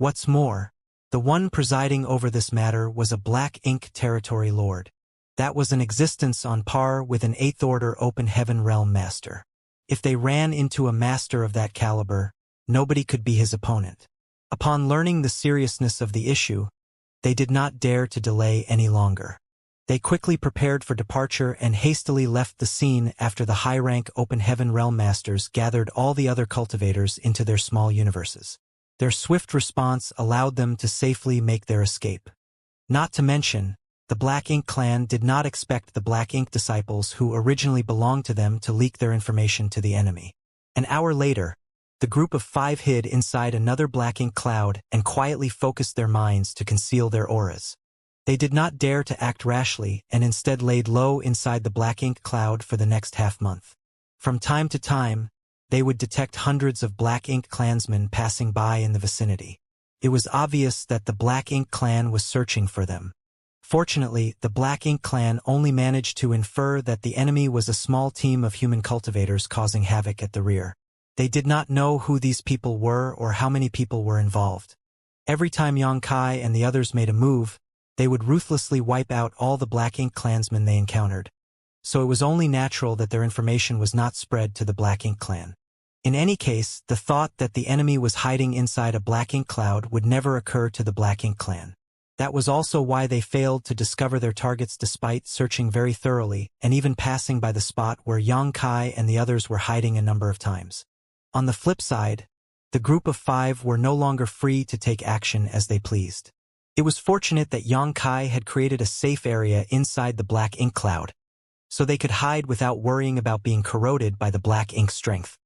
What's more, the one presiding over this matter was a Black Ink territory lord. That was an existence on par with an 8th Order Open Heaven Realm master. If they ran into a master of that caliber, nobody could be his opponent. Upon learning the seriousness of the issue, they did not dare to delay any longer. They quickly prepared for departure and hastily left the scene after the high-rank Open Heaven Realm masters gathered all the other cultivators into their small universes. Their swift response allowed them to safely make their escape. Not to mention, the Black Ink clan did not expect the Black Ink disciples who originally belonged to them to leak their information to the enemy. An hour later, the group of 5 hid inside another Black Ink cloud and quietly focused their minds to conceal their auras. They did not dare to act rashly and instead laid low inside the Black Ink cloud for the next half-month. From time to time, they would detect hundreds of Black Ink clansmen passing by in the vicinity. It was obvious that the Black Ink clan was searching for them. Fortunately, the Black Ink clan only managed to infer that the enemy was a small team of human cultivators causing havoc at the rear. They did not know who these people were or how many people were involved. Every time Xianxia and the others made a move, they would ruthlessly wipe out all the Black Ink clansmen they encountered. So it was only natural that their information was not spread to the Black Ink clan. In any case, the thought that the enemy was hiding inside a Black Ink cloud would never occur to the Black Ink clan. That was also why they failed to discover their targets despite searching very thoroughly and even passing by the spot where Xianxia and the others were hiding a number of times. On the flip side, the group of 5 were no longer free to take action as they pleased. It was fortunate that Xianxia had created a safe area inside the Black Ink cloud, so they could hide without worrying about being corroded by the Black Ink strength.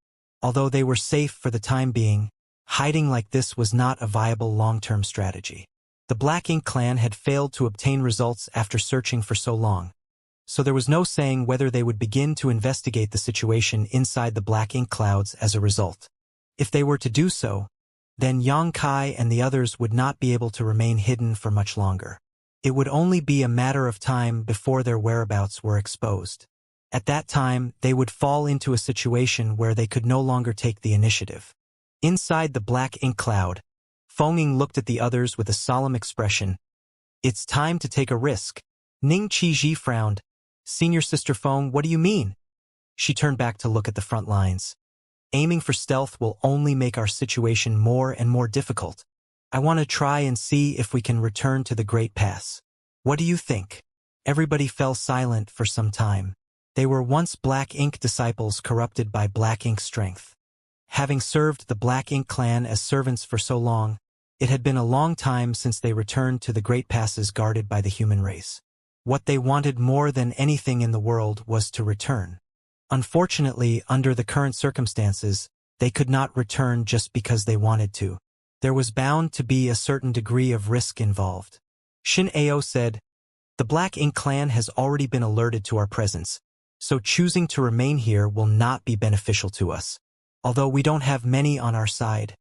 Although they were safe for the time being, hiding like this was not a viable long-term strategy. The Black Ink clan had failed to obtain results after searching for so long, so there was no saying whether they would begin to investigate the situation inside the Black Ink clouds as a result. If they were to do so, then Xianxia and the others would not be able to remain hidden for much longer. It would only be a matter of time before their whereabouts were exposed. At that time, they would fall into a situation where they could no longer take the initiative. Inside the Black Ink cloud, Feng looked at the others with a solemn expression. It's time to take a risk. Ning Qizhi frowned. Senior Sister Feng, what do you mean? She turned back to look at the front lines. Aiming for stealth will only make our situation more and more difficult. I want to try and see if we can return to the Great Pass. What do you think? Everybody fell silent for some time. They were once Black Ink disciples corrupted by Black Ink strength. Having served the Black Ink clan as servants for so long, it had been a long time since they returned to the Great Passes guarded by the human race. What they wanted more than anything in the world was to return. Unfortunately, under the current circumstances, they could not return just because they wanted to. There was bound to be a certain degree of risk involved. Xianxia said, "The Black Ink clan has already been alerted to our presence, so choosing to remain here will not be beneficial to us. Although we don't have many on our side,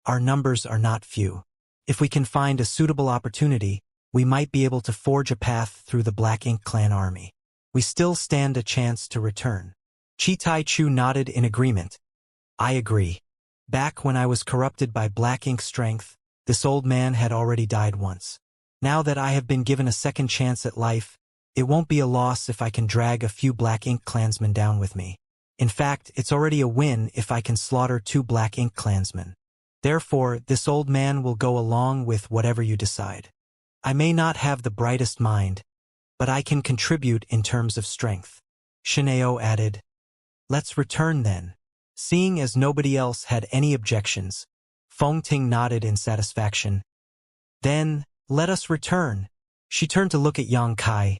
our numbers are not few. If we can find a suitable opportunity, we might be able to forge a path through the Black Ink clan army. We still stand a chance to return." Chi Tai Chu nodded in agreement. I agree. Back when I was corrupted by Black Ink strength, this old man had already died once. Now that I have been given a second chance at life, it won't be a loss if I can drag a few Black Ink clansmen down with me. In fact, it's already a win if I can slaughter 2 Black Ink clansmen. Therefore, this old man will go along with whatever you decide. I may not have the brightest mind, but I can contribute in terms of strength. Xianxia added, Let's return then. Seeing as nobody else had any objections, Feng Ting nodded in satisfaction. Then, let us return. She turned to look at Xianxia.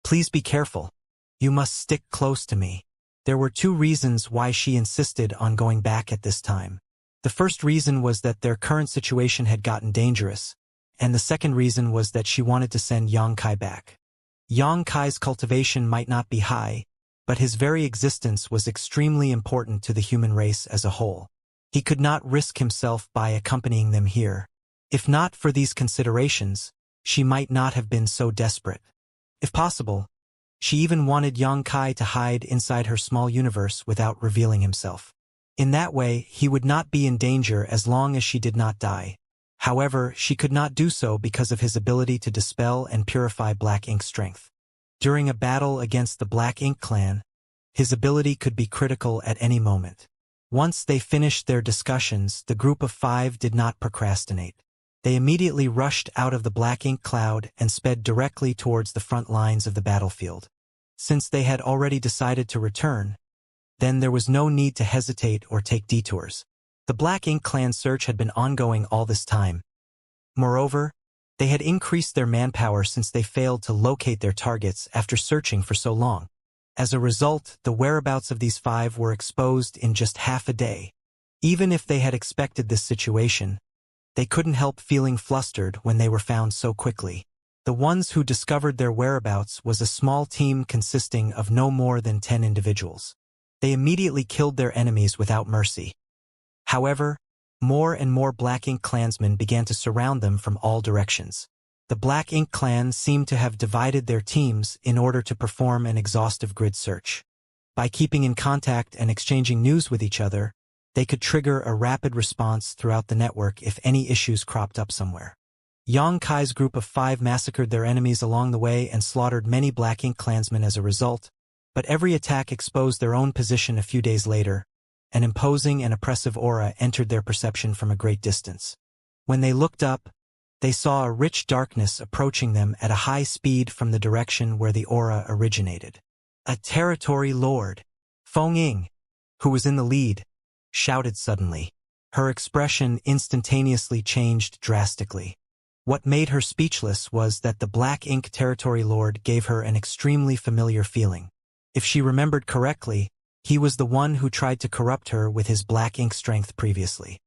Please be careful. You must stick close to me. There were 2 reasons why she insisted on going back at this time. The first reason was that their current situation had gotten dangerous, and the second reason was that she wanted to send Xianxia back. Xianxia's cultivation might not be high, but his very existence was extremely important to the human race as a whole. He could not risk himself by accompanying them here. If not for these considerations, she might not have been so desperate. If possible, she even wanted Xianxia to hide inside her small universe without revealing himself. In that way, he would not be in danger as long as she did not die. However, she could not do so because of his ability to dispel and purify black ink strength. During a battle against the Black Ink clan, his ability could be critical at any moment. Once they finished their discussions, the group of 5 did not procrastinate. They immediately rushed out of the black ink cloud and sped directly towards the front lines of the battlefield. Since they had already decided to return, then there was no need to hesitate or take detours. The Black Ink clan search had been ongoing all this time. Moreover, they had increased their manpower since they failed to locate their targets after searching for so long. As a result, the whereabouts of these 5 were exposed in just half a day. Even if they had expected this situation, they couldn't help feeling flustered when they were found so quickly. The ones who discovered their whereabouts was a small team consisting of no more than 10 individuals. They immediately killed their enemies without mercy. However, more and more Black Ink clansmen began to surround them from all directions. The Black Ink clan seemed to have divided their teams in order to perform an exhaustive grid search. By keeping in contact and exchanging news with each other, they could trigger a rapid response throughout the network if any issues cropped up somewhere. Xianxia's group of 5 massacred their enemies along the way and slaughtered many Black Ink clansmen as a result, but every attack exposed their own position a few days later. An imposing and oppressive aura entered their perception from a great distance. When they looked up, they saw a rich darkness approaching them at a high speed from the direction where the aura originated. A territory lord, Feng Ying, who was in the lead, shouted suddenly. Her expression instantaneously changed drastically. What made her speechless was that the Black Ink territory lord gave her an extremely familiar feeling. If she remembered correctly, he was the one who tried to corrupt her with his black ink strength previously.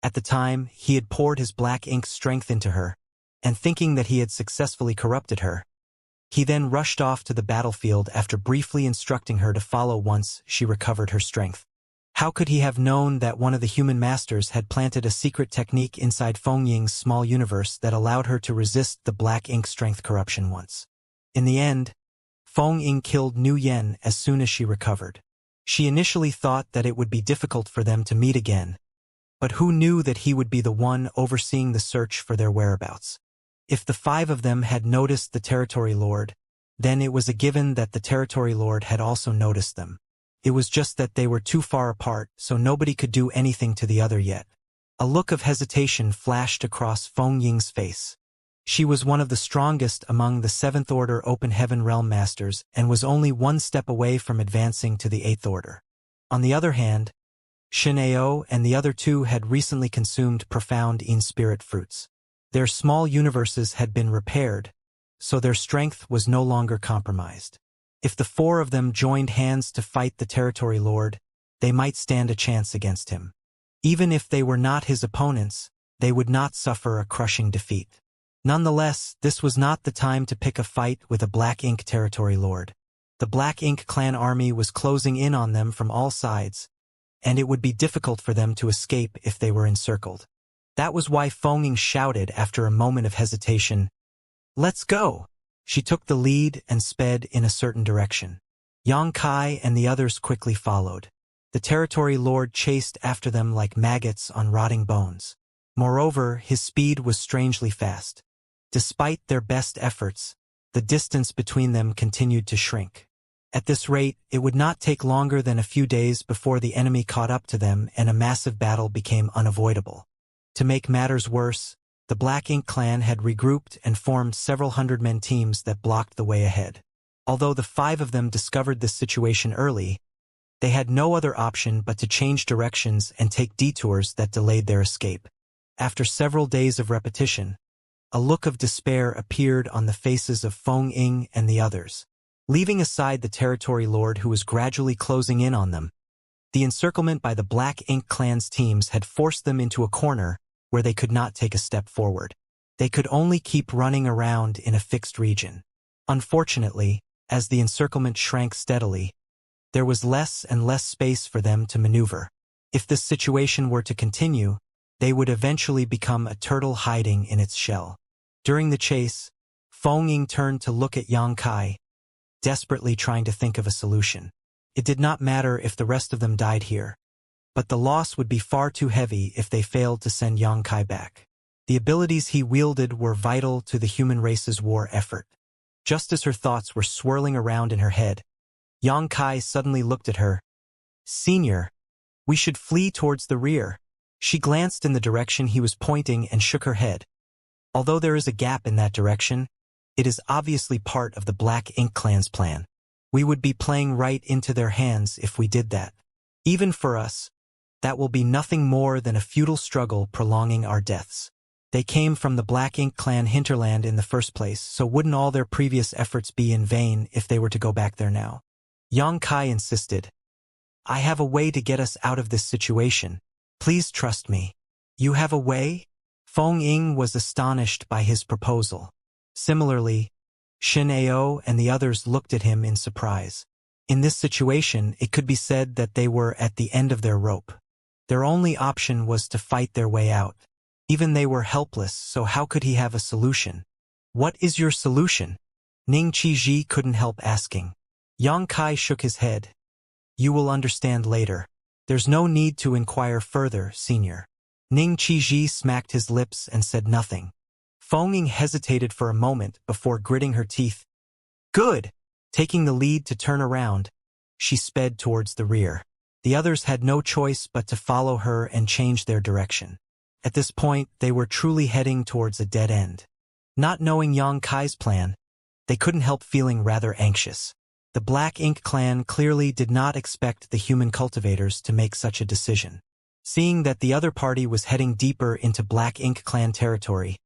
At the time, he had poured his black ink strength into her, and thinking that he had successfully corrupted her, he then rushed off to the battlefield after briefly instructing her to follow once she recovered her strength. How could he have known that one of the human masters had planted a secret technique inside Feng Ying's small universe that allowed her to resist the black ink strength corruption once? In the end, Feng Ying killed Nu Yen as soon as she recovered. She initially thought that it would be difficult for them to meet again, but who knew that he would be the one overseeing the search for their whereabouts? If the 5 of them had noticed the territory lord, then it was a given that the territory lord had also noticed them. It was just that they were too far apart, so nobody could do anything to the other yet. A look of hesitation flashed across Feng Ying's face. She was one of the strongest among the 7th Order Open Heaven Realm Masters and was only one step away from advancing to the 8th Order. On the other hand, Shin'eo and the other 2 had recently consumed profound in-spirit fruits. Their small universes had been repaired, so their strength was no longer compromised. If the 4 of them joined hands to fight the territory lord, they might stand a chance against him. Even if they were not his opponents, they would not suffer a crushing defeat. Nonetheless, this was not the time to pick a fight with a Black Ink territory lord. The Black Ink clan army was closing in on them from all sides, and it would be difficult for them to escape if they were encircled. That was why Feng Ying shouted after a moment of hesitation, "Let's go!" She took the lead and sped in a certain direction. Xianxia and the others quickly followed. The territory lord chased after them like maggots on rotting bones. Moreover, his speed was strangely fast. Despite their best efforts, the distance between them continued to shrink. At this rate, it would not take longer than a few days before the enemy caught up to them and a massive battle became unavoidable. To make matters worse, the Black Ink clan had regrouped and formed several hundred-man teams that blocked the way ahead. Although the 5 of them discovered this situation early, they had no other option but to change directions and take detours that delayed their escape. After several days of repetition, a look of despair appeared on the faces of Feng Ying and the others. Leaving aside the territory lord who was gradually closing in on them, the encirclement by the Black Ink clan's teams had forced them into a corner where they could not take a step forward. They could only keep running around in a fixed region. Unfortunately, as the encirclement shrank steadily, there was less and less space for them to maneuver. If this situation were to continue, they would eventually become a turtle hiding in its shell. During the chase, Feng Ying turned to look at Xianxia, desperately trying to think of a solution. It did not matter if the rest of them died here, but the loss would be far too heavy if they failed to send Xianxia back. The abilities he wielded were vital to the human race's war effort. Just as her thoughts were swirling around in her head, Yang Kai suddenly looked at her. "Senior, we should flee towards the rear." She glanced in the direction he was pointing and shook her head. Although there is a gap in that direction, it is obviously part of the Black Ink Clan's plan. We would be playing right into their hands if we did that. Even for us, that will be nothing more than a futile struggle prolonging our deaths. They came from the Black Ink Clan hinterland in the first place, so wouldn't all their previous efforts be in vain if they were to go back there now? Yang Kai insisted. "I have a way to get us out of this situation. Please trust me." "You have a way?" Feng Ying was astonished by his proposal. Similarly, Shin Ao and the others looked at him in surprise. In this situation, it could be said that they were at the end of their rope. Their only option was to fight their way out. Even they were helpless, so how could he have a solution? "What is your solution?" Ning Qiji couldn't help asking. Yang Kai shook his head. "You will understand later. There's no need to inquire further, senior." Ning Qiji smacked his lips and said nothing. Feng Ying hesitated for a moment before gritting her teeth. "Good!" Taking the lead to turn around, she sped towards the rear. The others had no choice but to follow her and change their direction. At this point, they were truly heading towards a dead end. Not knowing Yang Kai's plan, they couldn't help feeling rather anxious. The Black Ink Clan clearly did not expect the human cultivators to make such a decision. Seeing that the other party was heading deeper into Black Ink Clan territory,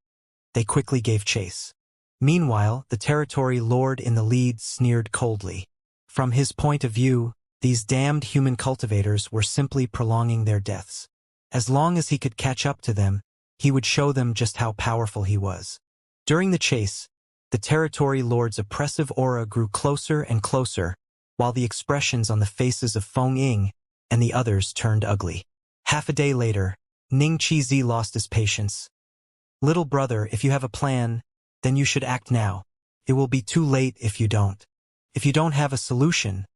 they quickly gave chase. Meanwhile, the territory lord in the lead sneered coldly. From his point of view, these damned human cultivators were simply prolonging their deaths. As long as he could catch up to them, he would show them just how powerful he was. During the chase, the territory lord's oppressive aura grew closer and closer, while the expressions on the faces of Feng Ying and the others turned ugly. Half a day later, Ning Qizi lost his patience. "Little brother, if you have a plan, then you should act now. It will be too late if you don't. If you don't have a solution,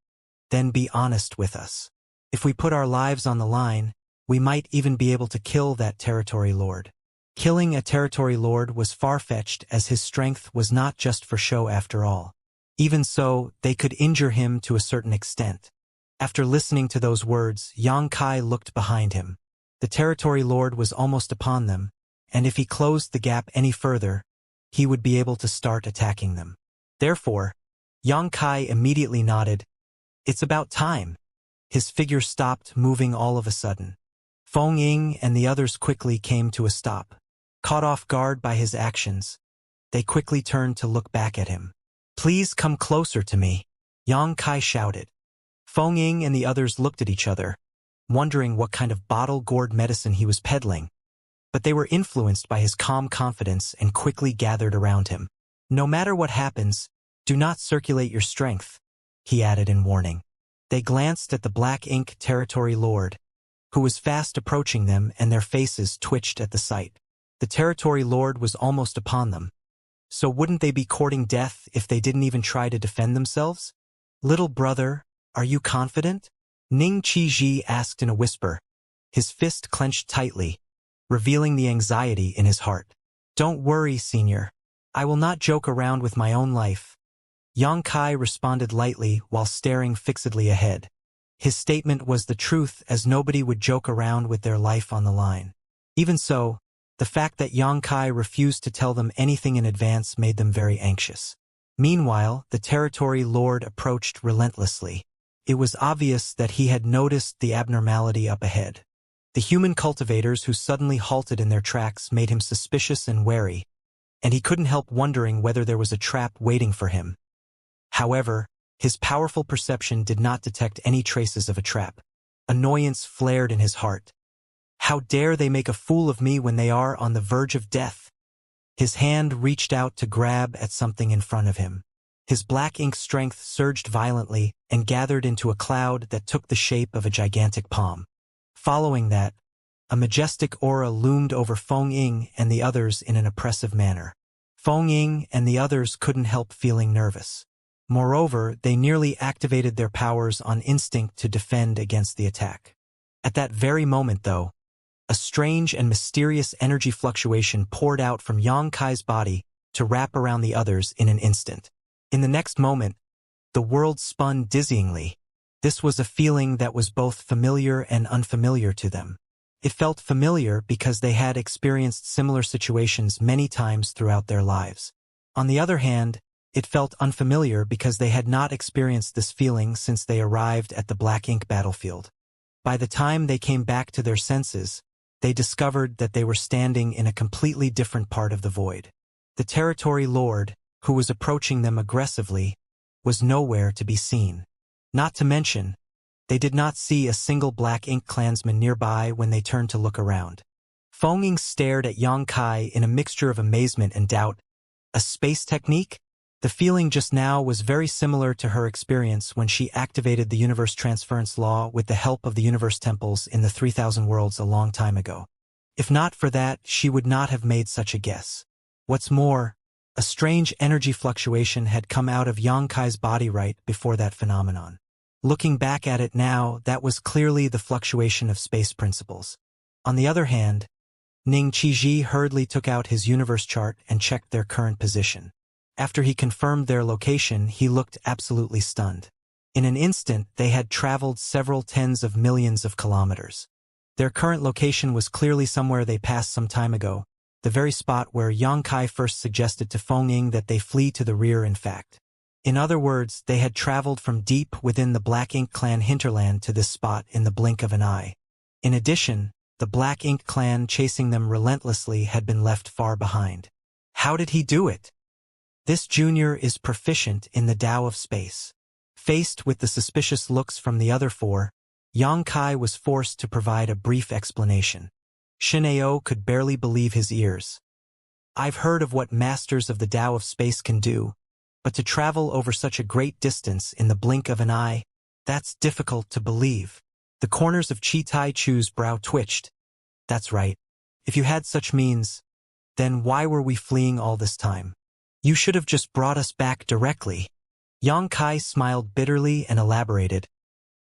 then be honest with us. If we put our lives on the line, we might even be able to kill that territory lord." Killing a territory lord was far-fetched, as his strength was not just for show after all. Even so, they could injure him to a certain extent. After listening to those words, Yang Kai looked behind him. The territory lord was almost upon them, and if he closed the gap any further, he would be able to start attacking them. Therefore, Yang Kai immediately nodded. "It's about time." His figure stopped moving all of a sudden. Feng Ying and the others quickly came to a stop. Caught off guard by his actions, they quickly turned to look back at him. "Please come closer to me," Yang Kai shouted. Feng Ying and the others looked at each other, wondering what kind of bottle-gourd medicine he was peddling. But they were influenced by his calm confidence and quickly gathered around him. "No matter what happens, do not circulate your strength," he added in warning. They glanced at the Black Ink territory lord, who was fast approaching them, and their faces twitched at the sight. The territory lord was almost upon them. So wouldn't they be courting death if they didn't even try to defend themselves? "Little brother, are you confident?" Ning Qiji asked in a whisper, his fist clenched tightly, revealing the anxiety in his heart. "Don't worry, senior. I will not joke around with my own life." Yang Kai responded lightly while staring fixedly ahead. His statement was the truth, as nobody would joke around with their life on the line. Even so, the fact that Yang Kai refused to tell them anything in advance made them very anxious. Meanwhile, the territory lord approached relentlessly. It was obvious that he had noticed the abnormality up ahead. The human cultivators who suddenly halted in their tracks made him suspicious and wary, and he couldn't help wondering whether there was a trap waiting for him. However, his powerful perception did not detect any traces of a trap. Annoyance flared in his heart. How dare they make a fool of me when they are on the verge of death? His hand reached out to grab at something in front of him. His black ink strength surged violently and gathered into a cloud that took the shape of a gigantic palm. Following that, a majestic aura loomed over Feng Ying and the others in an oppressive manner. Feng Ying and the others couldn't help feeling nervous. Moreover, they nearly activated their powers on instinct to defend against the attack. At that very moment, though, A strange and mysterious energy fluctuation poured out from Xianxia's body to wrap around the others in an instant. In the next moment, the world spun dizzyingly. This was a feeling that was both familiar and unfamiliar to them. It felt familiar because they had experienced similar situations many times throughout their lives. On the other hand, it felt unfamiliar because they had not experienced this feeling since they arrived at the Black Ink battlefield. By the time they came back to their senses, they discovered that they were standing in a completely different part of the void. The territory lord, who was approaching them aggressively, was nowhere to be seen. Not to mention, they did not see a single Black Ink clansman nearby when they turned to look around. Feng stared at Xianxia in a mixture of amazement and doubt. A space technique? The feeling just now was very similar to her experience when she activated the universe transference law with the help of the universe temples in the 3000 worlds a long time ago. If not for that, she would not have made such a guess. What's more, a strange energy fluctuation had come out of Xianxia's body right before that phenomenon. Looking back at it now, that was clearly the fluctuation of space principles. On the other hand, Ning Qizhi hurriedly took out his universe chart and checked their current position. After he confirmed their location, he looked absolutely stunned. In an instant, they had traveled several tens of millions of kilometers. Their current location was clearly somewhere they passed some time ago, the very spot where Xianxia first suggested to Feng that they flee to the rear in fact. In other words, they had traveled from deep within the Black Ink clan hinterland to this spot in the blink of an eye. In addition, the Black Ink clan chasing them relentlessly had been left far behind. How did he do it? This junior is proficient in the Tao of space. Faced with the suspicious looks from the other four, Xianxia was forced to provide a brief explanation. Shinao could barely believe his ears. I've heard of what masters of the Tao of space can do, but to travel over such a great distance in the blink of an eye, that's difficult to believe. The corners of Chi Tai Chu's brow twitched. That's right. If you had such means, then why were we fleeing all this time? You should have just brought us back directly. Xianxia smiled bitterly and elaborated.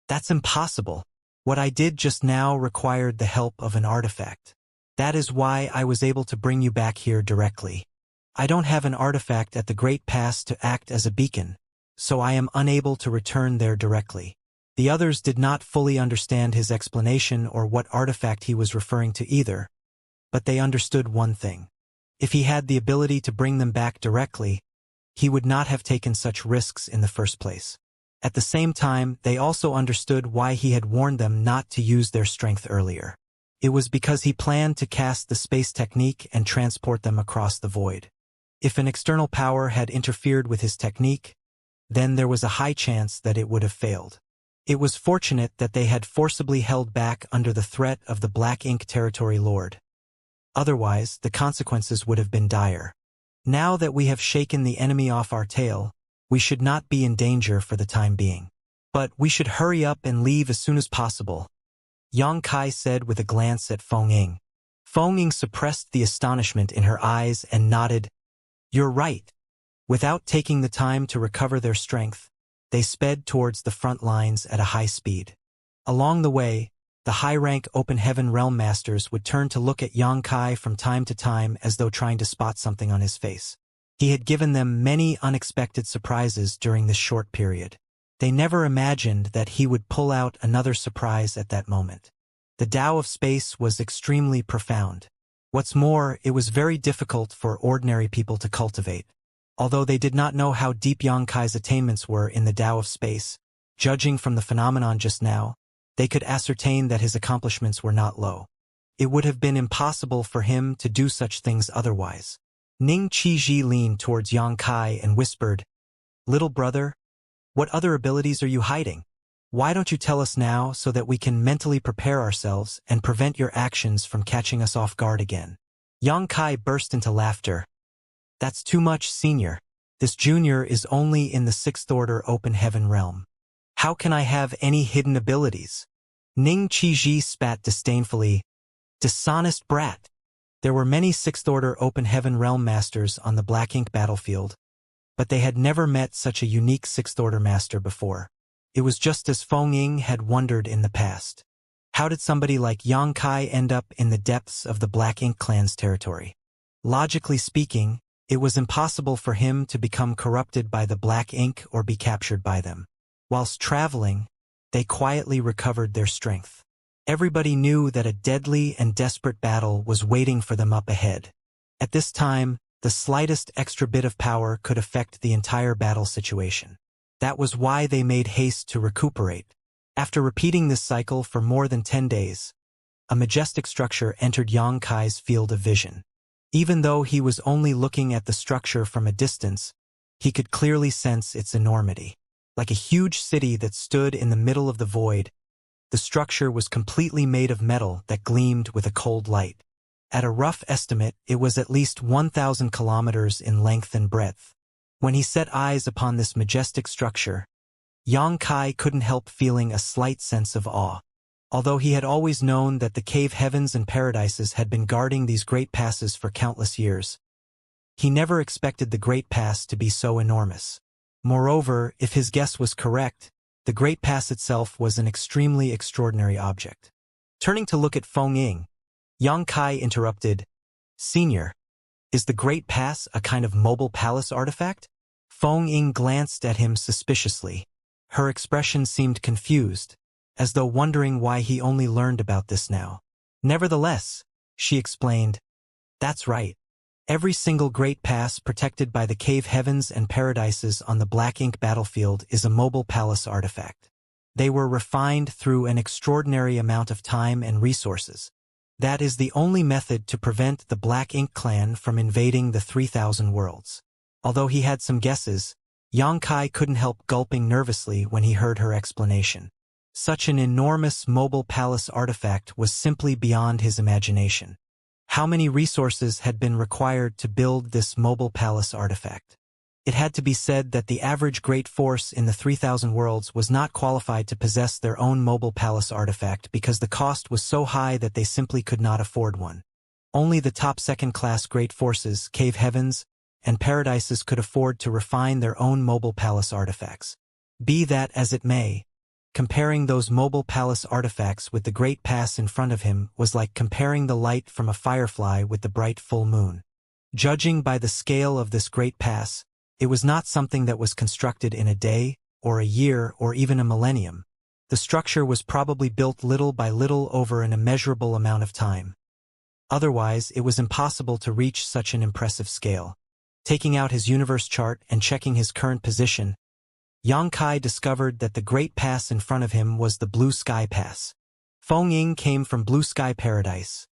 That's impossible. What I did just now required the help of an artifact. That is why I was able to bring you back here directly. I don't have an artifact at the Great Pass to act as a beacon, so I am unable to return there directly. The others did not fully understand his explanation or what artifact he was referring to either, but they understood one thing. If he had the ability to bring them back directly, he would not have taken such risks in the first place. At the same time, they also understood why he had warned them not to use their strength earlier. It was because he planned to cast the space technique and transport them across the void. If an external power had interfered with his technique, then there was a high chance that it would have failed. It was fortunate that they had forcibly held back under the threat of the Black Ink territory lord. Otherwise, the consequences would have been dire. Now that we have shaken the enemy off our tail, we should not be in danger for the time being. But we should hurry up and leave as soon as possible, Xianxia said with a glance at Feng. Feng suppressed the astonishment in her eyes and nodded. You're right. Without taking the time to recover their strength, they sped towards the front lines at a high speed. Along the way, the high-rank Open Heaven Realm Masters would turn to look at Xianxia from time to time as though trying to spot something on his face. He had given them many unexpected surprises during this short period. They never imagined that he would pull out another surprise at that moment. The Tao of space was extremely profound. What's more, it was very difficult for ordinary people to cultivate. Although they did not know how deep Xianxia's attainments were in the Tao of space, judging from the phenomenon just now, they could ascertain that his accomplishments were not low. It would have been impossible for him to do such things otherwise. Ning Qizhi leaned towards Xianxia and whispered, Little brother, what other abilities are you hiding? Why don't you tell us now so that we can mentally prepare ourselves and prevent your actions from catching us off guard again? Xianxia burst into laughter. That's too much, senior. This junior is only in the 6th order Open Heaven realm. How can I have any hidden abilities? Ning Qizhi spat disdainfully. Dishonest brat. There were many 6th order Open Heaven realm masters on the Black Ink battlefield, but they had never met such a unique 6th order master before. It was just as Feng had wondered in the past. How did somebody like Xianxia end up in the depths of the Black Ink clan's territory? Logically speaking, it was impossible for him to become corrupted by the Black Ink or be captured by them. Whilst traveling, they quietly recovered their strength. Everybody knew that a deadly and desperate battle was waiting for them up ahead. At this time, the slightest extra bit of power could affect the entire battle situation. That was why they made haste to recuperate. After repeating this cycle for more than 10 days, a majestic structure entered Xianxia's field of vision. Even though he was only looking at the structure from a distance, he could clearly sense its enormity. Like a huge city that stood in the middle of the void, the structure was completely made of metal that gleamed with a cold light. At a rough estimate, it was at least 1,000 kilometers in length and breadth. When he set eyes upon this majestic structure, Xianxia couldn't help feeling a slight sense of awe. Although he had always known that the cave heavens and paradises had been guarding these great passes for countless years, he never expected the Great Pass to be so enormous. Moreover, if his guess was correct, the Great Pass itself was an extremely extraordinary object. Turning to look at Feng Ying, Xianxia interrupted, "Senior, is the Great Pass a kind of mobile palace artifact?" Feng Ying glanced at him suspiciously. Her expression seemed confused, as though wondering why he only learned about this now. Nevertheless, she explained, "That's right. Every single Great Pass protected by the cave heavens and paradises on the Black Ink battlefield is a mobile palace artifact. They were refined through an extraordinary amount of time and resources. That is the only method to prevent the Black Ink clan from invading the 3,000 worlds." Although he had some guesses, Xianxia couldn't help gulping nervously when he heard her explanation. Such an enormous mobile palace artifact was simply beyond his imagination. How many resources had been required to build this mobile palace artifact? It had to be said that the average great force in the 3,000 worlds was not qualified to possess their own mobile palace artifact because the cost was so high that they simply could not afford one. Only the top second-class great forces, cave heavens, and paradises could afford to refine their own mobile palace artifacts. Be that as it may, comparing those mobile palace artifacts with the Great Pass in front of him was like comparing the light from a firefly with the bright full moon. Judging by the scale of this Great Pass, it was not something that was constructed in a day, or a year, or even a millennium. The structure was probably built little by little over an immeasurable amount of time. Otherwise, it was impossible to reach such an impressive scale. Taking out his universe chart and checking his current position, Xianxia discovered that the Great Pass in front of him was the Blue Sky Pass. Feng Ying came from Blue Sky Paradise.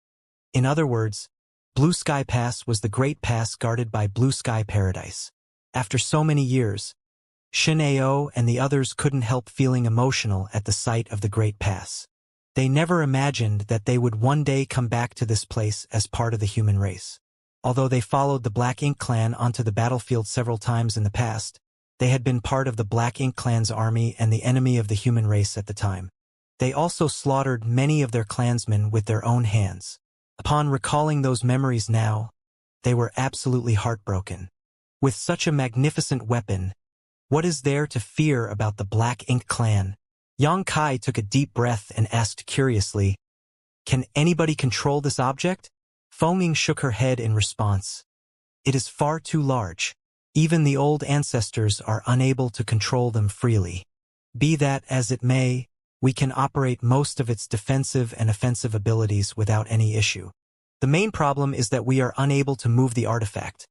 In other words, Blue Sky Pass was the Great Pass guarded by Blue Sky Paradise. After so many years, Shin Ao and the others couldn't help feeling emotional at the sight of the Great Pass. They never imagined that they would one day come back to this place as part of the human race. Although they followed the Black Ink clan onto the battlefield several times in the past, they had been part of the Black Ink clan's army and the enemy of the human race at the time. They also slaughtered many of their clansmen with their own hands. Upon recalling those memories now, they were absolutely heartbroken. With such a magnificent weapon, what is there to fear about the Black Ink clan? Xianxia took a deep breath and asked curiously, "Can anybody control this object?" Feng Ying shook her head in response. "It is far too large. Even the old ancestors are unable to control them freely. Be that as it may, we can operate most of its defensive and offensive abilities without any issue. The main problem is that we are unable to move the artifact.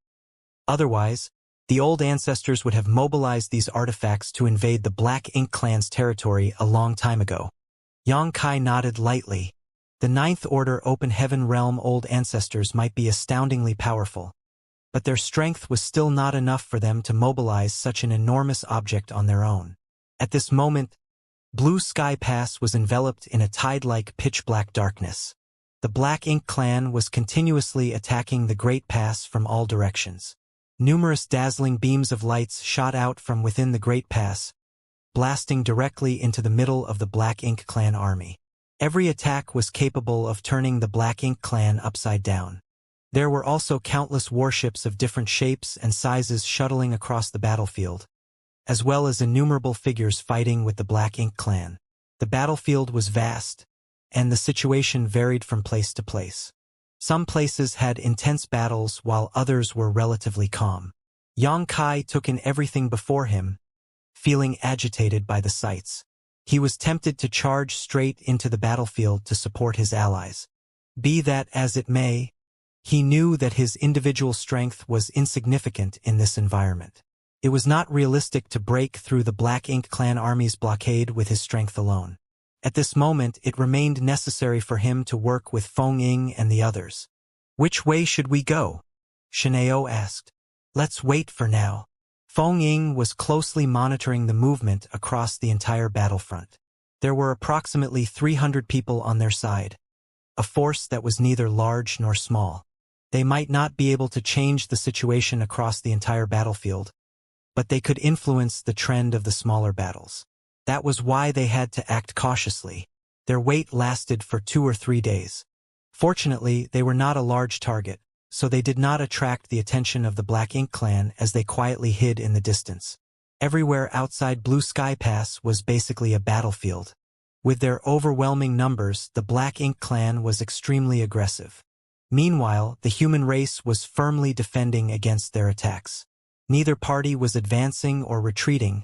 Otherwise, the old ancestors would have mobilized these artifacts to invade the Black Ink clan's territory a long time ago." Xianxia nodded lightly. The Ninth Order Open Heaven Realm old ancestors might be astoundingly powerful, but their strength was still not enough for them to mobilize such an enormous object on their own. At this moment, Blue Sky Pass was enveloped in a tide-like pitch-black darkness. The Black Ink clan was continuously attacking the Great Pass from all directions. Numerous dazzling beams of lights shot out from within the Great Pass, blasting directly into the middle of the Black Ink clan army. Every attack was capable of turning the Black Ink clan upside down. There were also countless warships of different shapes and sizes shuttling across the battlefield, as well as innumerable figures fighting with the Black Ink clan. The battlefield was vast, and the situation varied from place to place. Some places had intense battles while others were relatively calm. Yang Kai took in everything before him, feeling agitated by the sights. He was tempted to charge straight into the battlefield to support his allies. Be that as it may, he knew that his individual strength was insignificant in this environment. It was not realistic to break through the Black Ink Clan army's blockade with his strength alone. At this moment, it remained necessary for him to work with Feng Ying and the others. "Which way should we go?" Xianxia asked. "Let's wait for now." Feng Ying was closely monitoring the movement across the entire battlefront. There were approximately 300 people on their side, a force that was neither large nor small. They might not be able to change the situation across the entire battlefield, but they could influence the trend of the smaller battles. That was why they had to act cautiously. Their wait lasted for 2 or 3 days. Fortunately, they were not a large target, so they did not attract the attention of the Black Ink Clan as they quietly hid in the distance. Everywhere outside Blue Sky Pass was basically a battlefield. With their overwhelming numbers, the Black Ink Clan was extremely aggressive. Meanwhile, the human race was firmly defending against their attacks. Neither party was advancing or retreating,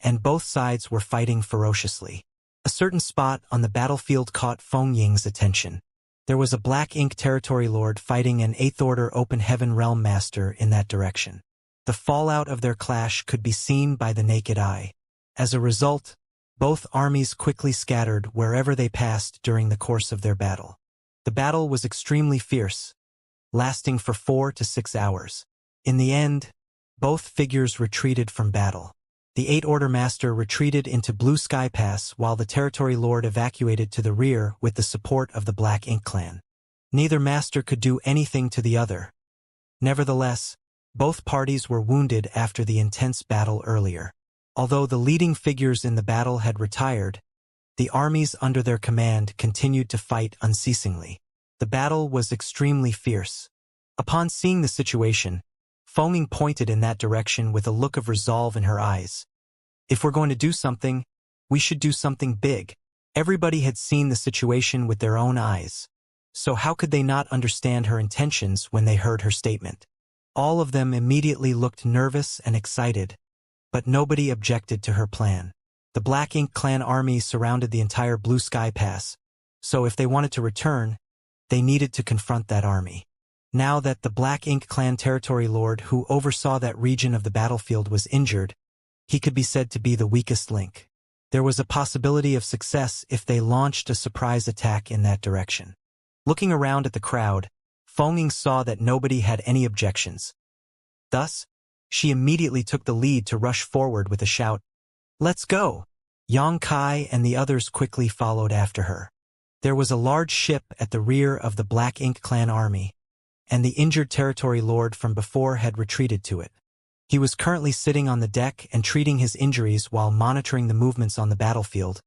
and both sides were fighting ferociously. A certain spot on the battlefield caught Feng Ying's attention. There was a Black Ink Territory Lord fighting an 8th Order Open Heaven Realm Master in that direction. The fallout of their clash could be seen by the naked eye. As a result, both armies quickly scattered wherever they passed during the course of their battle. The battle was extremely fierce, lasting for 4 to 6 hours. In the end, both figures retreated from battle. The 8th Order Master retreated into Blue Sky Pass while the Territory Lord evacuated to the rear with the support of the Black Ink Clan. Neither master could do anything to the other. Nevertheless, both parties were wounded after the intense battle earlier. Although the leading figures in the battle had retired, the armies under their command continued to fight unceasingly. The battle was extremely fierce. Upon seeing the situation, Feng Ying pointed in that direction with a look of resolve in her eyes. "If we're going to do something, we should do something big." Everybody had seen the situation with their own eyes, so how could they not understand her intentions when they heard her statement? All of them immediately looked nervous and excited, but nobody objected to her plan. The Black Ink Clan army surrounded the entire Blue Sky Pass, so if they wanted to return, they needed to confront that army. Now that the Black Ink Clan Territory Lord who oversaw that region of the battlefield was injured, he could be said to be the weakest link. There was a possibility of success if they launched a surprise attack in that direction. Looking around at the crowd, Feng Ying saw that nobody had any objections. Thus, she immediately took the lead to rush forward with a shout, "Let's go!" Yang Kai and the others quickly followed after her. There was a large ship at the rear of the Black Ink Clan army, and the injured Territory Lord from before had retreated to it. He was currently sitting on the deck and treating his injuries while monitoring the movements on the battlefield,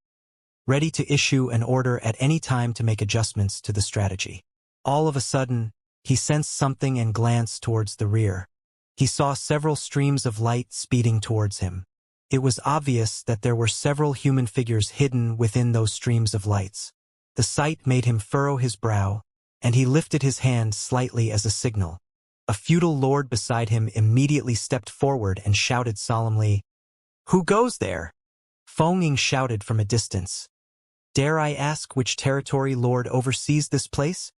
ready to issue an order at any time to make adjustments to the strategy. All of a sudden, he sensed something and glanced towards the rear. He saw several streams of light speeding towards him. It was obvious that there were several human figures hidden within those streams of lights. The sight made him furrow his brow, and he lifted his hand slightly as a signal. A feudal lord beside him immediately stepped forward and shouted solemnly, "Who goes there?" Feng Ying shouted from a distance, "Dare I ask which Territory Lord oversees this place?"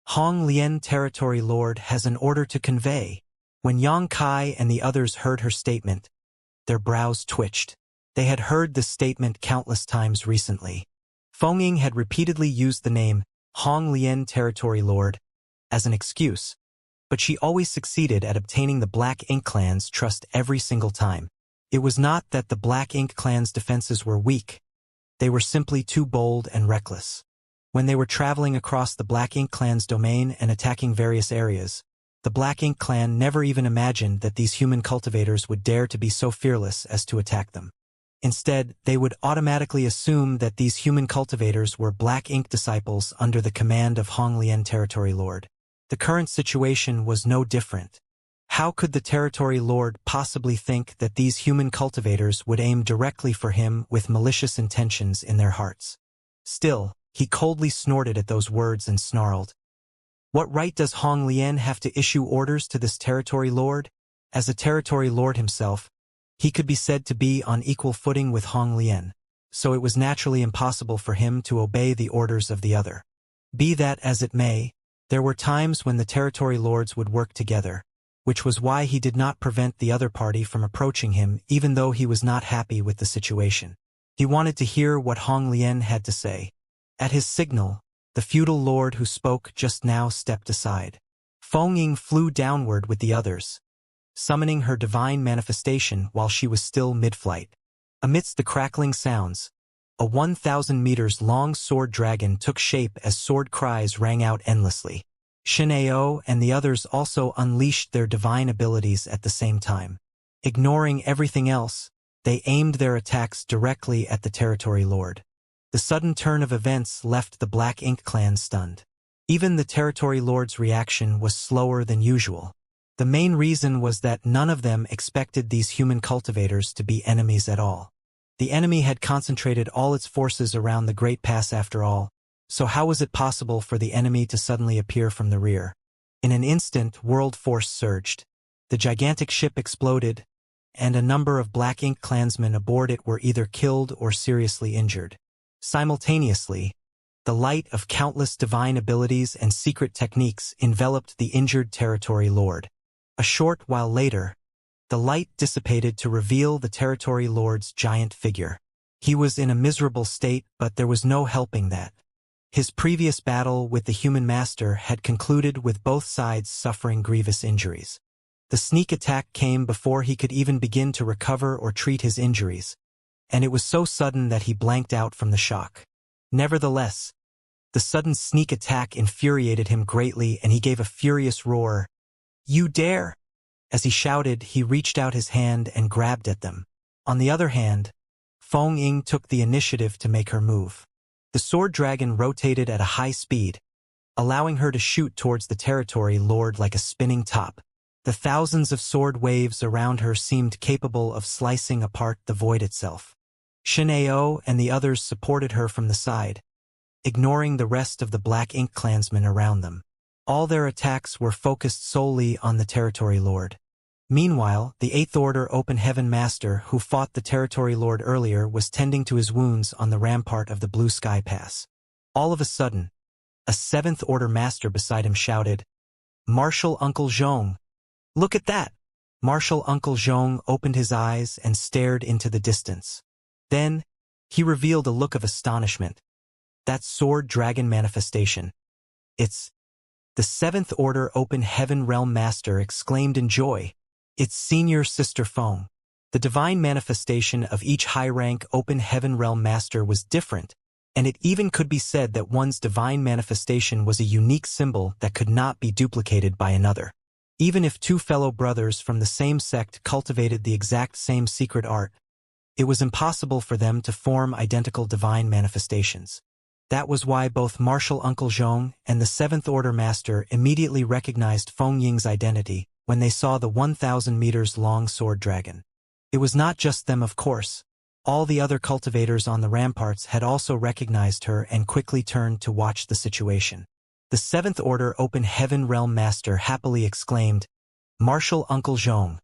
"Hong Lian Territory Lord has an order to convey." When Yang Kai and the others heard her statement, their brows twitched. They had heard this statement countless times recently. Feng Ying had repeatedly used the name Hong Lian Territory Lord as an excuse, but she always succeeded at obtaining the Black Ink Clan's trust every single time. It was not that the Black Ink Clan's defenses were weak. They were simply too bold and reckless. When they were traveling across the Black Ink Clan's domain and attacking various areas, the Black Ink Clan never even imagined that these human cultivators would dare to be so fearless as to attack them. Instead, they would automatically assume that these human cultivators were Black Ink disciples under the command of Hong Lian Territory Lord. The current situation was no different. How could the Territory Lord possibly think that these human cultivators would aim directly for him with malicious intentions in their hearts? Still, He coldly snorted at those words and snarled. What right does Hong Lian have to issue orders to this territory lord? As a territory lord himself, he could be said to be on equal footing with Hong Lian, so it was naturally impossible for him to obey the orders of the other. Be that as it may, there were times when the territory lords would work together, which was why he did not prevent the other party from approaching him even though he was not happy with the situation. He wanted to hear what Hong Lian had to say. At his signal, the feudal lord who spoke just now stepped aside. Feng Ying flew downward with the others, summoning her divine manifestation while she was still mid-flight. Amidst the crackling sounds, a 1,000 meters long sword dragon took shape as sword cries rang out endlessly. Xianxia and the others also unleashed their divine abilities at the same time. Ignoring everything else, they aimed their attacks directly at the territory lord. The sudden turn of events left the Black Ink clan stunned. Even the territory lord's reaction was slower than usual. The main reason was that none of them expected these human cultivators to be enemies at all. The enemy had concentrated all its forces around the Great Pass after all, so how was it possible for the enemy to suddenly appear from the rear? In an instant, world force surged. The gigantic ship exploded, and a number of Black Ink clansmen aboard it were either killed or seriously injured. Simultaneously, the light of countless divine abilities and secret techniques enveloped the injured territory lord. A short while later, the light dissipated to reveal the territory lord's giant figure. He was in a miserable state, but there was no helping that. His previous battle with the human master had concluded with both sides suffering grievous injuries. The sneak attack came before he could even begin to recover or treat his injuries, and it was so sudden that he blanked out from the shock. Nevertheless, the sudden sneak attack infuriated him greatly and he gave a furious roar. "You dare!" As he shouted, he reached out his hand and grabbed at them. On the other hand, Feng Ying took the initiative to make her move. The sword dragon rotated at a high speed, allowing her to shoot towards the territory lord like a spinning top. The thousands of sword waves around her seemed capable of slicing apart the void itself. Xianxia and the others supported her from the side, ignoring the rest of the Black Ink clansmen around them. All their attacks were focused solely on the territory lord. Meanwhile, the Eighth Order Open Heaven Master who fought the territory lord earlier was tending to his wounds on the rampart of the Blue Sky Pass. All of a sudden, a Seventh Order Master beside him shouted, "Martial Uncle Zhong! Look at that!" Martial Uncle Zhong opened his eyes and stared into the distance. Then, he revealed a look of astonishment. That sword dragon manifestation. It's the Seventh Order Open Heaven Realm Master exclaimed in joy. It's Senior Sister Feng. The divine manifestation of each high-rank Open Heaven Realm Master was different, and it even could be said that one's divine manifestation was a unique symbol that could not be duplicated by another. Even if two fellow brothers from the same sect cultivated the exact same secret art, it was impossible for them to form identical divine manifestations. That was why both Martial Uncle Zhong and the Seventh Order Master immediately recognized Feng Ying's identity when they saw the 1,000 meters long sword dragon. It was not just them, of course. All the other cultivators on the ramparts had also recognized her and quickly turned to watch the situation. The Seventh Order Open Heaven Realm Master happily exclaimed, "Martial Uncle Zhong!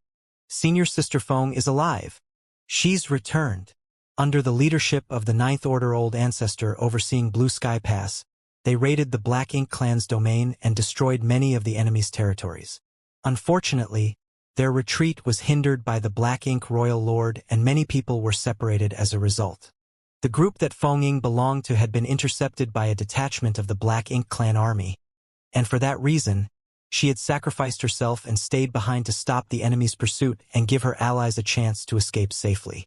Senior Sister Feng is alive! She's returned!" Under the leadership of the Ninth Order Old Ancestor overseeing Blue Sky Pass, they raided the Black Ink clan's domain and destroyed many of the enemy's territories. Unfortunately, their retreat was hindered by the Black Ink Royal Lord and many people were separated as a result. The group that Feng Ying belonged to had been intercepted by a detachment of the Black Ink clan army, and for that reason, she had sacrificed herself and stayed behind to stop the enemy's pursuit and give her allies a chance to escape safely.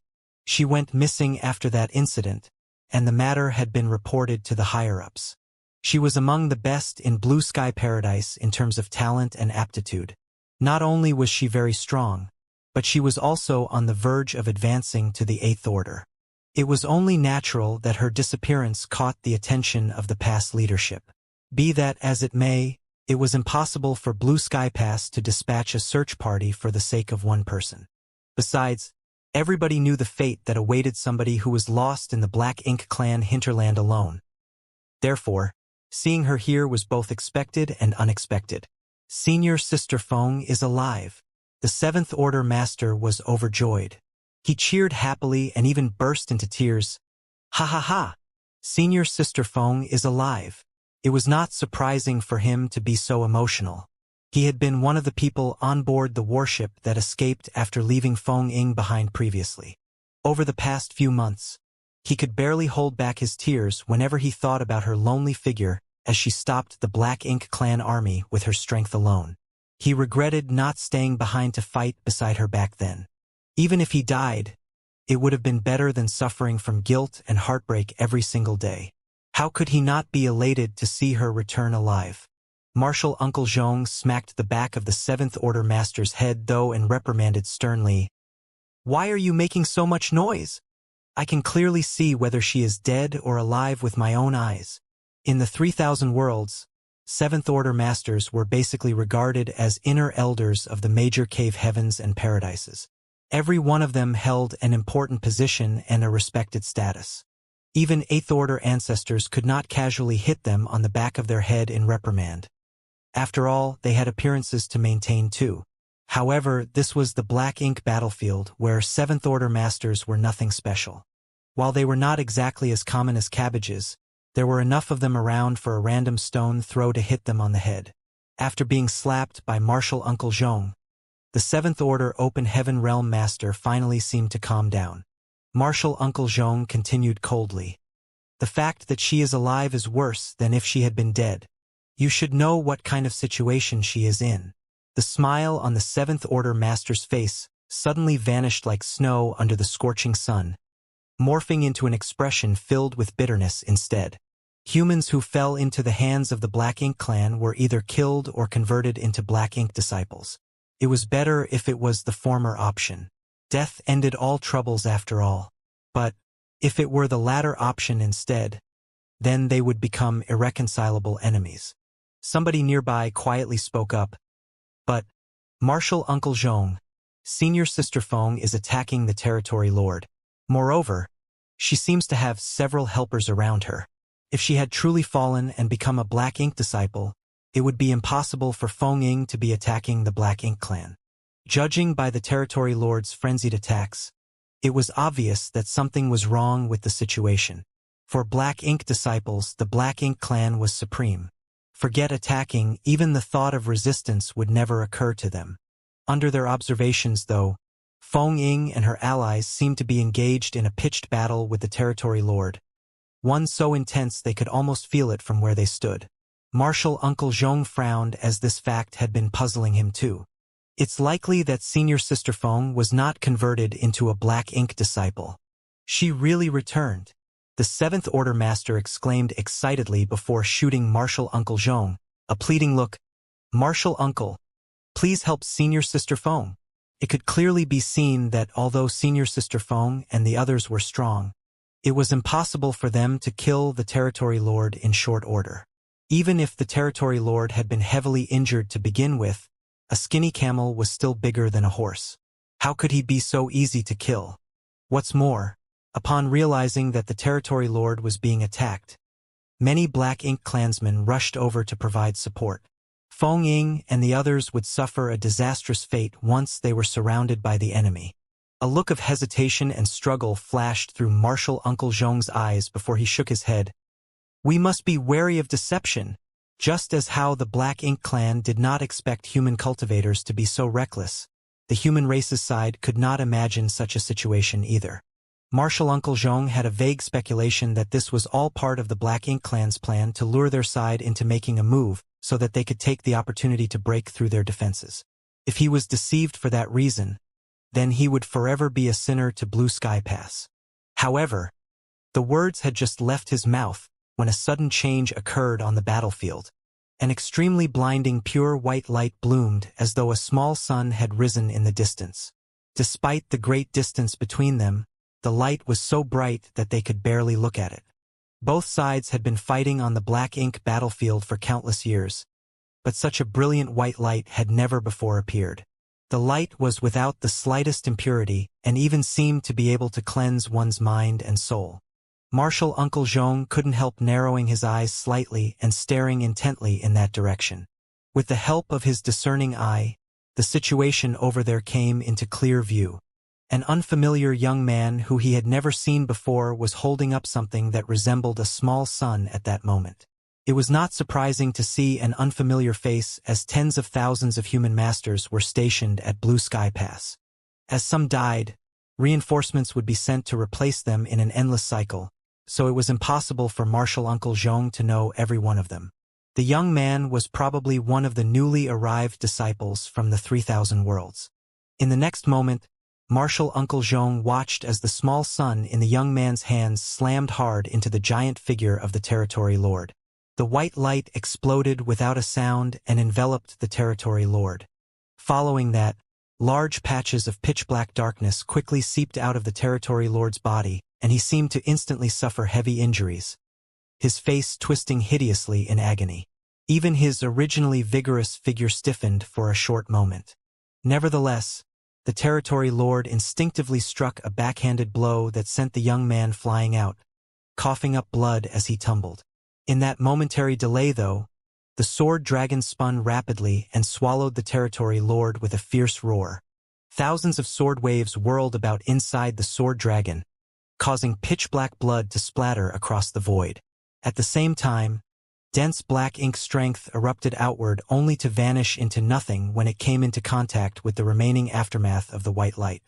She went missing after that incident, and the matter had been reported to the higher-ups. She was among the best in Blue Sky Paradise in terms of talent and aptitude. Not only was she very strong, but she was also on the verge of advancing to the Eighth Order. It was only natural that her disappearance caught the attention of the past leadership. Be that as it may, it was impossible for Blue Sky Pass to dispatch a search party for the sake of one person. Besides, everybody knew the fate that awaited somebody who was lost in the Black Ink clan hinterland alone. Therefore, seeing her here was both expected and unexpected. Senior Sister Feng is alive. The Seventh Order Master was overjoyed. He cheered happily and even burst into tears. Ha ha ha! Senior Sister Feng is alive. It was not surprising for him to be so emotional. He had been one of the people on board the warship that escaped after leaving Feng Ying behind previously. Over the past few months, he could barely hold back his tears whenever he thought about her lonely figure as she stopped the Black Ink clan army with her strength alone. He regretted not staying behind to fight beside her back then. Even if he died, it would have been better than suffering from guilt and heartbreak every single day. How could he not be elated to see her return alive? Martial Uncle Zhong smacked the back of the Seventh Order Master's head though and reprimanded sternly. Why are you making so much noise? I can clearly see whether she is dead or alive with my own eyes. In the 3,000 worlds, Seventh Order Masters were basically regarded as inner elders of the major cave heavens and paradises. Every one of them held an important position and a respected status. Even Eighth Order ancestors could not casually hit them on the back of their head in reprimand. After all, they had appearances to maintain too. However, this was the Black Ink battlefield where Seventh Order Masters were nothing special. While they were not exactly as common as cabbages, there were enough of them around for a random stone throw to hit them on the head. After being slapped by Martial Uncle Zhong, the Seventh Order Open Heaven Realm Master finally seemed to calm down. Martial Uncle Zhong continued coldly. The fact that she is alive is worse than if she had been dead. You should know what kind of situation she is in. The smile on the Seventh Order Master's face suddenly vanished like snow under the scorching sun, morphing into an expression filled with bitterness instead. Humans who fell into the hands of the Black Ink clan were either killed or converted into Black Ink disciples. It was better if it was the former option. Death ended all troubles after all. But if it were the latter option instead, then they would become irreconcilable enemies. Somebody nearby quietly spoke up. But, Martial Uncle Zhong, Senior Sister Feng is attacking the Territory Lord. Moreover, she seems to have several helpers around her. If she had truly fallen and become a Black Ink disciple, it would be impossible for Feng Ying to be attacking the Black Ink clan. Judging by the Territory Lord's frenzied attacks, it was obvious that something was wrong with the situation. For Black Ink disciples, the Black Ink clan was supreme. Forget attacking, even the thought of resistance would never occur to them. Under their observations, though, Feng Ying and her allies seemed to be engaged in a pitched battle with the Territory Lord, one so intense they could almost feel it from where they stood. Martial Uncle Zhong frowned as this fact had been puzzling him too. It's likely that Senior Sister Feng was not converted into a Black Ink disciple. She really returned. The Seventh Order Master exclaimed excitedly before shooting Martial Uncle Zhong, a pleading look. Martial Uncle, please help Senior Sister Feng. It could clearly be seen that although Senior Sister Feng and the others were strong, it was impossible for them to kill the Territory Lord in short order. Even if the Territory Lord had been heavily injured to begin with, a skinny camel was still bigger than a horse. How could he be so easy to kill? What's more, upon realizing that the Territory Lord was being attacked, many Black Ink clansmen rushed over to provide support. Feng Ying and the others would suffer a disastrous fate once they were surrounded by the enemy. A look of hesitation and struggle flashed through Martial Uncle Zhong's eyes before he shook his head. We must be wary of deception, just as how the Black Ink clan did not expect human cultivators to be so reckless. The human race's side could not imagine such a situation either. Martial Uncle Zhong had a vague speculation that this was all part of the Black Ink clan's plan to lure their side into making a move so that they could take the opportunity to break through their defenses. If he was deceived for that reason, then he would forever be a sinner to Blue Sky Pass. However, the words had just left his mouth when a sudden change occurred on the battlefield. An extremely blinding pure white light bloomed as though a small sun had risen in the distance. Despite the great distance between them, the light was so bright that they could barely look at it. Both sides had been fighting on the Black Ink battlefield for countless years, but such a brilliant white light had never before appeared. The light was without the slightest impurity and even seemed to be able to cleanse one's mind and soul. Martial Uncle Zhong couldn't help narrowing his eyes slightly and staring intently in that direction. With the help of his discerning eye, the situation over there came into clear view. An unfamiliar young man who he had never seen before was holding up something that resembled a small sun at that moment. It was not surprising to see an unfamiliar face, as tens of thousands of human masters were stationed at Blue Sky Pass. As some died, reinforcements would be sent to replace them in an endless cycle, so it was impossible for Martial Uncle Zhong to know every one of them. The young man was probably one of the newly arrived disciples from the 3,000 worlds. In the next moment, Martial Uncle Zhong watched as the small sun in the young man's hands slammed hard into the giant figure of the Territory Lord. The white light exploded without a sound and enveloped the Territory Lord. Following that, large patches of pitch-black darkness quickly seeped out of the Territory Lord's body, and he seemed to instantly suffer heavy injuries, his face twisting hideously in agony. Even his originally vigorous figure stiffened for a short moment. Nevertheless, the Territory Lord instinctively struck a backhanded blow that sent the young man flying out, coughing up blood as he tumbled. In that momentary delay, though, the sword dragon spun rapidly and swallowed the Territory Lord with a fierce roar. Thousands of sword waves whirled about inside the sword dragon, causing pitch-black blood to splatter across the void. At the same time, dense black ink strength erupted outward only to vanish into nothing when it came into contact with the remaining aftermath of the white light.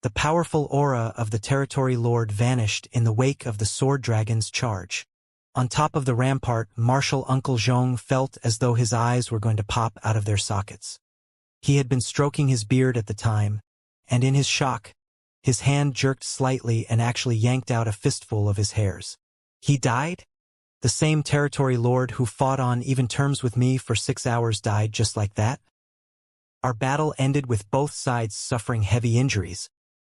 The powerful aura of the Territory Lord vanished in the wake of the sword dragon's charge. On top of the rampart, Martial Uncle Zhong felt as though his eyes were going to pop out of their sockets. He had been stroking his beard at the time, and in his shock, his hand jerked slightly and actually yanked out a fistful of his hairs. He died? The same Territory Lord who fought on even terms with me for 6 hours died just like that? Our battle ended with both sides suffering heavy injuries,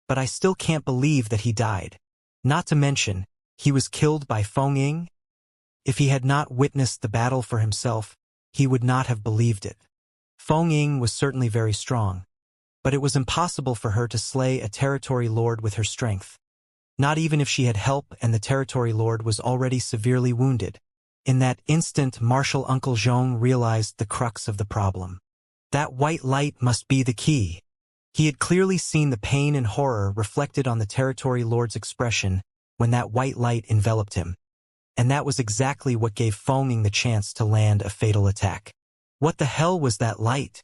but I still can't believe that he died. Not to mention, he was killed by Feng Ying? If he had not witnessed the battle for himself, he would not have believed it. Feng Ying was certainly very strong, but it was impossible for her to slay a Territory Lord with her strength. Not even if she had help and the Territory Lord was already severely wounded. In that instant, Martial Uncle Zhong realized the crux of the problem. That white light must be the key. He had clearly seen the pain and horror reflected on the Territory Lord's expression when that white light enveloped him. And that was exactly what gave Feng Ying the chance to land a fatal attack. What the hell was that light?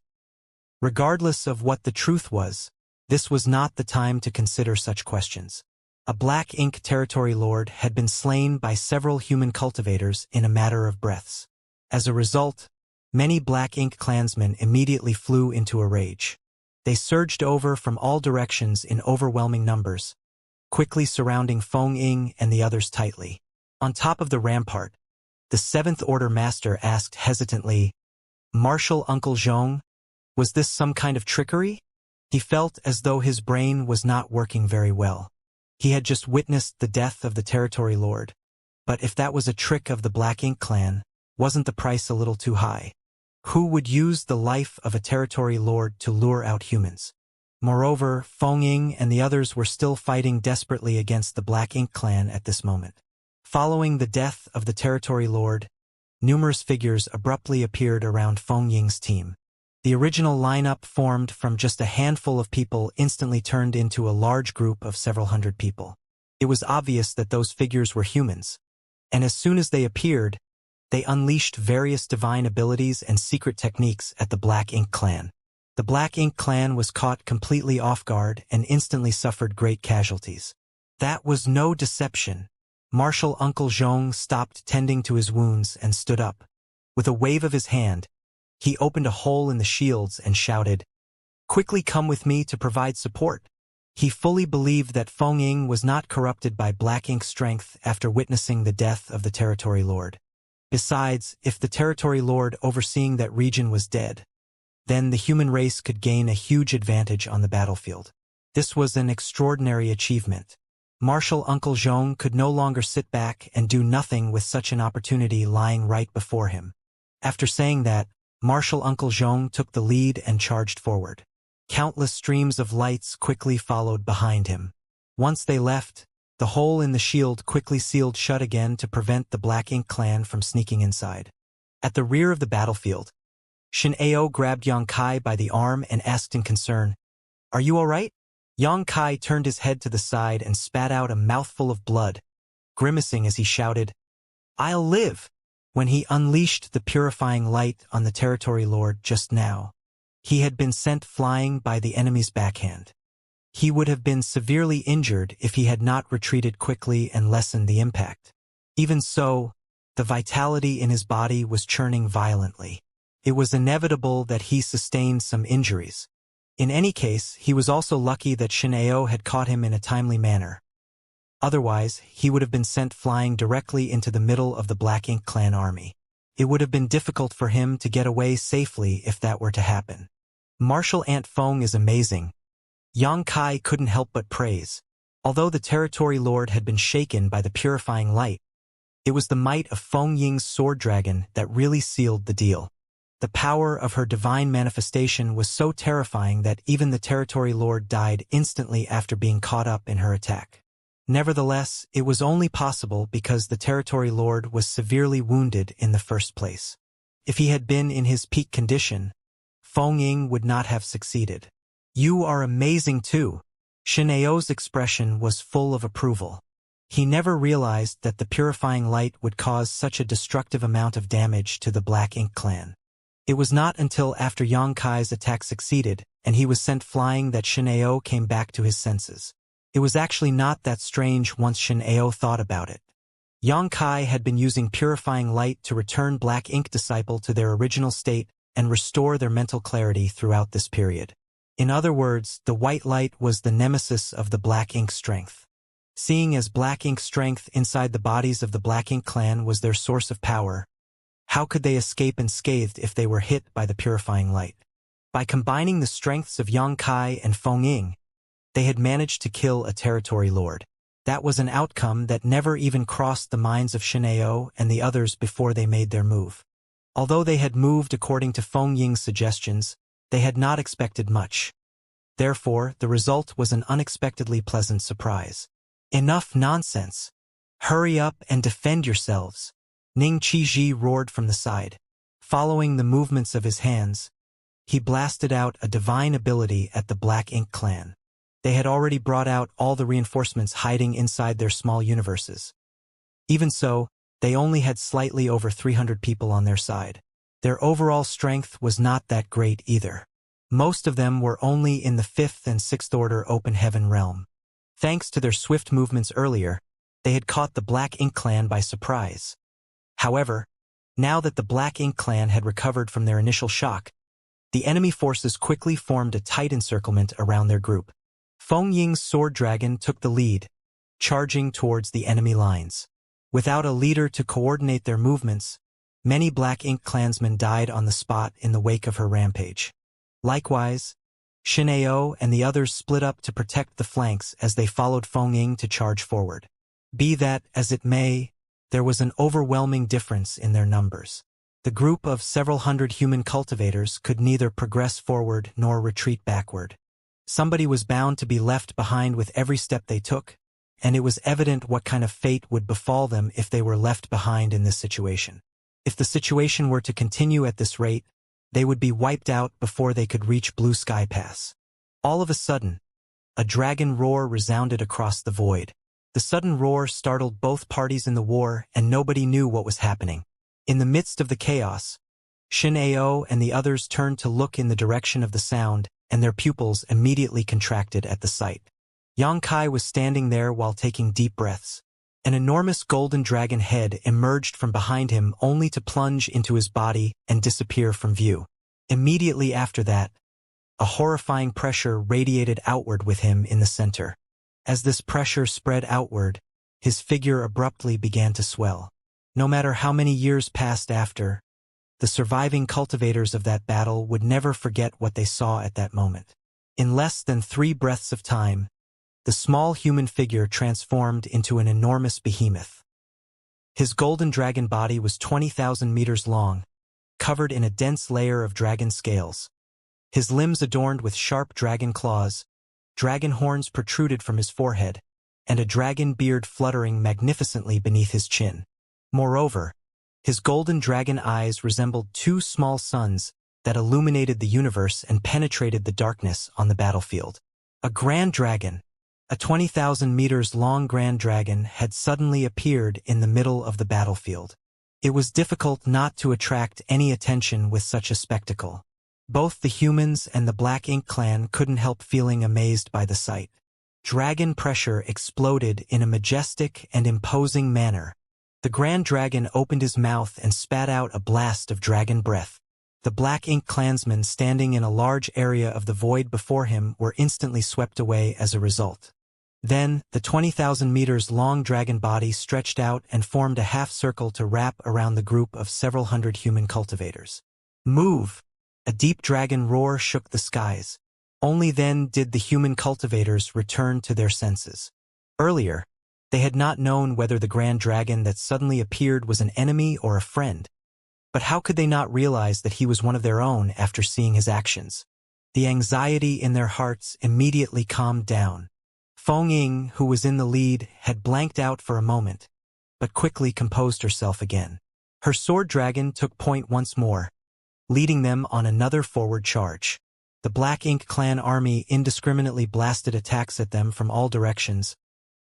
Regardless of what the truth was, this was not the time to consider such questions. A black ink Territory Lord had been slain by several human cultivators in a matter of breaths. As a result, many black ink clansmen immediately flew into a rage. They surged over from all directions in overwhelming numbers, quickly surrounding Feng Ying and the others tightly. On top of the rampart, the Seventh Order Master asked hesitantly, "Martial Uncle Zhong, was this some kind of trickery?" He felt as though his brain was not working very well. He had just witnessed the death of the Territory Lord. But if that was a trick of the Black Ink clan, wasn't the price a little too high? Who would use the life of a Territory Lord to lure out humans? Moreover, Feng Ying and the others were still fighting desperately against the Black Ink clan at this moment. Following the death of the Territory Lord, numerous figures abruptly appeared around Feng Ying's team. The original lineup, formed from just a handful of people, instantly turned into a large group of several hundred people. It was obvious that those figures were humans, and as soon as they appeared, they unleashed various divine abilities and secret techniques at the Black Ink clan. The Black Ink clan was caught completely off guard and instantly suffered great casualties. That was no deception. Martial Uncle Zhong stopped tending to his wounds and stood up. With a wave of his hand, he opened a hole in the shields and shouted, "Quickly come with me to provide support." He fully believed that Feng Ying was not corrupted by Black Ink strength after witnessing the death of the Territory Lord. Besides, if the Territory Lord overseeing that region was dead, then the human race could gain a huge advantage on the battlefield. This was an extraordinary achievement. Martial Uncle Zhong could no longer sit back and do nothing with such an opportunity lying right before him. After saying that, Martial Uncle Zhong took the lead and charged forward. Countless streams of lights quickly followed behind him. Once they left, the The hole in the shield quickly sealed shut again to prevent the Black Ink clan from sneaking inside. At the rear of the battlefield, Xianxia grabbed Yang Kai by the arm and asked in concern, "Are you all right?" Yang Kai turned his head to the side and spat out a mouthful of blood, grimacing as he shouted, "I'll live!" When he unleashed the purifying light on the territory lord just now, he had been sent flying by the enemy's backhand. He would have been severely injured if he had not retreated quickly and lessened the impact. Even so, the vitality in his body was churning violently. It was inevitable that he sustained some injuries. In any case, he was also lucky that Xianxia had caught him in a timely manner. Otherwise, he would have been sent flying directly into the middle of the Black Ink clan army. It would have been difficult for him to get away safely if that were to happen. Martial Ant Feng is amazing, Yang Kai couldn't help but praise. Although the territory lord had been shaken by the purifying light, it was the might of Feng Ying's sword dragon that really sealed the deal. The power of her divine manifestation was so terrifying that even the territory lord died instantly after being caught up in her attack. Nevertheless, it was only possible because the territory lord was severely wounded in the first place. If he had been in his peak condition, Feng Ying would not have succeeded. "You are amazing too." Xianxia's expression was full of approval. He never realized that the purifying light would cause such a destructive amount of damage to the Black Ink clan. It was not until after Yang Kai's attack succeeded and he was sent flying that Xianxia came back to his senses. It was actually not that strange once Xianxia thought about it. Yang Kai had been using purifying light to return Black Ink disciple to their original state and restore their mental clarity throughout this period. In other words, the white light was the nemesis of the Black Ink strength. Seeing as Black Ink strength inside the bodies of the Black Ink clan was their source of power, how could they escape unscathed if they were hit by the purifying light? By combining the strengths of Yang Kai and Feng Ying, they had managed to kill a territory lord. That was an outcome that never even crossed the minds of Xianxia and the others before they made their move. Although they had moved according to Feng Ying's suggestions, they had not expected much. Therefore, the result was an unexpectedly pleasant surprise. "Enough nonsense. Hurry up and defend yourselves," Ning Qizhi roared from the side. Following the movements of his hands, he blasted out a divine ability at the Black Ink clan. They had already brought out all the reinforcements hiding inside their small universes. Even so, they only had slightly over 300 people on their side. Their overall strength was not that great either. Most of them were only in the 5th and 6th order open heaven realm. Thanks to their swift movements earlier, they had caught the Black Ink clan by surprise. However, now that the Black Ink clan had recovered from their initial shock, the enemy forces quickly formed a tight encirclement around their group. Feng Ying's sword dragon took the lead, charging towards the enemy lines. Without a leader to coordinate their movements, many Black Ink clansmen died on the spot in the wake of her rampage. Likewise, Xianxia and the others split up to protect the flanks as they followed Feng Ying to charge forward. Be that as it may, there was an overwhelming difference in their numbers. The group of several hundred human cultivators could neither progress forward nor retreat backward. Somebody was bound to be left behind with every step they took, and it was evident what kind of fate would befall them if they were left behind in this situation. If the situation were to continue at this rate, they would be wiped out before they could reach Blue Sky Pass. All of a sudden, a dragon roar resounded across the void. The sudden roar startled both parties in the war, and nobody knew what was happening. In the midst of the chaos, Xianxia and the others turned to look in the direction of the sound, and their pupils immediately contracted at the sight. Yang Kai was standing there while taking deep breaths. An enormous golden dragon head emerged from behind him only to plunge into his body and disappear from view. Immediately after that, a horrifying pressure radiated outward with him in the center. As this pressure spread outward, his figure abruptly began to swell. No matter how many years passed after, the surviving cultivators of that battle would never forget what they saw at that moment. In less than 3 breaths of time, the small human figure transformed into an enormous behemoth. His golden dragon body was 20,000 meters long, covered in a dense layer of dragon scales. His limbs adorned with sharp dragon claws, dragon horns protruded from his forehead, and a dragon beard fluttering magnificently beneath his chin. Moreover, his golden dragon eyes resembled two small suns that illuminated the universe and penetrated the darkness on the battlefield. A grand dragon, a 20,000 meters long grand dragon, had suddenly appeared in the middle of the battlefield. It was difficult not to attract any attention with such a spectacle. Both the humans and the Black Ink clan couldn't help feeling amazed by the sight. Dragon pressure exploded in a majestic and imposing manner. The Grand Dragon opened his mouth and spat out a blast of dragon breath. The Black Ink clansmen standing in a large area of the void before him were instantly swept away as a result. Then, the 20,000 meters long dragon body stretched out and formed a half-circle to wrap around the group of several hundred human cultivators. Move! A deep dragon roar shook the skies. Only then did the human cultivators return to their senses. Earlier, they had not known whether the grand dragon that suddenly appeared was an enemy or a friend. But how could they not realize that he was one of their own after seeing his actions? The anxiety in their hearts immediately calmed down. Feng Ying, who was in the lead, had blanked out for a moment, but quickly composed herself again. Her sword dragon took point once more, leading them on another forward charge. The Black Ink clan army indiscriminately blasted attacks at them from all directions,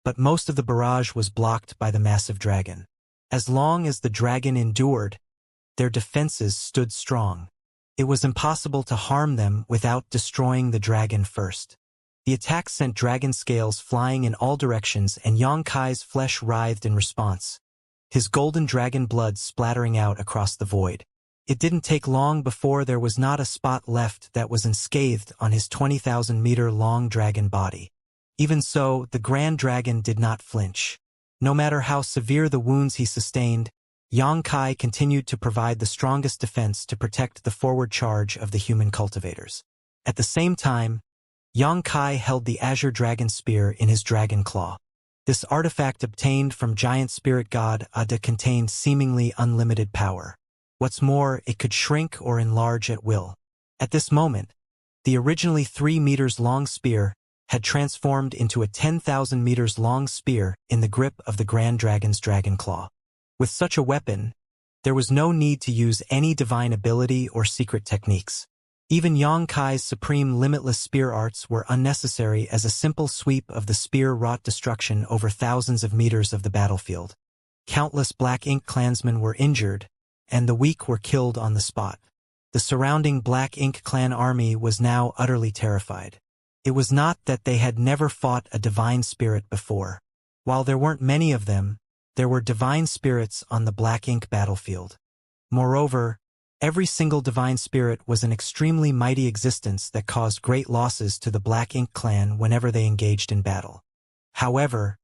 but most of the barrage was blocked by the massive dragon. As long as the dragon endured, their defenses stood strong. It was impossible to harm them without destroying the dragon first. The attack sent dragon scales flying in all directions, and Yang Kai's flesh writhed in response, his golden dragon blood splattering out across the void. It didn't take long before there was not a spot left that was unscathed on his 20,000-meter-long dragon body. Even so, the Grand Dragon did not flinch. No matter how severe the wounds he sustained, Yang Kai continued to provide the strongest defense to protect the forward charge of the human cultivators. At the same time, Yang Kai held the Azure Dragon Spear in his dragon claw. This artifact obtained from giant spirit god Ada contained seemingly unlimited power. What's more, it could shrink or enlarge at will. At this moment, the originally 3 meters long spear had transformed into a 10,000 meters long spear in the grip of the Grand Dragon's dragon claw. With such a weapon, there was no need to use any divine ability or secret techniques. Even Yang Kai's supreme limitless spear arts were unnecessary, as a simple sweep of the spear wrought destruction over thousands of meters of the battlefield. Countless Black Ink clansmen were injured, and the weak were killed on the spot. The surrounding Black Ink clan army was now utterly terrified. It was not that they had never fought a divine spirit before. While there weren't many of them, there were divine spirits on the Black Ink battlefield. Moreover, every single divine spirit was an extremely mighty existence that caused great losses to the Black Ink clan whenever they engaged in battle. However,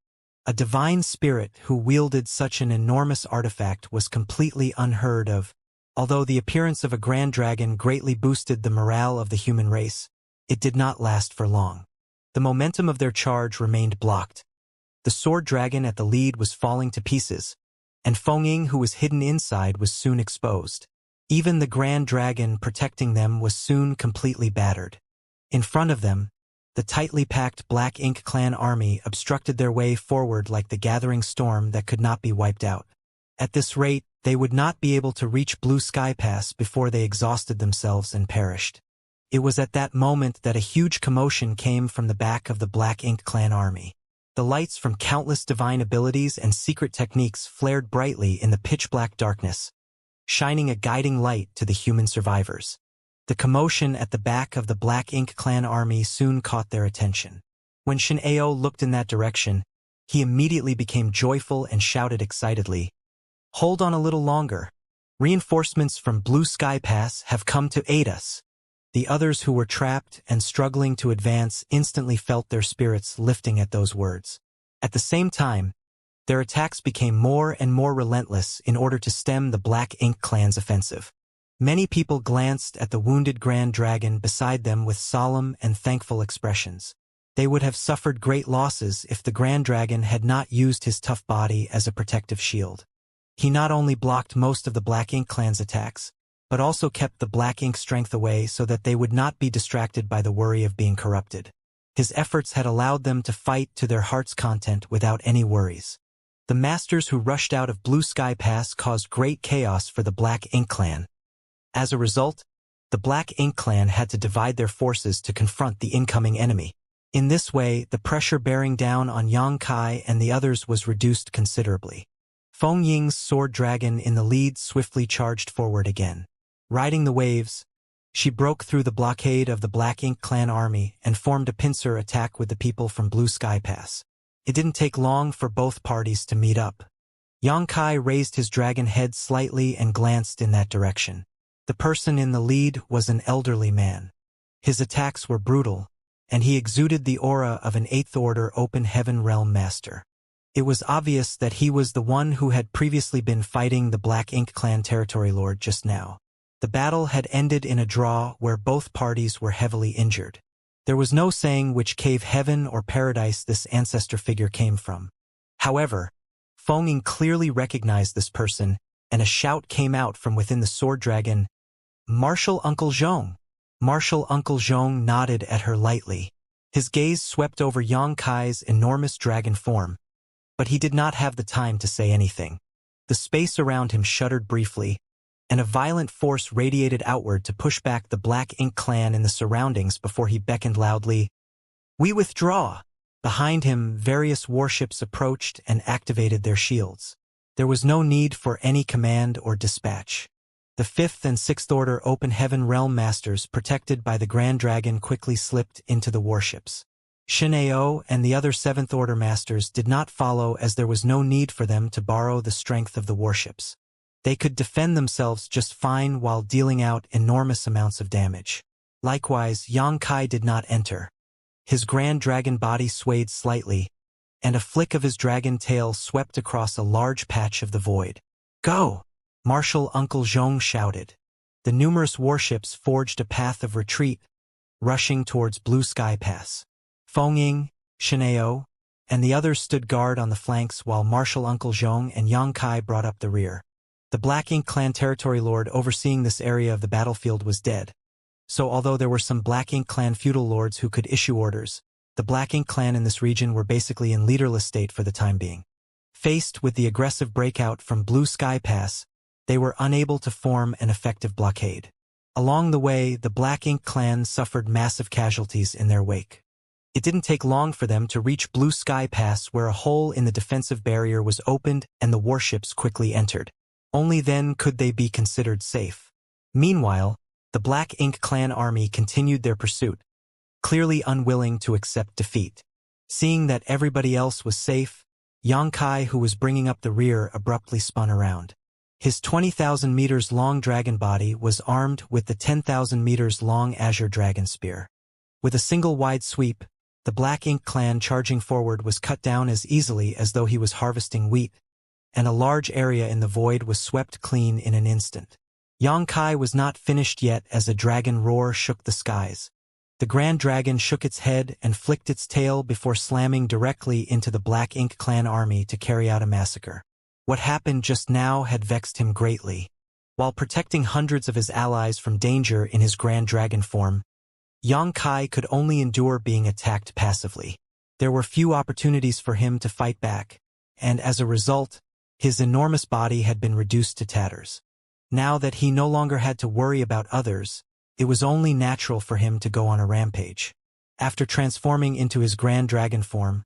a divine spirit who wielded such an enormous artifact was completely unheard of. Although the appearance of a grand dragon greatly boosted the morale of the human race, it did not last for long. The momentum of their charge remained blocked. The sword dragon at the lead was falling to pieces, and Feng Ying, who was hidden inside, was soon exposed. Even the grand dragon protecting them was soon completely battered. In front of them, the tightly packed Black Ink clan army obstructed their way forward like the gathering storm that could not be wiped out. At this rate, they would not be able to reach Blue Sky Pass before they exhausted themselves and perished. It was at that moment that a huge commotion came from the back of the Black Ink clan army. The lights from countless divine abilities and secret techniques flared brightly in the pitch-black darkness, shining a guiding light to the human survivors. The commotion at the back of the Black Ink clan army soon caught their attention. When Shin Ao looked in that direction, he immediately became joyful and shouted excitedly, "Hold on a little longer. Reinforcements from Blue Sky Pass have come to aid us." The others who were trapped and struggling to advance instantly felt their spirits lifting at those words. At the same time, their attacks became more and more relentless in order to stem the Black Ink clan's offensive. Many people glanced at the wounded Grand Dragon beside them with solemn and thankful expressions. They would have suffered great losses if the Grand Dragon had not used his tough body as a protective shield. He not only blocked most of the Black Ink clan's attacks, but also kept the Black Ink strength away so that they would not be distracted by the worry of being corrupted. His efforts had allowed them to fight to their heart's content without any worries. The masters who rushed out of Blue Sky Pass caused great chaos for the Black Ink Clan. As a result, the Black Ink Clan had to divide their forces to confront the incoming enemy. In this way, the pressure bearing down on Yang Kai and the others was reduced considerably. Feng Ying's sword dragon in the lead swiftly charged forward again. Riding the waves, she broke through the blockade of the Black Ink Clan army and formed a pincer attack with the people from Blue Sky Pass. It didn't take long for both parties to meet up. Yang Kai raised his dragon head slightly and glanced in that direction. The person in the lead was an elderly man. His attacks were brutal, and he exuded the aura of an Eighth-Order Open Heaven Realm Master. It was obvious that he was the one who had previously been fighting the Black Ink Clan Territory Lord just now. The battle had ended in a draw where both parties were heavily injured. There was no saying which cave heaven or paradise this ancestor figure came from. However, Feng Ying clearly recognized this person, and a shout came out from within the sword dragon, "Martial Uncle Zhong!" Martial Uncle Zhong nodded at her lightly. His gaze swept over Yang Kai's enormous dragon form, but he did not have the time to say anything. The space around him shuddered briefly, and a violent force radiated outward to push back the Black Ink Clan in the surroundings before he beckoned loudly, "We withdraw!" Behind him, various warships approached and activated their shields. There was no need for any command or dispatch. The 5th and 6th Order Open Heaven Realm Masters, protected by the Grand Dragon, quickly slipped into the warships. Shin'eo and the other 7th Order Masters did not follow, as there was no need for them to borrow the strength of the warships. They could defend themselves just fine while dealing out enormous amounts of damage. Likewise, Yang Kai did not enter. His Grand Dragon body swayed slightly, and a flick of his dragon tail swept across a large patch of the void. "Go!" Martial Uncle Zhong shouted. The numerous warships forged a path of retreat, rushing towards Blue Sky Pass. Feng Ying, Shin'eo, and the others stood guard on the flanks while Martial Uncle Zhong and Yang Kai brought up the rear. The Black Ink Clan Territory Lord overseeing this area of the battlefield was dead. So although there were some Black Ink Clan feudal lords who could issue orders, the Black Ink Clan in this region were basically in leaderless state for the time being. Faced with the aggressive breakout from Blue Sky Pass, they were unable to form an effective blockade. Along the way, the Black Ink Clan suffered massive casualties in their wake. It didn't take long for them to reach Blue Sky Pass, where a hole in the defensive barrier was opened and the warships quickly entered. Only then could they be considered safe. Meanwhile, the Black Ink Clan army continued their pursuit, clearly unwilling to accept defeat. Seeing that everybody else was safe, Yang Kai, who was bringing up the rear, abruptly spun around. His 20,000 meters long dragon body was armed with the 10,000 meters long Azure Dragon Spear. With a single wide sweep, the Black Ink Clan charging forward was cut down as easily as though he was harvesting wheat, and a large area in the void was swept clean in an instant. Yang Kai was not finished yet as a dragon roar shook the skies. The Grand Dragon shook its head and flicked its tail before slamming directly into the Black Ink Clan army to carry out a massacre. What happened just now had vexed him greatly. While protecting hundreds of his allies from danger in his Grand Dragon form, Yang Kai could only endure being attacked passively. There were few opportunities for him to fight back, and as a result, his enormous body had been reduced to tatters. Now that he no longer had to worry about others, it was only natural for him to go on a rampage. After transforming into his Grand Dragon form,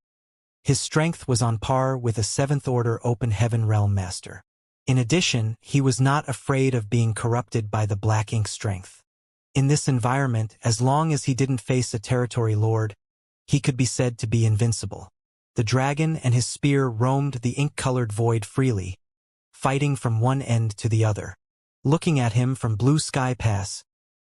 his strength was on par with a 7th Order Open Heaven Realm Master. In addition, he was not afraid of being corrupted by the Black Ink strength. In this environment, as long as he didn't face a territory lord, he could be said to be invincible. The dragon and his spear roamed the ink-colored void freely, fighting from one end to the other. Looking at him from Blue Sky Pass,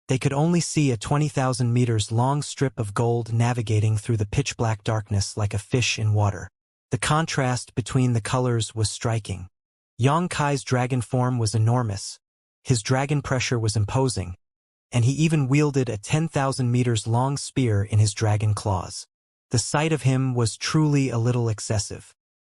they could only see a 20,000 meters long strip of gold navigating through the pitch-black darkness like a fish in water. The contrast between the colors was striking. Yang Kai's dragon form was enormous, his dragon pressure was imposing, and he even wielded a 10,000 meters long spear in his dragon claws. The sight of him was truly a little excessive.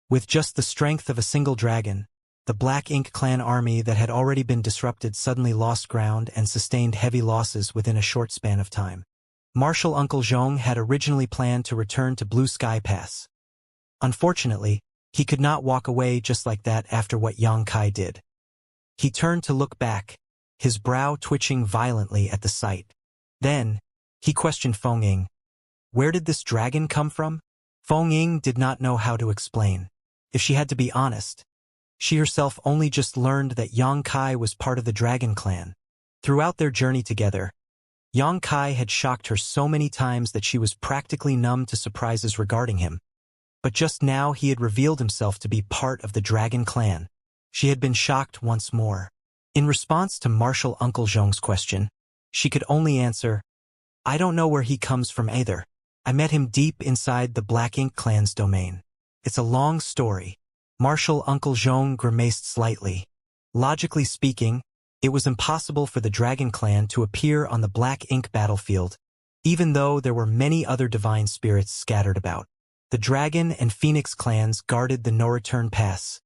With just the strength of a single dragon, the Black Ink Clan army that had already been disrupted suddenly lost ground and sustained heavy losses within a short span of time. Martial Uncle Zhong had originally planned to return to Blue Sky Pass. Unfortunately, he could not walk away just like that after what Yang Kai did. He turned to look back, his brow twitching violently at the sight. Then, he questioned Feng Ying. Where did this dragon come from? Feng Ying did not know how to explain. If she had to be honest, she herself only just learned that Yang Kai was part of the Dragon Clan. Throughout their journey together, Yang Kai had shocked her so many times that she was practically numb to surprises regarding him. But just now he had revealed himself to be part of the Dragon Clan. She had been shocked once more. In response to Martial Uncle Zhong's question, she could only answer, I don't know where he comes from either. I met him deep inside the Black Ink Clan's domain. It's a long story. Martial Uncle Zhong grimaced slightly. Logically speaking, it was impossible for the Dragon Clan to appear on the Black Ink battlefield, even though there were many other divine spirits scattered about. The Dragon and Phoenix clans guarded the No-Return Pass,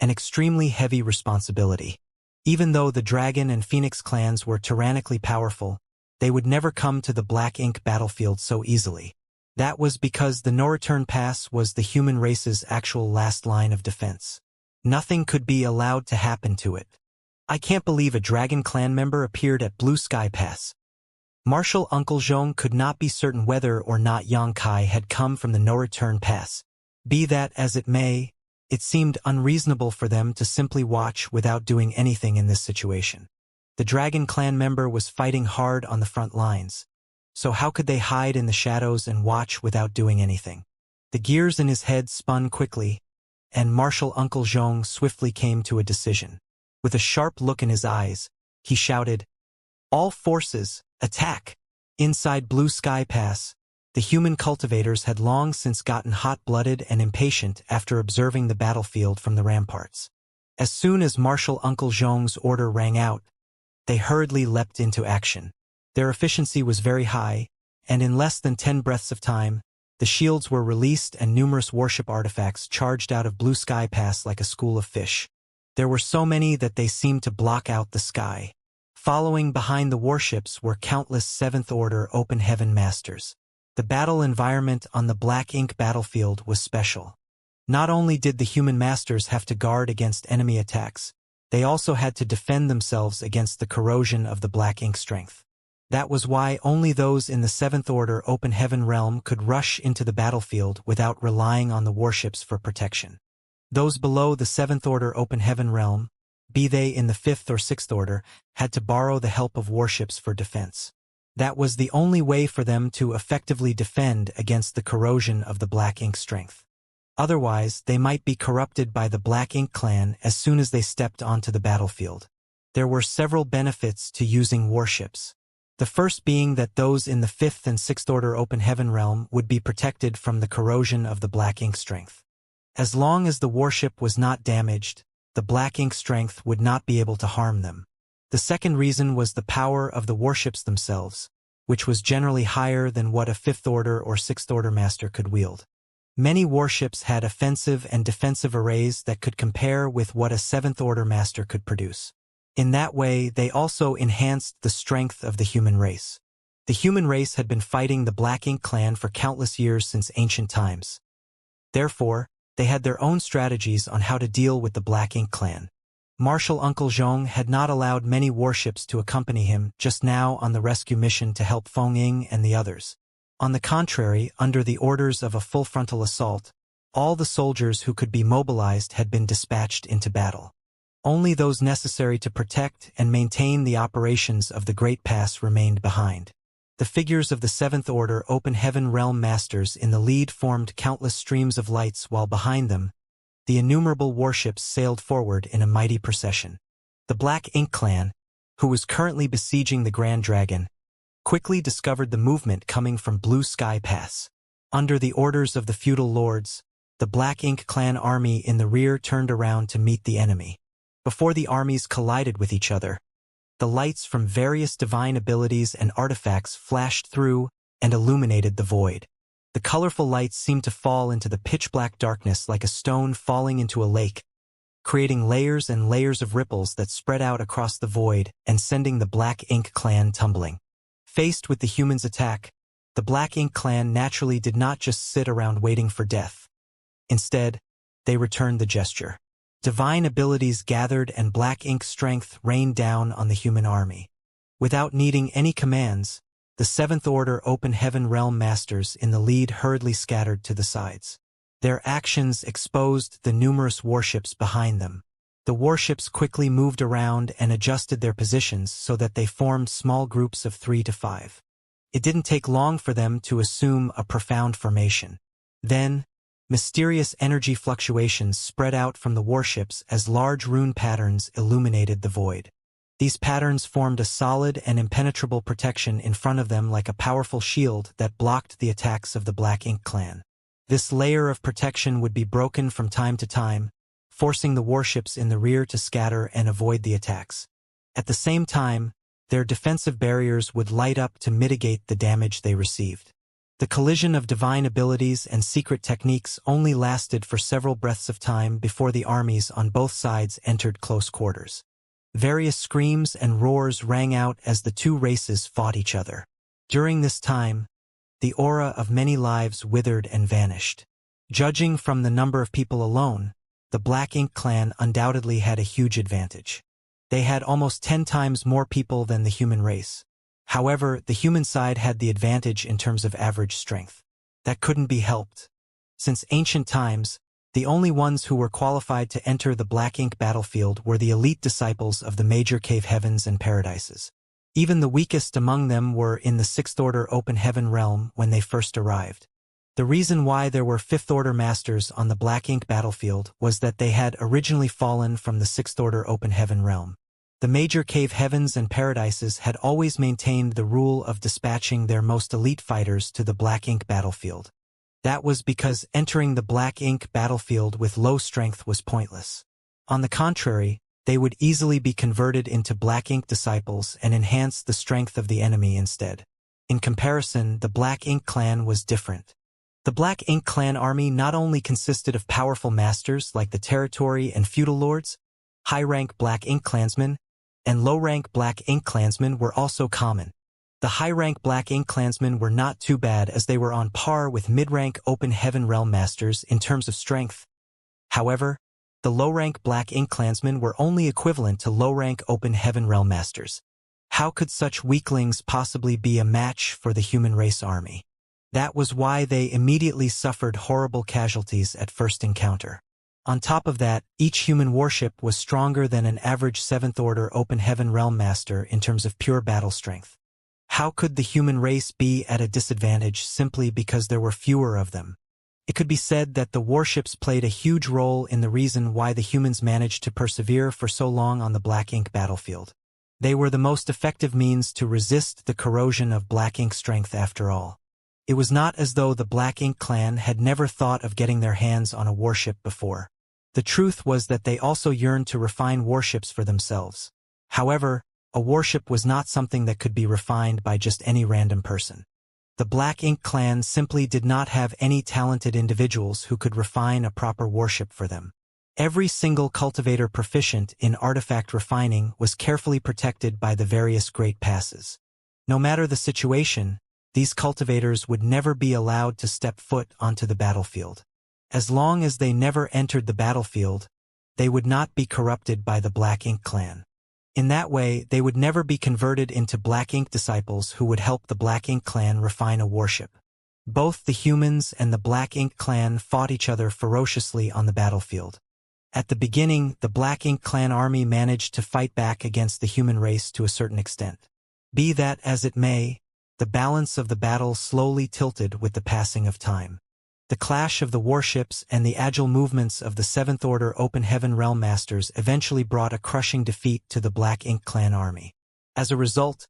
an extremely heavy responsibility. Even though the Dragon and Phoenix clans were tyrannically powerful, they would never come to the Black Ink battlefield so easily. That was because the No-Return Pass was the human race's actual last line of defense. Nothing could be allowed to happen to it. I can't believe a Dragon Clan member appeared at Blue Sky Pass. Martial Uncle Zhong could not be certain whether or not Yang Kai had come from the No-Return Pass. Be that as it may, it seemed unreasonable for them to simply watch without doing anything in this situation. The Dragon Clan member was fighting hard on the front lines. So how could they hide in the shadows and watch without doing anything? The gears in his head spun quickly, and Martial Uncle Zhong swiftly came to a decision. With a sharp look in his eyes, he shouted, All forces, attack! Inside Blue Sky Pass, the human cultivators had long since gotten hot-blooded and impatient after observing the battlefield from the ramparts. As soon as Martial Uncle Zhong's order rang out, they hurriedly leapt into action. Their efficiency was very high, and in less than 10 breaths of time, the shields were released and numerous warship artifacts charged out of Blue Sky Pass like a school of fish. There were so many that they seemed to block out the sky. Following behind the warships were countless Seventh Order Open Heaven Masters. The battle environment on the Black Ink battlefield was special. Not only did the human masters have to guard against enemy attacks, they also had to defend themselves against the corrosion of the Black Ink strength. That was why only those in the Seventh Order Open Heaven realm could rush into the battlefield without relying on the warships for protection. Those below the Seventh Order Open Heaven realm, be they in the Fifth or Sixth Order, had to borrow the help of warships for defense. That was the only way for them to effectively defend against the corrosion of the Black Ink strength. Otherwise, they might be corrupted by the Black Ink clan as soon as they stepped onto the battlefield. There were several benefits to using warships. The first being that those in the Fifth and Sixth Order Open Heaven realm would be protected from the corrosion of the Black Ink strength. As long as the warship was not damaged, the Black Ink strength would not be able to harm them. The second reason was the power of the warships themselves, which was generally higher than what a Fifth Order or Sixth Order master could wield. Many warships had offensive and defensive arrays that could compare with what a Seventh Order master could produce. In that way, they also enhanced the strength of the human race. The human race had been fighting the Black Ink clan for countless years since ancient times. Therefore, they had their own strategies on how to deal with the Black Ink clan. Martial Uncle Zhong had not allowed many warships to accompany him just now on the rescue mission to help Feng Ying and the others. On the contrary, under the orders of a full frontal assault, all the soldiers who could be mobilized had been dispatched into battle. Only those necessary to protect and maintain the operations of the Great Pass remained behind. The figures of the Seventh Order Open Heaven Realm Masters in the lead formed countless streams of lights while behind them, the innumerable warships sailed forward in a mighty procession. The Black Ink clan, who was currently besieging the Grand Dragon, quickly discovered the movement coming from Blue Sky Pass. Under the orders of the feudal lords, the Black Ink clan army in the rear turned around to meet the enemy. Before the armies collided with each other, the lights from various divine abilities and artifacts flashed through and illuminated the void. The colorful lights seemed to fall into the pitch-black darkness like a stone falling into a lake, creating layers and layers of ripples that spread out across the void and sending the Black Ink clan tumbling. Faced with the humans' attack, the Black Ink clan naturally did not just sit around waiting for death. Instead, they returned the gesture. Divine abilities gathered and Black Ink strength rained down on the human army. Without needing any commands, the Seventh Order Open Heaven Realm Masters in the lead hurriedly scattered to the sides. Their actions exposed the numerous warships behind them. The warships quickly moved around and adjusted their positions so that they formed small groups of 3 to 5. It didn't take long for them to assume a profound formation. Then, mysterious energy fluctuations spread out from the warships as large rune patterns illuminated the void. These patterns formed a solid and impenetrable protection in front of them like a powerful shield that blocked the attacks of the Black Ink clan. This layer of protection would be broken from time to time, forcing the warships in the rear to scatter and avoid the attacks. At the same time, their defensive barriers would light up to mitigate the damage they received. The collision of divine abilities and secret techniques only lasted for several breaths of time before the armies on both sides entered close quarters. Various screams and roars rang out as the two races fought each other. During this time, the aura of many lives withered and vanished. Judging from the number of people alone, the Black Ink clan undoubtedly had a huge advantage. They had almost 10 times more people than the human race. However, the human side had the advantage in terms of average strength. That couldn't be helped. Since ancient times, the only ones who were qualified to enter the Black Ink battlefield were the elite disciples of the major cave heavens and paradises. Even the weakest among them were in the Sixth Order Open Heaven realm when they first arrived. The reason why there were Fifth Order Masters on the Black Ink battlefield was that they had originally fallen from the Sixth Order Open Heaven realm. The major cave heavens and paradises had always maintained the rule of dispatching their most elite fighters to the Black Ink battlefield. That was because entering the Black Ink battlefield with low strength was pointless. On the contrary, they would easily be converted into Black Ink disciples and enhance the strength of the enemy instead. In comparison, the Black Ink clan was different. The Black Ink clan army not only consisted of powerful masters like the territory and feudal lords, high-rank Black Ink clansmen, and low-rank Black Ink clansmen were also common. The high-rank Black Ink clansmen were not too bad as they were on par with mid-rank Open Heaven Realm Masters in terms of strength. However, the low-rank Black Ink clansmen were only equivalent to low-rank Open Heaven Realm Masters. How could such weaklings possibly be a match for the human race army? That was why they immediately suffered horrible casualties at first encounter. On top of that, each human warship was stronger than an average Seventh Order Open Heaven Realm Master in terms of pure battle strength. How could the human race be at a disadvantage simply because there were fewer of them? It could be said that the warships played a huge role in the reason why the humans managed to persevere for so long on the Black Ink battlefield. They were the most effective means to resist the corrosion of Black Ink strength after all. It was not as though the Black Ink clan had never thought of getting their hands on a warship before. The truth was that they also yearned to refine warships for themselves. However, a warship was not something that could be refined by just any random person. The Black Ink clan simply did not have any talented individuals who could refine a proper warship for them. Every single cultivator proficient in artifact refining was carefully protected by the various great passes. No matter the situation, these cultivators would never be allowed to step foot onto the battlefield. As long as they never entered the battlefield, they would not be corrupted by the Black Ink clan. In that way, they would never be converted into Black Ink disciples who would help the Black Ink clan refine a warship. Both the humans and the Black Ink clan fought each other ferociously on the battlefield. At the beginning, the Black Ink clan army managed to fight back against the human race to a certain extent. Be that as it may, the balance of the battle slowly tilted with the passing of time. The clash of the warships and the agile movements of the Seventh Order Open Heaven Realm Masters eventually brought a crushing defeat to the Black Ink clan army. As a result,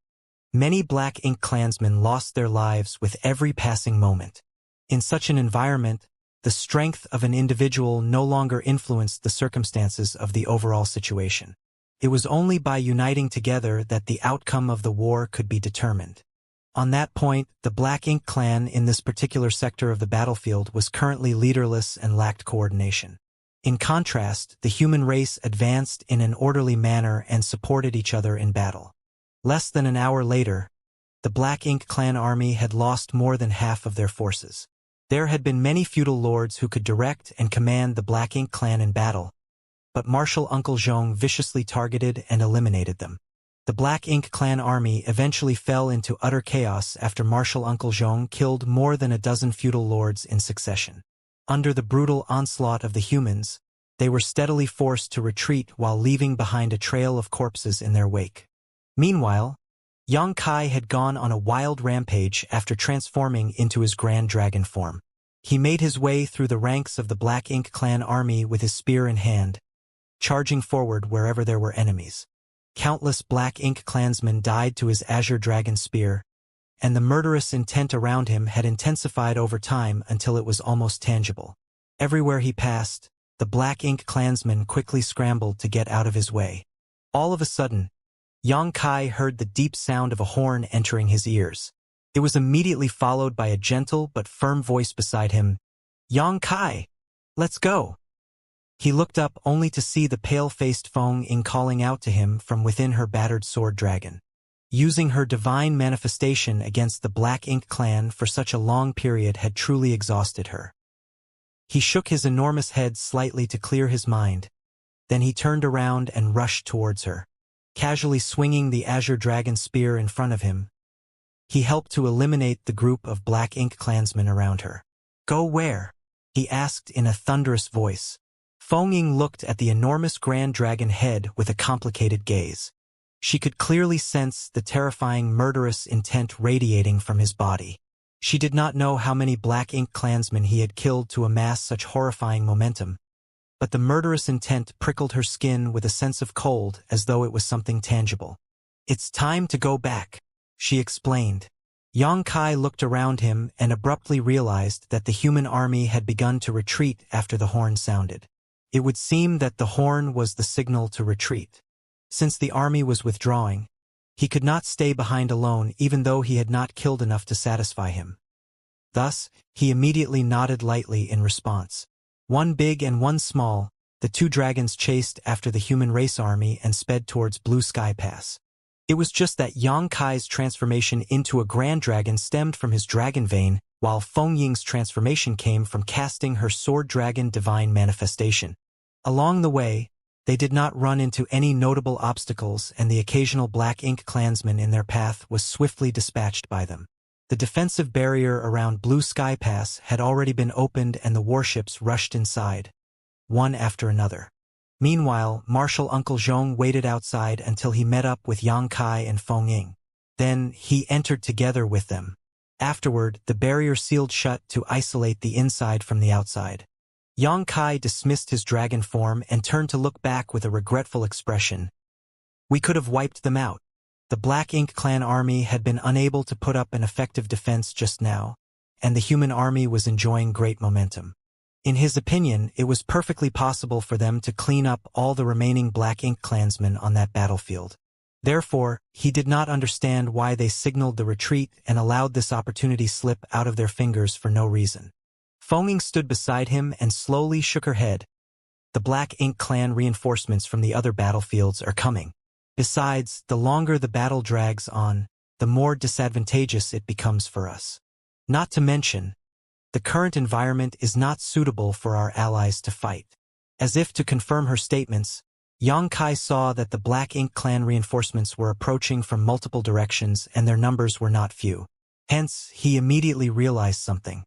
many Black Ink clansmen lost their lives with every passing moment. In such an environment, the strength of an individual no longer influenced the circumstances of the overall situation. It was only by uniting together that the outcome of the war could be determined. On that point, the Black Ink clan in this particular sector of the battlefield was currently leaderless and lacked coordination. In contrast, the human race advanced in an orderly manner and supported each other in battle. Less than an hour later, the the Black Ink clan army had lost more than half of their forces. There had been many feudal lords who could direct and command the Black Ink clan in battle, but Martial Uncle Zhong viciously targeted and eliminated them. The Black Ink clan army eventually fell into utter chaos after Martial Uncle Zhong killed more than a dozen feudal lords in succession. Under the brutal onslaught of the humans, they were steadily forced to retreat while leaving behind a trail of corpses in their wake. Meanwhile, Xianxia had gone on a wild rampage after transforming into his Grand Dragon form. He made his way through the ranks of the Black Ink clan army with his spear in hand, charging forward wherever there were enemies. Countless Black Ink clansmen died to his Azure Dragon spear, and the murderous intent around him had intensified over time until it was almost tangible. Everywhere he passed, the Black Ink clansmen quickly scrambled to get out of his way. All of a sudden, Xianxia heard the deep sound of a horn entering his ears. It was immediately followed by a gentle but firm voice beside him. "Xianxia, let's go." He looked up only to see the pale-faced Feng Ying calling out to him from within her battered sword dragon. Using her divine manifestation against the Black Ink clan for such a long period had truly exhausted her. He shook his enormous head slightly to clear his mind. Then he turned around and rushed towards her. Casually swinging the Azure Dragon spear in front of him, he helped to eliminate the group of Black Ink clansmen around her. "Go where?" he asked in a thunderous voice. Feng Ying looked at the enormous Grand Dragon head with a complicated gaze. She could clearly sense the terrifying murderous intent radiating from his body. She did not know how many Black Ink clansmen he had killed to amass such horrifying momentum, but the murderous intent prickled her skin with a sense of cold as though it was something tangible. "It's time to go back," she explained. Xianxia looked around him and abruptly realized that the human army had begun to retreat after the horn sounded. It would seem that the horn was the signal to retreat. Since the army was withdrawing, he could not stay behind alone even though he had not killed enough to satisfy him. Thus, he immediately nodded lightly in response. One big and one small, the two dragons chased after the human race army and sped towards Blue Sky Pass. It was just that Xianxia's transformation into a Grand Dragon stemmed from his dragon vein, while Feng Ying's transformation came from casting her Sword Dragon divine manifestation. Along the way, they did not run into any notable obstacles, and the occasional Black Ink clansman in their path was swiftly dispatched by them. The defensive barrier around Blue Sky Pass had already been opened and the warships rushed inside, one after another. Meanwhile, Martial Uncle Zhong waited outside until he met up with Xianxia and Feng Ying. Then, he entered together with them. Afterward, the barrier sealed shut to isolate the inside from the outside. Xianxia dismissed his dragon form and turned to look back with a regretful expression. "We could have wiped them out." The Black Ink clan army had been unable to put up an effective defense just now, and the human army was enjoying great momentum. In his opinion, it was perfectly possible for them to clean up all the remaining Black Ink clansmen on that battlefield. Therefore, he did not understand why they signaled the retreat and allowed this opportunity slip out of their fingers for no reason. Feng Ying stood beside him and slowly shook her head. "The Black Ink clan reinforcements from the other battlefields are coming. Besides, the longer the battle drags on, the more disadvantageous it becomes for us. Not to mention, the current environment is not suitable for our allies to fight." As if to confirm her statements, Xianxia saw that the Black Ink clan reinforcements were approaching from multiple directions and their numbers were not few. Hence, he immediately realized something.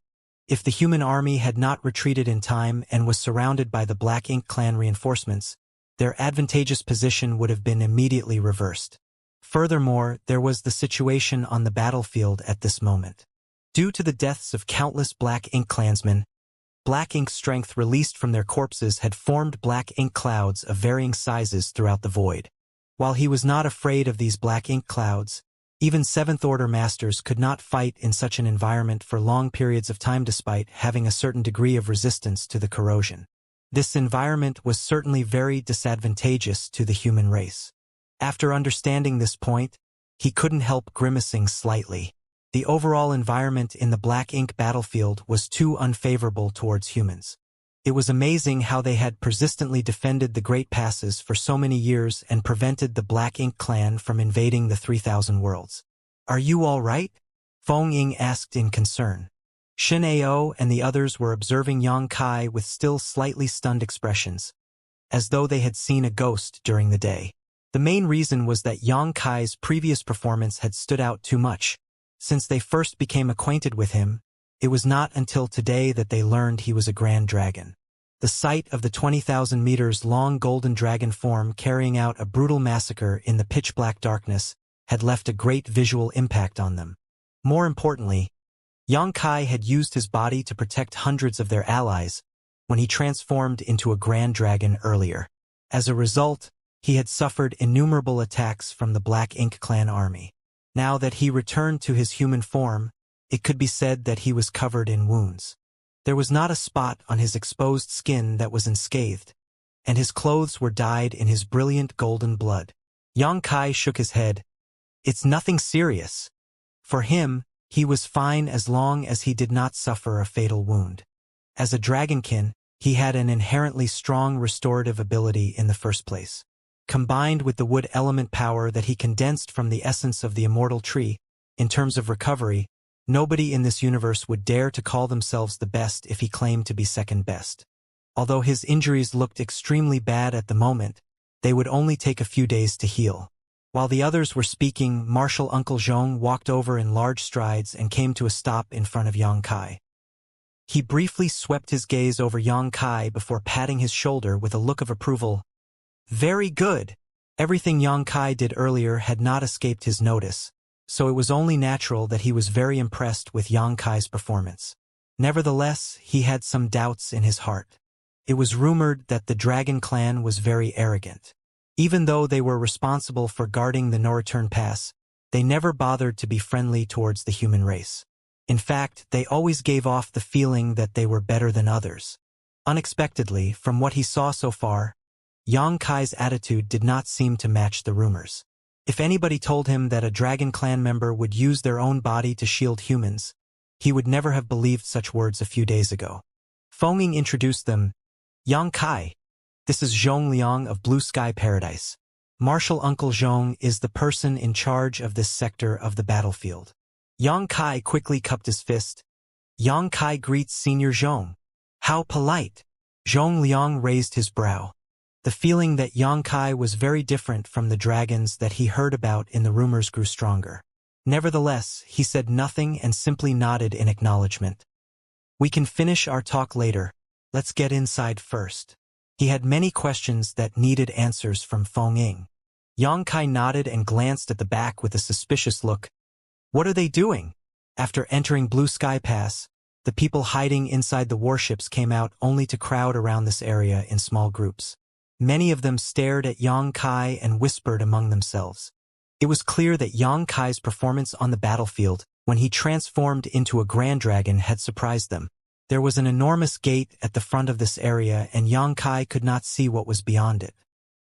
If the human army had not retreated in time and was surrounded by the Black Ink clan reinforcements, their advantageous position would have been immediately reversed. Furthermore, there was the situation on the battlefield at this moment. Due to the deaths of countless Black Ink clansmen, Black Ink strength released from their corpses had formed Black Ink clouds of varying sizes throughout the void. While he was not afraid of these Black Ink clouds, even Seventh-Order Masters could not fight in such an environment for long periods of time despite having a certain degree of resistance to the corrosion. This environment was certainly very disadvantageous to the human race. After understanding this point, he couldn't help grimacing slightly. The overall environment in the Black Ink battlefield was too unfavorable towards humans. It was amazing how they had persistently defended the Great Passes for so many years and prevented the Black Ink clan from invading the 3,000 worlds. "Are you all right?" Feng Ying asked in concern. Shin Ao and the others were observing Yang Kai with still slightly stunned expressions, as though they had seen a ghost during the day. The main reason was that Yang Kai's previous performance had stood out too much. Since they first became acquainted with him, it was not until today that they learned he was a grand dragon. The sight of the 20,000 meters long golden dragon form carrying out a brutal massacre in the pitch-black darkness had left a great visual impact on them. More importantly, Yang Kai had used his body to protect hundreds of their allies when he transformed into a grand dragon earlier. As a result, he had suffered innumerable attacks from the Black Ink clan army. Now that he returned to his human form, it could be said that he was covered in wounds. There was not a spot on his exposed skin that was unscathed, and his clothes were dyed in his brilliant golden blood. Yang Kai shook his head. "It's nothing serious." For him, he was fine as long as he did not suffer a fatal wound. As a dragonkin, he had an inherently strong restorative ability in the first place. Combined with the wood element power that he condensed from the essence of the immortal tree, in terms of recovery, nobody in this universe would dare to call themselves the best if he claimed to be second best. Although his injuries looked extremely bad at the moment, they would only take a few days to heal. While the others were speaking, Martial Uncle Zhong walked over in large strides and came to a stop in front of Yang Kai. He briefly swept his gaze over Yang Kai before patting his shoulder with a look of approval. "Very good." Everything Yang Kai did earlier had not escaped his notice, so it was only natural that he was very impressed with Yang Kai's performance. Nevertheless, he had some doubts in his heart. It was rumored that the Dragon Clan was very arrogant. Even though they were responsible for guarding the no-return pass, they never bothered to be friendly towards the human race. In fact, they always gave off the feeling that they were better than others. Unexpectedly, from what he saw so far, Yang Kai's attitude did not seem to match the rumors. If anybody told him that a Dragon Clan member would use their own body to shield humans, he would never have believed such words a few days ago. Feng Ying introduced them. "Yang Kai, this is Zhong Liang of Blue Sky Paradise. Martial Uncle Zhong is the person in charge of this sector of the battlefield." Yang Kai quickly cupped his fist. "Yang Kai greets Senior Zhong. How polite." Zhong Liang raised his brow. The feeling that Yang Kai was very different from the dragons that he heard about in the rumors grew stronger. Nevertheless, he said nothing and simply nodded in acknowledgement. "We can finish our talk later. Let's get inside first." He had many questions that needed answers from Feng Ying. Yang Kai nodded and glanced at the back with a suspicious look. "What are they doing?" After entering Blue Sky Pass, the people hiding inside the warships came out only to crowd around this area in small groups. Many of them stared at Yang Kai and whispered among themselves. It was clear that Yang Kai's performance on the battlefield, when he transformed into a grand dragon, had surprised them. There was an enormous gate at the front of this area, and Yang Kai could not see what was beyond it.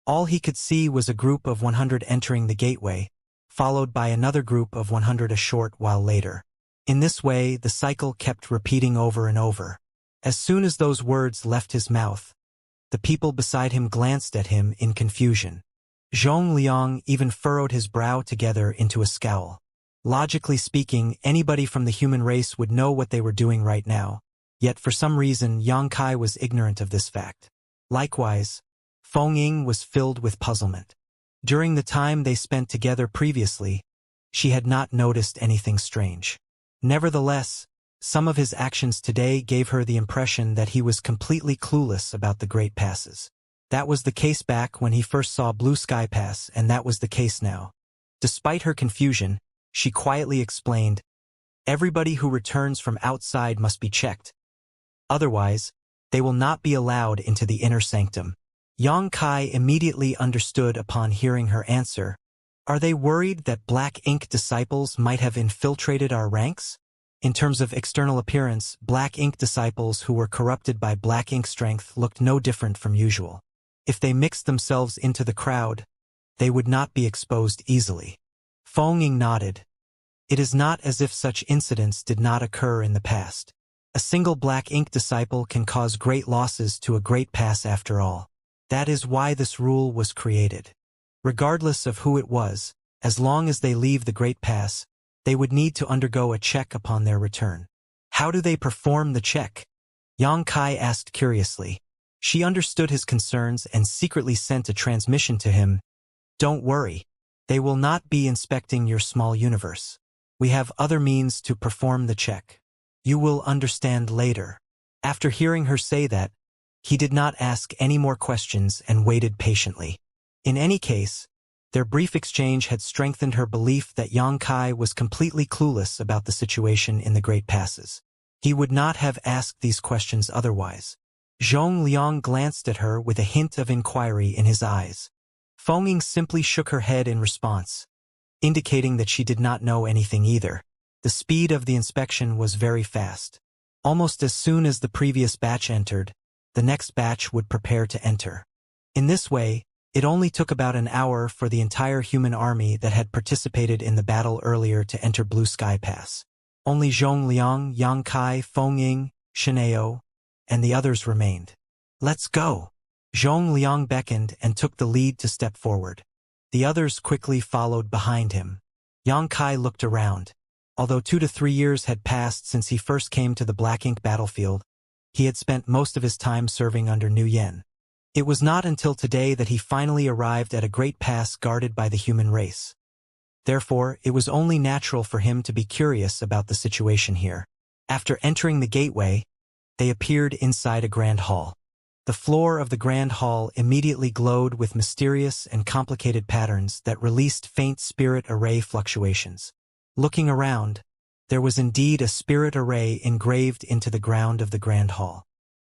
All he could see was a group of 100 entering the gateway, followed by another group of 100 a short while later. In this way, the cycle kept repeating over and over. As soon as those words left his mouth, the people beside him glanced at him in confusion. Zhong Liang even furrowed his brow together into a scowl. Logically speaking, anybody from the human race would know what they were doing right now, yet for some reason Yang Kai was ignorant of this fact. Likewise, Feng Ying was filled with puzzlement. During the time they spent together previously, she had not noticed anything strange. Nevertheless, some of his actions today gave her the impression that he was completely clueless about the Great Passes. That was the case back when he first saw Blue Sky Pass, and that was the case now. Despite her confusion, she quietly explained, "Everybody who returns from outside must be checked. Otherwise, they will not be allowed into the inner sanctum." Yang Kai immediately understood upon hearing her answer. Are they worried that Black Ink disciples might have infiltrated our ranks? In terms of external appearance, Black Ink disciples who were corrupted by Black Ink strength looked no different from usual. If they mixed themselves into the crowd, they would not be exposed easily. Feng Ying nodded. It is not as if such incidents did not occur in the past. A single Black Ink disciple can cause great losses to a great pass after all. That is why this rule was created. Regardless of who it was, as long as they leave the Great Pass, They would need to undergo a check upon their return. How do they perform the check? Yang Kai asked curiously. She understood his concerns and secretly sent a transmission to him. Don't worry. They will not be inspecting your small universe. We have other means to perform the check. You will understand later. After hearing her say that, he did not ask any more questions and waited patiently. In any case, their brief exchange had strengthened her belief that Yang Kai was completely clueless about the situation in the Great Passes. He would not have asked these questions otherwise. Zhong Liang glanced at her with a hint of inquiry in his eyes. Feng Ying simply shook her head in response, indicating that she did not know anything either. The speed of the inspection was very fast. Almost as soon as the previous batch entered, the next batch would prepare to enter. In this way, it only took about an hour for the entire human army that had participated in the battle earlier to enter Blue Sky Pass. Only Zhong Liang, Yang Kai, Feng Ying, Sheneo, and the others remained. Let's go! Zhong Liang beckoned and took the lead to step forward. The others quickly followed behind him. Yang Kai looked around. Although 2 to 3 years had passed since he first came to the Black Ink battlefield, he had spent most of his time serving under Nu Yen. It was not until today that he finally arrived at a great pass guarded by the human race. Therefore, it was only natural for him to be curious about the situation here. After entering the gateway, they appeared inside a grand hall. The floor of the grand hall immediately glowed with mysterious and complicated patterns that released faint spirit array fluctuations. Looking around, there was indeed a spirit array engraved into the ground of the grand hall.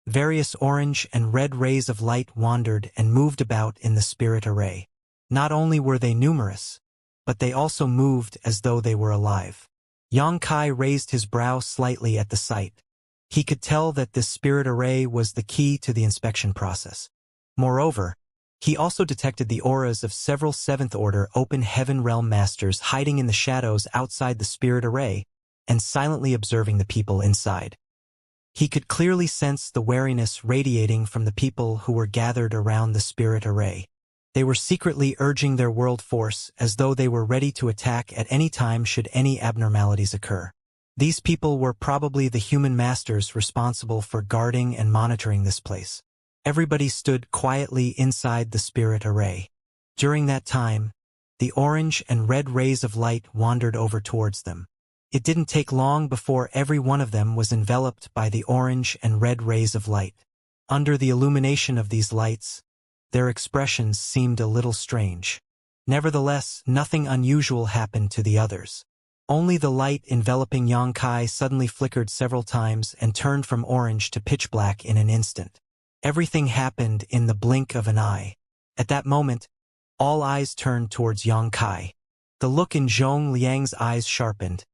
Various orange and red rays of light wandered and moved about in the spirit array. Not only were they numerous, but they also moved as though they were alive. Yang Kai raised his brow slightly at the sight. He could tell that this spirit array was the key to the inspection process. Moreover, he also detected the auras of several 7th-order open heaven realm masters hiding in the shadows outside the spirit array and silently observing the people inside. He could clearly sense the wariness radiating from the people who were gathered around the spirit array. They were secretly urging their world force as though they were ready to attack at any time should any abnormalities occur. These people were probably the human masters responsible for guarding and monitoring this place. Everybody stood quietly inside the spirit array. During that time, the orange and red rays of light wandered over towards them. It didn't take long before every one of them was enveloped by the orange and red rays of light. Under the illumination of these lights, their expressions seemed a little strange. Nevertheless, nothing unusual happened to the others. Only the light enveloping Yang Kai suddenly flickered several times and turned from orange to pitch black in an instant. Everything happened in the blink of an eye. At that moment, all eyes turned towards Yang Kai. The look in Zhong Liang's eyes sharpened,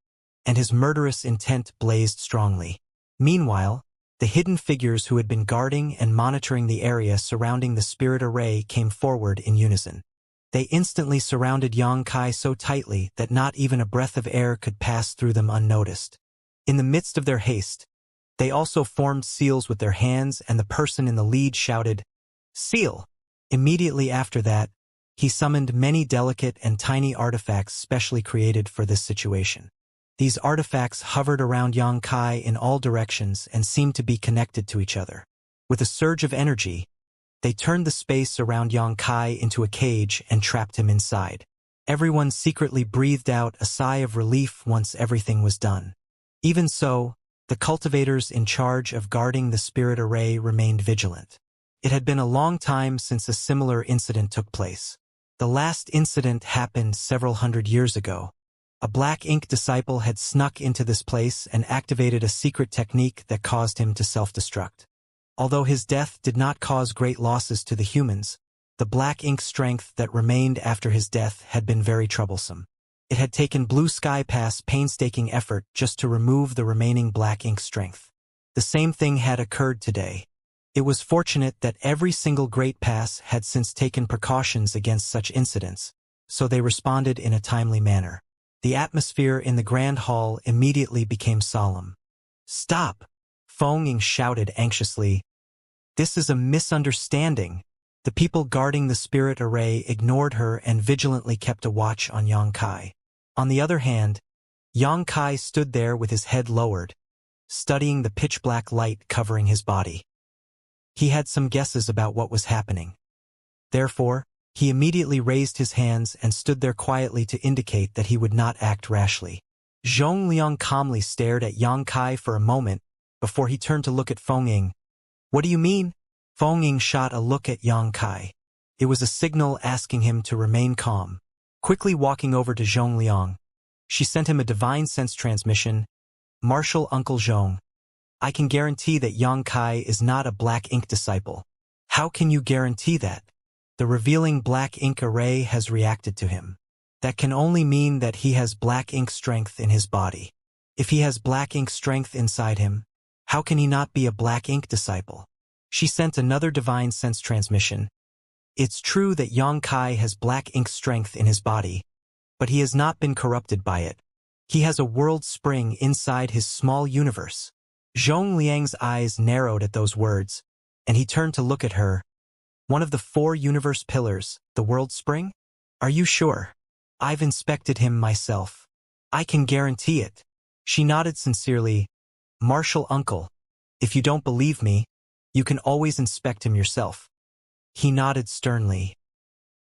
and his murderous intent blazed strongly. Meanwhile, the hidden figures who had been guarding and monitoring the area surrounding the spirit array came forward in unison. They instantly surrounded Yang Kai so tightly that not even a breath of air could pass through them unnoticed. In the midst of their haste, they also formed seals with their hands, and the person in the lead shouted, "Seal!" Immediately after that, he summoned many delicate and tiny artifacts specially created for this situation. These artifacts hovered around Yang Kai in all directions and seemed to be connected to each other. With a surge of energy, they turned the space around Yang Kai into a cage and trapped him inside. Everyone secretly breathed out a sigh of relief once everything was done. Even so, the cultivators in charge of guarding the spirit array remained vigilant. It had been a long time since a similar incident took place. The last incident happened several hundred years ago. A Black Ink disciple had snuck into this place and activated a secret technique that caused him to self-destruct. Although his death did not cause great losses to the humans, the Black Ink strength that remained after his death had been very troublesome. It had taken Blue Sky Pass painstaking effort just to remove the remaining Black Ink strength. The same thing had occurred today. It was fortunate that every single Great Pass had since taken precautions against such incidents, so they responded in a timely manner. The atmosphere in the Grand Hall immediately became solemn. "Stop!" Feng Ying shouted anxiously. "This is a misunderstanding." The people guarding the spirit array ignored her and vigilantly kept a watch on Yang Kai. On the other hand, Yang Kai stood there with his head lowered, studying the pitch-black light covering his body. He had some guesses about what was happening. Therefore, he immediately raised his hands and stood there quietly to indicate that he would not act rashly. Zhongliang calmly stared at Yang Kai for a moment before he turned to look at Feng Ying. "What do you mean?" Feng Ying shot a look at Yang Kai. It was a signal asking him to remain calm. Quickly walking over to Zhongliang, she sent him a divine sense transmission. "Martial Uncle Zhong, I can guarantee that Yang Kai is not a black ink disciple." "How can you guarantee that?" "The revealing black ink array has reacted to him. That can only mean that he has black ink strength in his body. If he has black ink strength inside him, how can he not be a black ink disciple?" She sent another divine sense transmission. "It's true that Yang Kai has black ink strength in his body, but he has not been corrupted by it. He has a world spring inside his small universe." Zhong Liang's eyes narrowed at those words, and he turned to look at her. "One of the 4 universe pillars, the world spring? Are you sure?" "I've inspected him myself. I can guarantee it." She nodded sincerely. "Martial Uncle, if you don't believe me, you can always inspect him yourself." He nodded sternly.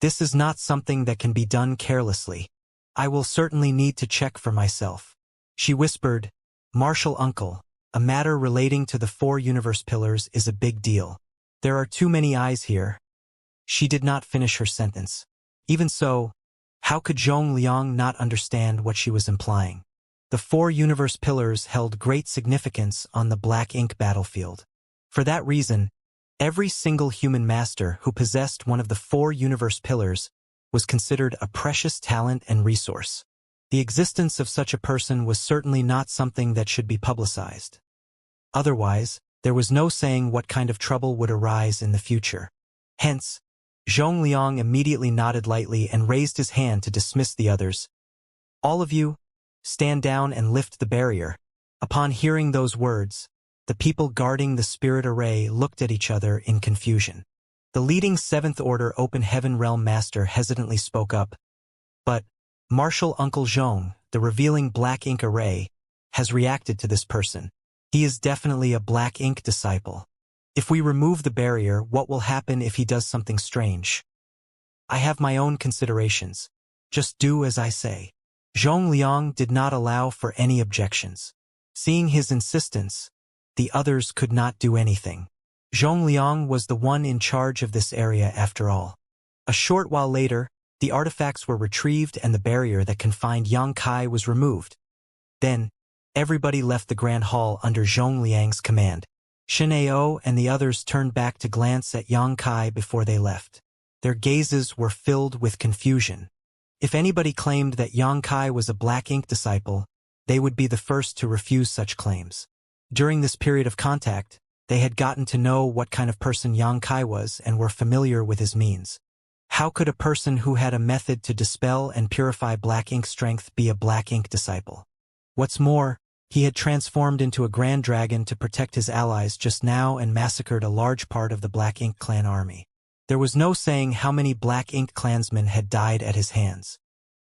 "This is not something that can be done carelessly. I will certainly need to check for myself." She whispered, "Martial Uncle, a matter relating to the 4 universe pillars is a big deal. There are too many eyes here." She did not finish her sentence. Even so, how could Zhong Liang not understand what she was implying? The 4 universe pillars held great significance on the black ink battlefield. For that reason, every single human master who possessed one of the 4 universe pillars was considered a precious talent and resource. The existence of such a person was certainly not something that should be publicized. Otherwise, there was no saying what kind of trouble would arise in the future. Hence, Zhong Liang immediately nodded lightly and raised his hand to dismiss the others. "All of you, stand down and lift the barrier." Upon hearing those words, the people guarding the spirit array looked at each other in confusion. The leading 7th Order Open Heaven Realm Master hesitantly spoke up. "But, Martial Uncle Zhong, the revealing black ink array, has reacted to this person. He is definitely a black ink disciple. If we remove the barrier, what will happen if he does something strange? I have my own considerations. Just do as I say." Zhong Liang did not allow for any objections. Seeing his insistence, the others could not do anything. Zhong Liang was the one in charge of this area after all. A short while later, the artifacts were retrieved and the barrier that confined Yang Kai was removed. Then, everybody left the Grand Hall under Zhong Liang's command. Shen Ao and the others turned back to glance at Yang Kai before they left. Their gazes were filled with confusion. If anybody claimed that Yang Kai was a black ink disciple, they would be the first to refuse such claims. During this period of contact, they had gotten to know what kind of person Yang Kai was and were familiar with his means. How could a person who had a method to dispel and purify black ink strength be a black ink disciple? What's more, he had transformed into a grand dragon to protect his allies just now and massacred a large part of the Black Ink clan army. There was no saying how many Black Ink clansmen had died at his hands.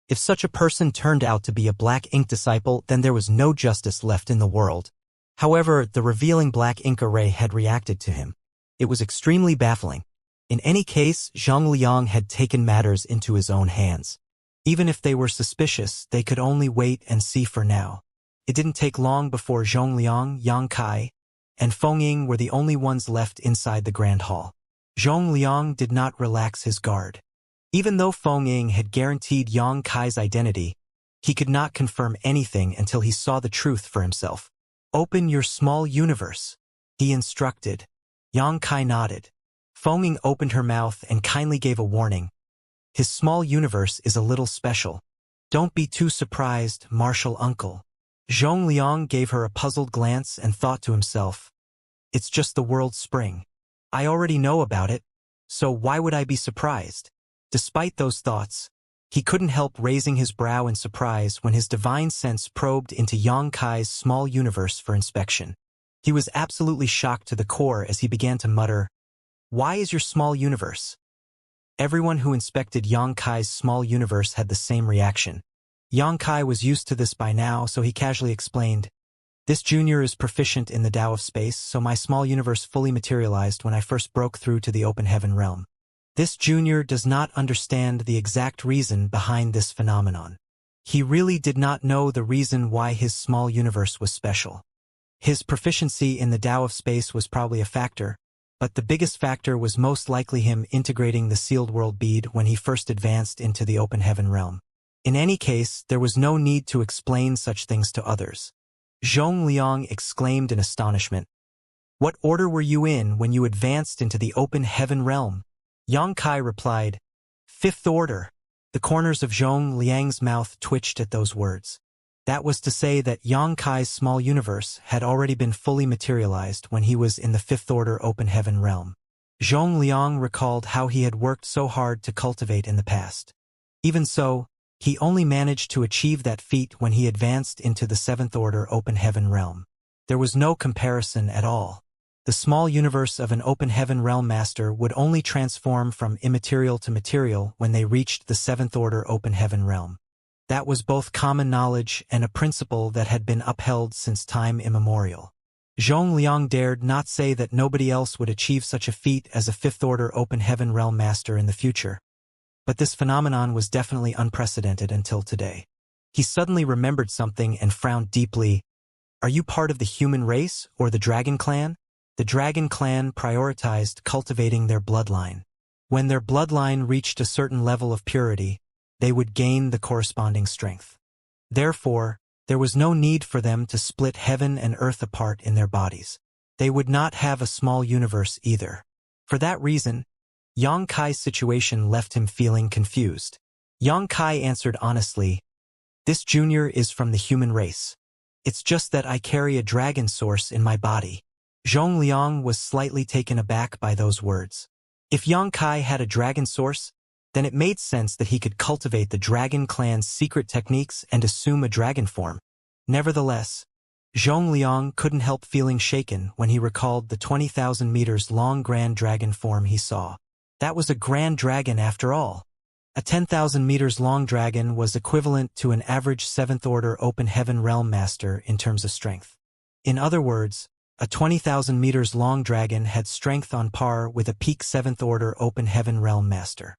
If such a person turned out to be a Black Ink disciple, then there was no justice left in the world. However, the revealing Black Ink array had reacted to him. It was extremely baffling. In any case, Zhong Liang had taken matters into his own hands. Even if they were suspicious, they could only wait and see for now. It didn't take long before Zhong Liang, Yang Kai, and Feng Ying were the only ones left inside the Grand Hall. Zhong Liang did not relax his guard. Even though Feng Ying had guaranteed Yang Kai's identity, he could not confirm anything until he saw the truth for himself. "Open your small universe," he instructed. Yang Kai nodded. Feng Ying opened her mouth and kindly gave a warning. "His small universe is a little special. Don't be too surprised, Martial Uncle." Zhong Liang gave her a puzzled glance and thought to himself, "It's just the world spring. I already know about it, so why would I be surprised?" Despite those thoughts, he couldn't help raising his brow in surprise when his divine sense probed into Yang Kai's small universe for inspection. He was absolutely shocked to the core as he began to mutter, "Why is your small universe?" Everyone who inspected Yang Kai's small universe had the same reaction. Yang Kai was used to this by now, so he casually explained, "This junior is proficient in the Tao of space, so my small universe fully materialized when I first broke through to the open heaven realm. This junior does not understand the exact reason behind this phenomenon. He really did not know the reason why his small universe was special. His proficiency in the Tao of space was probably a factor, but the biggest factor was most likely him integrating the sealed world bead when he first advanced into the open heaven realm. In any case, there was no need to explain such things to others." Zhong Liang exclaimed in astonishment. "What order were you in when you advanced into the open heaven realm?" Yang Kai replied, "Fifth order." The corners of Zhong Liang's mouth twitched at those words. That was to say that Yang Kai's small universe had already been fully materialized when he was in the fifth order open heaven realm. Zhong Liang recalled how he had worked so hard to cultivate in the past. Even so, he only managed to achieve that feat when he advanced into the seventh order open heaven realm. There was no comparison at all. The small universe of an open heaven realm master would only transform from immaterial to material when they reached the seventh order open heaven realm. That was both common knowledge and a principle that had been upheld since time immemorial. Zhong Liang dared not say that nobody else would achieve such a feat as a fifth order open heaven realm master in the future. But this phenomenon was definitely unprecedented until today. He suddenly remembered something and frowned deeply. "Are you part of the human race or the dragon clan?" The dragon clan prioritized cultivating their bloodline. When their bloodline reached a certain level of purity, they would gain the corresponding strength. Therefore, there was no need for them to split heaven and earth apart in their bodies. They would not have a small universe either. For that reason, Yang Kai's situation left him feeling confused. Yang Kai answered honestly, "This junior is from the human race. It's just that I carry a dragon source in my body." Zhong Liang was slightly taken aback by those words. If Yang Kai had a dragon source, then it made sense that he could cultivate the dragon clan's secret techniques and assume a dragon form. Nevertheless, Zhong Liang couldn't help feeling shaken when he recalled the 20,000 meters long grand dragon form he saw. That was a grand dragon after all. A 10,000 meters long dragon was equivalent to an average 7th order open heaven realm master in terms of strength. In other words, a 20,000 meters long dragon had strength on par with a peak 7th order open heaven realm master.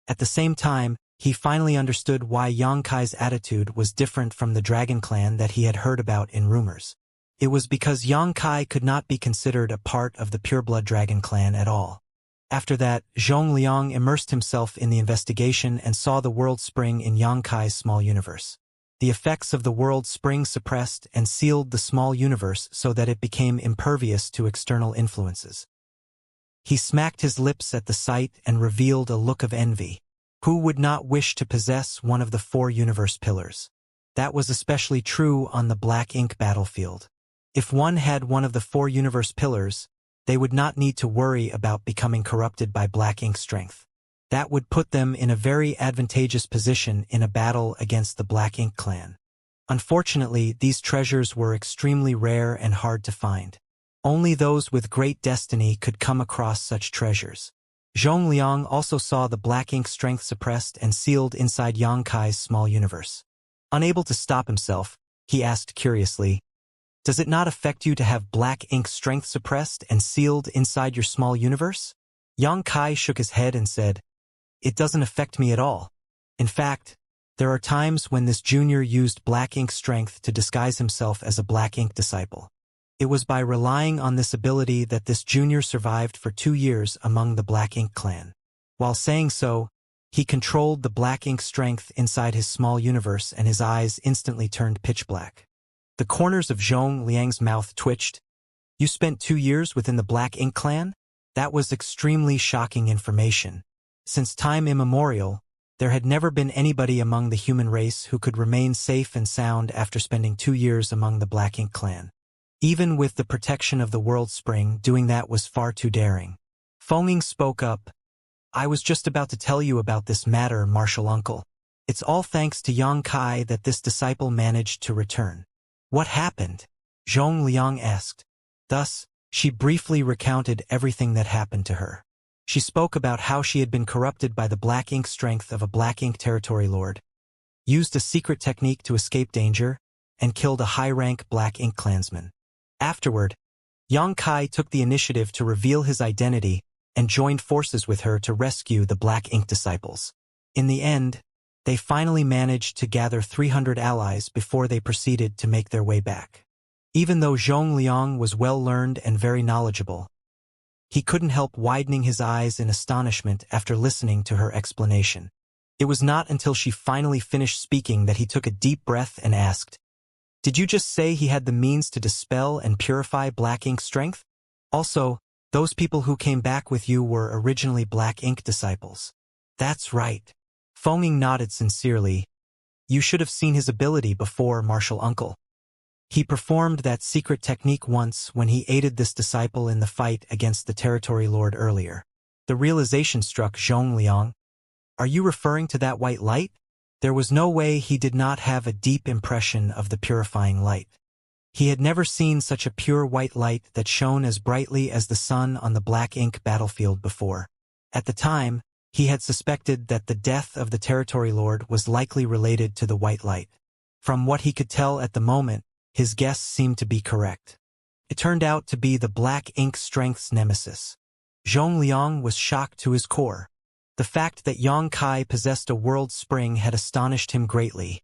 At the same time, he finally understood why Yang Kai's attitude was different from the dragon clan that he had heard about in rumors. It was because Yang Kai could not be considered a part of the pureblood dragon clan at all. After that, Zhong Liang immersed himself in the investigation and saw the world spring in Yang Kai's small universe. The effects of the world spring suppressed and sealed the small universe so that it became impervious to external influences. He smacked his lips at the sight and revealed a look of envy. Who would not wish to possess one of the 4 universe pillars? That was especially true on the black ink battlefield. If one had one of the 4 universe pillars, they would not need to worry about becoming corrupted by black ink strength. That would put them in a very advantageous position in a battle against the Black Ink clan. Unfortunately, these treasures were extremely rare and hard to find. Only those with great destiny could come across such treasures. Zhong Liang also saw the black ink strength suppressed and sealed inside Yang Kai's small universe. Unable to stop himself, he asked curiously, "Does it not affect you to have black ink strength suppressed and sealed inside your small universe?" Yang Kai shook his head and said, "It doesn't affect me at all. In fact, there are times when this junior used black ink strength to disguise himself as a black ink disciple. It was by relying on this ability that this junior survived for 2 years among the Black Ink clan. While saying so, he controlled the black ink strength inside his small universe and his eyes instantly turned pitch black. The corners of Zhong Liang's mouth twitched. "You spent 2 years within the Black Ink clan?" That was extremely shocking information. Since time immemorial, there had never been anybody among the human race who could remain safe and sound after spending 2 years among the Black Ink clan. Even with the protection of the World Spring, doing that was far too daring. Fengming spoke up. "I was just about to tell you about this matter, Martial Uncle. It's all thanks to Yang Kai that this disciple managed to return." "What happened?" Zhong Liang asked. Thus, she briefly recounted everything that happened to her. She spoke about how she had been corrupted by the black ink strength of a black ink territory lord. used a secret technique to escape danger, and killed a high-rank Black Ink clansman. Afterward, Yang Kai took the initiative to reveal his identity and joined forces with her to rescue the Black Ink disciples. In the end, they finally managed to gather 300 allies before they proceeded to make their way back. Even though Zhong Liang was well-learned and very knowledgeable, he couldn't help widening his eyes in astonishment after listening to her explanation. It was not until she finally finished speaking that he took a deep breath and asked, "Did you just say he had the means to dispel and purify Black Ink strength? Also, those people who came back with you were originally Black Ink disciples." "That's right." Feng Ying nodded sincerely. "You should have seen his ability before, Martial Uncle. He performed that secret technique once when he aided this disciple in the fight against the Territory Lord earlier." The realization struck Zhong Liang. "Are you referring to that white light?" There was no way he did not have a deep impression of the purifying light. He had never seen such a pure white light that shone as brightly as the sun on the Black Ink battlefield before. At the time, he had suspected that the death of the Territory Lord was likely related to the white light. From what he could tell at the moment, his guess seemed to be correct. It turned out to be the Black Ink strength's nemesis. Zhong Liang was shocked to his core. The fact that Yang Kai possessed a world spring had astonished him greatly.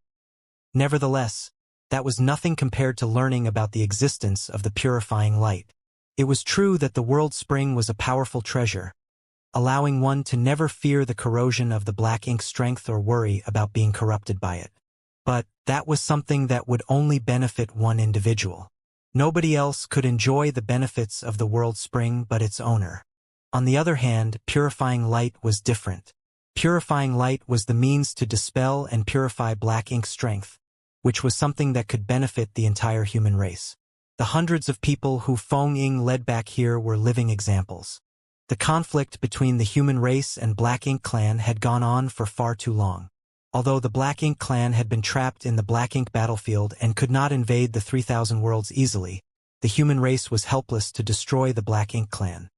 Nevertheless, that was nothing compared to learning about the existence of the purifying light. It was true that the world spring was a powerful treasure, allowing one to never fear the corrosion of the Black Ink strength or worry about being corrupted by it. But that was something that would only benefit one individual. Nobody else could enjoy the benefits of the world spring but its owner. On the other hand, purifying light was different. Purifying light was the means to dispel and purify Black Ink strength, which was something that could benefit the entire human race. The hundreds of people who Feng Ying led back here were living examples. The conflict between the human race and Black Ink clan had gone on for far too long. Although the Black Ink clan had been trapped in the Black Ink battlefield and could not invade the 3,000 worlds easily, the human race was helpless to destroy the Black Ink clan.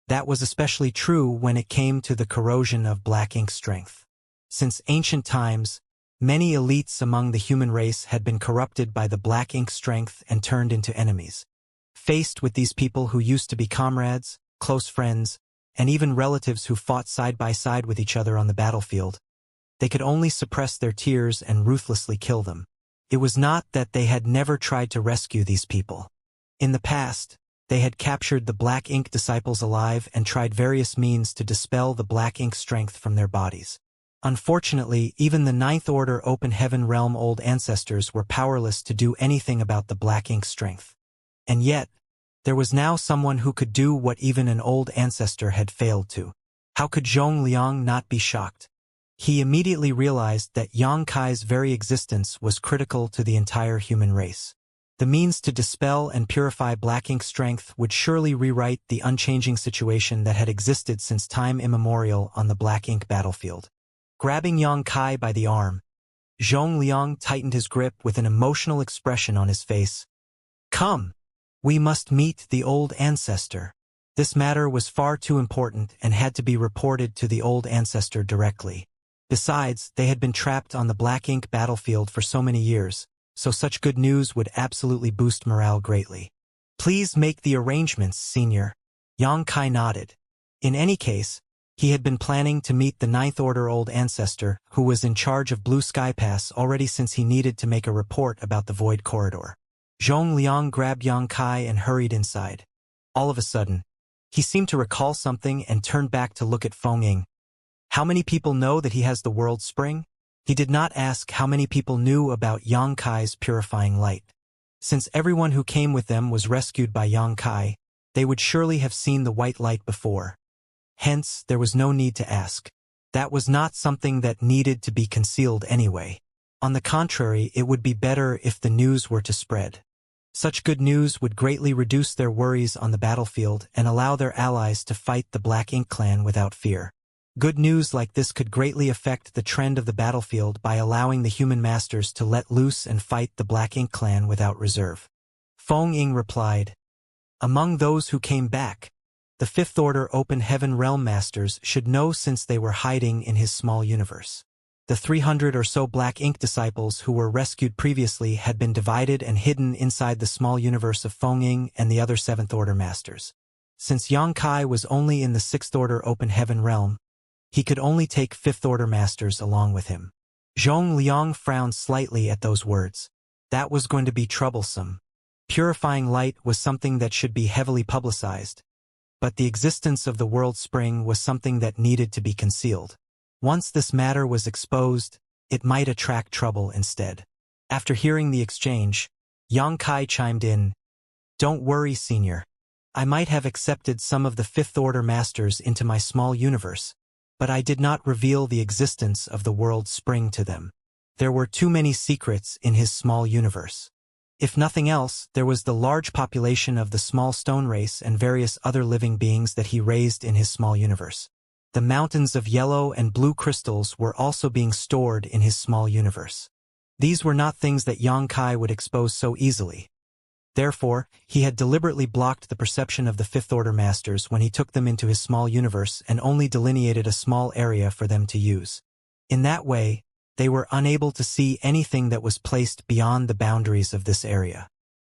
That was especially true when it came to the corrosion of Black Ink strength. Since ancient times, many elites among the human race had been corrupted by the Black Ink strength and turned into enemies. Faced with these people who used to be comrades, close friends, and even relatives who fought side by side with each other on the battlefield, they could only suppress their tears and ruthlessly kill them. It was not that they had never tried to rescue these people. In the past, they had captured the Black Ink disciples alive and tried various means to dispel the Black Ink strength from their bodies. Unfortunately, even the Ninth Order Open Heaven Realm old ancestors were powerless to do anything about the Black Ink strength. And yet, there was now someone who could do what even an old ancestor had failed to. How could Zhong Liang not be shocked? He immediately realized that Yang Kai's very existence was critical to the entire human race. The means to dispel and purify Black Ink strength would surely rewrite the unchanging situation that had existed since time immemorial on the Black Ink battlefield. Grabbing Yang Kai by the arm, Zhong Liang tightened his grip with an emotional expression on his face. "Come! We must meet the old ancestor." This matter was far too important and had to be reported to the old ancestor directly. Besides, they had been trapped on the Black Ink battlefield for so many years, so such good news would absolutely boost morale greatly. "Please make the arrangements, Senior." Yang Kai nodded. In any case, he had been planning to meet the Ninth Order old ancestor who was in charge of Blue Sky Pass already since he needed to make a report about the Void Corridor. Zhong Liang grabbed Yang Kai and hurried inside. All of a sudden, he seemed to recall something and turned back to look at Feng Ying. How many people know that he has the world spring? He did not ask how many people knew about Yang Kai's purifying light. Since everyone who came with them was rescued by Yang Kai, they would surely have seen the white light before. Hence, there was no need to ask. That was not something that needed to be concealed anyway. On the contrary, it would be better if the news were to spread. Such good news would greatly reduce their worries on the battlefield and allow their allies to fight the Black Ink clan without fear. Good news like this could greatly affect the trend of the battlefield by allowing the human masters to let loose and fight the Black Ink clan without reserve. Feng Ying replied, "Among those who came back, the Fifth Order Open Heaven Realm Masters should know since they were hiding in his small universe. The 300 or so black ink disciples who were rescued previously had been divided and hidden inside the small universe of Feng and the other 7th Order Masters. Since Yang Kai was only in the 6th Order Open Heaven realm, he could only take 5th Order Masters along with him. Zhong Liang frowned slightly at those words. That was going to be troublesome. Purifying light was something that should be heavily publicized, but the existence of the world spring was something that needed to be concealed. Once this matter was exposed, it might attract trouble instead. After hearing the exchange, Yang Kai chimed in, "Don't worry, Senior. I might have accepted some of the 5th Order Masters into my small universe, but I did not reveal the existence of the world spring to them. There were too many secrets in his small universe. If nothing else, there was the large population of the small stone race and various other living beings that he raised in his small universe. The mountains of yellow and blue crystals were also being stored in his small universe. These were not things that Yang Kai would expose so easily. Therefore, he had deliberately blocked the perception of the 5th Order Masters when he took them into his small universe and only delineated a small area for them to use. In that way, they were unable to see anything that was placed beyond the boundaries of this area.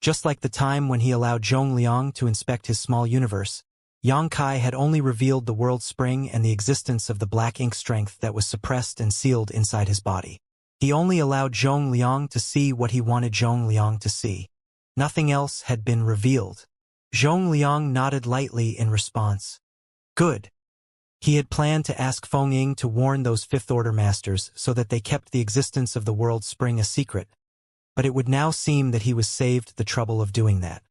Just like the time when he allowed Zhong Liang to inspect his small universe, Yang Kai had only revealed the world spring and the existence of the black ink strength that was suppressed and sealed inside his body. He only allowed Zhong Liang to see what he wanted Zhong Liang to see. Nothing else had been revealed. Zhong Liang nodded lightly in response. Good. He had planned to ask Feng Ying to warn those 5th Order Masters so that they kept the existence of the world spring a secret, but it would now seem that he was saved the trouble of doing that.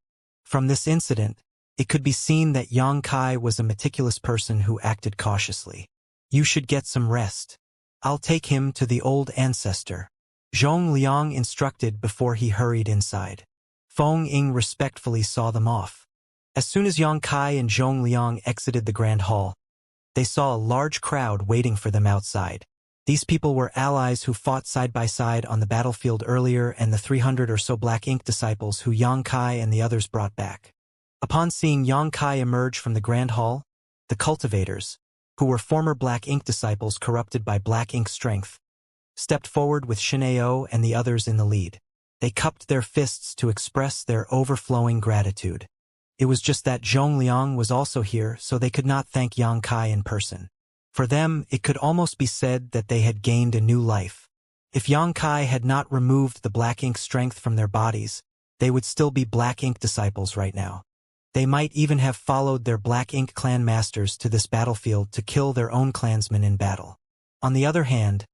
From this incident, it could be seen that Yang Kai was a meticulous person who acted cautiously. You should get some rest. I'll take him to the old ancestor, Zhong Liang instructed before he hurried inside. Feng Ying respectfully saw them off. As soon as Yang Kai and Zhong Liang exited the Grand Hall, they saw a large crowd waiting for them outside. These people were allies who fought side by side on the battlefield earlier and the 300 or so black ink disciples who Yang Kai and the others brought back. Upon seeing Yang Kai emerge from the Grand Hall, the cultivators, who were former black ink disciples corrupted by black ink strength, stepped forward with Shineo and the others in the lead. They cupped their fists to express their overflowing gratitude. It was just that Zhong Liang was also here, so they could not thank Yang Kai in person. For them, it could almost be said that they had gained a new life. If Yang Kai had not removed the black ink strength from their bodies, they would still be black ink disciples right now. They might even have followed their black ink clan masters to this battlefield to kill their own clansmen in battle. On the other hand,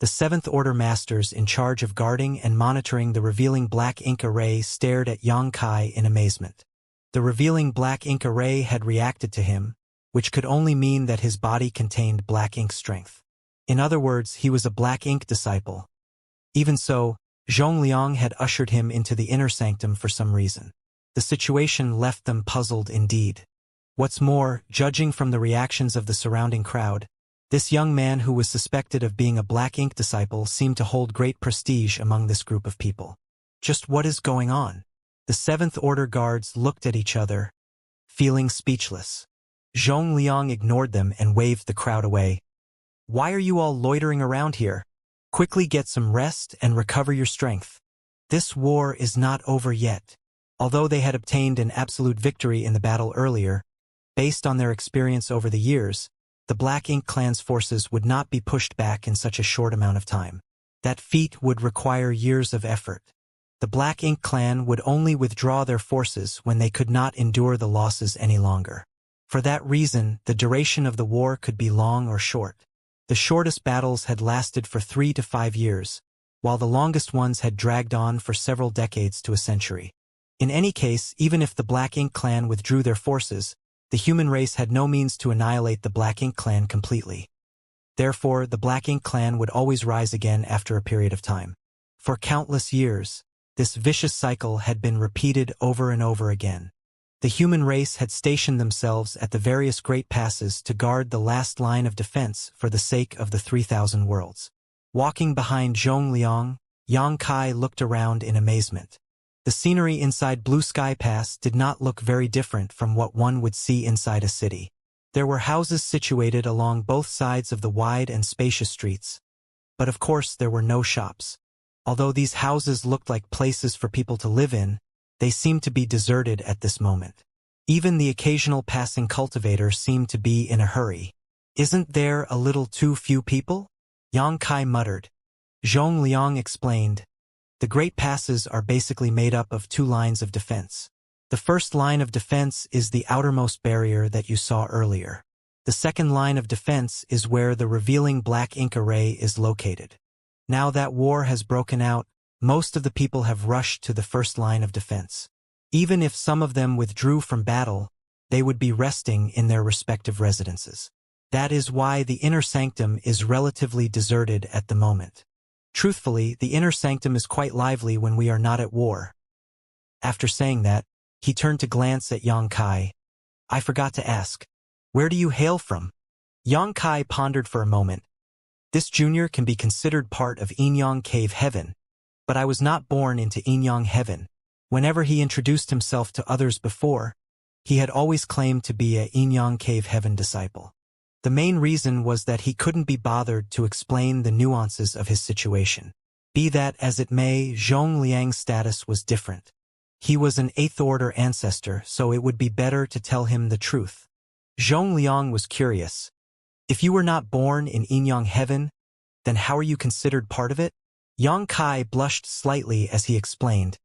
the 7th Order Masters in charge of guarding and monitoring the revealing black ink array stared at Yang Kai in amazement. The revealing black ink array had reacted to him, which could only mean that his body contained black ink strength. In other words, he was a black ink disciple. Even so, Zhong Liang had ushered him into the inner sanctum for some reason. The situation left them puzzled indeed. What's more, judging from the reactions of the surrounding crowd, this young man who was suspected of being a black ink disciple seemed to hold great prestige among this group of people. Just what is going on? The 7th Order guards looked at each other, feeling speechless. Zhong Liang ignored them and waved the crowd away. Why are you all loitering around here? Quickly get some rest and recover your strength. This war is not over yet. Although they had obtained an absolute victory in the battle earlier, based on their experience over the years, the Black Ink clan's forces would not be pushed back in such a short amount of time. That feat would require years of effort. The Black Ink clan would only withdraw their forces when they could not endure the losses any longer. For that reason, the duration of the war could be long or short. The shortest battles had lasted for 3 to 5 years, while the longest ones had dragged on for several decades to a century. In any case, even if the Black Ink clan withdrew their forces, the human race had no means to annihilate the Black Ink clan completely. Therefore, the Black Ink clan would always rise again after a period of time. For countless years, this vicious cycle had been repeated over and over again. The human race had stationed themselves at the various great passes to guard the last line of defense for the sake of the 3,000 worlds. Walking behind Zhong Liang, Yang Kai looked around in amazement. The scenery inside Blue Sky Pass did not look very different from what one would see inside a city. There were houses situated along both sides of the wide and spacious streets. But of course there were no shops. Although these houses looked like places for people to live in, they seemed to be deserted at this moment. Even the occasional passing cultivator seemed to be in a hurry. "Isn't there a little too few people?" Yang Kai muttered. Zhong Liang explained. The Great Passes are basically made up of two lines of defense. The first line of defense is the outermost barrier that you saw earlier. The second line of defense is where the revealing black ink array is located. Now that war has broken out, most of the people have rushed to the first line of defense. Even if some of them withdrew from battle, they would be resting in their respective residences. That is why the inner sanctum is relatively deserted at the moment. Truthfully, the inner sanctum is quite lively when we are not at war. After saying that, he turned to glance at Yang Kai. "I forgot to ask, where do you hail from?" Yang Kai pondered for a moment. "This junior can be considered part of Inyang Cave Heaven, but I was not born into Inyang Heaven." Whenever he introduced himself to others before, he had always claimed to be a Inyang Cave Heaven disciple. The main reason was that he couldn't be bothered to explain the nuances of his situation. Be that as it may, Zhong Liang's status was different. He was an 8th order ancestor, so it would be better to tell him the truth. Zhong Liang was curious. "If you were not born in Inyang Heaven, then how are you considered part of it?" Yang Kai blushed slightly as he explained.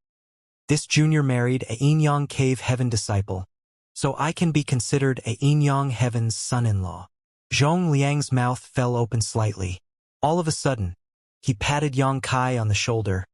"This junior married a Inyang Cave Heaven disciple, so I can be considered a Inyang Heaven's son-in-law." Zhong Liang's mouth fell open slightly. All of a sudden, he patted Yang Kai on the shoulder.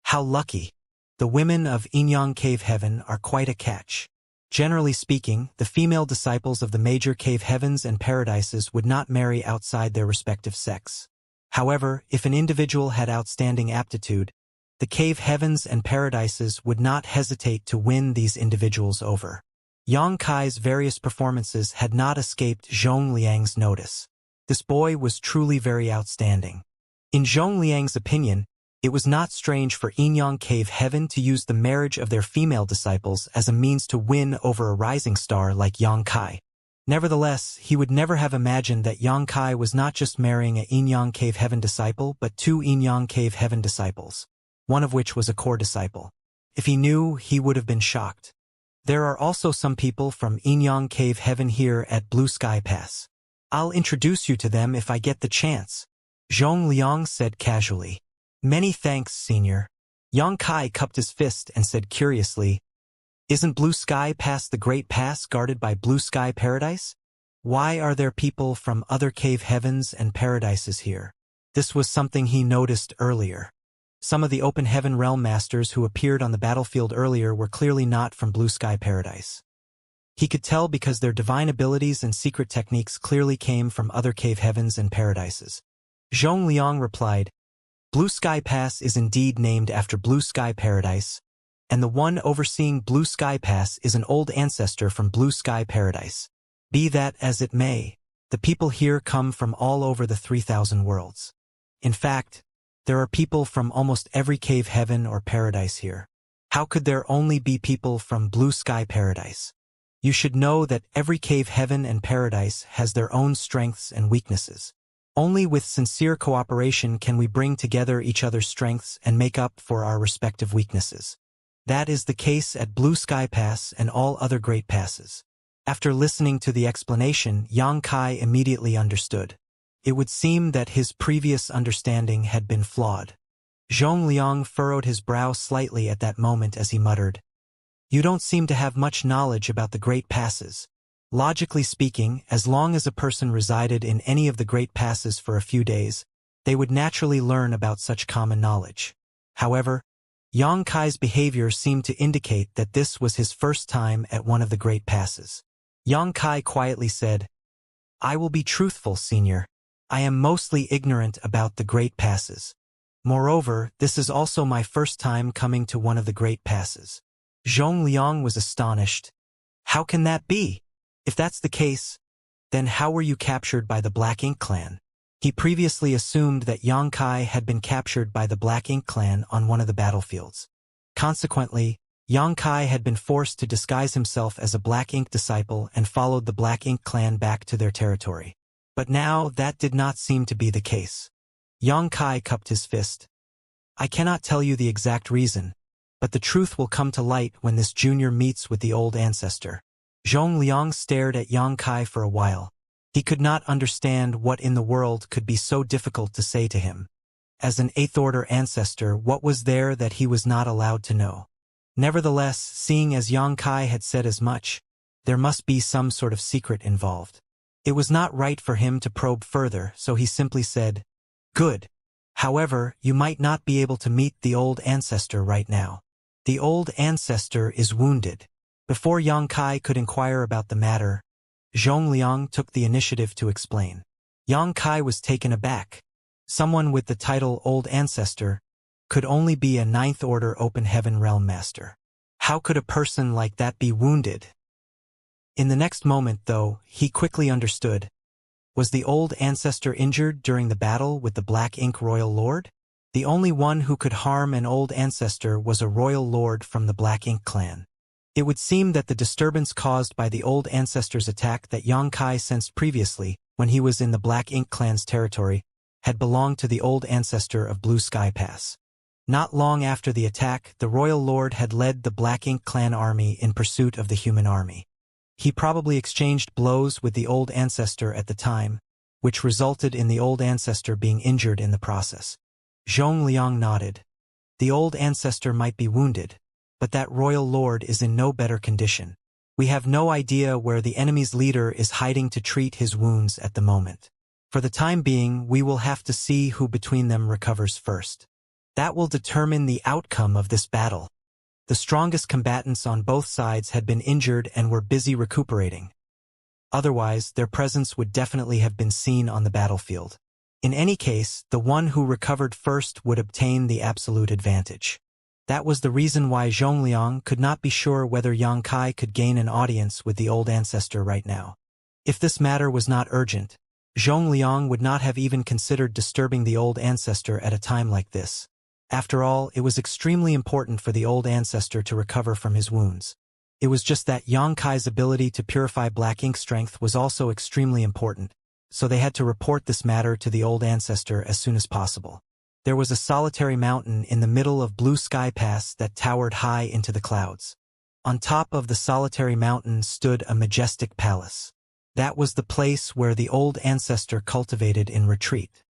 "How lucky! The women of Inyang Cave Heaven are quite a catch. Generally speaking, the female disciples of the major cave heavens and paradises would not marry outside their respective sex. However, if an individual had outstanding aptitude, the cave heavens and paradises would not hesitate to win these individuals over." Yang Kai's various performances had not escaped Zhong Liang's notice. This boy was truly very outstanding. In Zhong Liang's opinion, it was not strange for Inyang Cave Heaven to use the marriage of their female disciples as a means to win over a rising star like Yang Kai. Nevertheless, he would never have imagined that Yang Kai was not just marrying a Inyang Cave Heaven disciple but two Inyang Cave Heaven disciples, one of which was a core disciple. If he knew, he would have been shocked. "There are also some people from Inyang Cave Heaven here at Blue Sky Pass. I'll introduce you to them if I get the chance," Zhong Liang said casually. "Many thanks, senior." Yang Kai cupped his fist and said curiously, "Isn't Blue Sky Pass the Great Pass guarded by Blue Sky Paradise? Why are there people from other cave heavens and paradises here?" This was something he noticed earlier. Some of the Open Heaven Realm Masters who appeared on the battlefield earlier were clearly not from Blue Sky Paradise. He could tell because their divine abilities and secret techniques clearly came from other cave heavens and paradises. Zhong Liang replied, "Blue Sky Pass is indeed named after Blue Sky Paradise, and the one overseeing Blue Sky Pass is an old ancestor from Blue Sky Paradise. Be that as it may, the people here come from all over the 3,000 worlds. In fact, there are people from almost every cave heaven or paradise here. How could there only be people from Blue Sky Paradise? You should know that every cave heaven and paradise has their own strengths and weaknesses. Only with sincere cooperation can we bring together each other's strengths and make up for our respective weaknesses. That is the case at Blue Sky Pass and all other great passes." After listening to the explanation, Yang Kai immediately understood. It would seem that his previous understanding had been flawed. Zhong Liang furrowed his brow slightly at that moment as he muttered, "You don't seem to have much knowledge about the great passes. Logically speaking, as long as a person resided in any of the great passes for a few days, they would naturally learn about such common knowledge. However, Yang Kai's behavior seemed to indicate that this was his first time at one of the great passes. Yang Kai quietly said, "I will be truthful, senior. I am mostly ignorant about the great passes. Moreover, this is also my first time coming to one of the great passes." Zhong Liang was astonished. "How can that be? If that's the case, then how were you captured by the Black Ink Clan?" He previously assumed that Yang Kai had been captured by the Black Ink Clan on one of the battlefields. Consequently, Yang Kai had been forced to disguise himself as a Black Ink disciple and followed the Black Ink Clan back to their territory. But now that did not seem to be the case. Xianxia cupped his fist. I cannot tell you the exact reason, but the truth will come to light when this junior meets with the old ancestor. Zhongliang stared at Xianxia for a while. He could not understand what in the world could be so difficult to say to him. As an eighth-order ancestor, what was there that he was not allowed to know? Nevertheless, seeing as Xianxia had said as much, there must be some sort of secret involved. It was not right for him to probe further, so he simply said, "Good. However, you might not be able to meet the old ancestor right now. The old ancestor is wounded." Before Xianxia could inquire about the matter, Zhongliang took the initiative to explain. Xianxia was taken aback. Someone with the title Old Ancestor could only be a ninth-order open heaven realm master. How could a person like that be wounded? In the next moment, though, he quickly understood. Was the old ancestor injured during the battle with the Black Ink Royal Lord? The only one who could harm an old ancestor was a royal lord from the Black Ink clan. It would seem that the disturbance caused by the old ancestor's attack that Xianxia sensed previously, when he was in the Black Ink clan's territory, had belonged to the old ancestor of Blue Sky Pass. Not long after the attack, the royal lord had led the Black Ink clan army in pursuit of the human army. He probably exchanged blows with the old ancestor at the time, which resulted in the old ancestor being injured in the process. Zhongliang nodded. The old ancestor might be wounded, but that royal lord is in no better condition. We have no idea where the enemy's leader is hiding to treat his wounds at the moment. For the time being, we will have to see who between them recovers first. That will determine the outcome of this battle. The strongest combatants on both sides had been injured and were busy recuperating. Otherwise, their presence would definitely have been seen on the battlefield. In any case, the one who recovered first would obtain the absolute advantage. That was the reason why Zhongliang could not be sure whether Xianxia could gain an audience with the old ancestor right now. If this matter was not urgent, Zhongliang would not have even considered disturbing the old ancestor at a time like this. After all, it was extremely important for the old ancestor to recover from his wounds. It was just that Xianxia's ability to purify black ink strength was also extremely important, so they had to report this matter to the old ancestor as soon as possible. There was a solitary mountain in the middle of Blue Sky Pass that towered high into the clouds. On top of the solitary mountain stood a majestic palace. That was the place where the old ancestor cultivated in retreat.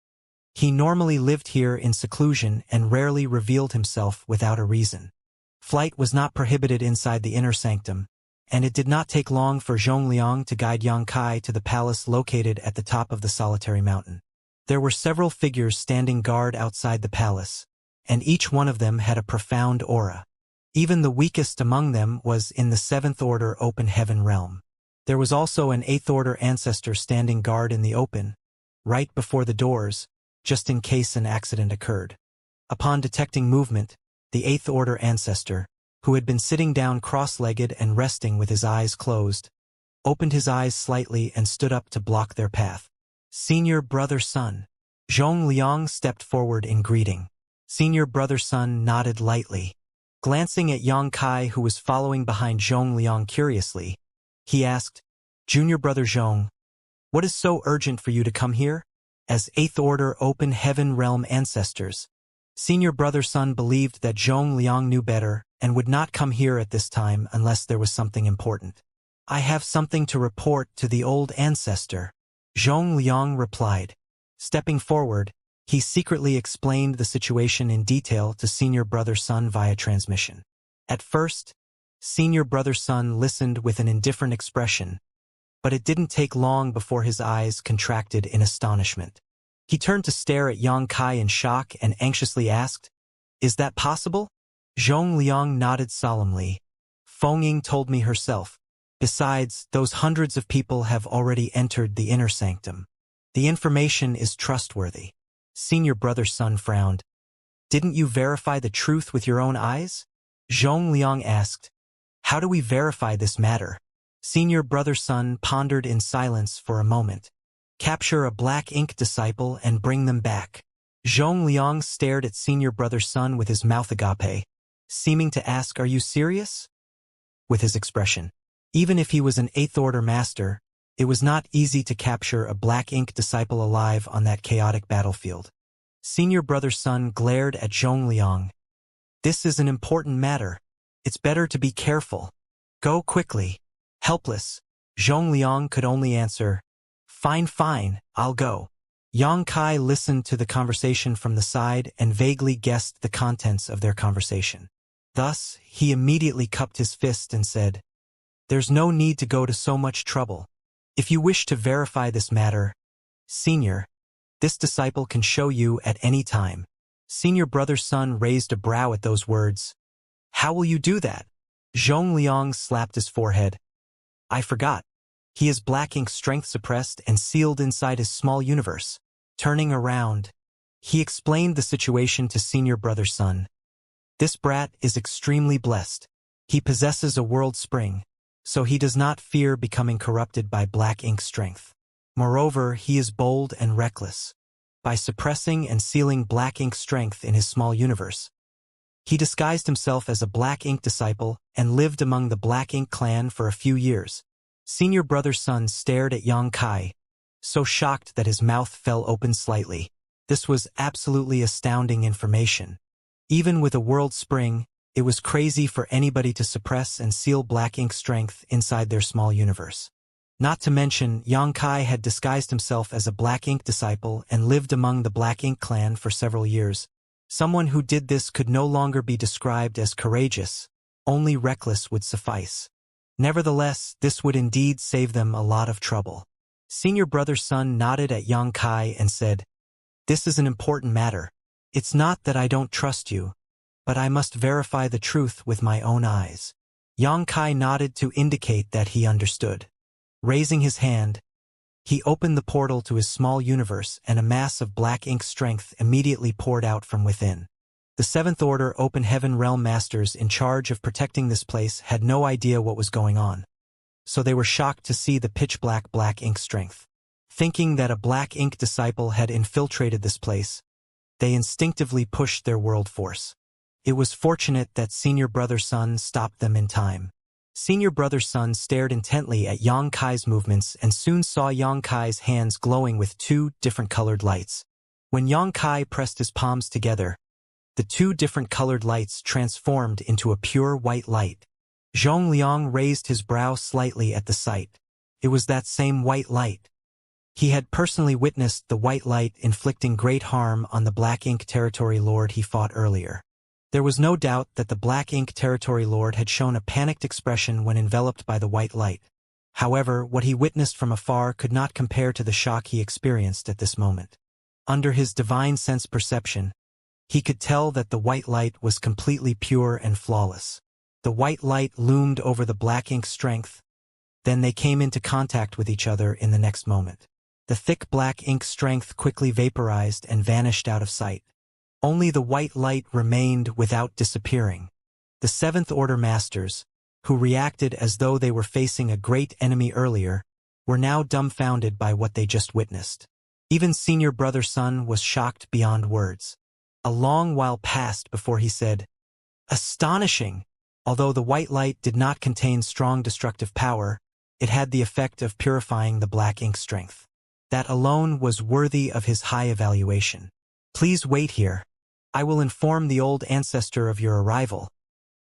He normally lived here in seclusion and rarely revealed himself without a reason. Flight was not prohibited inside the inner sanctum, and it did not take long for Zhongliang to guide Xianxia to the palace located at the top of the solitary mountain. There were several figures standing guard outside the palace, and each one of them had a profound aura. Even the weakest among them was in the 7th Order Open Heaven realm. There was also an 8th Order ancestor standing guard in the open, right before the doors, just in case an accident occurred. Upon detecting movement, the 8th Order ancestor, who had been sitting down cross-legged and resting with his eyes closed, opened his eyes slightly and stood up to block their path. "Senior Brother Sun." Zhongliang stepped forward in greeting. Senior Brother Sun nodded lightly. Glancing at Xianxia, who was following behind Zhongliang curiously, he asked, "Junior Brother Zhong, what is so urgent for you to come here?" As 8th Order Open Heaven Realm ancestors, Senior Brother Sun believed that Zhongliang knew better and would not come here at this time unless there was something important. "I have something to report to the old ancestor," Zhongliang replied. Stepping forward, he secretly explained the situation in detail to Senior Brother Sun via transmission. At first, Senior Brother Sun listened with an indifferent expression, but it didn't take long before his eyes contracted in astonishment. He turned to stare at Xianxia in shock and anxiously asked, "Is that possible?" Zhongliang nodded solemnly. "Feng told me herself. Besides, those hundreds of people have already entered the inner sanctum. The information is trustworthy." Senior Brother Sun frowned. "Didn't you verify the truth with your own eyes?" Zhongliang asked. "How do we verify this matter?" Senior Brother Sun pondered in silence for a moment. "Capture a black ink disciple and bring them back." Zhongliang stared at Senior Brother Sun with his mouth agape, seeming to ask, "Are you serious?" With his expression. Even if he was an 8th Order master, it was not easy to capture a black ink disciple alive on that chaotic battlefield. Senior brother Sun glared at Zhongliang. This is an important matter. It's better to be careful. Go quickly. Helpless, Zhongliang could only answer, Fine, I'll go. Yang Kai listened to the conversation from the side and vaguely guessed the contents of their conversation. Thus, he immediately cupped his fist and said, There's no need to go to so much trouble. If you wish to verify this matter, Senior, this disciple can show you at any time. Senior brother Sun raised a brow at those words. How will you do that? Zhongliang slapped his forehead. I forgot. He is black ink strength suppressed and sealed inside his small universe. Turning around, he explained the situation to senior brother Sun. This brat is extremely blessed. He possesses a world spring, so he does not fear becoming corrupted by black ink strength. Moreover, he is bold and reckless. By suppressing and sealing black ink strength in his small universe, he disguised himself as a black ink disciple and lived among the black ink clan for a few years. Senior brother Sun stared at Yang Kai, so shocked that his mouth fell open slightly. This was absolutely astounding information. Even with a world spring, it was crazy for anybody to suppress and seal black ink strength inside their small universe. Not to mention, Yang Kai had disguised himself as a black ink disciple and lived among the black ink clan for several years. Someone who did this could no longer be described as courageous, only reckless would suffice. Nevertheless, this would indeed save them a lot of trouble. Senior brother Sun nodded at Yang Kai and said, This is an important matter. It's not that I don't trust you, but I must verify the truth with my own eyes. Yang Kai nodded to indicate that he understood. Raising his hand, he opened the portal to his small universe and a mass of black ink strength immediately poured out from within. The Seventh Order Open Heaven Realm Masters in charge of protecting this place had no idea what was going on, so they were shocked to see the pitch-black black ink strength. Thinking that a black ink disciple had infiltrated this place, they instinctively pushed their world force. It was fortunate that Senior Brother Sun stopped them in time. Senior Brother Sun stared intently at Yang Kai's movements and soon saw Yang Kai's hands glowing with two different colored lights. When Yang Kai pressed his palms together, the two different colored lights transformed into a pure white light. Zhongliang raised his brow slightly at the sight. It was that same white light. He had personally witnessed the white light inflicting great harm on the Black Ink Territory Lord he fought earlier. There was no doubt that the Black Ink Territory Lord had shown a panicked expression when enveloped by the white light. However, what he witnessed from afar could not compare to the shock he experienced at this moment. Under his divine sense perception, he could tell that the white light was completely pure and flawless. The white light loomed over the black ink strength. Then they came into contact with each other in the next moment. The thick black ink strength quickly vaporized and vanished out of sight. Only the white light remained without disappearing. The Seventh Order Masters, who reacted as though they were facing a great enemy earlier, were now dumbfounded by what they just witnessed. Even Senior Brother Sun was shocked beyond words. A long while passed before he said, "Astonishing!" Although the white light did not contain strong destructive power, it had the effect of purifying the black ink strength. That alone was worthy of his high evaluation. Please wait here. I will inform the old ancestor of your arrival,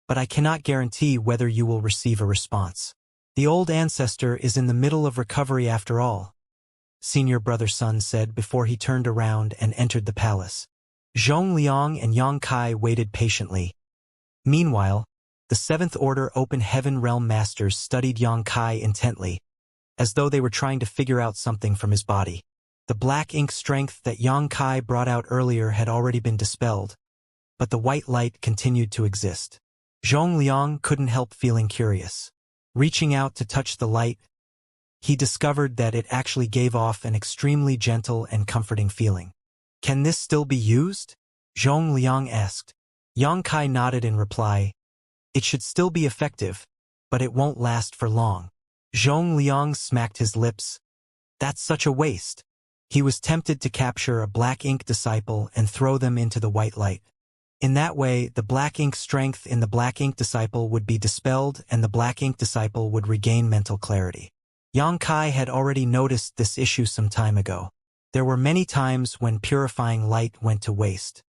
but I cannot guarantee whether you will receive a response. The old ancestor is in the middle of recovery after all, Senior Brother Sun said before he turned around and entered the palace. Zhongliang and Yang Kai waited patiently. Meanwhile, the Seventh Order Open Heaven Realm Masters studied Yang Kai intently, as though they were trying to figure out something from his body. The black ink strength that Yang Kai brought out earlier had already been dispelled, but the white light continued to exist. Zhongliang couldn't help feeling curious. Reaching out to touch the light, he discovered that it actually gave off an extremely gentle and comforting feeling. Can this still be used? Zhongliang asked. Yang Kai nodded in reply. It should still be effective, but it won't last for long. Zhongliang smacked his lips. That's such a waste. He was tempted to capture a black ink disciple and throw them into the white light. In that way, the black ink strength in the black ink disciple would be dispelled and the black ink disciple would regain mental clarity. Yang Kai had already noticed this issue some time ago. There were many times when purifying light went to waste.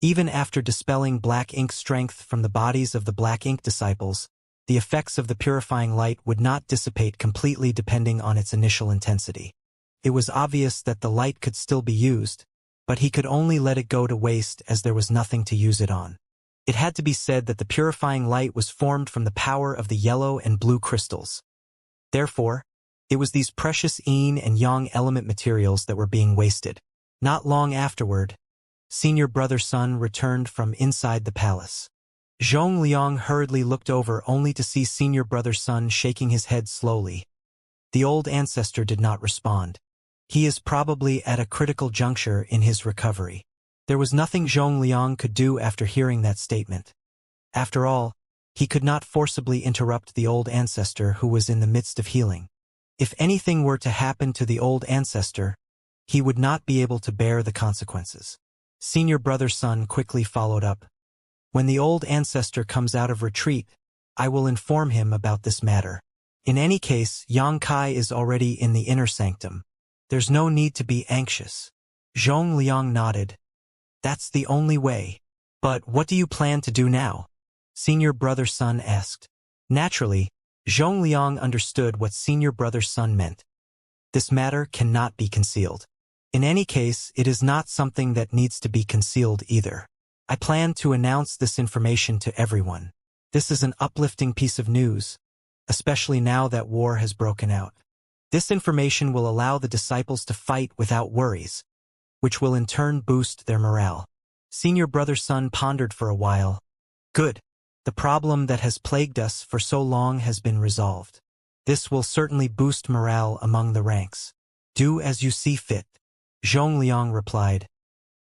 Even after dispelling black ink strength from the bodies of the black ink disciples, the effects of the purifying light would not dissipate completely depending on its initial intensity. It was obvious that the light could still be used, but he could only let it go to waste as there was nothing to use it on. It had to be said that the purifying light was formed from the power of the yellow and blue crystals. Therefore, it was these precious yin and yang element materials that were being wasted. Not long afterward, Senior Brother Sun returned from inside the palace. Zhongliang hurriedly looked over only to see Senior Brother Sun shaking his head slowly. The old ancestor did not respond. He is probably at a critical juncture in his recovery. There was nothing Zhongliang could do after hearing that statement. After all, he could not forcibly interrupt the old ancestor who was in the midst of healing. If anything were to happen to the old ancestor, he would not be able to bear the consequences. Senior Brother Sun quickly followed up. When the old ancestor comes out of retreat, I will inform him about this matter. In any case, Yang Kai is already in the inner sanctum. There's no need to be anxious. Zhongliang nodded. That's the only way. But what do you plan to do now? Senior Brother Sun asked. Naturally, Zhongliang understood what Senior Brother Sun meant. This matter cannot be concealed. In any case, it is not something that needs to be concealed either. I plan to announce this information to everyone. This is an uplifting piece of news, especially now that war has broken out. This information will allow the disciples to fight without worries, which will in turn boost their morale. Senior Brother Sun pondered for a while. Good. The problem that has plagued us for so long has been resolved. This will certainly boost morale among the ranks. Do as you see fit. Zhongliang replied.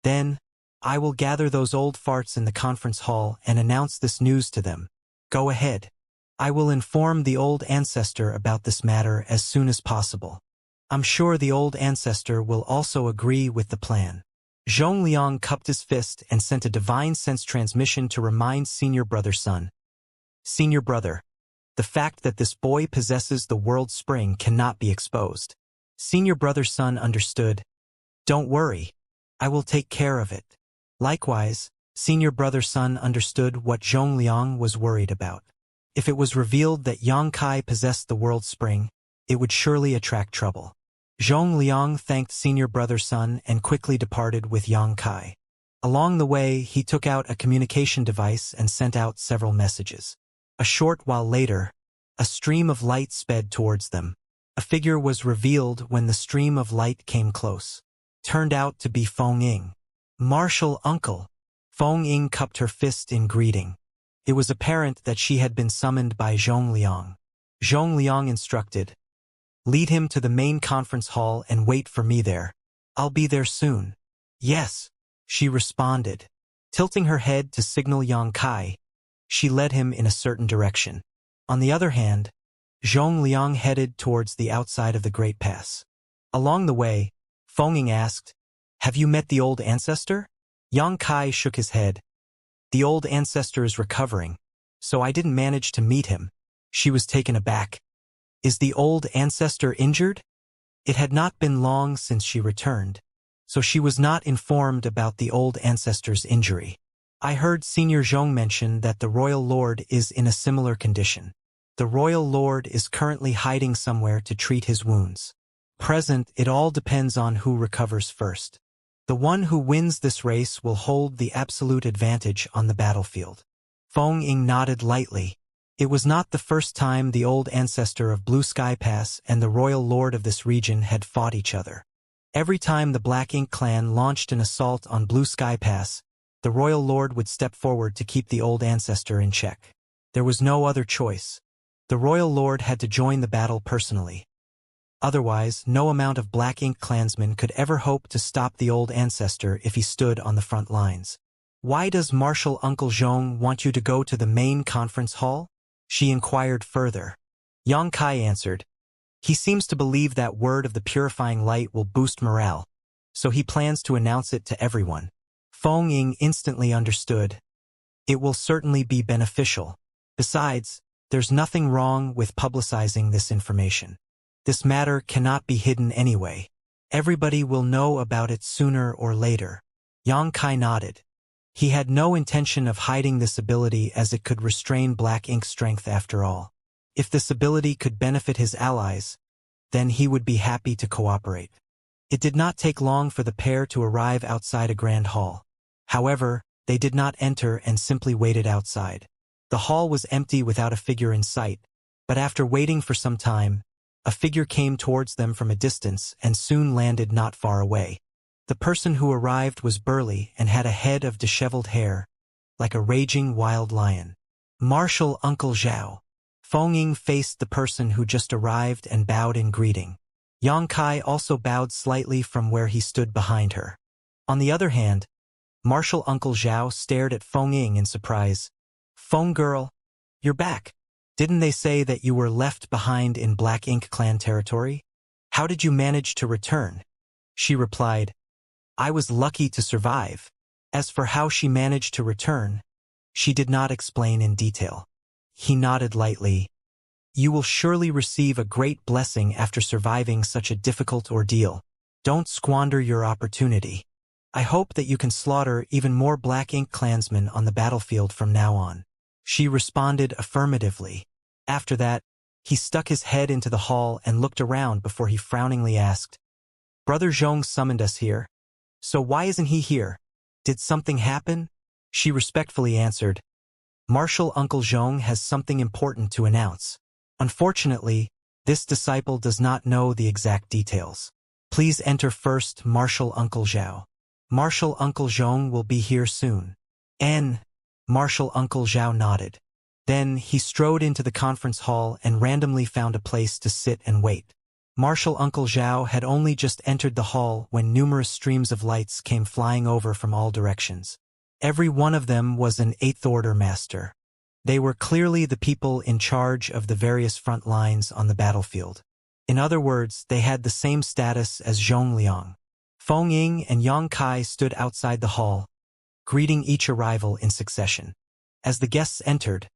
Then, I will gather those old farts in the conference hall and announce this news to them. Go ahead. I will inform the old ancestor about this matter as soon as possible. I'm sure the old ancestor will also agree with the plan. Zhongliang cupped his fist and sent a divine sense transmission to remind Senior Brother Sun. Senior Brother, the fact that this boy possesses the world spring cannot be exposed. Senior Brother Sun understood. Don't worry. I will take care of it. Likewise, Senior Brother Sun understood what Zhongliang was worried about. If it was revealed that Yang Kai possessed the world spring, it would surely attract trouble. Zhongliang thanked Senior Brother Sun and quickly departed with Yang Kai. Along the way, he took out a communication device and sent out several messages. A short while later, a stream of light sped towards them. A figure was revealed when the stream of light came close. Turned out to be Feng Ying. Martial uncle. Feng Ying cupped her fist in greeting. It was apparent that she had been summoned by Zhongliang. Zhongliang instructed. Lead him to the main conference hall and wait for me there. I'll be there soon. Yes, she responded. Tilting her head to signal Yang Kai, she led him in a certain direction. On the other hand, Zhongliang headed towards the outside of the Great Pass. Along the way, Feng Ying asked, Have you met the old ancestor? Yang Kai shook his head. The old ancestor is recovering, so I didn't manage to meet him. She was taken aback. Is the old ancestor injured? It had not been long since she returned, so she was not informed about the old ancestor's injury. I heard Senior Zhong mention that the royal lord is in a similar condition. The royal lord is currently hiding somewhere to treat his wounds. Present, it all depends on who recovers first. The one who wins this race will hold the absolute advantage on the battlefield. Feng Ying nodded lightly. It was not the first time the old ancestor of Blue Sky Pass and the royal lord of this region had fought each other. Every time the Black Ink clan launched an assault on Blue Sky Pass, the royal lord would step forward to keep the old ancestor in check. There was no other choice. The royal lord had to join the battle personally. Otherwise, no amount of Black Ink clansmen could ever hope to stop the old ancestor if he stood on the front lines. Why does Martial Uncle Zhong want you to go to the main conference hall? She inquired further. Yang Kai answered. He seems to believe that word of the purifying light will boost morale, so he plans to announce it to everyone. Feng Ying instantly understood. It will certainly be beneficial. Besides, there's nothing wrong with publicizing this information. This matter cannot be hidden anyway. Everybody will know about it sooner or later. Xianxia nodded. He had no intention of hiding this ability as it could restrain black ink strength after all. If this ability could benefit his allies, then he would be happy to cooperate. It did not take long for the pair to arrive outside a grand hall. However, they did not enter and simply waited outside. The hall was empty without a figure in sight, but after waiting for some time, a figure came towards them from a distance and soon landed not far away. The person who arrived was burly and had a head of disheveled hair, like a raging wild lion. Martial Uncle Zhao. Feng Ying faced the person who just arrived and bowed in greeting. Xianxia also bowed slightly from where he stood behind her. On the other hand, Martial Uncle Zhao stared at Feng Ying in surprise. "Feng girl, you're back. Didn't they say that you were left behind in Black Ink clan territory? How did you manage to return?" She replied, "I was lucky to survive." As for how she managed to return, she did not explain in detail. He nodded lightly. "You will surely receive a great blessing after surviving such a difficult ordeal. Don't squander your opportunity. I hope that you can slaughter even more Black Ink clansmen on the battlefield from now on." She responded affirmatively. After that, he stuck his head into the hall and looked around before he frowningly asked, "Brother Zhong summoned us here. So why isn't he here? Did something happen?" She respectfully answered, "Martial Uncle Zhong has something important to announce. Unfortunately, this disciple does not know the exact details. Please enter first, Martial Uncle Zhao. Martial Uncle Zhong will be here soon." Martial Uncle Zhao nodded. Then he strode into the conference hall and randomly found a place to sit and wait. Martial Uncle Zhao had only just entered the hall when numerous streams of lights came flying over from all directions. Every one of them was an Eighth Order master. They were clearly the people in charge of the various front lines on the battlefield. In other words, they had the same status as Zhong Liang. Feng Ying and Xianxia stood outside the hall, greeting each arrival in succession. As the guests entered,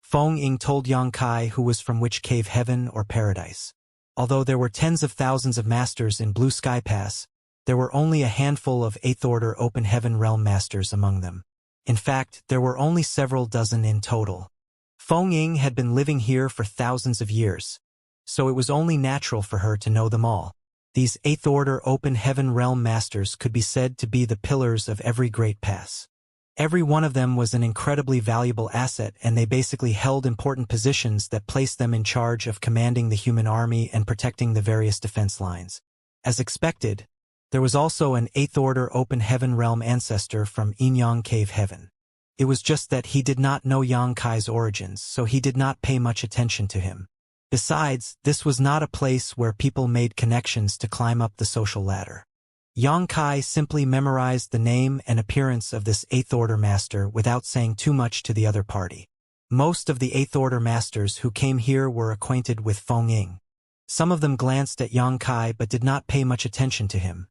Feng Ying told Xianxia who was from which cave, heaven or paradise. Although there were tens of thousands of masters in Blue Sky Pass, there were only a handful of Eighth Order Open Heaven Realm masters among them. In fact, there were only several dozen in total. Feng Ying had been living here for thousands of years, so it was only natural for her to know them all. These Eighth Order Open Heaven Realm masters could be said to be the pillars of every great pass. Every one of them was an incredibly valuable asset, and they basically held important positions that placed them in charge of commanding the human army and protecting the various defense lines. As expected, there was also an Eighth Order Open Heaven Realm ancestor from Inyang Cave Heaven. It was just that he did not know Xianxia's origins, so he did not pay much attention to him. Besides, this was not a place where people made connections to climb up the social ladder. Xianxia simply memorized the name and appearance of this Eighth Order master without saying too much to the other party. Most of the Eighth Order masters who came here were acquainted with Feng Ying. Some of them glanced at Xianxia but did not pay much attention to him.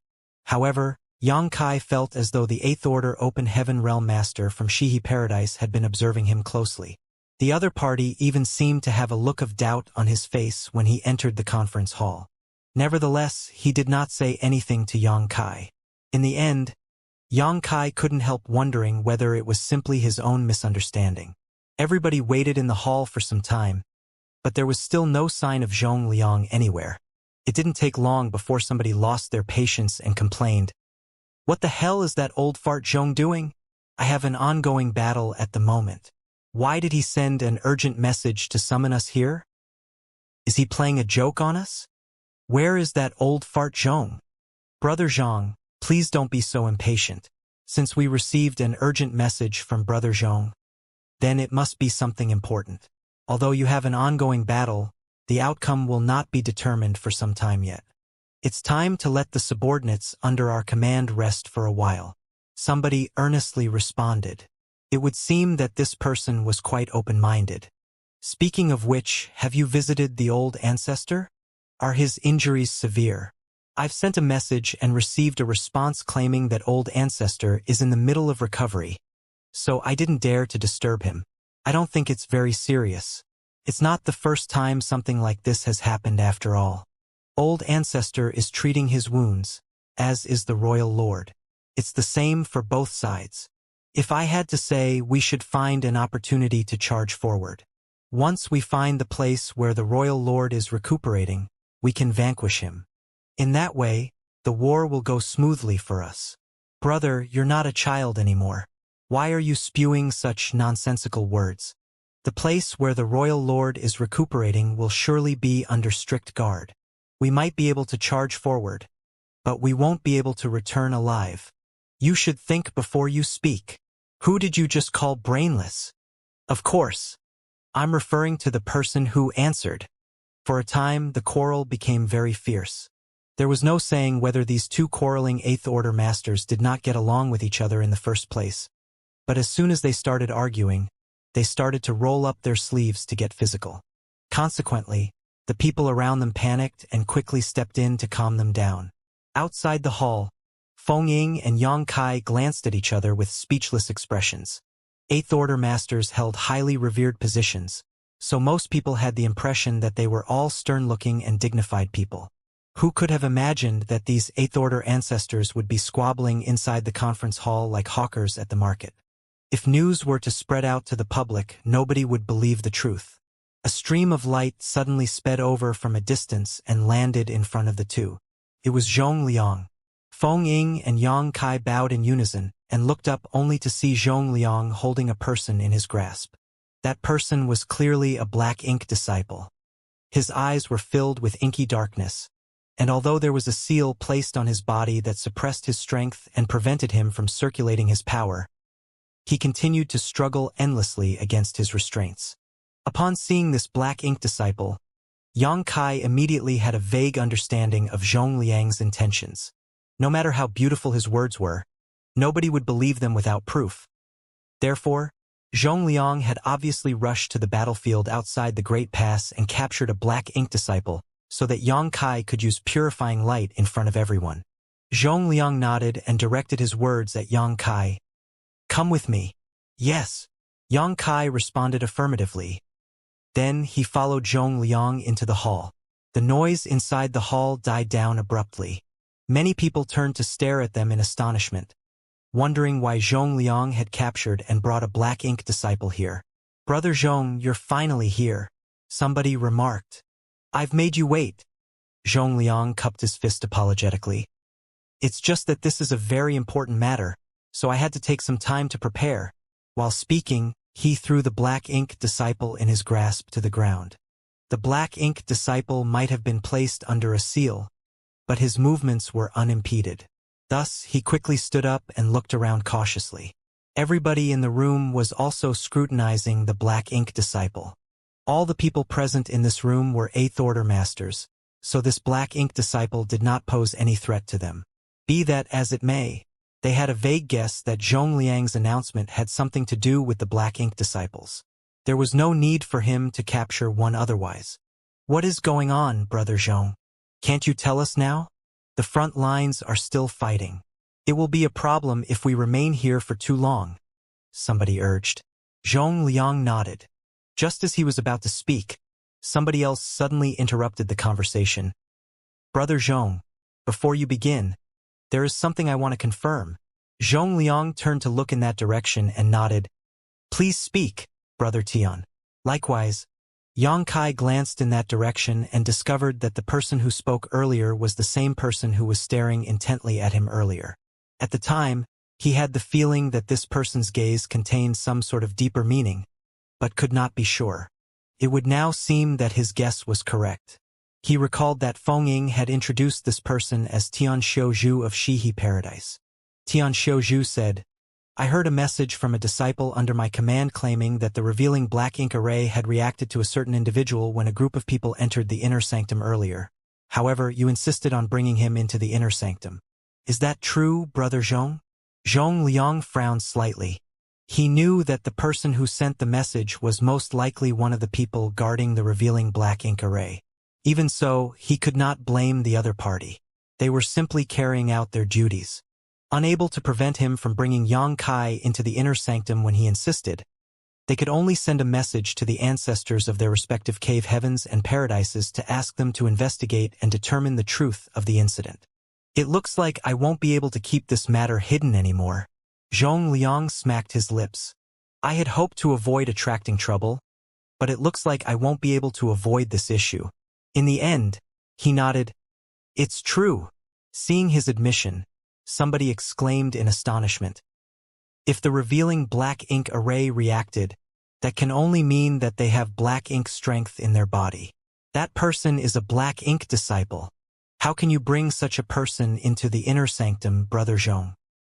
However, Xianxia felt as though the Eighth Order Open Heaven Realm Master from Shihi Paradise had been observing him closely. The other party even seemed to have a look of doubt on his face when he entered the conference hall. Nevertheless, he did not say anything to Xianxia. In the end, Xianxia couldn't help wondering whether it was simply his own misunderstanding. Everybody waited in the hall for some time, but there was still no sign of Zhong Liang anywhere. It didn't take long before somebody lost their patience and complained, "What the hell is that old fart Zhong doing? I have an ongoing battle at the moment. Why did he send an urgent message to summon us here? Is he playing a joke on us? Where is that old fart Zhong? Brother Zhong, please don't be so impatient. Since we received an urgent message from Brother Zhong, then it must be something important. Although you have an ongoing battle, the outcome will not be determined for some time yet. It's time to let the subordinates under our command rest for a while." Somebody earnestly responded. It would seem that this person was quite open-minded. "Speaking of which, have you visited the old ancestor? Are his injuries severe? I've sent a message and received a response claiming that old ancestor is in the middle of recovery, so I didn't dare to disturb him. I don't think it's very serious. It's not the first time something like this has happened after all." old ancestor is treating his wounds, as is the royal lord. It's the same for both sides. If I had to say, we should find an opportunity to charge forward. Once we find the place where the royal lord is recuperating, we can vanquish him. In that way, the war will go smoothly for us. Brother, you're not a child anymore. Why are you spewing such nonsensical words? The place where the royal lord is recuperating will surely be under strict guard. We might be able to charge forward, but we won't be able to return alive. You should think before you speak. Who did you just call brainless? Of course. I'm referring to the person who answered. For a time, the quarrel became very fierce. There was no saying whether these two quarreling Eighth Order masters did not get along with each other in the first place. But as soon as they started arguing, they started to roll up their sleeves to get physical. Consequently, the people around them panicked and quickly stepped in to calm them down. Outside the hall, Feng Ying and Yang Kai glanced at each other with speechless expressions. Eighth Order masters held highly revered positions, so most people had the impression that they were all stern-looking and dignified people. Who could have imagined that these Eighth Order ancestors would be squabbling inside the conference hall like hawkers at the market? If news were to spread out to the public, nobody would believe the truth. A stream of light suddenly sped over from a distance and landed in front of the two. It was Zhong Liang. Feng Ying and Yang Kai bowed in unison and looked up only to see Zhong Liang holding a person in his grasp. That person was clearly a black ink disciple. His eyes were filled with inky darkness, and although there was a seal placed on his body that suppressed his strength and prevented him from circulating his power, he continued to struggle endlessly against his restraints. Upon seeing this black ink disciple, Yang Kai immediately had a vague understanding of Zhong Liang's intentions. No matter how beautiful his words were, nobody would believe them without proof. Therefore, Zhong Liang had obviously rushed to the battlefield outside the Great Pass and captured a black ink disciple so that Yang Kai could use purifying light in front of everyone. Zhong Liang nodded and directed his words at Yang Kai. Come with me. Yes. Yang Kai responded affirmatively. Then he followed Zhong Liang into the hall. The noise inside the hall died down abruptly. Many people turned to stare at them in astonishment, wondering why Zhong Liang had captured and brought a black ink disciple here. Brother Zhong, you're finally here, somebody remarked. I've made you wait. Zhong Liang cupped his fist apologetically. It's just that this is a very important matter, so I had to take some time to prepare. While speaking, he threw the black ink disciple in his grasp to the ground. The black ink disciple might have been placed under a seal, but his movements were unimpeded. Thus, he quickly stood up and looked around cautiously. Everybody in the room was also scrutinizing the black ink disciple. All the people present in this room were Eighth Order masters, so this black ink disciple did not pose any threat to them. Be that as it may, they had a vague guess that Zhong Liang's announcement had something to do with the black ink disciples. There was no need for him to capture one otherwise. What is going on, Brother Zhong? Can't you tell us now? The front lines are still fighting. It will be a problem if we remain here for too long, somebody urged. Zhong Liang nodded. Just as he was about to speak, somebody else suddenly interrupted the conversation. Brother Zhong, before you begin, there is something I want to confirm. Zhong Liang turned to look in that direction and nodded. Please speak, Brother Tian. Likewise, Yang Kai glanced in that direction and discovered that the person who spoke earlier was the same person who was staring intently at him earlier. At the time, he had the feeling that this person's gaze contained some sort of deeper meaning, but could not be sure. It would now seem that his guess was correct. He recalled that Feng Ying had introduced this person as Tian Xiuzhu of Shihe Paradise. Tian Xiuzhu said, I heard a message from a disciple under my command claiming that the revealing black ink array had reacted to a certain individual when a group of people entered the inner sanctum earlier. However, you insisted on bringing him into the inner sanctum. Is that true, Brother Zhong? Zhong Liang frowned slightly. He knew that the person who sent the message was most likely one of the people guarding the revealing black ink array. Even so, he could not blame the other party. They were simply carrying out their duties. Unable to prevent him from bringing Yang Kai into the inner sanctum when he insisted, They could only send a message to the ancestors of their respective cave heavens and paradises to ask them to investigate and determine the truth of the incident. It looks like I won't be able to keep this matter hidden anymore. Zhong Liang smacked his lips. I had hoped to avoid attracting trouble, but it looks like I won't be able to avoid this issue. In the end, he nodded. It's true. Seeing his admission, somebody exclaimed in astonishment. If the revealing black ink array reacted, that can only mean that they have black ink strength in their body. That person is a black ink disciple. How can you bring such a person into the inner sanctum, Brother Zhong?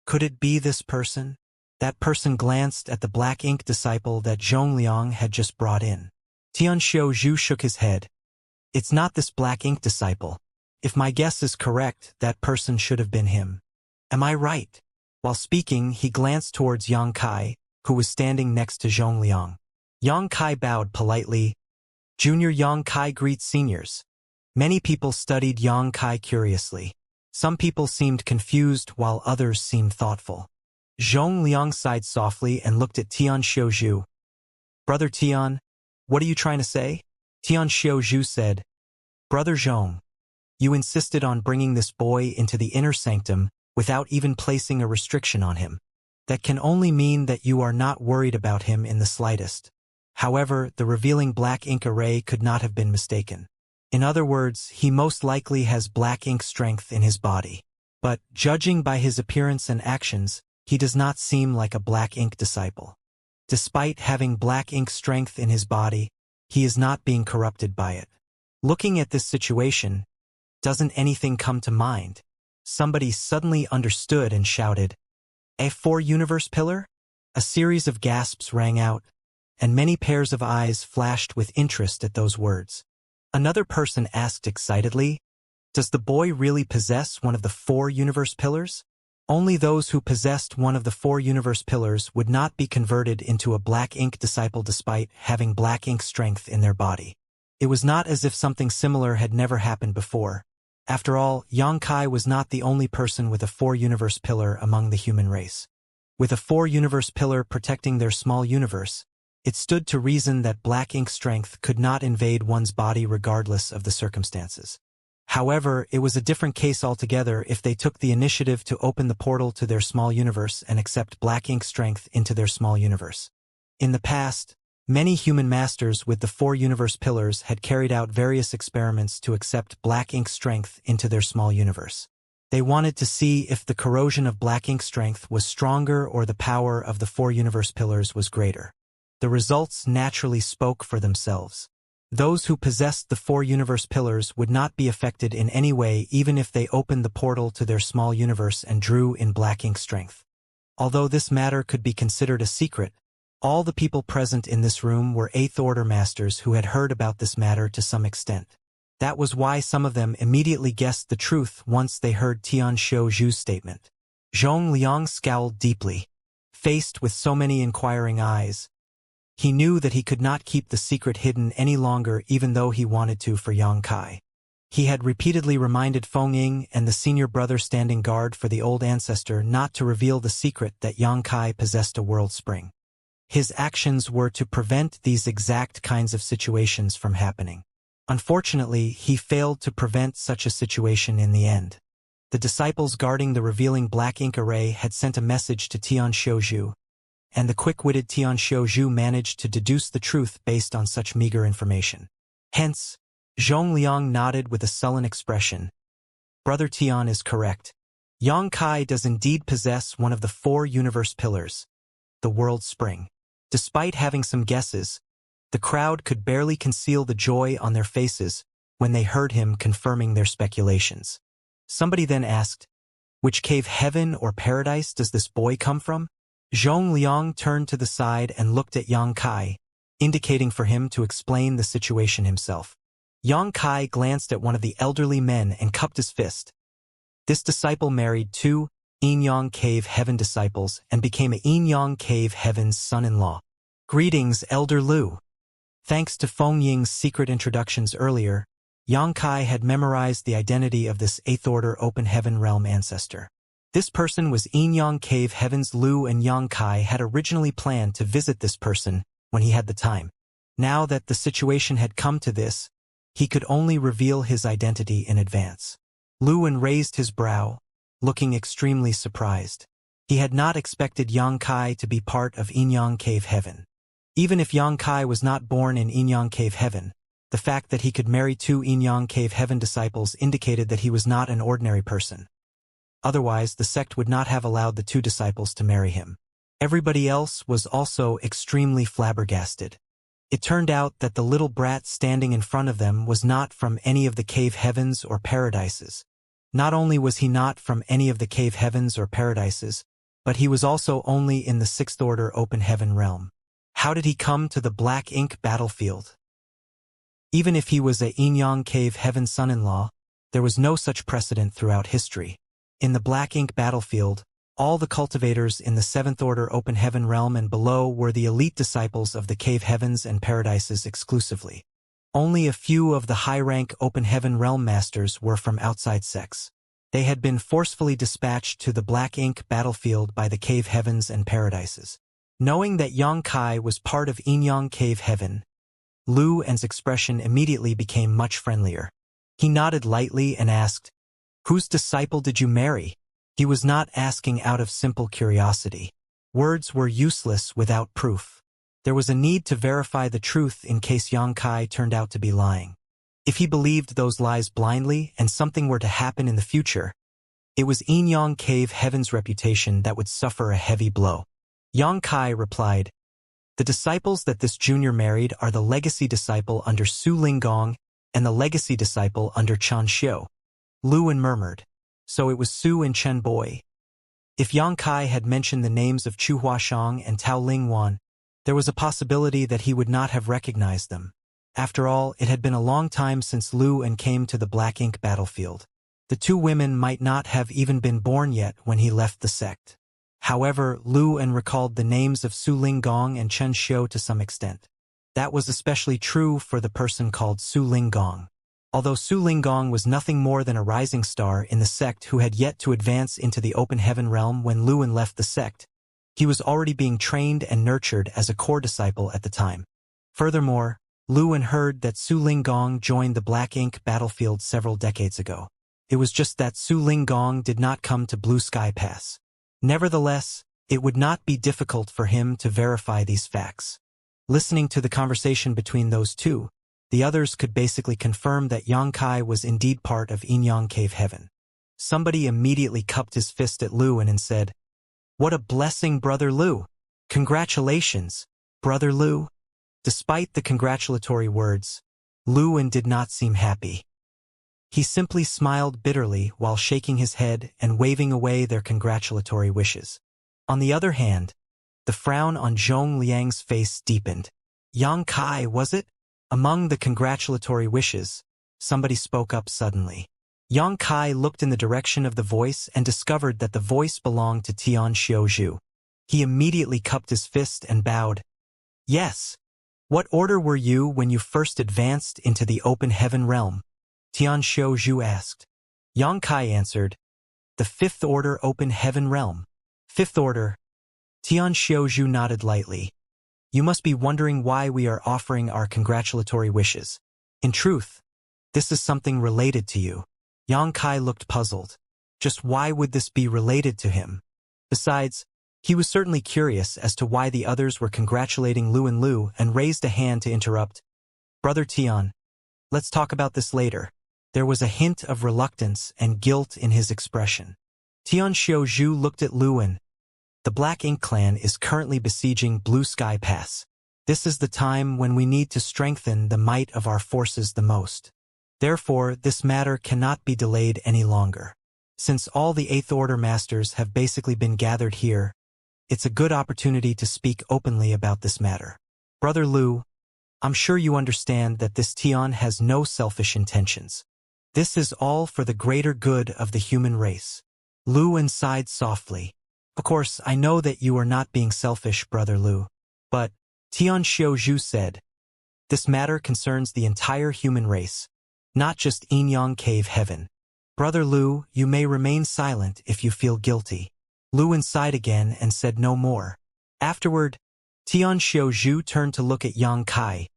Could it be this person? That person glanced at the black ink disciple that Zhong Liang had just brought in. Tianxiu Zhu shook his head. It's not this black ink disciple. If my guess is correct, that person should have been him. Am I right? While speaking, he glanced towards Yang Kai, who was standing next to Zhong Liang. Yang Kai bowed politely. Junior Yang Kai greets seniors. Many people studied Yang Kai curiously. Some people seemed confused while others seemed thoughtful. Zhong Liang sighed softly and looked at Tian Xiuzhu. Brother Tian, what are you trying to say? Tian Xiuzhu said, Brother Zhong, you insisted on bringing this boy into the inner sanctum without even placing a restriction on him. That can only mean that you are not worried about him in the slightest. However, the revealing black ink array could not have been mistaken. In other words, he most likely has black ink strength in his body. But, judging by his appearance and actions, he does not seem like a black ink disciple. Despite having black ink strength in his body, he is not being corrupted by it. Looking at this situation, doesn't anything come to mind? Somebody suddenly understood and shouted, A four-universe pillar? A series of gasps rang out, and many pairs of eyes flashed with interest at those words. Another person asked excitedly, Does the boy really possess one of the four-universe pillars? Only those who possessed one of the four-universe pillars would not be converted into a black ink disciple despite having black ink strength in their body. It was not as if something similar had never happened before. After all, Yang Kai was not the only person with a four-universe pillar among the human race. With a four-universe pillar protecting their small universe, it stood to reason that black ink strength could not invade one's body regardless of the circumstances. However, it was a different case altogether if they took the initiative to open the portal to their small universe and accept black ink strength into their small universe. In the past, many human masters with the four-universe pillars had carried out various experiments to accept black ink strength into their small universe. They wanted to see if the corrosion of black ink strength was stronger or the power of the four-universe pillars was greater. The results naturally spoke for themselves. Those who possessed the four-universe pillars would not be affected in any way even if they opened the portal to their small universe and drew in black ink strength. Although this matter could be considered a secret, all the people present in this room were Eighth-Order Masters who had heard about this matter to some extent. That was why some of them immediately guessed the truth once they heard Tian Xiuzhu's statement. Zhong Liang scowled deeply. Faced with so many inquiring eyes, he knew that he could not keep the secret hidden any longer even though he wanted to for Yang Kai. He had repeatedly reminded Feng Ying and the senior brother standing guard for the old ancestor not to reveal the secret that Yang Kai possessed a world spring. His actions were to prevent these exact kinds of situations from happening. Unfortunately, he failed to prevent such a situation in the end. The disciples guarding the revealing black ink array had sent a message to Tian Xiuzhu, and the quick-witted Tian Xiuzhu managed to deduce the truth based on such meager information. Hence, Zhong Liang nodded with a sullen expression. Brother Tian is correct. Yang Kai does indeed possess one of the four universe pillars, the world spring. Despite having some guesses, the crowd could barely conceal the joy on their faces when they heard him confirming their speculations. Somebody then asked, Which cave heaven or paradise does this boy come from? Zhong Liang turned to the side and looked at Yang Kai, indicating for him to explain the situation himself. Yang Kai glanced at one of the elderly men and cupped his fist. This disciple married two Yin-Yang Cave Heaven disciples and became a Yin-Yang Cave Heaven's son-in-law. Greetings, Elder Lu. Thanks to Feng Ying's secret introductions earlier, Yang Kai had memorized the identity of this Eighth-Order Open Heaven Realm ancestor. This person was Yin-Yang Cave Heaven's Lu, and Yang Kai had originally planned to visit this person when he had the time. Now that the situation had come to this, he could only reveal his identity in advance. Luan raised his brow, looking extremely surprised. He had not expected Yang Kai to be part of Inyang Cave Heaven. Even if Yang Kai was not born in Inyang Cave Heaven, the fact that he could marry two Inyang Cave Heaven disciples indicated that he was not an ordinary person. Otherwise, the sect would not have allowed the two disciples to marry him. Everybody else was also extremely flabbergasted. It turned out that the little brat standing in front of them was not from any of the cave heavens or paradises. Not only was he not from any of the cave heavens or paradises, but he was also only in the sixth order open heaven realm. How did he come to the Black Ink battlefield? Even if he was a Inyang Cave Heaven son-in-law, there was no such precedent throughout history. In the Black Ink battlefield, all the cultivators in the seventh order open heaven realm and below were the elite disciples of the cave heavens and paradises exclusively. Only a few of the high-rank open heaven realm masters were from outside sects. They had been forcefully dispatched to the Black Ink battlefield by the cave heavens and paradises. Knowing that Yang Kai was part of Inyang Cave Heaven, Lu En's expression immediately became much friendlier. He nodded lightly and asked, "Whose disciple did you marry?" He was not asking out of simple curiosity. Words were useless without proof. There was a need to verify the truth in case Yang Kai turned out to be lying. If he believed those lies blindly and something were to happen in the future, it was Inyang Cave Heaven's reputation that would suffer a heavy blow. Yang Kai replied, "The disciples that this junior married are the legacy disciple under Su Linggong and the legacy disciple under Xianxia." Luan murmured, "So it was Su and Chen Boy." If Yang Kai had mentioned the names of Chu Huashang and Tao Lingwan, there was a possibility that he would not have recognized them. After all, it had been a long time since Luan came to the Black Ink battlefield. The two women might not have even been born yet when he left the sect. However, Luan recalled the names of Su Linggong and Chen Xiu to some extent. That was especially true for the person called Su Linggong. Although Su Linggong was nothing more than a rising star in the sect who had yet to advance into the open heaven realm when Luan left the sect, he was already being trained and nurtured as a core disciple at the time. Furthermore, Luan heard that Su Linggong joined the Black Ink battlefield several decades ago. It was just that Su Linggong did not come to Blue Sky Pass. Nevertheless, it would not be difficult for him to verify these facts. Listening to the conversation between those two, the others could basically confirm that Yang Kai was indeed part of Inyang Cave Heaven. Somebody immediately cupped his fist at Luan and said, "What a blessing, Brother Lu! Congratulations, Brother Lu!" Despite the congratulatory words, Luan did not seem happy. He simply smiled bitterly while shaking his head and waving away their congratulatory wishes. On the other hand, the frown on Zhong Liang's face deepened. "Yang Kai, was it?" Among the congratulatory wishes, somebody spoke up suddenly. Yang Kai looked in the direction of the voice and discovered that the voice belonged to Tian Xiuzhu. He immediately cupped his fist and bowed. "Yes. What order were you when you first advanced into the open heaven realm?" Tian Xiuzhu asked. Yang Kai answered, "The fifth order open heaven realm." "Fifth order?" Tian Xiuzhu nodded lightly. "You must be wondering why we are offering our congratulatory wishes. In truth, this is something related to you." Yang Kai looked puzzled. Just why would this be related to him? Besides, he was certainly curious as to why the others were congratulating Lu and raised a hand to interrupt. "Brother Tian, let's talk about this later." There was a hint of reluctance and guilt in his expression. Tian Xiuzhu looked at Luan. "The Black Ink clan is currently besieging Blue Sky Pass. This is the time when we need to strengthen the might of our forces the most. Therefore, this matter cannot be delayed any longer. Since all the Eighth Order Masters have basically been gathered here, it's a good opportunity to speak openly about this matter. Brother Lu, I'm sure you understand that this Tian has no selfish intentions. This is all for the greater good of the human race." Luan sighed softly. "Of course, I know that you are not being selfish, Brother Lu. But," Tian Xiuzhu said, "this matter concerns the entire human race, not just Inyang Cave Heaven. Brother Lu, you may remain silent if you feel guilty." Luan sighed again and said no more. Afterward, Tian Xiaozhu turned to look at Yang Kai.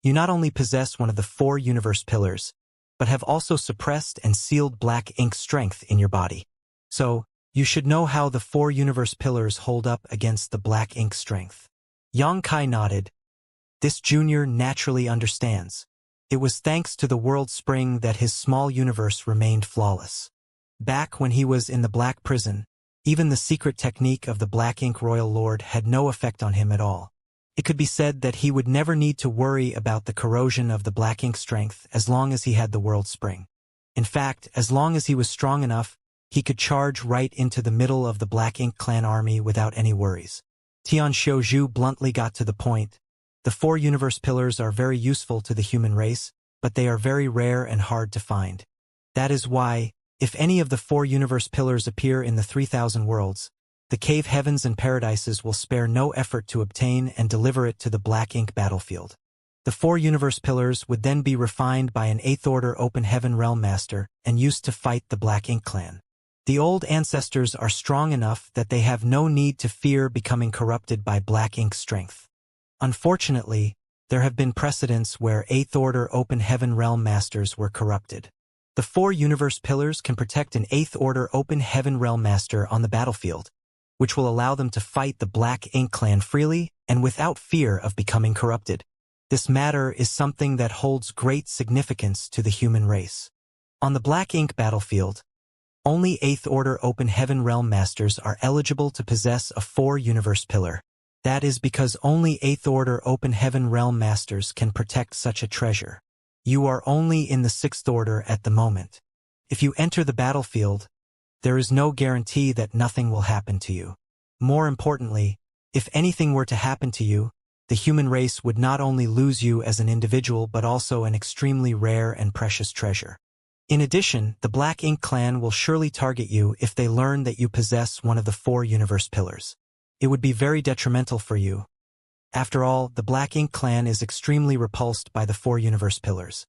You not only possess one of the 4 universe pillars, but have also suppressed and sealed black ink strength in your body. So, you should know how the 4 universe pillars hold up against the black ink strength. Yang Kai nodded. This junior naturally understands. It was thanks to the world spring that his small universe remained flawless. Back when he was in the Black Prison, even the secret technique of the Black Ink Royal Lord had no effect on him at all. It could be said that he would never need to worry about the corrosion of the black ink strength as long as he had the world spring. In fact, as long as he was strong enough, he could charge right into the middle of the Black Ink clan army without any worries. Tian Xiaozhu bluntly got to the point. The 4 universe pillars are very useful to the human race, but they are very rare and hard to find. That is why, if any of the 4 universe pillars appear in the 3,000 worlds, the cave heavens and paradises will spare no effort to obtain and deliver it to the black ink battlefield. The 4 universe pillars would then be refined by an 8th order open heaven realm master and used to fight the Black Ink clan. The old ancestors are strong enough that they have no need to fear becoming corrupted by black ink strength. Unfortunately, there have been precedents where 8th order open heaven realm masters were corrupted. The 4 universe pillars can protect an 8th order open heaven realm master on the battlefield, which will allow them to fight the Black Ink clan freely and without fear of becoming corrupted. This matter is something that holds great significance to the human race. On the Black Ink battlefield, only 8th order open heaven realm masters are eligible to possess a 4 universe pillar. That is because only 8th order open heaven realm masters can protect such a treasure. You are only in the 6th order at the moment. If you enter the battlefield, there is no guarantee that nothing will happen to you. More importantly, if anything were to happen to you, the human race would not only lose you as an individual but also an extremely rare and precious treasure. In addition, the Black Ink clan will surely target you if they learn that you possess one of the 4 universe pillars. It would be very detrimental for you. After all, the Black Ink clan is extremely repulsed by the 4 universe pillars.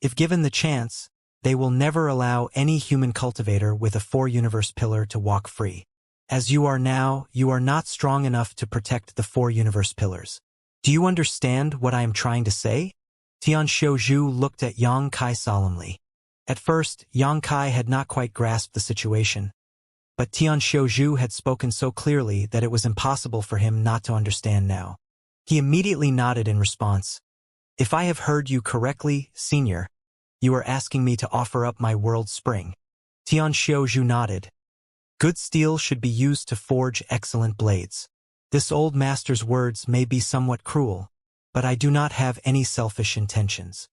If given the chance, they will never allow any human cultivator with a 4 universe pillar to walk free. As you are now, you are not strong enough to protect the 4 universe pillars. Do you understand what I am trying to say? Tian Xiaozhu looked at Yang Kai solemnly. At first, Yang Kai had not quite grasped the situation, but Tian Xiaozhu had spoken so clearly that it was impossible for him not to understand now. He immediately nodded in response. If I have heard you correctly, senior, you are asking me to offer up my world spring. Tian Xiaozhu nodded. Good steel should be used to forge excellent blades. This old master's words may be somewhat cruel, but I do not have any selfish intentions.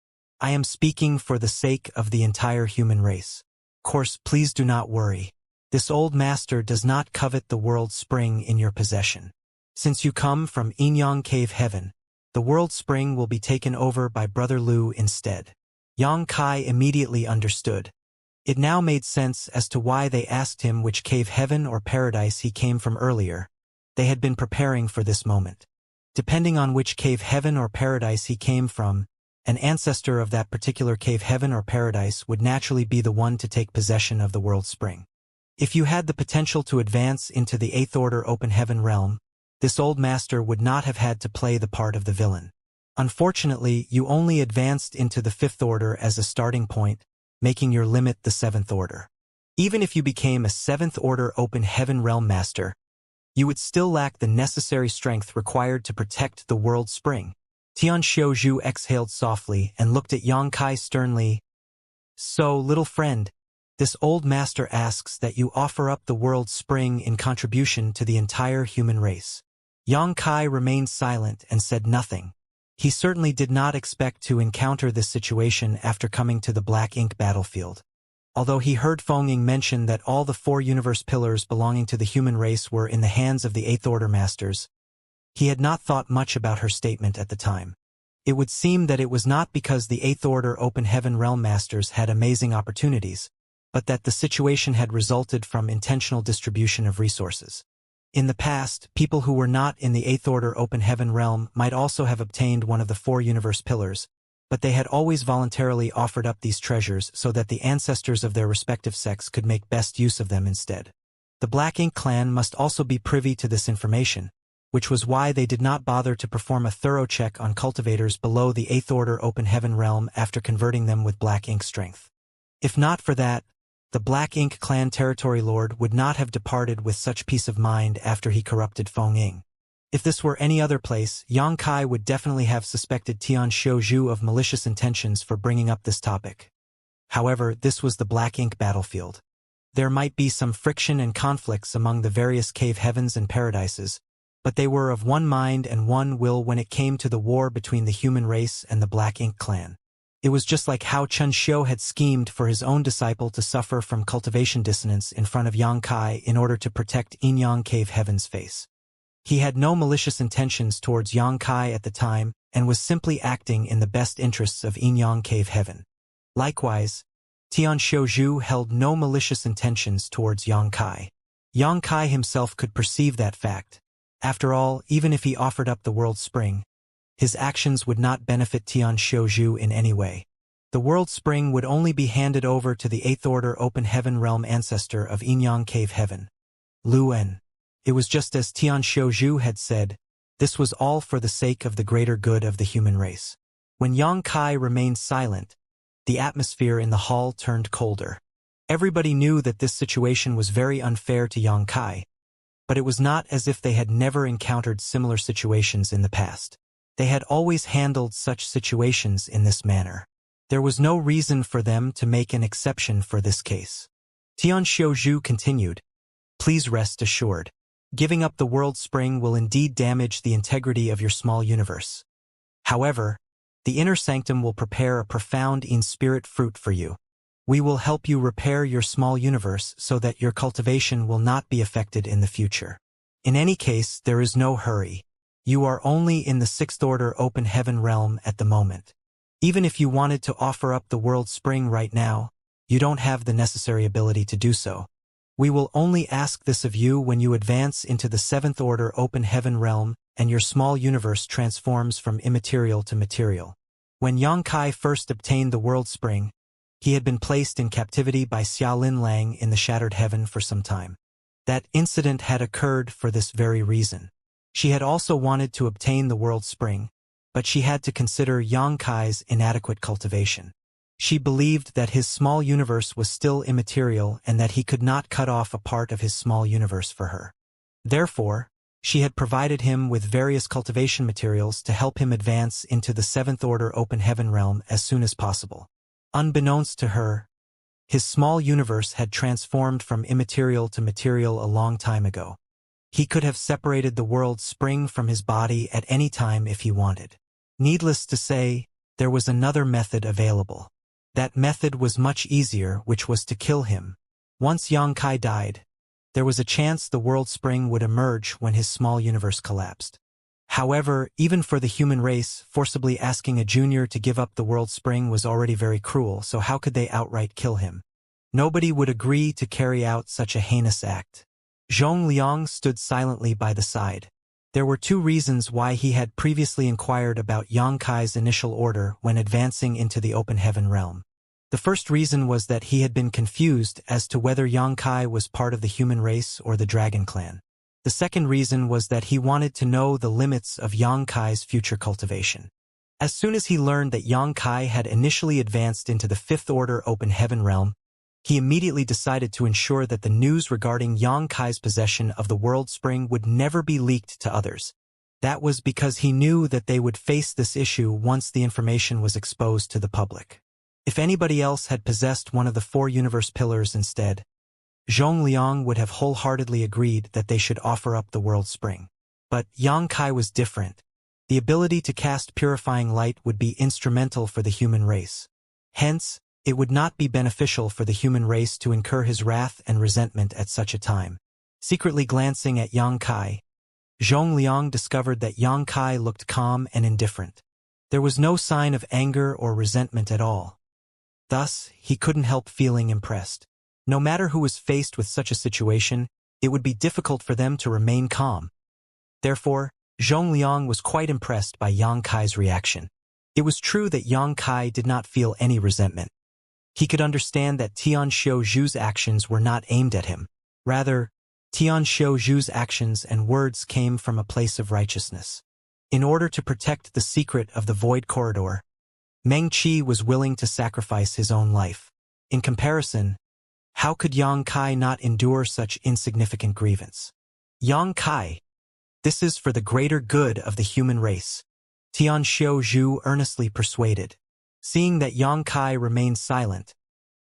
I am speaking for the sake of the entire human race. Of course, please do not worry. This old master does not covet the world spring in your possession. Since you come from Inyang Cave Heaven, the world spring will be taken over by Brother Lu instead. Yang Kai immediately understood. It now made sense as to why they asked him which cave heaven or paradise he came from earlier. They had been preparing for this moment. Depending on which cave heaven or paradise he came from, an ancestor of that particular cave heaven or paradise would naturally be the one to take possession of the world spring. If you had the potential to advance into the 8th order open heaven realm, this old master would not have had to play the part of the villain. Unfortunately, you only advanced into the 5th order as a starting point, making your limit the 7th order. Even if you became a 7th order open heaven realm master, you would still lack the necessary strength required to protect the world spring. Tian Xiaozhu exhaled softly and looked at Yang Kai sternly. So, little friend, this old master asks that you offer up the world spring in contribution to the entire human race. Yang Kai remained silent and said nothing. He certainly did not expect to encounter this situation after coming to the Black Ink battlefield. Although he heard Feng Ying mention that all the 4 universe pillars belonging to the human race were in the hands of the 8th order masters, he had not thought much about her statement at the time. It would seem that it was not because the 8th order open heaven realm masters had amazing opportunities, but that the situation had resulted from intentional distribution of resources. In the past, people who were not in the 8th order open heaven realm might also have obtained one of the 4 universe pillars, but they had always voluntarily offered up these treasures so that the ancestors of their respective sects could make best use of them instead. The Black Ink clan must also be privy to this information, which was why they did not bother to perform a thorough check on cultivators below the 8th Order Open Heaven realm after converting them with Black Ink strength. If not for that, the Black Ink clan territory lord would not have departed with such peace of mind after he corrupted Feng Ying. If this were any other place, Yang Kai would definitely have suspected Tian Xiuzhu of malicious intentions for bringing up this topic. However, this was the Black Ink battlefield. There might be some friction and conflicts among the various cave heavens and paradises, but they were of one mind and one will when it came to the war between the human race and the Black Ink clan. It was just like how Chen Xiu had schemed for his own disciple to suffer from cultivation dissonance in front of Yang Kai in order to protect Inyang Cave Heaven's face. He had no malicious intentions towards Yang Kai at the time and was simply acting in the best interests of Inyang Cave Heaven. Likewise, Tian Xiuzhu held no malicious intentions towards Yang Kai. Yang Kai himself could perceive that fact. After all, even if he offered up the World Spring, his actions would not benefit Tian Xiuzhu in any way. The World Spring would only be handed over to the 8th Order Open Heaven realm ancestor of Inyang Cave Heaven, Lu En. It was just as Tian Xiuzhu had said, this was all for the sake of the greater good of the human race. When Yang Kai remained silent, the atmosphere in the hall turned colder. Everybody knew that this situation was very unfair to Yang Kai, but it was not as if they had never encountered similar situations in the past. They had always handled such situations in this manner. There was no reason for them to make an exception for this case. Tian Xiuzhu continued, please rest assured. Giving up the World Spring will indeed damage the integrity of your small universe. However, the inner sanctum will prepare a profound in-spirit fruit for you. We will help you repair your small universe so that your cultivation will not be affected in the future. In any case, there is no hurry. You are only in the 6th Order Open Heaven realm at the moment. Even if you wanted to offer up the World Spring right now, you don't have the necessary ability to do so. We will only ask this of you when you advance into the 7th Order Open Heaven realm and your small universe transforms from immaterial to material. When Yang Kai first obtained the World Spring, he had been placed in captivity by Xiaolin Lang in the Shattered Heaven for some time. That incident had occurred for this very reason. She had also wanted to obtain the World Spring, but she had to consider Yang Kai's inadequate cultivation. She believed that his small universe was still immaterial and that he could not cut off a part of his small universe for her. Therefore, she had provided him with various cultivation materials to help him advance into the 7th Order Open Heaven realm as soon as possible. Unbeknownst to her, his small universe had transformed from immaterial to material a long time ago. He could have separated the World Spring from his body at any time if he wanted. Needless to say, there was another method available. That method was much easier, which was to kill him. Once Yang Kai died, there was a chance the World Spring would emerge when his small universe collapsed. However, even for the human race, forcibly asking a junior to give up the World Spring was already very cruel, so how could they outright kill him? Nobody would agree to carry out such a heinous act. Zhong Liang stood silently by the side. There were two reasons why he had previously inquired about Yang Kai's initial order when advancing into the Open Heaven realm. The first reason was that he had been confused as to whether Yang Kai was part of the human race or the Dragon Clan. The second reason was that he wanted to know the limits of Yang Kai's future cultivation. As soon as he learned that Yang Kai had initially advanced into the 5th Order Open Heaven realm, he immediately decided to ensure that the news regarding Yang Kai's possession of the World Spring would never be leaked to others. That was because he knew that they would face this issue once the information was exposed to the public. If anybody else had possessed one of the 4 universe pillars instead, Zhong Liang would have wholeheartedly agreed that they should offer up the World Spring. But Yang Kai was different. The ability to cast purifying light would be instrumental for the human race. Hence, it would not be beneficial for the human race to incur his wrath and resentment at such a time. Secretly glancing at Yang Kai, Zhong Liang discovered that Yang Kai looked calm and indifferent. There was no sign of anger or resentment at all. Thus, he couldn't help feeling impressed. No matter who was faced with such a situation, it would be difficult for them to remain calm. Therefore, Zhong Liang was quite impressed by Yang Kai's reaction. It was true that Yang Kai did not feel any resentment. He could understand that Tian Xiuzhu's actions were not aimed at him. Rather, Tianxiu Zhu's actions and words came from a place of righteousness. In order to protect the secret of the Void Corridor, Meng Qi was willing to sacrifice his own life. In comparison, how could Yang Kai not endure such insignificant grievance? Yang Kai, this is for the greater good of the human race, Tianxiu Zhu earnestly persuaded. Seeing that Yang Kai remained silent,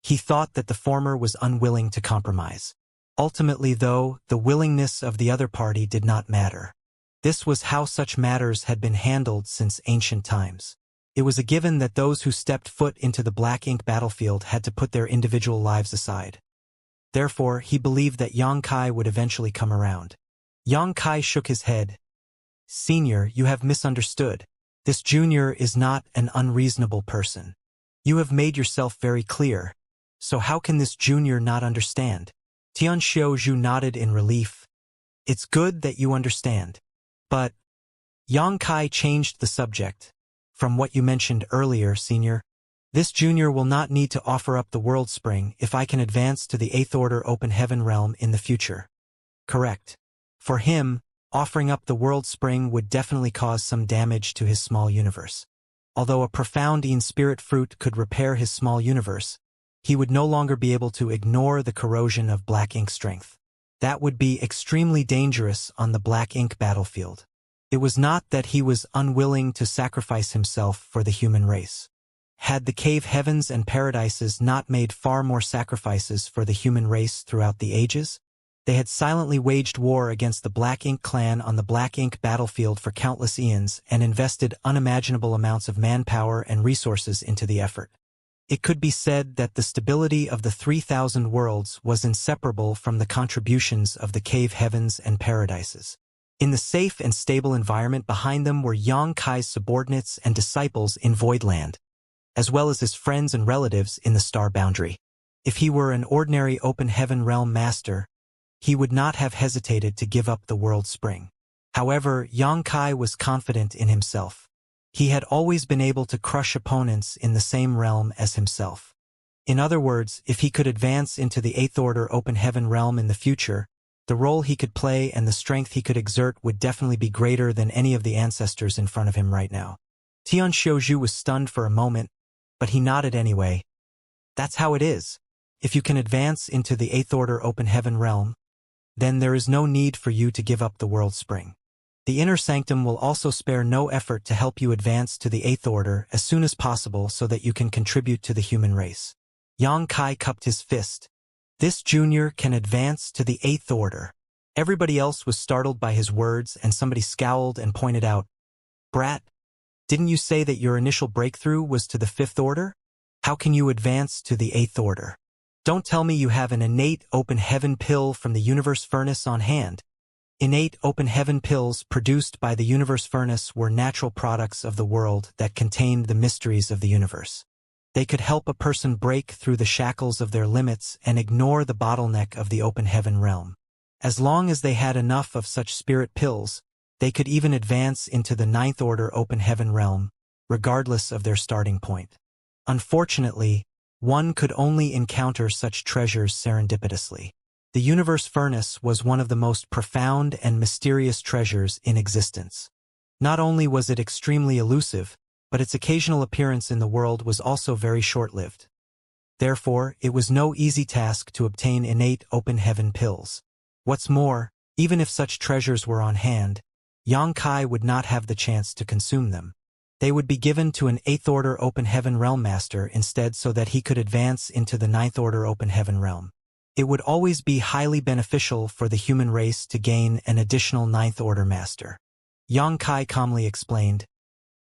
he thought that the former was unwilling to compromise. Ultimately, though, the willingness of the other party did not matter. This was how such matters had been handled since ancient times. It was a given that those who stepped foot into the black ink battlefield had to put their individual lives aside. Therefore, he believed that Yang Kai would eventually come around. Yang Kai shook his head. "Senior, you have misunderstood. This junior is not an unreasonable person. You have made yourself very clear. So how can this junior not understand?" Tianxiu Zhu nodded in relief. "It's good that you understand. But..." Yang Kai changed the subject. "From what you mentioned earlier, Senior, this junior will not need to offer up the World Spring if I can advance to the 8th Order Open Heaven realm in the future." "Correct. For him, offering up the World Spring would definitely cause some damage to his small universe. Although a profound in-spirit fruit could repair his small universe, he would no longer be able to ignore the corrosion of black ink strength. That would be extremely dangerous on the black ink battlefield." It was not that he was unwilling to sacrifice himself for the human race. Had the cave heavens and paradises not made far more sacrifices for the human race throughout the ages? They had silently waged war against the Black Ink clan on the Black Ink battlefield for countless eons and invested unimaginable amounts of manpower and resources into the effort. It could be said that the stability of the 3,000 worlds was inseparable from the contributions of the cave heavens and paradises. In the safe and stable environment behind them were Yang Kai's subordinates and disciples in Voidland, as well as his friends and relatives in the Star Boundary. If he were an ordinary Open Heaven Realm master, he would not have hesitated to give up the World Spring. However, Yang Kai was confident in himself. He had always been able to crush opponents in the same realm as himself. In other words, if he could advance into the 8th Order Open Heaven realm in the future, the role he could play and the strength he could exert would definitely be greater than any of the ancestors in front of him right now. Tianxiu Zhu was stunned for a moment, but he nodded anyway. "That's how it is. If you can advance into the 8th Order Open Heaven realm, then there is no need for you to give up the World Spring. The Inner Sanctum will also spare no effort to help you advance to the 8th Order as soon as possible so that you can contribute to the human race." Yang Kai cupped his fist. This junior can advance to the 8th Order. Everybody else was startled by his words, and somebody scowled and pointed out, "Brat, didn't you say that your initial breakthrough was to the 5th Order? How can you advance to the 8th Order? Don't tell me you have an innate Open Heaven pill from the Universe Furnace on hand." Innate Open Heaven pills produced by the Universe Furnace were natural products of the world that contained the mysteries of the universe. They could help a person break through the shackles of their limits and ignore the bottleneck of the Open Heaven realm. As long as they had enough of such spirit pills, they could even advance into the 9th Order Open Heaven realm, regardless of their starting point. Unfortunately, one could only encounter such treasures serendipitously. The Universe Furnace was one of the most profound and mysterious treasures in existence. Not only was it extremely elusive, but its occasional appearance in the world was also very short-lived. Therefore, it was no easy task to obtain innate Open Heaven pills. What's more, even if such treasures were on hand, Yang Kai would not have the chance to consume them. They would be given to an 8th Order Open Heaven Realm Master instead so that he could advance into the 9th Order Open Heaven Realm. It would always be highly beneficial for the human race to gain an additional 9th Order Master. Yang Kai calmly explained,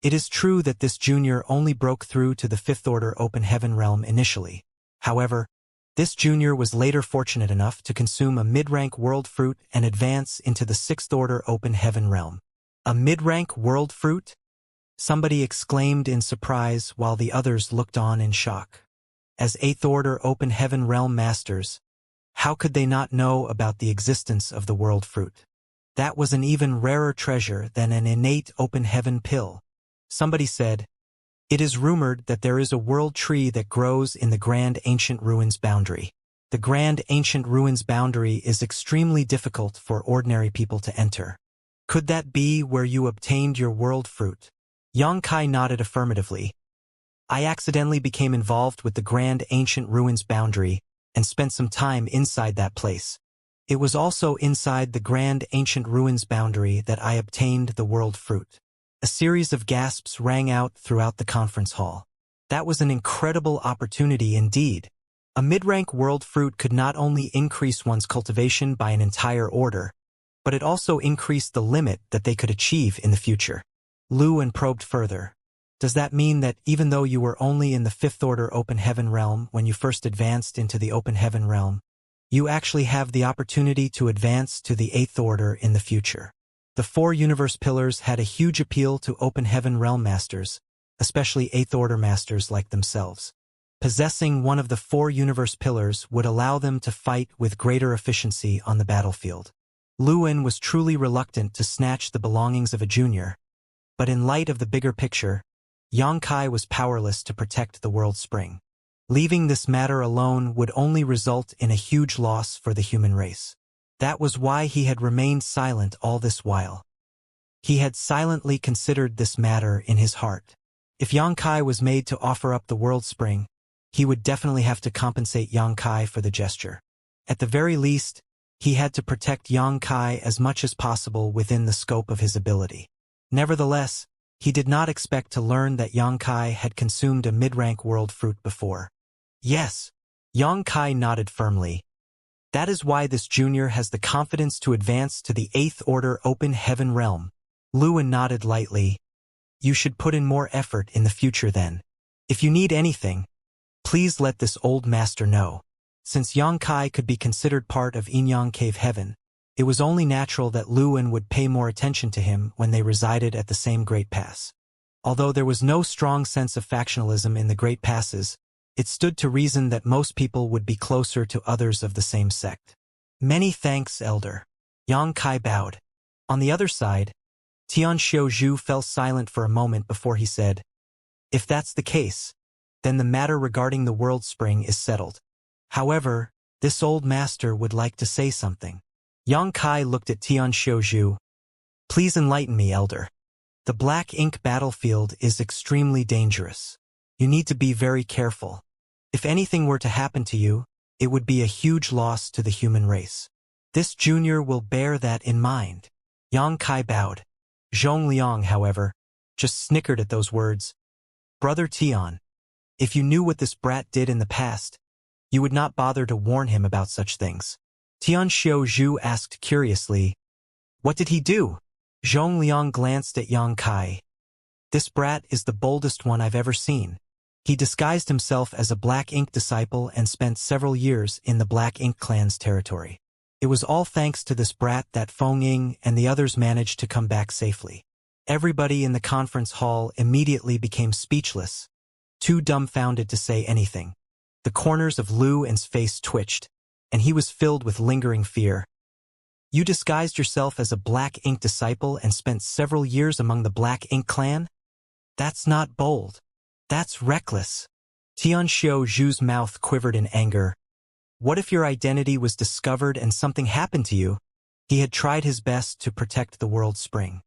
"It is true that this junior only broke through to the 5th Order Open Heaven Realm initially. However, this junior was later fortunate enough to consume a mid-rank world fruit and advance into the 6th Order Open Heaven Realm." "A mid-rank world fruit?" somebody exclaimed in surprise while the others looked on in shock. As 8th Order Open Heaven Realm Masters, how could they not know about the existence of the world fruit? That was an even rarer treasure than an innate Open Heaven pill. Somebody said, "It is rumored that there is a world tree that grows in the grand ancient ruins boundary. The grand ancient ruins boundary is extremely difficult for ordinary people to enter. Could that be where you obtained your world fruit? Xianxia nodded affirmatively. I accidentally became involved with the grand ancient ruins boundary and spent some time inside that place. It was also inside the grand ancient ruins boundary that I obtained the world fruit. A series of gasps rang out throughout the conference hall. That was an incredible opportunity indeed. A mid-rank world fruit could not only increase one's cultivation by an entire order, but it also increased the limit that they could achieve in the future. Luan probed further. Does that mean that even though you were only in the 5th order open heaven realm when you first advanced into the open heaven realm, you actually have the opportunity to advance to the 8th order in the future? The 4 universe pillars had a huge appeal to open heaven realm masters, especially 8th order masters like themselves. Possessing one of the 4 universe pillars would allow them to fight with greater efficiency on the battlefield. Luan was truly reluctant to snatch the belongings of a junior, but in light of the bigger picture, Xianxia was powerless to protect the world spring. Leaving this matter alone would only result in a huge loss for the human race. That was why he had remained silent all this while. He had silently considered this matter in his heart. If Xianxia was made to offer up the world spring, he would definitely have to compensate Xianxia for the gesture. At the very least, he had to protect Xianxia as much as possible within the scope of his ability. Nevertheless, he did not expect to learn that Xianxia had consumed a mid-rank world fruit before. Yes, Xianxia nodded firmly. That is why this junior has the confidence to advance to the 8th order open heaven realm. Luan nodded lightly. You should put in more effort in the future then. If you need anything, please let this old master know. Since Xianxia could be considered part of Inyang Cave Heaven, it was only natural that Luan would pay more attention to him when they resided at the same Great Pass. Although there was no strong sense of factionalism in the Great Passes, it stood to reason that most people would be closer to others of the same sect. Many thanks, Elder. Xianxia bowed. On the other side, Tianxiu fell silent for a moment before he said, If that's the case, then the matter regarding the world spring is settled. However, this old master would like to say something. Xianxia looked at Tianxiu. Please enlighten me, Elder. The black ink battlefield is extremely dangerous. You need to be very careful. If anything were to happen to you, it would be a huge loss to the human race. This junior will bear that in mind. Xianxia bowed. Zhongliang, however, just snickered at those words. Brother Tian, if you knew what this brat did in the past, you would not bother to warn him about such things. Tianxiu asked curiously, What did he do? Zhongliang glanced at Xianxia. This brat is the boldest one I've ever seen. He disguised himself as a Black Ink disciple and spent several years in the Black Ink clan's territory. It was all thanks to this brat that Feng Ying and the others managed to come back safely. Everybody in the conference hall immediately became speechless, too dumbfounded to say anything. The corners of Luan's face twitched, and he was filled with lingering fear. You disguised yourself as a Black Ink disciple and spent several years among the Black Ink clan? That's not bold. That's reckless. Tianxiu's mouth quivered in anger. What if your identity was discovered and something happened to you? He had tried his best to protect the world spring.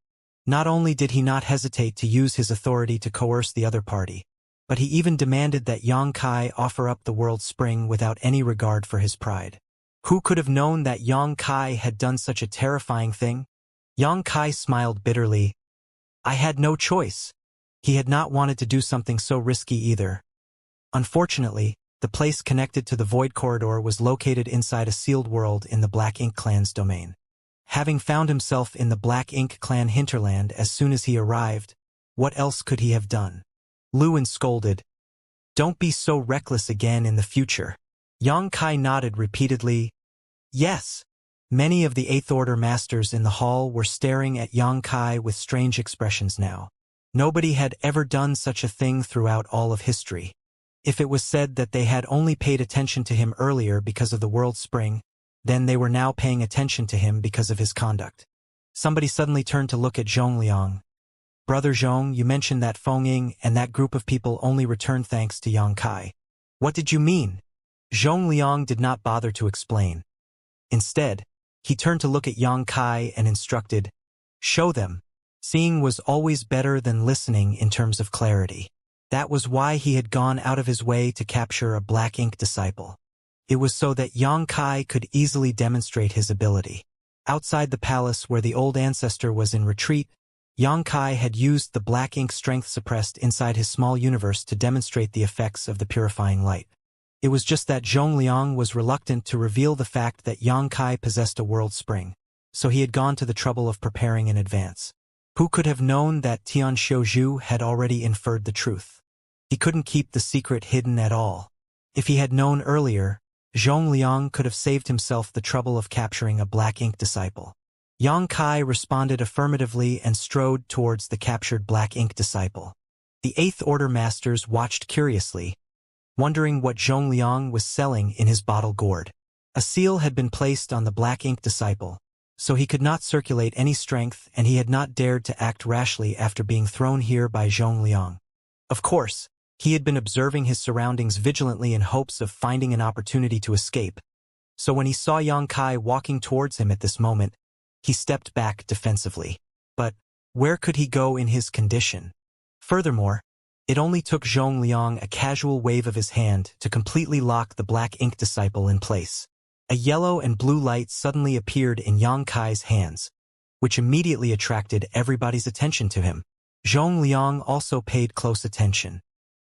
Not only did he not hesitate to use his authority to coerce the other party, but he even demanded that Xianxia offer up the world spring without any regard for his pride. Who could have known that Xianxia had done such a terrifying thing? Xianxia smiled bitterly. I had no choice. He had not wanted to do something so risky either. Unfortunately, the place connected to the Void Corridor was located inside a sealed world in the Black Ink clan's domain. Having found himself in the Black Ink clan hinterland as soon as he arrived, what else could he have done? Luan scolded. Don't be so reckless again in the future. Xianxia nodded repeatedly. Yes. Many of the 8th Order masters in the hall were staring at Xianxia with strange expressions now. Nobody had ever done such a thing throughout all of history. If it was said that they had only paid attention to him earlier because of the world spring, then they were now paying attention to him because of his conduct. Somebody suddenly turned to look at Zhongliang. Brother Zhong, you mentioned that Feng Ying and that group of people only returned thanks to Xianxia. What did you mean? Zhongliang did not bother to explain. Instead, he turned to look at Yang Kai and instructed, "Show them." Seeing was always better than listening in terms of clarity. That was why he had gone out of his way to capture a black ink disciple. It was so that Yang Kai could easily demonstrate his ability. Outside the palace where the old ancestor was in retreat, Yang Kai had used the black ink strength suppressed inside his small universe to demonstrate the effects of the purifying light. It was just that Zhongliang was reluctant to reveal the fact that Yang Kai possessed a world spring, so he had gone to the trouble of preparing in advance. Who could have known that Tian Xiuzhu had already inferred the truth? He couldn't keep the secret hidden at all. If he had known earlier, Zhongliang could have saved himself the trouble of capturing a black ink disciple. Yang Kai responded affirmatively and strode towards the captured black ink disciple. The Eighth Order masters watched curiously, wondering what Zhongliang was selling in his bottle gourd. A seal had been placed on the black ink disciple, so he could not circulate any strength, and he had not dared to act rashly after being thrown here by Zhongliang. Of course, he had been observing his surroundings vigilantly in hopes of finding an opportunity to escape, so when he saw Yang Kai walking towards him at this moment, he stepped back defensively. But where could he go in his condition? Furthermore, it only took Zhongliang a casual wave of his hand to completely lock the black ink disciple in place. A yellow and blue light suddenly appeared in Yang Kai's hands, which immediately attracted everybody's attention to him. Zhongliang also paid close attention.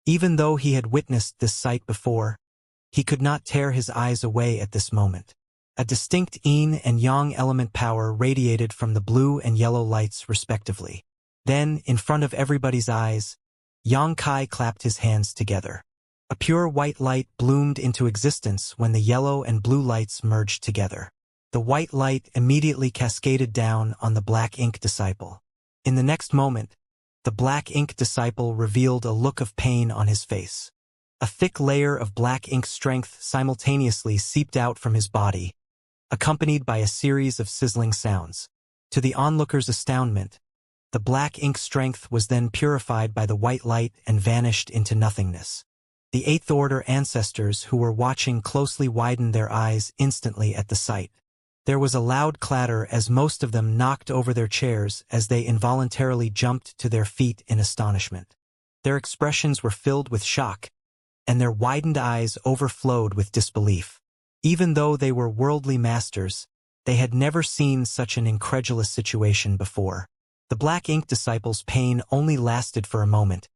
Even though he had witnessed this sight before, he could not tear his eyes away at this moment. A distinct yin and yang element power radiated from the blue and yellow lights respectively. Then, in front of everybody's eyes, Yang Kai clapped his hands together. A pure white light bloomed into existence when the yellow and blue lights merged together. The white light immediately cascaded down on the black ink disciple. In the next moment, the black ink disciple revealed a look of pain on his face. A thick layer of black ink strength simultaneously seeped out from his body, accompanied by a series of sizzling sounds. To the onlookers' astoundment, the black ink strength was then purified by the white light and vanished into nothingness. The Eighth Order ancestors who were watching closely widened their eyes instantly at the sight. There was a loud clatter as most of them knocked over their chairs as they involuntarily jumped to their feet in astonishment. Their expressions were filled with shock, and their widened eyes overflowed with disbelief. Even though they were worldly masters, they had never seen such an incredulous situation before. The black ink disciple's pain only lasted for a moment,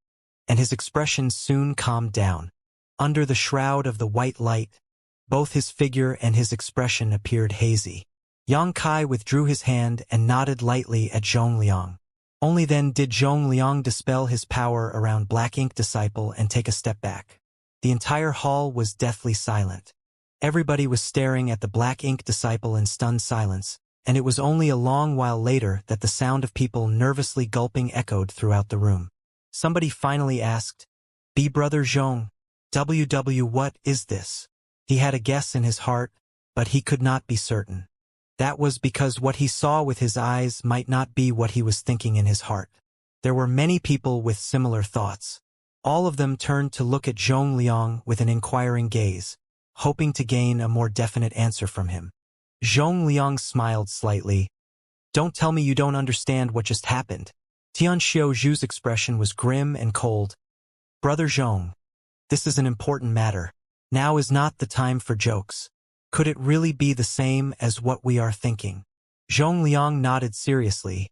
and his expression soon calmed down. Under the shroud of the white light, both his figure and his expression appeared hazy. Yang Kai withdrew his hand and nodded lightly at Zhongliang. Only then did Zhongliang dispel his power around black ink disciple and take a step back. The entire hall was deathly silent. Everybody was staring at the black ink disciple in stunned silence, and it was only a long while later that the sound of people nervously gulping echoed throughout the room. Somebody finally asked, "B Brother Zhong, what is this?" He had a guess in his heart, but he could not be certain. That was because what he saw with his eyes might not be what he was thinking in his heart. There were many people with similar thoughts. All of them turned to look at Zhongliang with an inquiring gaze, hoping to gain a more definite answer from him. Zhongliang smiled slightly. "Don't tell me you don't understand what just happened." Tian Xiuzhu's expression was grim and cold. "Brother Zhong, this is an important matter. Now is not the time for jokes. Could it really be the same as what we are thinking?" Zhongliang nodded seriously.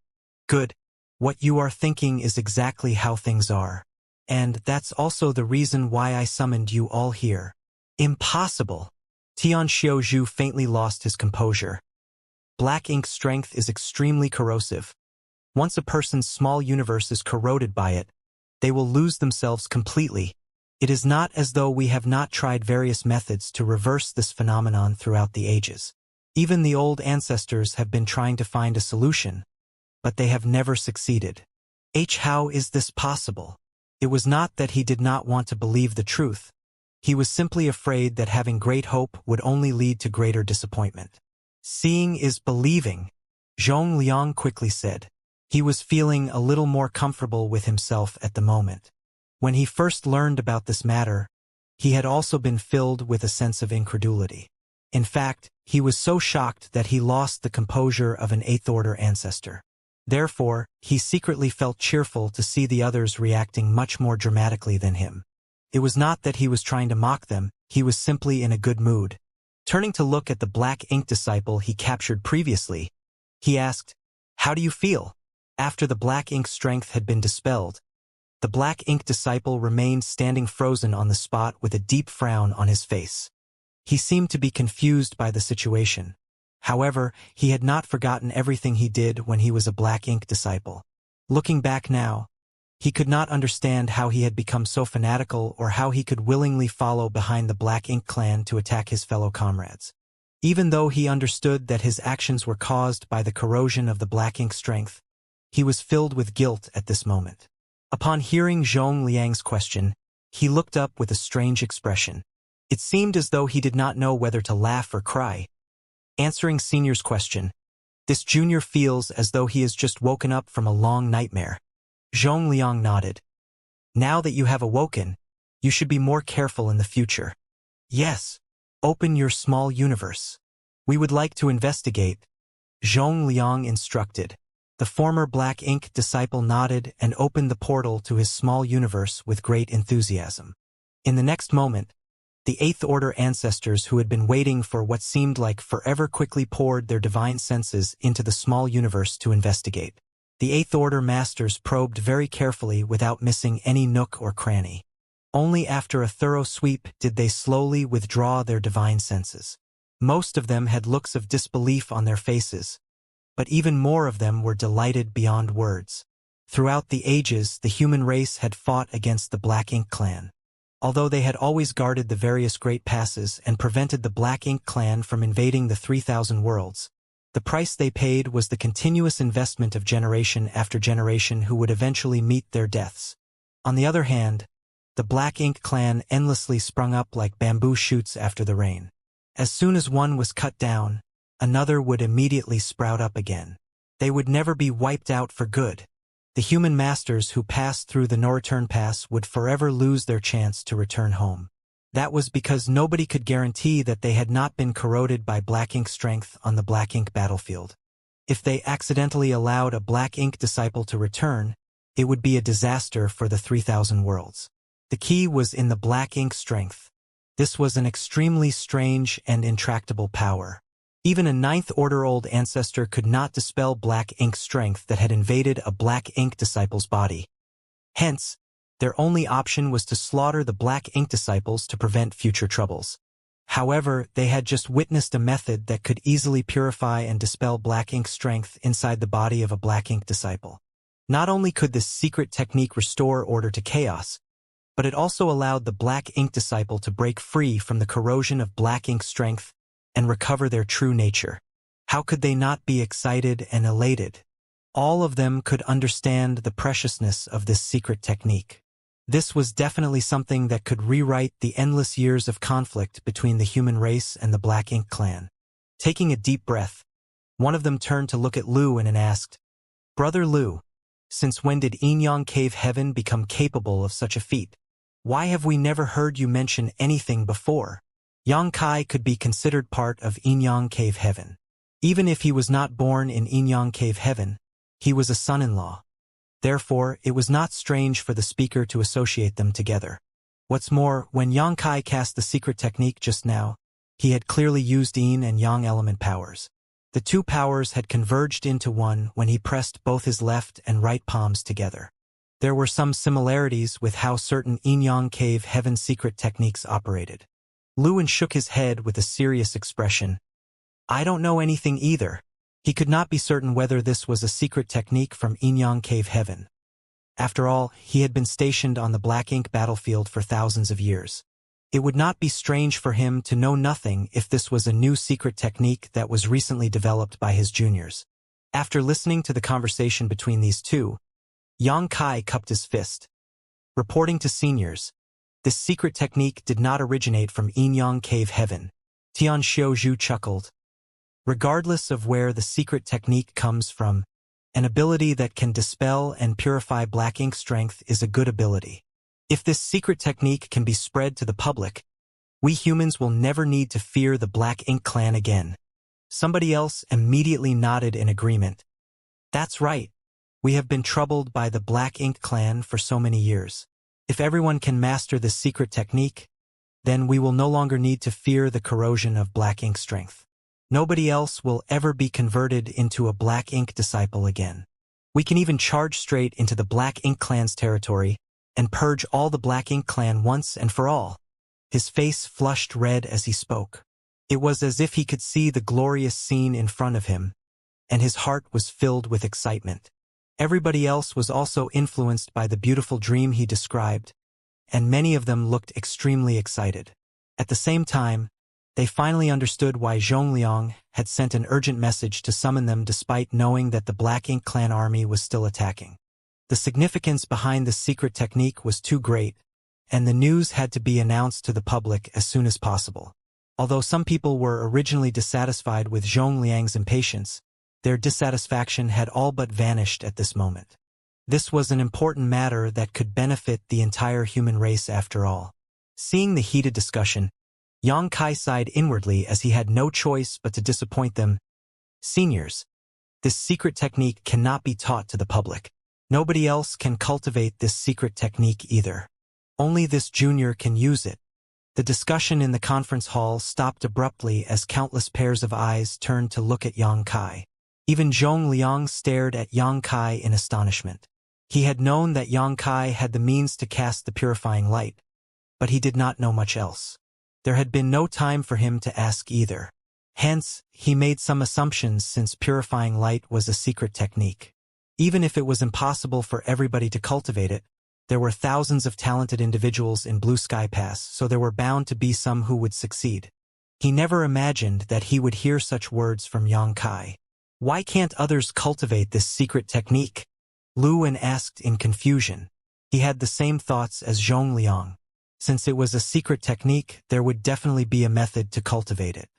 "Good. What you are thinking is exactly how things are. And that's also the reason why I summoned you all here." "Impossible." Tian Xiuzhu faintly lost his composure. Black ink strength is extremely corrosive. Once a person's small universe is corroded by it, they will lose themselves completely. It is not as though we have not tried various methods to reverse this phenomenon throughout the ages. Even the old ancestors have been trying to find a solution, but they have never succeeded. How is this possible? It was not that he did not want to believe the truth. He was simply afraid that having great hope would only lead to greater disappointment. "Seeing is believing," Zhongliang quickly said. He was feeling a little more comfortable with himself at the moment. When he first learned about this matter, he had also been filled with a sense of incredulity. In fact, he was so shocked that he lost the composure of an eighth-order ancestor. Therefore, he secretly felt cheerful to see the others reacting much more dramatically than him. It was not that he was trying to mock them, he was simply in a good mood. Turning to look at the black ink disciple he captured previously, he asked, "How do you feel?" After the black ink strength had been dispelled, the black ink disciple remained standing frozen on the spot with a deep frown on his face. He seemed to be confused by the situation. However, he had not forgotten everything he did when he was a black ink disciple. Looking back now, he could not understand how he had become so fanatical or how he could willingly follow behind the Black Ink clan to attack his fellow comrades. Even though he understood that his actions were caused by the corrosion of the Black Ink strength, he was filled with guilt at this moment. Upon hearing Zhong Liang's question, he looked up with a strange expression. It seemed as though he did not know whether to laugh or cry. Answering Senior's question, this junior feels as though he has just woken up from a long nightmare. Zhong Liang nodded. Now that you have awoken, you should be more careful in the future. Yes. Open your small universe. We would like to investigate. Zhong Liang instructed. The former Black Ink disciple nodded and opened the portal to his small universe with great enthusiasm. In the next moment, the Eighth Order ancestors who had been waiting for what seemed like forever quickly poured their divine senses into the small universe to investigate. The Eighth Order masters probed very carefully without missing any nook or cranny. Only after a thorough sweep did they slowly withdraw their divine senses. Most of them had looks of disbelief on their faces, but even more of them were delighted beyond words. Throughout the ages, the human race had fought against the Black Ink clan. Although they had always guarded the various great passes and prevented the Black Ink clan from invading the 3,000 worlds, the price they paid was the continuous investment of generation after generation who would eventually meet their deaths. On the other hand, the Black Ink clan endlessly sprung up like bamboo shoots after the rain. As soon as one was cut down, another would immediately sprout up again. They would never be wiped out for good. The human masters who passed through the no-return pass would forever lose their chance to return home. That was because nobody could guarantee that they had not been corroded by Black Ink strength on the Black Ink battlefield. If they accidentally allowed a Black Ink disciple to return, it would be a disaster for the 3,000 worlds. The key was in the Black Ink strength. This was an extremely strange and intractable power. Even a Ninth Order old ancestor could not dispel Black Ink strength that had invaded a Black Ink disciple's body. Hence, their only option was to slaughter the Black Ink disciples to prevent future troubles. However, they had just witnessed a method that could easily purify and dispel Black Ink strength inside the body of a Black Ink disciple. Not only could this secret technique restore order to chaos, but it also allowed the Black Ink disciple to break free from the corrosion of Black Ink strength and recover their true nature. How could they not be excited and elated? All of them could understand the preciousness of this secret technique. This was definitely something that could rewrite the endless years of conflict between the human race and the Black Ink clan. Taking a deep breath, one of them turned to look at Lu and asked, "Brother Lu, since when did Inyang Cave Heaven become capable of such a feat? Why have we never heard you mention anything before?" Yang Kai could be considered part of Inyang Cave Heaven. Even if he was not born in Inyang Cave Heaven, he was a son-in-law. Therefore, it was not strange for the speaker to associate them together. What's more, when Yang Kai cast the secret technique just now, he had clearly used Yin and Yang element powers. The two powers had converged into one when he pressed both his left and right palms together. There were some similarities with how certain Inyang Cave Heaven secret techniques operated. Luan shook his head with a serious expression. "I don't know anything either." He could not be certain whether this was a secret technique from Inyang Cave Heaven. After all, he had been stationed on the Black Ink battlefield for thousands of years. It would not be strange for him to know nothing if this was a new secret technique that was recently developed by his juniors. After listening to the conversation between these two, Yang Kai cupped his fist. Reporting to seniors, this secret technique did not originate from Inyang Cave Heaven. Tian Xiaozhu chuckled. Regardless of where the secret technique comes from, an ability that can dispel and purify Black Ink strength is a good ability. If this secret technique can be spread to the public, we humans will never need to fear the Black Ink Clan again. Somebody else immediately nodded in agreement. That's right. We have been troubled by the Black Ink Clan for so many years. If everyone can master this secret technique, then we will no longer need to fear the corrosion of black ink strength. Nobody else will ever be converted into a Black Ink disciple again. We can even charge straight into the Black Ink Clan's territory and purge all the Black Ink Clan once and for all. His face flushed red as he spoke. It was as if he could see the glorious scene in front of him, and his heart was filled with excitement. Everybody else was also influenced by the beautiful dream he described, and many of them looked extremely excited. At the same time, they finally understood why Zhongliang had sent an urgent message to summon them despite knowing that the Black Ink Clan army was still attacking. The significance behind the secret technique was too great, and the news had to be announced to the public as soon as possible. Although some people were originally dissatisfied with Zhongliang's impatience, their dissatisfaction had all but vanished at this moment. This was an important matter that could benefit the entire human race after all. Seeing the heated discussion, Yang Kai sighed inwardly as he had no choice but to disappoint them. Seniors, this secret technique cannot be taught to the public. Nobody else can cultivate this secret technique either. Only this junior can use it. The discussion in the conference hall stopped abruptly as countless pairs of eyes turned to look at Yang Kai. Even Zhongliang stared at Yang Kai in astonishment. He had known that Yang Kai had the means to cast the purifying light, but he did not know much else. There had been no time for him to ask either. Hence, he made some assumptions since purifying light was a secret technique. Even if it was impossible for everybody to cultivate it, there were thousands of talented individuals in Blue Sky Pass, so there were bound to be some who would succeed. He never imagined that he would hear such words from Yang Kai. Why can't others cultivate this secret technique? Lu Wen asked in confusion. He had the same thoughts as Zhongliang. Since it was a secret technique, there would definitely be a method to cultivate it.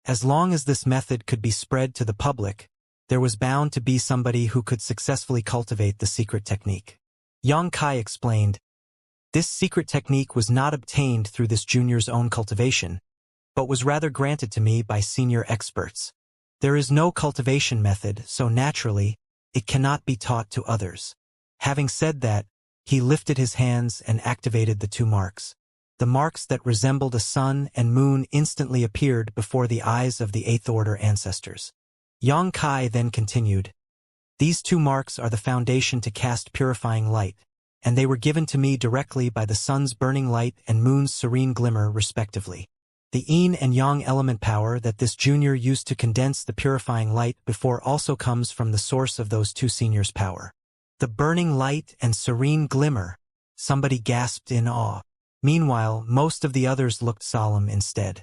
As long as this method could be spread to the public, there was bound to be somebody who could successfully cultivate the secret technique. Yang Kai explained, this secret technique was not obtained through this junior's own cultivation, but was rather granted to me by senior experts. There is no cultivation method, so naturally, it cannot be taught to others. Having said that, he lifted his hands and activated the two marks. The marks that resembled a sun and moon instantly appeared before the eyes of the Eighth Order ancestors. Yang Kai then continued, these two marks are the foundation to cast purifying light, and they were given to me directly by the sun's burning light and moon's serene glimmer respectively. The yin and yang element power that this junior used to condense the purifying light before also comes from the source of those two seniors' power. The burning light and serene glimmer, somebody gasped in awe. Meanwhile, most of the others looked solemn instead.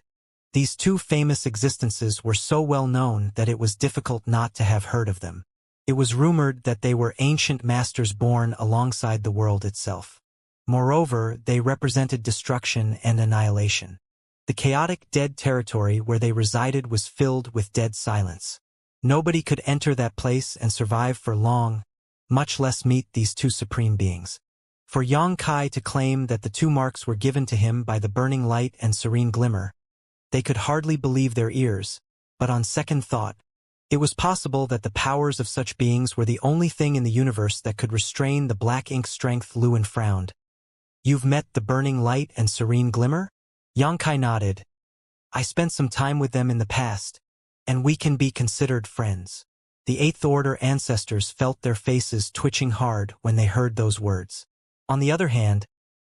These two famous existences were so well known that it was difficult not to have heard of them. It was rumored that they were ancient masters born alongside the world itself. Moreover, they represented destruction and annihilation. The chaotic dead territory where they resided was filled with dead silence. Nobody could enter that place and survive for long, much less meet these two supreme beings. For Yang Kai to claim that the two marks were given to him by the burning light and serene glimmer, they could hardly believe their ears, but on second thought, it was possible that the powers of such beings were the only thing in the universe that could restrain the black ink strength. Lu Wen frowned. You've met the burning light and serene glimmer? Yang Kai nodded. I spent some time with them in the past, and we can be considered friends. The Eighth Order ancestors felt their faces twitching hard when they heard those words. On the other hand,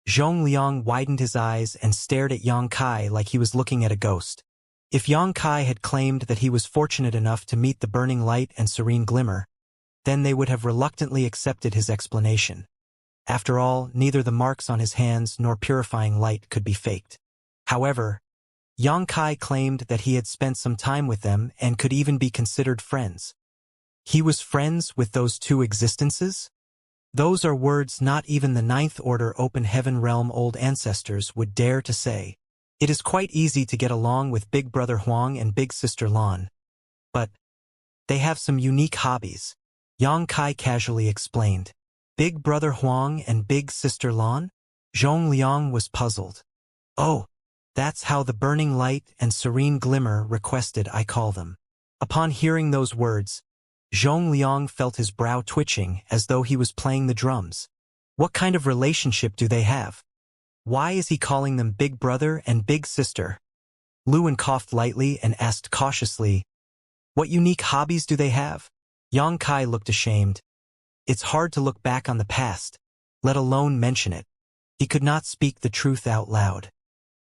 Zhongliang widened his eyes and stared at Yang Kai like he was looking at a ghost. If Yang Kai had claimed that he was fortunate enough to meet the burning light and serene glimmer, then they would have reluctantly accepted his explanation. After all, neither the marks on his hands nor purifying light could be faked. However, Yang Kai claimed that he had spent some time with them and could even be considered friends. He was friends with those two existences? Those are words not even the Ninth Order Open Heaven Realm old ancestors would dare to say. It is quite easy to get along with Big Brother Huang and Big Sister Lan, but they have some unique hobbies, Yang Kai casually explained. Big Brother Huang and Big Sister Lan? Zhongliang was puzzled. Oh, that's how the burning light and serene glimmer requested I call them. Upon hearing those words, Zhongliang felt his brow twitching as though he was playing the drums. What kind of relationship do they have? Why is he calling them big brother and big sister? Luan coughed lightly and asked cautiously, what unique hobbies do they have? Yang Kai looked ashamed. It's hard to look back on the past, let alone mention it. He could not speak the truth out loud.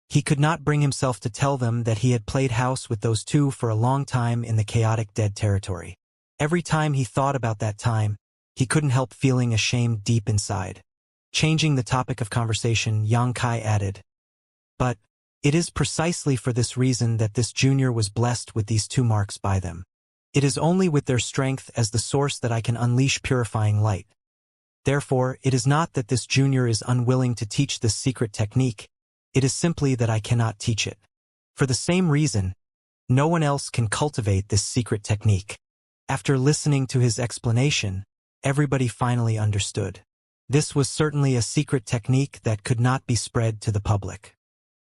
He could not bring himself to tell them that he had played house with those two for a long time in the chaotic dead territory. Every time he thought about that time, he couldn't help feeling ashamed deep inside. Changing the topic of conversation, Yang Kai added, but it is precisely for this reason that this junior was blessed with these two marks by them. It is only with their strength as the source that I can unleash purifying light. Therefore, it is not that this junior is unwilling to teach this secret technique, it is simply that I cannot teach it. For the same reason, no one else can cultivate this secret technique. After listening to his explanation, everybody finally understood. This was certainly a secret technique that could not be spread to the public.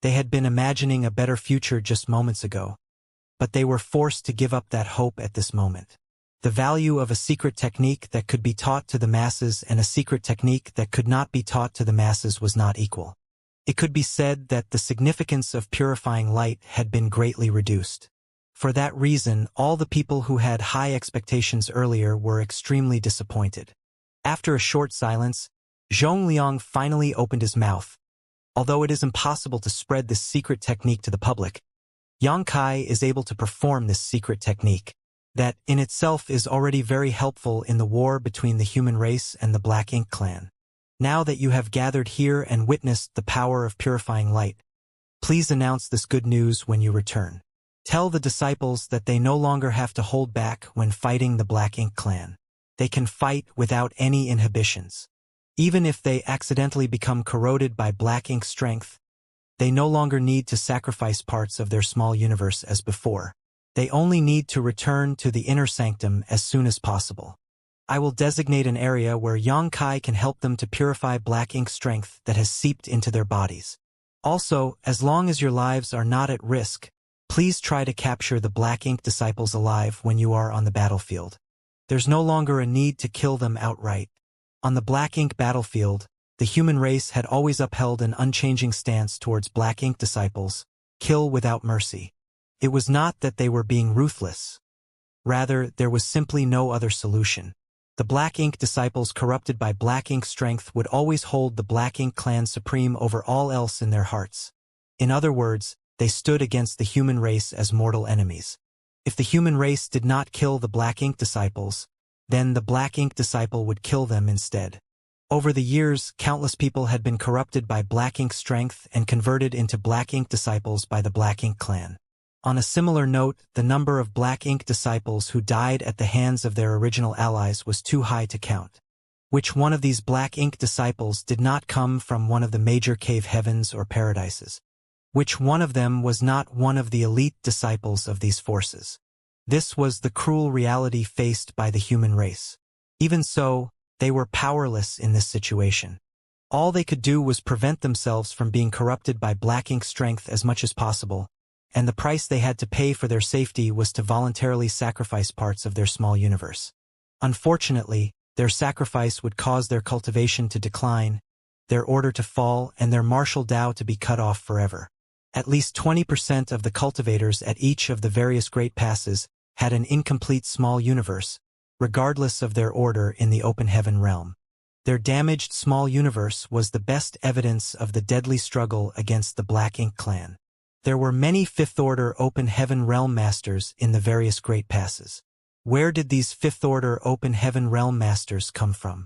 They had been imagining a better future just moments ago, but they were forced to give up that hope at this moment. The value of a secret technique that could be taught to the masses and a secret technique that could not be taught to the masses was not equal. It could be said that the significance of purifying light had been greatly reduced. For that reason, all the people who had high expectations earlier were extremely disappointed. After a short silence, Zhongliang finally opened his mouth. Although it is impossible to spread this secret technique to the public, Yang Kai is able to perform this secret technique. That, in itself, is already very helpful in the war between the human race and the Black Ink clan. Now that you have gathered here and witnessed the power of purifying light, please announce this good news when you return. Tell the disciples that they no longer have to hold back when fighting the Black Ink clan. They can fight without any inhibitions. Even if they accidentally become corroded by Black Ink strength, they no longer need to sacrifice parts of their small universe as before. They only need to return to the inner sanctum as soon as possible. I will designate an area where Yang Kai can help them to purify Black Ink strength that has seeped into their bodies. Also, as long as your lives are not at risk, please try to capture the Black Ink disciples alive when you are on the battlefield. There's no longer a need to kill them outright. On the Black Ink battlefield, the human race had always upheld an unchanging stance towards Black Ink disciples, kill without mercy. It was not that they were being ruthless. Rather, there was simply no other solution. The Black Ink disciples corrupted by Black Ink strength would always hold the Black Ink clan supreme over all else in their hearts. In other words, they stood against the human race as mortal enemies. If the human race did not kill the Black Ink disciples, then the Black Ink disciple would kill them instead. Over the years, countless people had been corrupted by Black Ink strength and converted into Black Ink disciples by the Black Ink clan. On a similar note, the number of Black Ink disciples who died at the hands of their original allies was too high to count. Which one of these Black Ink disciples did not come from one of the major cave heavens or paradises? Which one of them was not one of the elite disciples of these forces? This was the cruel reality faced by the human race. Even so, they were powerless in this situation. All they could do was prevent themselves from being corrupted by Black Ink strength as much as possible, and the price they had to pay for their safety was to voluntarily sacrifice parts of their small universe. Unfortunately, their sacrifice would cause their cultivation to decline, their order to fall, and their martial Tao to be cut off forever. At least 20% of the cultivators at each of the various great passes had an incomplete small universe, regardless of their order in the open heaven realm. Their damaged small universe was the best evidence of the deadly struggle against the Black Ink clan. There were many fifth-order open heaven realm masters in the various great passes. Where did these fifth-order open heaven realm masters come from?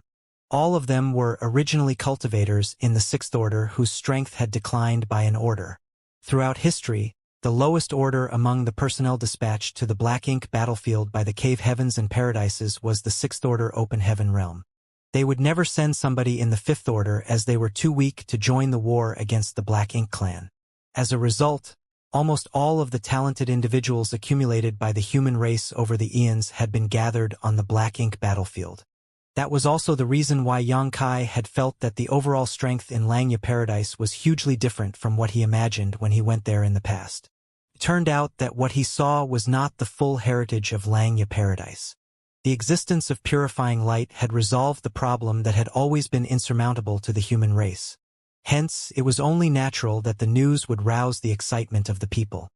All of them were originally cultivators in the sixth order whose strength had declined by an order. Throughout history, the lowest order among the personnel dispatched to the Black Ink battlefield by the cave heavens and paradises was the sixth order open heaven realm. They would never send somebody in the fifth order as they were too weak to join the war against the Black Ink clan. As a result, almost all of the talented individuals accumulated by the human race over the eons had been gathered on the Black Ink battlefield. That was also the reason why Xianxia had felt that the overall strength in Langya Paradise was hugely different from what he imagined when he went there in the past. It turned out that what he saw was not the full heritage of Langya Paradise. The existence of purifying light had resolved the problem that had always been insurmountable to the human race. Hence, it was only natural that the news would rouse the excitement of the people.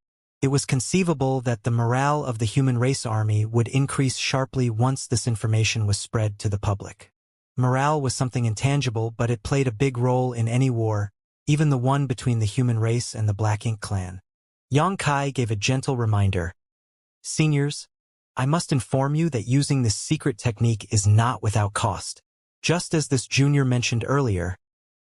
It was conceivable that the morale of the human race army would increase sharply once this information was spread to the public. Morale was something intangible, but it played a big role in any war, even the one between the human race and the Black Ink clan. Xianxia gave a gentle reminder. Seniors, I must inform you that using this secret technique is not without cost. Just as this junior mentioned earlier,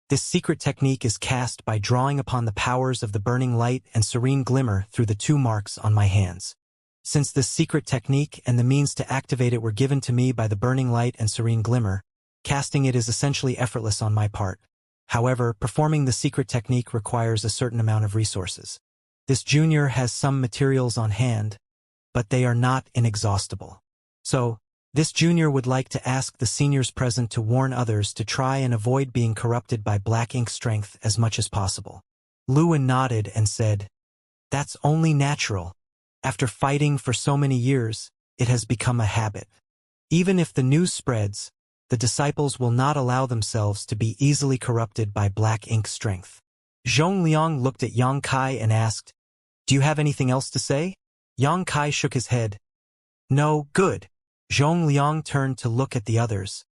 this secret technique is cast by drawing upon the powers of the burning light and serene glimmer through the 2 marks on my hands. Since this secret technique and the means to activate it were given to me by the burning light and serene glimmer, casting it is essentially effortless on my part. However, performing the secret technique requires a certain amount of resources. This junior has some materials on hand, but they are not inexhaustible. So, this junior would like to ask the seniors present to warn others to try and avoid being corrupted by Black Ink strength as much as possible. Luan nodded and said, That's only natural. After fighting for so many years, it has become a habit. Even if the news spreads, the disciples will not allow themselves to be easily corrupted by Black Ink strength. Zhongliang looked at Xianxia and asked, Do you have anything else to say? Xianxia shook his head. No, good. Zhongliang turned to look at the others.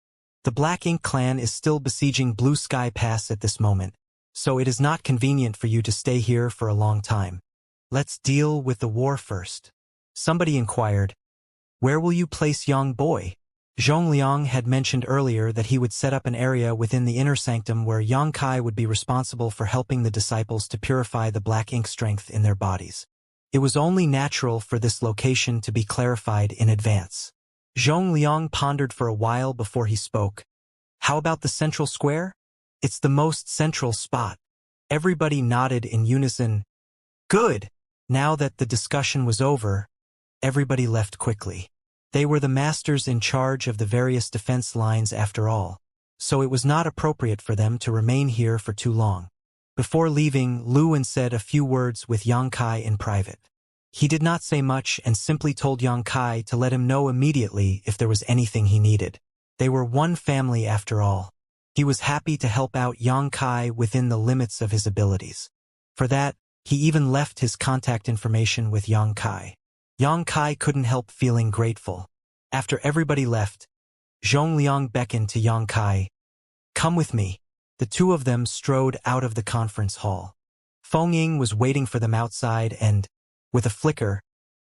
The Black Ink clan is still besieging Blue Sky Pass at this moment, so it is not convenient for you to stay here for a long time. Let's deal with the war first. Somebody inquired, Where will you place young boy? Zhongliang had mentioned earlier that he would set up an area within the inner sanctum where Xianxia would be responsible for helping the disciples to purify the Black Ink strength in their bodies. It was only natural for this location to be clarified in advance. Zhongliang pondered for a while before he spoke. How about the central square? It's the most central spot. Everybody nodded in unison. Good! Now that the discussion was over, everybody left quickly. They were the masters in charge of the various defense lines after all, so it was not appropriate for them to remain here for too long. Before leaving, Luan said a few words with Xianxia in private. He did not say much and simply told Xianxia to let him know immediately if there was anything he needed. They were one family after all. He was happy to help out Xianxia within the limits of his abilities. For that, he even left his contact information with Xianxia. Xianxia couldn't help feeling grateful. After everybody left, Zhongliang beckoned to Xianxia. Come with me. The 2 of them strode out of the conference hall. Fengying was waiting for them outside and, with a flicker,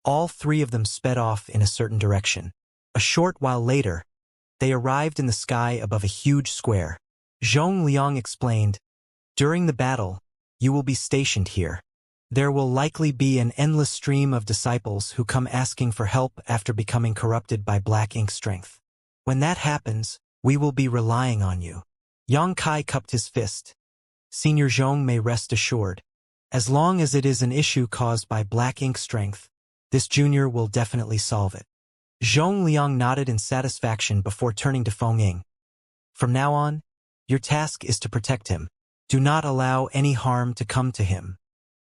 all 3 of them sped off in a certain direction. A short while later, they arrived in the sky above a huge square. Zhongliang explained, During the battle, you will be stationed here. There will likely be an endless stream of disciples who come asking for help after becoming corrupted by Black Ink strength. When that happens, we will be relying on you. Xianxia cupped his fist. Senior Zhong may rest assured. As long as it is an issue caused by Black Ink strength, this junior will definitely solve it. Zhongliang nodded in satisfaction before turning to Fengying. From now on, your task is to protect him. Do not allow any harm to come to him.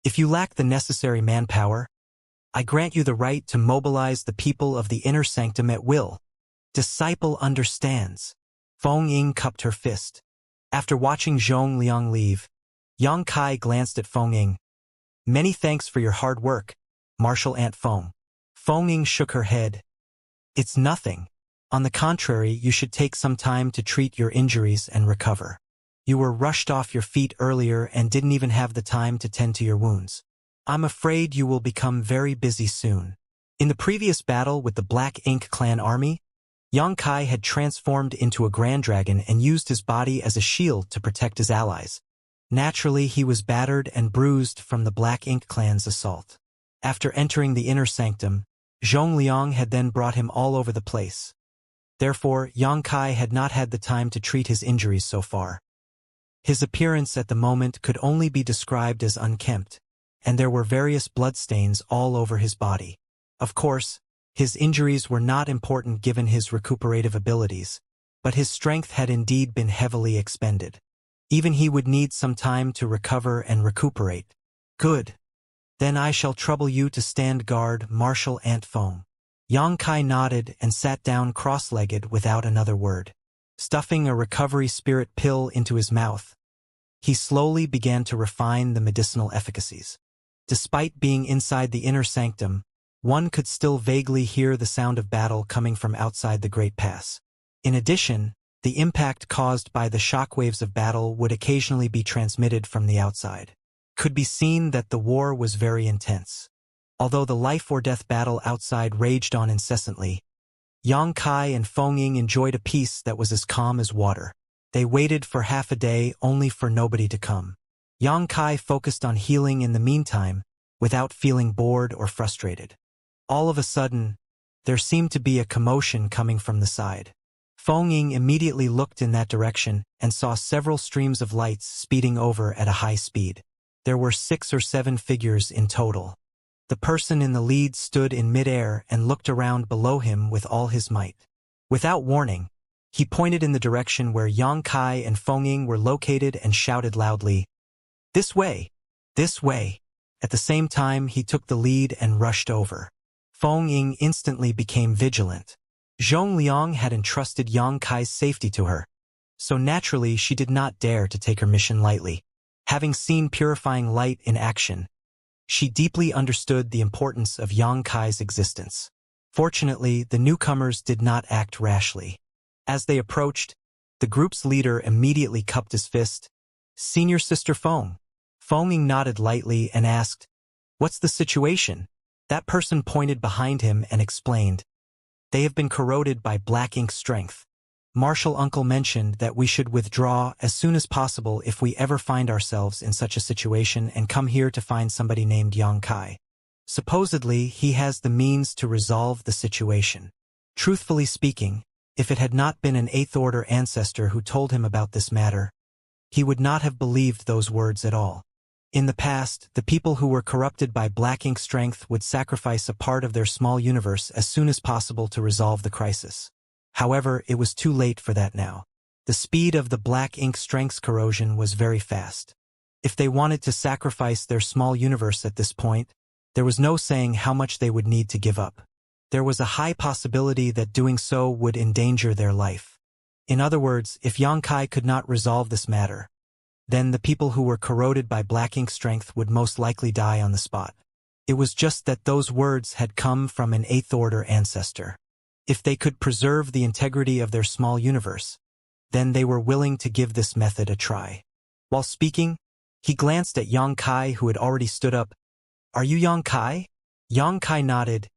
If you lack the necessary manpower, I grant you the right to mobilize the people of the inner sanctum at will. Disciple understands. Fengying cupped her fist. After watching Zhongliang leave, Xianxia glanced at Fengying. Many thanks for your hard work, Marshal Aunt Feng. Fengying shook her head. It's nothing. On the contrary, you should take some time to treat your injuries and recover. You were rushed off your feet earlier and didn't even have the time to tend to your wounds. I'm afraid you will become very busy soon. In the previous battle with the Black Ink clan army, Xianxia had transformed into a grand dragon and used his body as a shield to protect his allies. Naturally, he was battered and bruised from the Black Ink clan's assault. After entering the inner sanctum, Zhongliang had then brought him all over the place. Therefore, Xianxia had not had the time to treat his injuries so far. His appearance at the moment could only be described as unkempt, and there were various bloodstains all over his body. Of course, his injuries were not important given his recuperative abilities, but his strength had indeed been heavily expended. Even he would need some time to recover and recuperate. Good. Then I shall trouble you to stand guard, Marshal Ant Fong. Yang Kai nodded and sat down cross-legged without another word. Stuffing a recovery spirit pill into his mouth, he slowly began to refine the medicinal efficacies. Despite being inside the inner sanctum, one could still vaguely hear the sound of battle coming from outside the Great Pass. In addition, the impact caused by the shockwaves of battle would occasionally be transmitted from the outside. Could be seen that the war was very intense. Although the life-or-death battle outside raged on incessantly, Yang Kai and Feng Ying enjoyed a peace that was as calm as water. They waited for half a day only for nobody to come. Yang Kai focused on healing in the meantime, without feeling bored or frustrated. All of a sudden, there seemed to be a commotion coming from the side. Feng Ying immediately looked in that direction and saw several streams of lights speeding over at a high speed. There were 6 or 7 figures in total. The person in the lead stood in midair and looked around below him with all his might. Without warning, he pointed in the direction where Yang Kai and Feng Ying were located and shouted loudly, "This way! This way!" At the same time, he took the lead and rushed over. Feng Ying instantly became vigilant. Zhong Liang had entrusted Yang Kai's safety to her, so naturally she did not dare to take her mission lightly. Having seen purifying light in action, she deeply understood the importance of Yang Kai's existence. Fortunately, the newcomers did not act rashly. As they approached, the group's leader immediately cupped his fist. "Senior Sister Feng." Feng Ying nodded lightly and asked, "What's the situation?" That person pointed behind him and explained, "They have been corroded by black ink strength. Marshal Uncle mentioned that we should withdraw as soon as possible if we ever find ourselves in such a situation and come here to find somebody named Yang Kai. Supposedly, he has the means to resolve the situation." Truthfully speaking, if it had not been an 8th Order ancestor who told him about this matter, he would not have believed those words at all. In the past, the people who were corrupted by black ink strength would sacrifice a part of their small universe as soon as possible to resolve the crisis. However, it was too late for that now. The speed of the black ink strength's corrosion was very fast. If they wanted to sacrifice their small universe at this point, there was no saying how much they would need to give up. There was a high possibility that doing so would endanger their life. In other words, if Yang Kai could not resolve this matter, then the people who were corroded by black ink strength would most likely die on the spot. It was just that those words had come from an 8th Order ancestor. If they could preserve the integrity of their small universe, then they were willing to give this method a try. While speaking, he glanced at Yang Kai, who had already stood up. "Are you Yang Kai?" Yang Kai nodded.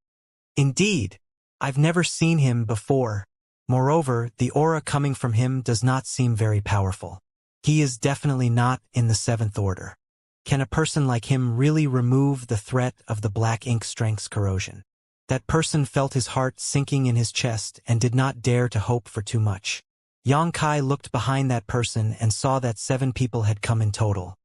"Indeed. I've never seen him before. Moreover, the aura coming from him does not seem very powerful. He is definitely not in the 7th Order. Can a person like him really remove the threat of the black ink strength's corrosion?" That person felt his heart sinking in his chest and did not dare to hope for too much. Yang Kai looked behind that person and saw that 7 people had come in total.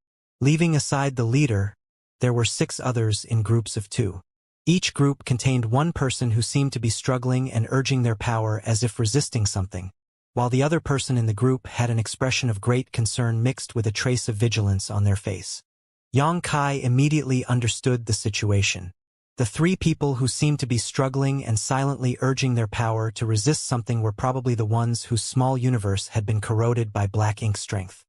Leaving aside the leader, there were 6 others in groups of 2. Each group contained one person who seemed to be struggling and urging their power as if resisting something, while the other person in the group had an expression of great concern mixed with a trace of vigilance on their face. Yang Kai immediately understood the situation. The 3 people who seemed to be struggling and silently urging their power to resist something were probably the ones whose small universe had been corroded by black ink strength.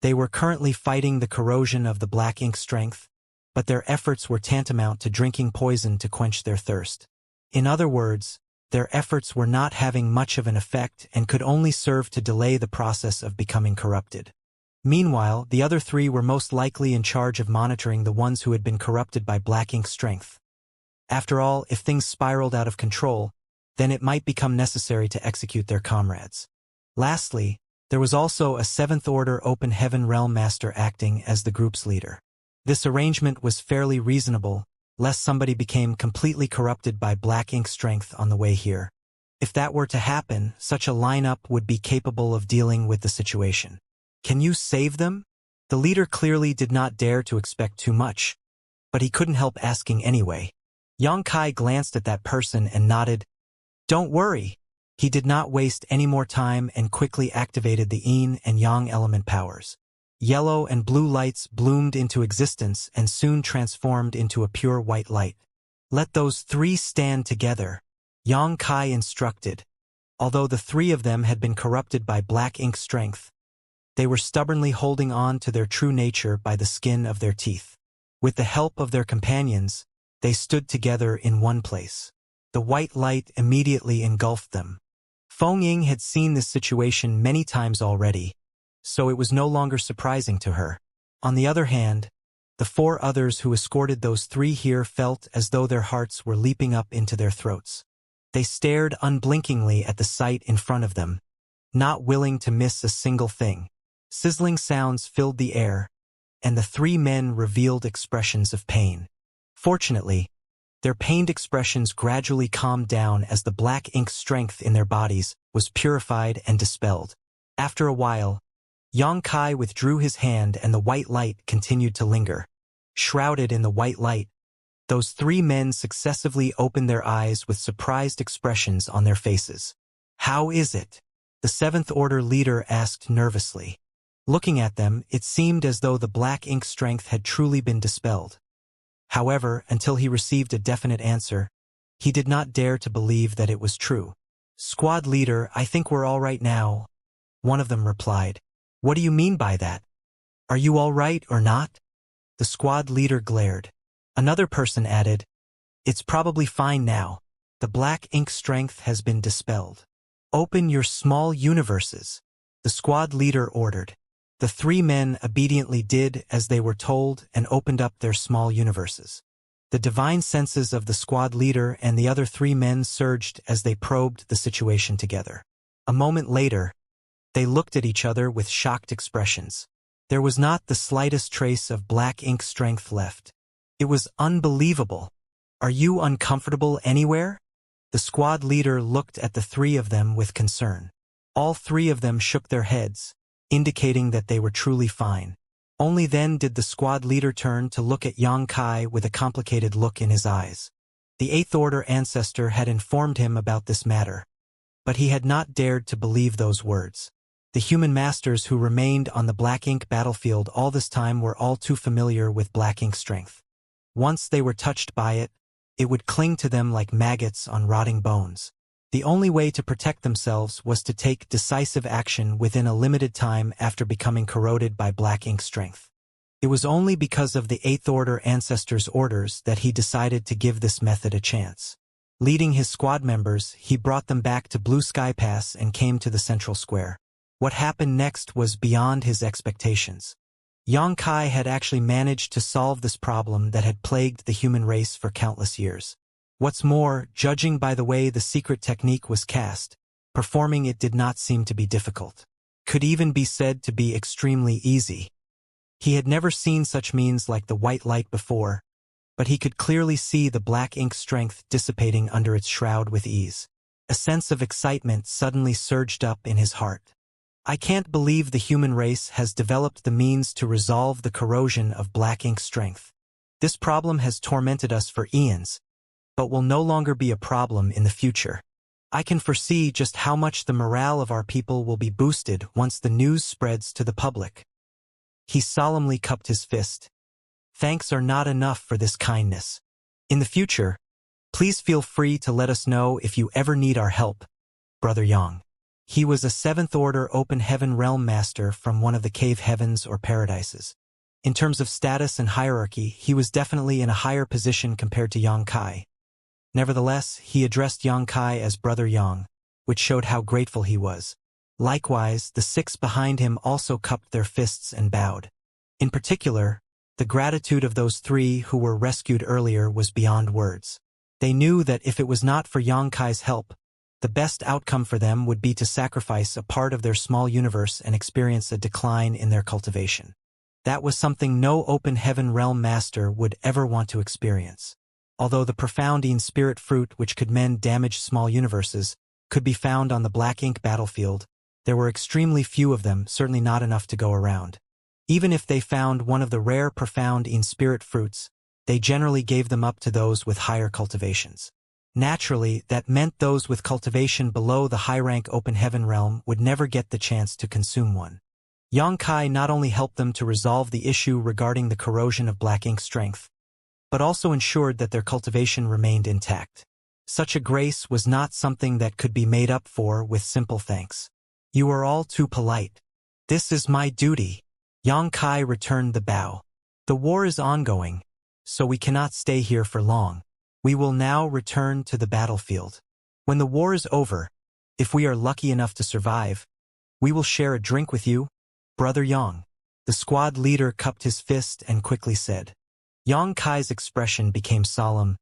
They were currently fighting the corrosion of the black ink strength, but their efforts were tantamount to drinking poison to quench their thirst. In other words, their efforts were not having much of an effect and could only serve to delay the process of becoming corrupted. Meanwhile, the other 3 were most likely in charge of monitoring the ones who had been corrupted by black ink strength. After all, if things spiraled out of control, then it might become necessary to execute their comrades. Lastly, there was also a 7th Order Open Heaven Realm Master acting as the group's leader. This arrangement was fairly reasonable, lest somebody became completely corrupted by black ink strength on the way here. If that were to happen, such a lineup would be capable of dealing with the situation. "Can you save them?" The leader clearly did not dare to expect too much, but he couldn't help asking anyway. Yang Kai glanced at that person and nodded. "Don't worry. He did not waste any more time and quickly activated the yin and yang element powers. Yellow and blue lights bloomed into existence and soon transformed into a pure white light. Let those three stand together, Yang Kai instructed. Although the three of them had been corrupted by black ink strength, they were stubbornly holding on to their true nature by the skin of their teeth. With the help of their companions, they stood together in one place. The white light immediately engulfed them. Feng Ying had seen this situation many times already, so it was no longer surprising to her. On the other hand, the four others who escorted those three here felt as though their hearts were leaping up into their throats. They stared unblinkingly at the sight in front of them, not willing to miss a single thing. Sizzling sounds filled the air, and the three men revealed expressions of pain. Fortunately, their pained expressions gradually calmed down as the black ink strength in their bodies was purified and dispelled. After a while, Yang Kai withdrew his hand and the white light continued to linger. Shrouded in the white light, those three men successively opened their eyes with surprised expressions on their faces. "How is it?" the Seventh Order leader asked nervously. Looking at them, it seemed as though the black ink strength had truly been dispelled. However, until he received a definite answer, he did not dare to believe that it was true. "Squad leader, I think we're all right now," one of them replied. "What do you mean by that? Are you all right or not?" The squad leader glared. Another person added, "It's probably fine now. The black ink strength has been dispelled. Open your small universes," the squad leader ordered. The three men obediently did as they were told and opened up their small universes. The divine senses of the squad leader and the other three men surged as they probed the situation together. A moment later, they looked at each other with shocked expressions. There was not the slightest trace of black ink strength left. It was unbelievable. "Are you uncomfortable anywhere?" The squad leader looked at the three of them with concern. All three of them shook their heads, indicating that they were truly fine. Only then did the squad leader turn to look at Yang Kai with a complicated look in his eyes. The Eighth Order ancestor had informed him about this matter, but he had not dared to believe those words. The human masters who remained on the black ink battlefield all this time were all too familiar with black ink strength. Once they were touched by it, it would cling to them like maggots on rotting bones. The only way to protect themselves was to take decisive action within a limited time after becoming corroded by black ink strength. It was only because of the Eighth Order ancestors' orders that he decided to give this method a chance. Leading his squad members, he brought them back to Blue Sky Pass and came to the central square. What happened next was beyond his expectations. Yang Kai had actually managed to solve this problem that had plagued the human race for countless years. What's more, judging by the way the secret technique was cast, performing it did not seem to be difficult. Could even be said to be extremely easy. He had never seen such means like the white light before, but he could clearly see the black ink strength dissipating under its shroud with ease. A sense of excitement suddenly surged up in his heart. "I can't believe the human race has developed the means to resolve the corrosion of black ink strength. This problem has tormented us for eons, but will no longer be a problem in the future. I can foresee just how much the morale of our people will be boosted once the news spreads to the public." He solemnly cupped his fist. "Thanks are not enough for this kindness. In the future, please feel free to let us know if you ever need our help, Brother Yang." He was a Seventh Order Open Heaven Realm Master from one of the cave heavens or paradises. In terms of status and hierarchy, he was definitely in a higher position compared to Yang Kai. Nevertheless, he addressed Yang Kai as Brother Yang, which showed how grateful he was. Likewise, the six behind him also cupped their fists and bowed. In particular, the gratitude of those three who were rescued earlier was beyond words. They knew that if it was not for Yang Kai's help, the best outcome for them would be to sacrifice a part of their small universe and experience a decline in their cultivation. That was something no Open Heaven Realm Master would ever want to experience. Although the profound spirit fruit which could mend damaged small universes could be found on the black ink battlefield, there were extremely few of them, certainly not enough to go around. Even if they found one of the rare profound spirit fruits, they generally gave them up to those with higher cultivations. Naturally, that meant those with cultivation below the high-rank open heaven realm would never get the chance to consume one. Xianxia not only helped them to resolve the issue regarding the corrosion of black ink strength, but also ensured that their cultivation remained intact. Such a grace was not something that could be made up for with simple thanks. You are all too polite. This is my duty. Xianxia returned the bow. The war is ongoing, so we cannot stay here for long. We will now return to the battlefield. When the war is over, if we are lucky enough to survive, we will share a drink with you, Brother Yang. The squad leader cupped his fist and quickly said. Xianxia's expression became solemn.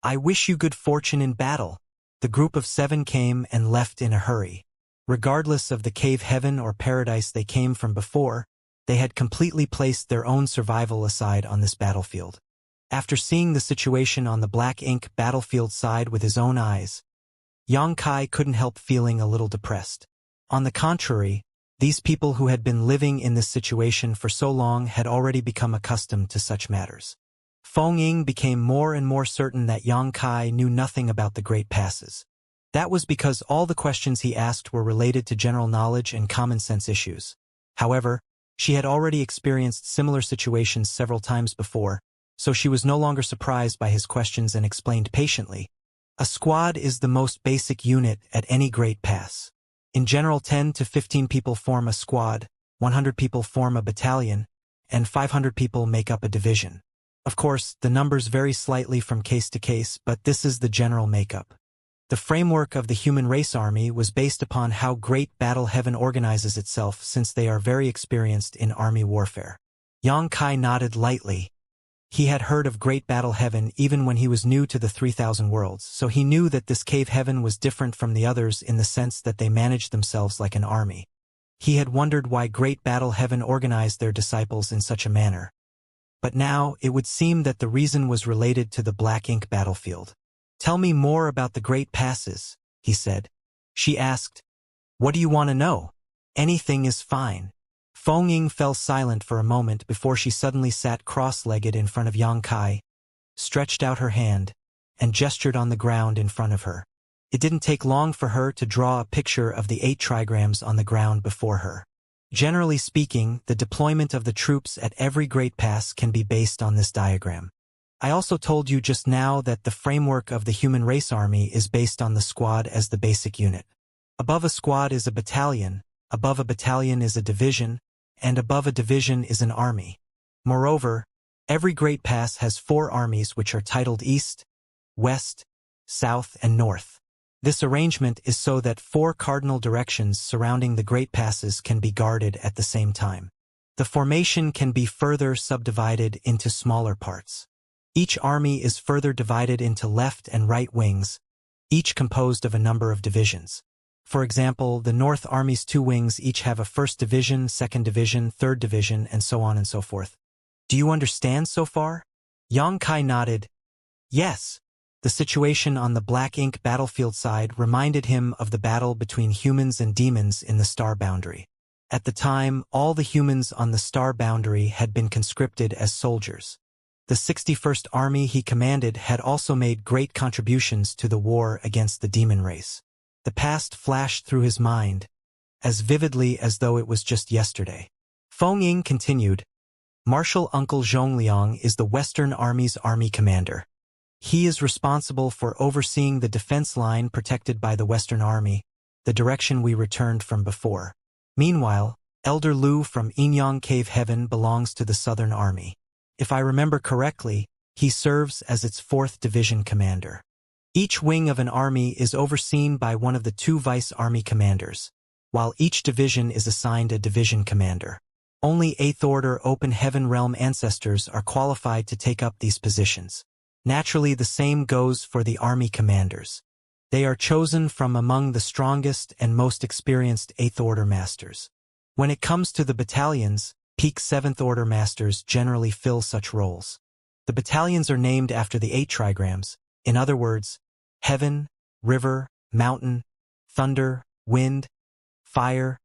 I wish you good fortune in battle. The group of 7 came and left in a hurry. Regardless of the cave heaven or paradise they came from before, they had completely placed their own survival aside on this battlefield. After seeing the situation on the black ink battlefield side with his own eyes, Xianxia couldn't help feeling a little depressed. On the contrary, these people who had been living in this situation for so long had already become accustomed to such matters. Feng Ying became more and more certain that Xianxia knew nothing about the Great Passes. That was because all the questions he asked were related to general knowledge and common sense issues. However, she had already experienced similar situations several times before, so she was no longer surprised by his questions and explained patiently. A squad is the most basic unit at any Great Pass. In general, 10 to 15 people form a squad, 100 people form a battalion, and 500 people make up a division. Of course, the numbers vary slightly from case to case, but this is the general makeup. The framework of the human race army was based upon how Great Battle Heaven organizes itself, since they are very experienced in army warfare. Xianxia nodded lightly. He had heard of Great Battle Heaven even when he was new to the 3,000 worlds, so he knew that this cave heaven was different from the others in the sense that they managed themselves like an army. He had wondered why Great Battle Heaven organized their disciples in such a manner. But now, it would seem that the reason was related to the black ink battlefield. Tell me more about the Great Passes, he said. She asked, What do you want to know? Anything is fine. Feng Ying fell silent for a moment before she suddenly sat cross-legged in front of Xianxia, stretched out her hand, and gestured on the ground in front of her. It didn't take long for her to draw a picture of the 8 trigrams on the ground before her. Generally speaking, the deployment of the troops at every Great Pass can be based on this diagram. I also told you just now that the framework of the human race army is based on the squad as the basic unit. Above a squad is a battalion, above a battalion is a division, and above a division is an army. Moreover, every Great Pass has 4 armies which are titled East, West, South, and North. This arrangement is so that 4 cardinal directions surrounding the Great Passes can be guarded at the same time. The formation can be further subdivided into smaller parts. Each army is further divided into left and right wings, each composed of a number of divisions. For example, the North Army's 2 wings each have a 1st Division, 2nd Division, 3rd Division, and so on and so forth. Do you understand so far? Xianxia nodded. Yes. The situation on the black ink battlefield side reminded him of the battle between humans and demons in the Star Boundary. At the time, all the humans on the Star Boundary had been conscripted as soldiers. The 61st Army he commanded had also made great contributions to the war against the demon race. The past flashed through his mind, as vividly as though it was just yesterday. Feng Ying continued, Marshal Uncle Zhongliang is the Western Army's army commander. He is responsible for overseeing the defense line protected by the Western Army, the direction we returned from before. Meanwhile, Elder Lu from Inyang Cave Heaven belongs to the Southern Army. If I remember correctly, he serves as its 4th Division commander. Each wing of an army is overseen by one of the 2 vice-army commanders, while each division is assigned a division commander. Only 8th Order Open Heaven Realm ancestors are qualified to take up these positions. Naturally, the same goes for the army commanders. They are chosen from among the strongest and most experienced 8th Order masters. When it comes to the battalions, peak 7th Order masters generally fill such roles. The battalions are named after the 8 trigrams, in other words, heaven, river, mountain, thunder, wind, fire,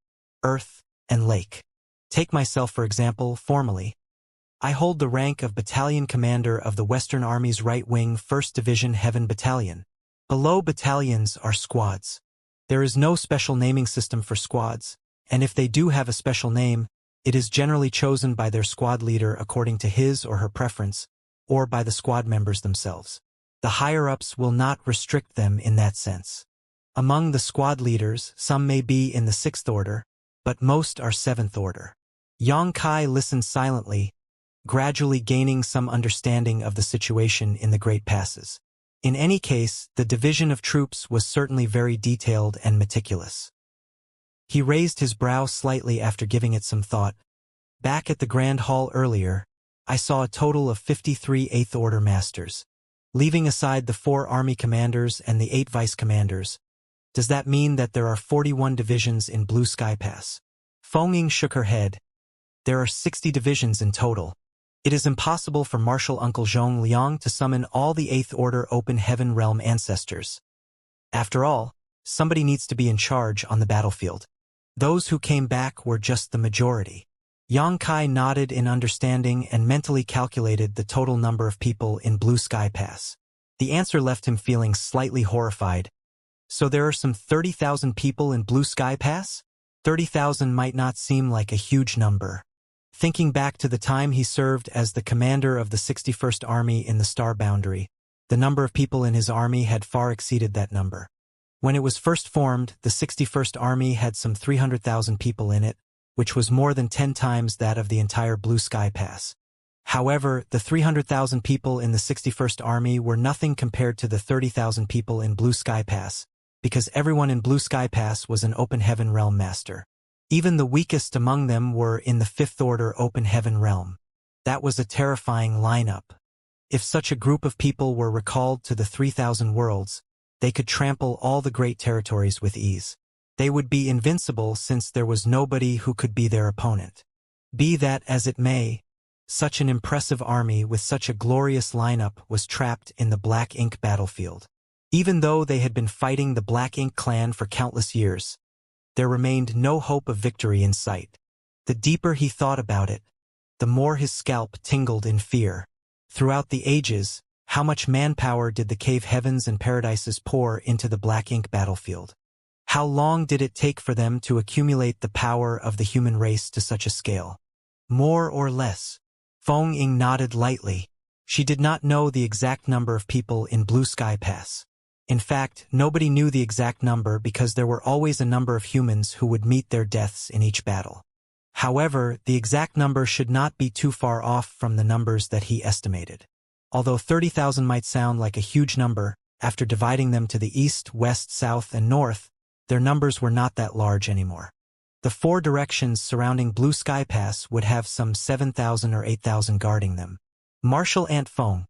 earth, and lake. Take myself for example, formally. I hold the rank of Battalion Commander of the Western Army's Right Wing 1st Division Heaven Battalion. Below battalions are squads. There is no special naming system for squads, and if they do have a special name, it is generally chosen by their squad leader according to his or her preference, or by the squad members themselves. The higher-ups will not restrict them in that sense. Among the squad leaders, some may be in the 6th order, but most are 7th order. Yang Kai listened silently, gradually gaining some understanding of the situation in the Great Passes. In any case, the division of troops was certainly very detailed and meticulous. He raised his brow slightly after giving it some thought. Back at the Grand Hall earlier, I saw a total of 53 8th Order Masters. Leaving aside the 4 army commanders and the 8 vice commanders, does that mean that there are 41 divisions in Blue Sky Pass? Feng Ying shook her head. There are 60 divisions in total. It is impossible for Marshal Uncle Zhong Liang to summon all the 8th Order Open Heaven Realm ancestors. After all, somebody needs to be in charge on the battlefield. Those who came back were just the majority. Yang Kai nodded in understanding and mentally calculated the total number of people in Blue Sky Pass. The answer left him feeling slightly horrified. So there are some 30,000 people in Blue Sky Pass? 30,000 might not seem like a huge number. Thinking back to the time he served as the commander of the 61st Army in the Star Boundary, the number of people in his army had far exceeded that number. When it was first formed, the 61st Army had some 300,000 people in it, which was more than 10 times that of the entire Blue Sky Pass. However, the 300,000 people in the 61st Army were nothing compared to the 30,000 people in Blue Sky Pass, because everyone in Blue Sky Pass was an Open Heaven Realm Master. Even the weakest among them were in the 5th Order Open Heaven Realm. That was a terrifying lineup. If such a group of people were recalled to the 3,000 worlds, they could trample all the great territories with ease. They would be invincible since there was nobody who could be their opponent. Be that as it may, such an impressive army with such a glorious lineup was trapped in the Black Ink battlefield. Even though they had been fighting the Black Ink clan for countless years, there remained no hope of victory in sight. The deeper he thought about it, the more his scalp tingled in fear. Throughout the ages, how much manpower did the cave heavens and paradises pour into the Black Ink battlefield? How long did it take for them to accumulate the power of the human race to such a scale? More or less. Feng Ying nodded lightly. She did not know the exact number of people in Blue Sky Pass. In fact, nobody knew the exact number because there were always a number of humans who would meet their deaths in each battle. However, the exact number should not be too far off from the numbers that he estimated. Although 30,000 might sound like a huge number, after dividing them to the east, west, south, and north, their numbers were not that large anymore. The 4 directions surrounding Blue Sky Pass would have some 7,000 or 8,000 guarding them. Marshal Ant Feng,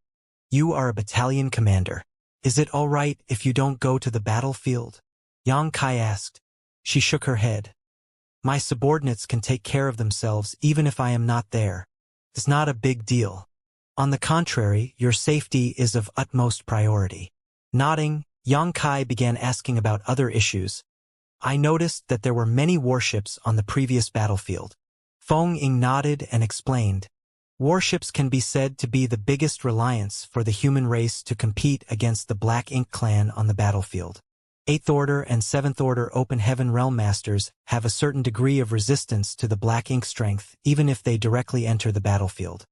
you are a battalion commander. Is it all right if you don't go to the battlefield? Yang Kai asked. She shook her head. My subordinates can take care of themselves even if I am not there. It's not a big deal. On the contrary, your safety is of utmost priority. Nodding, Yang Kai began asking about other issues. I noticed that there were many warships on the previous battlefield. Feng Ying nodded and explained. Warships can be said to be the biggest reliance for the human race to compete against the Black Ink clan on the battlefield. 8th Order and 7th Order Open Heaven Realm Masters have a certain degree of resistance to the Black Ink strength even if they directly enter the battlefield.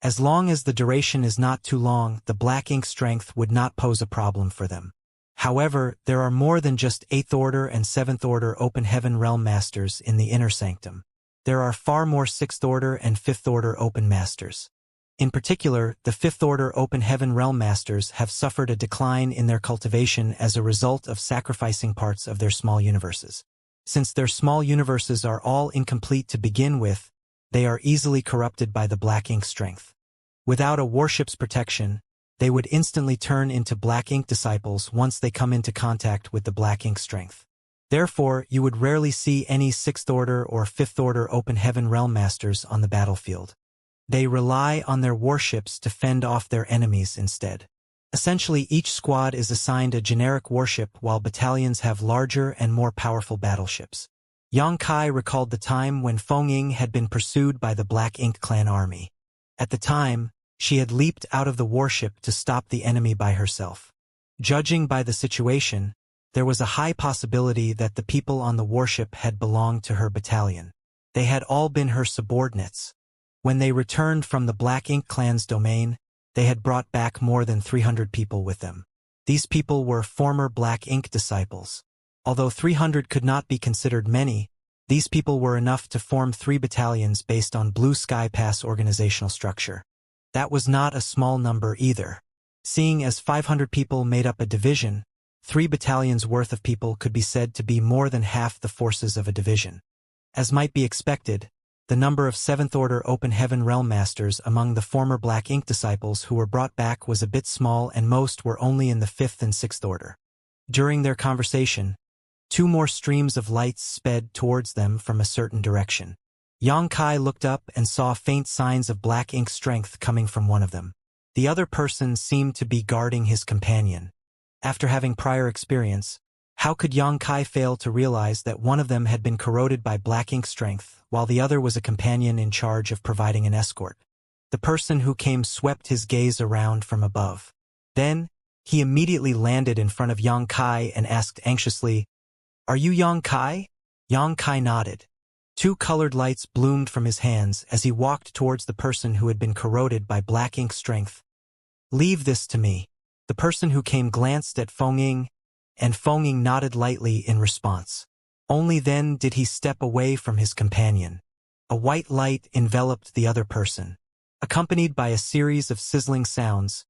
As long as the duration is not too long, the Black Ink strength would not pose a problem for them. However, there are more than just 8th Order and 7th Order Open Heaven Realm Masters in the Inner Sanctum. There are far more 6th Order and 5th Order Open Masters. In particular, the 5th Order Open Heaven Realm Masters have suffered a decline in their cultivation as a result of sacrificing parts of their small universes. Since their small universes are all incomplete to begin with, they are easily corrupted by the Black Ink strength. Without a warship's protection, they would instantly turn into Black Ink disciples once they come into contact with the Black Ink strength. Therefore, you would rarely see any 6th Order or 5th Order Open Heaven Realm Masters on the battlefield. They rely on their warships to fend off their enemies instead. Essentially, each squad is assigned a generic warship while battalions have larger and more powerful battleships. Yang Kai recalled the time when Feng Ying had been pursued by the Black Ink clan army. At the time, she had leaped out of the warship to stop the enemy by herself. Judging by the situation, there was a high possibility that the people on the warship had belonged to her battalion. They had all been her subordinates. When they returned from the Black Ink clan's domain, they had brought back more than 300 people with them. These people were former Black Ink disciples. Although 300 could not be considered many, these people were enough to form 3 battalions based on Blue Sky Pass organizational structure. That was not a small number either. Seeing as 500 people made up a division, 3 battalions worth of people could be said to be more than half the forces of a division. As might be expected, the number of 7th Order Open Heaven Realm Masters among the former Black Ink disciples who were brought back was a bit small, and most were only in the 5th and 6th Order. During their conversation, 2 more streams of lights sped towards them from a certain direction. Xianxia looked up and saw faint signs of Black Ink strength coming from one of them. The other person seemed to be guarding his companion. After having prior experience, how could Xianxia fail to realize that one of them had been corroded by Black Ink strength, while the other was a companion in charge of providing an escort? The person who came swept his gaze around from above. Then, he immediately landed in front of Xianxia and asked anxiously, "Are you Xianxia?" Xianxia nodded. 2 colored lights bloomed from his hands as he walked towards the person who had been corroded by Black Ink strength. "Leave this to me." The person who came glanced at Feng, and Feng nodded lightly in response. Only then did he step away from his companion. A white light enveloped the other person. Accompanied by a series of sizzling sounds,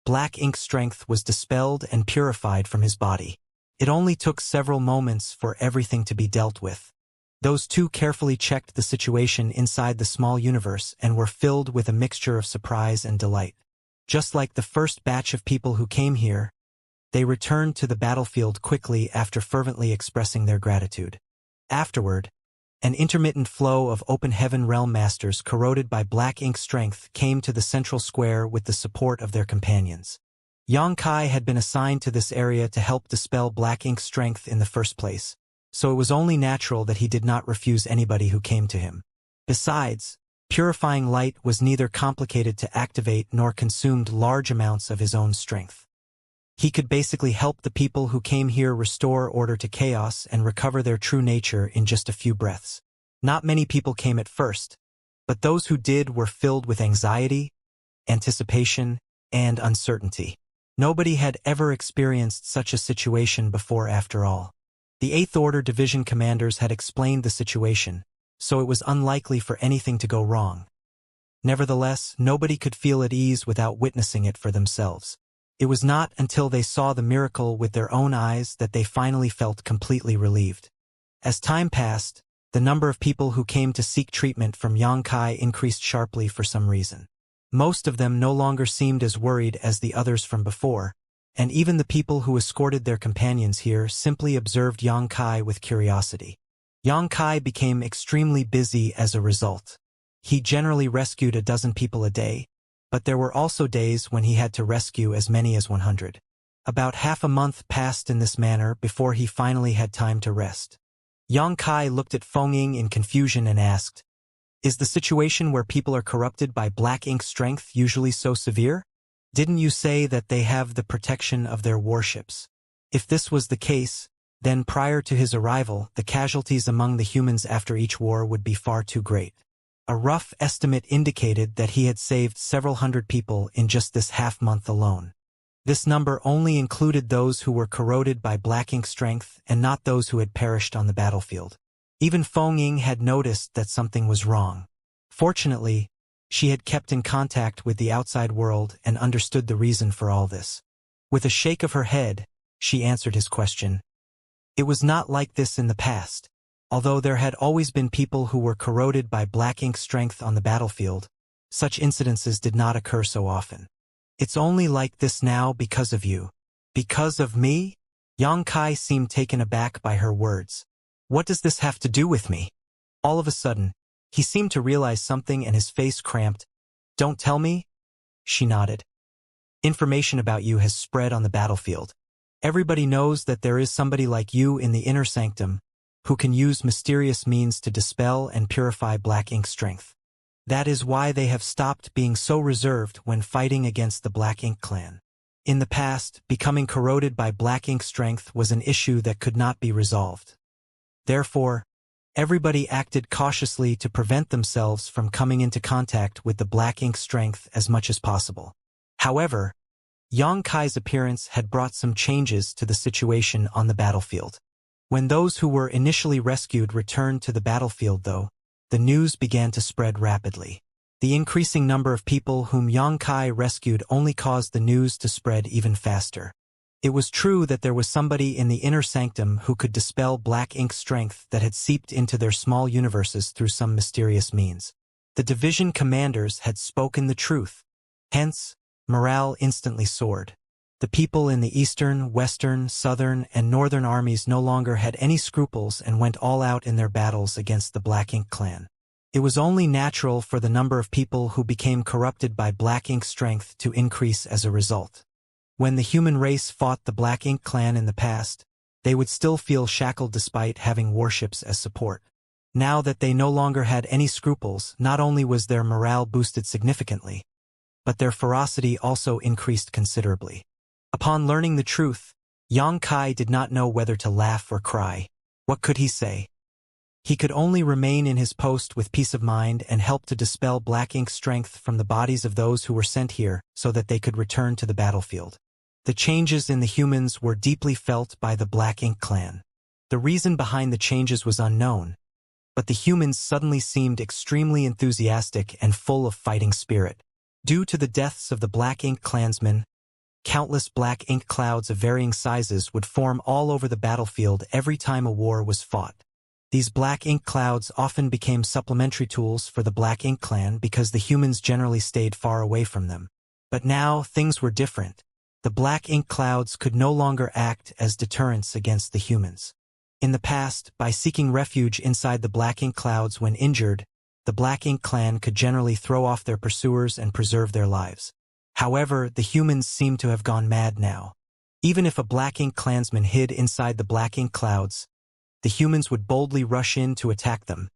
Black Ink strength was dispelled and purified from his body. It only took several moments for everything to be dealt with. Those 2 carefully checked the situation inside the small universe and were filled with a mixture of surprise and delight. Just like the first batch of people who came here, they returned to the battlefield quickly after fervently expressing their gratitude. Afterward, an intermittent flow of Open Heaven Realm Masters corroded by Black Ink strength came to the central square with the support of their companions. Xianxia had been assigned to this area to help dispel Black Ink strength in the first place, so it was only natural that he did not refuse anybody who came to him. Besides, purifying light was neither complicated to activate nor consumed large amounts of his own strength. He could basically help the people who came here restore order to chaos and recover their true nature in just a few breaths. Not many people came at first, but those who did were filled with anxiety, anticipation, and uncertainty. Nobody had ever experienced such a situation before after all. The 8th Order Division commanders had explained the situation, so it was unlikely for anything to go wrong. Nevertheless, nobody could feel at ease without witnessing it for themselves. It was not until they saw the miracle with their own eyes that they finally felt completely relieved. As time passed, the number of people who came to seek treatment from Xianxia increased sharply for some reason. Most of them no longer seemed as worried as the others from before, and even the people who escorted their companions here simply observed Xianxia with curiosity. Xianxia became extremely busy as a result. He generally rescued a dozen people a day, but there were also days when he had to rescue as many as 100. About half a month passed in this manner before he finally had time to rest. Xianxia looked at Feng in confusion and asked, "Is the situation where people are corrupted by Black Ink strength usually so severe? Didn't you say that they have the protection of their warships? If this was the case, then prior to his arrival, the casualties among the humans after each war would be far too great." A rough estimate indicated that he had saved several hundred people in just this half-month alone. This number only included those who were corroded by Black Ink strength and not those who had perished on the battlefield. Even Feng had noticed that something was wrong. Fortunately, she had kept in contact with the outside world and understood the reason for all this. With a shake of her head, she answered his question. It was not like this in the past. Although there had always been people who were corroded by Black Ink strength on the battlefield, such incidences did not occur so often. It's only like this now because of you. Because of me? Xianxia seemed taken aback by her words. What does this have to do with me? All of a sudden, he seemed to realize something and his face cramped. Don't tell me? She nodded. Information about you has spread on the battlefield. Everybody knows that there is somebody like you in the inner sanctum, who can use mysterious means to dispel and purify Black Ink strength. That is why they have stopped being so reserved when fighting against the Black Ink clan. In the past, becoming corroded by black ink strength was an issue that could not be resolved. Therefore, everybody acted cautiously to prevent themselves from coming into contact with the black ink strength as much as possible. However, Xianxia's appearance had brought some changes to the situation on the battlefield. When those who were initially rescued returned to the battlefield, though, the news began to spread rapidly. The increasing number of people whom Xianxia rescued only caused the news to spread even faster. It was true that there was somebody in the inner sanctum who could dispel black ink strength that had seeped into their small universes through some mysterious means. The division commanders had spoken the truth. Hence, morale instantly soared. The people in the Eastern, Western, Southern, and Northern armies no longer had any scruples and went all out in their battles against the Black Ink clan. It was only natural for the number of people who became corrupted by black ink strength to increase as a result. When the human race fought the Black Ink clan in the past, they would still feel shackled despite having warships as support. Now that they no longer had any scruples, not only was their morale boosted significantly, but their ferocity also increased considerably. Upon learning the truth, Xianxia did not know whether to laugh or cry. What could he say? He could only remain in his post with peace of mind and help to dispel black ink strength from the bodies of those who were sent here so that they could return to the battlefield. The changes in the humans were deeply felt by the Black Ink clan. The reason behind the changes was unknown, but the humans suddenly seemed extremely enthusiastic and full of fighting spirit. Due to the deaths of the Black Ink clansmen, countless black ink clouds of varying sizes would form all over the battlefield every time a war was fought. These black ink clouds often became supplementary tools for the Black Ink clan because the humans generally stayed far away from them. But now, things were different. The black ink clouds could no longer act as deterrents against the humans. In the past, by seeking refuge inside the black ink clouds when injured, the Black Ink clan could generally throw off their pursuers and preserve their lives. However, the humans seemed to have gone mad now. Even if a Black Ink clansman hid inside the black ink clouds, the humans would boldly rush in to attack them,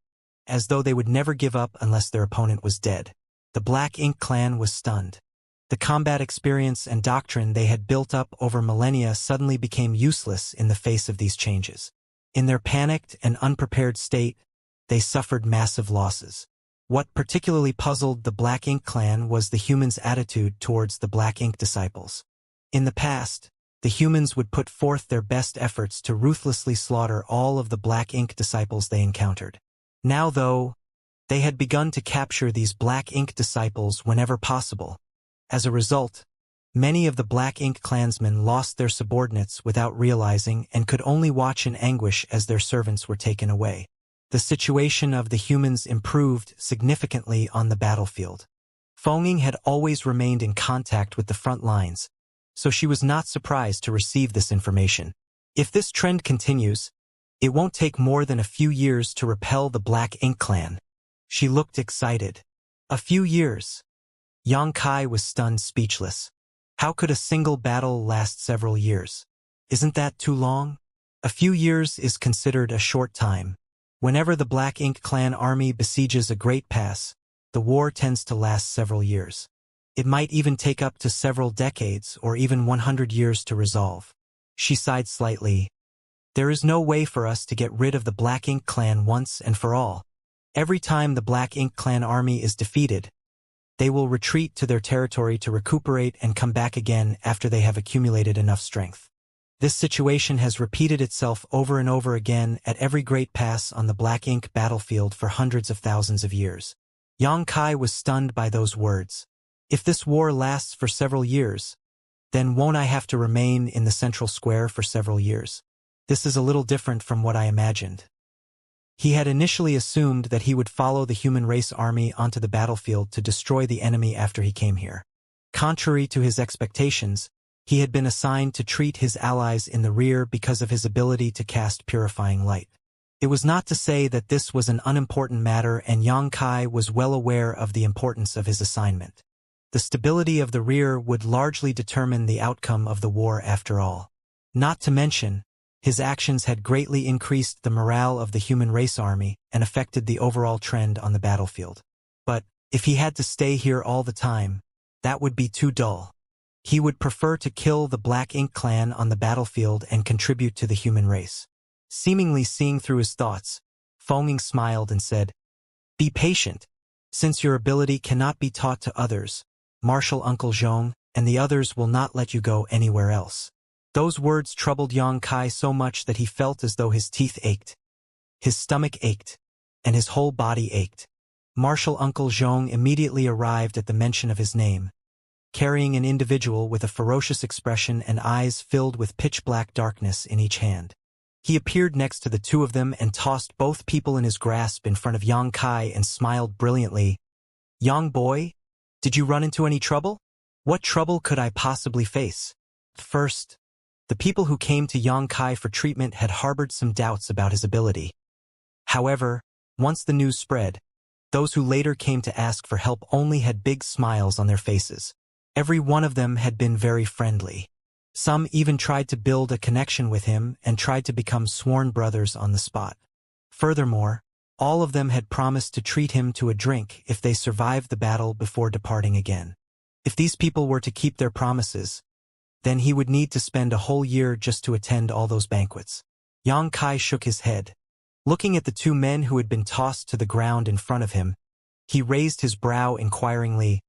as though they would never give up unless their opponent was dead. The Black Ink clan was stunned. The combat experience and doctrine they had built up over millennia suddenly became useless in the face of these changes. In their panicked and unprepared state, they suffered massive losses. What particularly puzzled the Black Ink clan was the humans' attitude towards the Black Ink disciples. In the past, the humans would put forth their best efforts to ruthlessly slaughter all of the Black Ink disciples they encountered. Now, though, they had begun to capture these Black Ink disciples whenever possible. As a result, many of the Black Ink clansmen lost their subordinates without realizing and could only watch in anguish as their servants were taken away. The situation of the humans improved significantly on the battlefield. Fenging had always remained in contact with the front lines, so she was not surprised to receive this information. If this trend continues, it won't take more than a few years to repel the Black Ink clan. She looked excited. A few years. Xianxia was stunned speechless. How could a single battle last several years? Isn't that too long? A few years is considered a short time. Whenever the Black Ink clan army besieges a great pass, the war tends to last several years. It might even take up to several decades or even 100 years to resolve. She sighed slightly. There is no way for us to get rid of the Black Ink clan once and for all. Every time the Black Ink clan army is defeated, they will retreat to their territory to recuperate and come back again after they have accumulated enough strength. This situation has repeated itself over and over again at every great pass on the Black Ink battlefield for hundreds of thousands of years. Xianxia was stunned by those words. If this war lasts for several years, then won't I have to remain in the central square for several years? This is a little different from what I imagined. He had initially assumed that he would follow the human race army onto the battlefield to destroy the enemy after he came here. Contrary to his expectations, he had been assigned to treat his allies in the rear because of his ability to cast purifying light. It was not to say that this was an unimportant matter, and Xianxia was well aware of the importance of his assignment. The stability of the rear would largely determine the outcome of the war after all. Not to mention, his actions had greatly increased the morale of the human race army and affected the overall trend on the battlefield. But, if he had to stay here all the time, that would be too dull. He would prefer to kill the Black Ink clan on the battlefield and contribute to the human race. Seemingly seeing through his thoughts, Feng smiled and said, "Be patient. Since your ability cannot be taught to others, Martial Uncle Zhong and the others will not let you go anywhere else." Those words troubled Yang Kai so much that he felt as though his teeth ached, his stomach ached, and his whole body ached. Martial Uncle Zhong immediately arrived at the mention of his name, carrying an individual with a ferocious expression and eyes filled with pitch-black darkness in each hand. He appeared next to the two of them and tossed both people in his grasp in front of Yang Kai and smiled brilliantly. "Yang boy, did you run into any trouble? What trouble could I possibly face?" First, the people who came to Yang Kai for treatment had harbored some doubts about his ability. However, once the news spread, those who later came to ask for help only had big smiles on their faces. Every one of them had been very friendly. Some even tried to build a connection with him and tried to become sworn brothers on the spot. Furthermore, all of them had promised to treat him to a drink if they survived the battle before departing again. If these people were to keep their promises, then he would need to spend a whole year just to attend all those banquets. Yang Kai shook his head. Looking at the two men who had been tossed to the ground in front of him, he raised his brow inquiringly.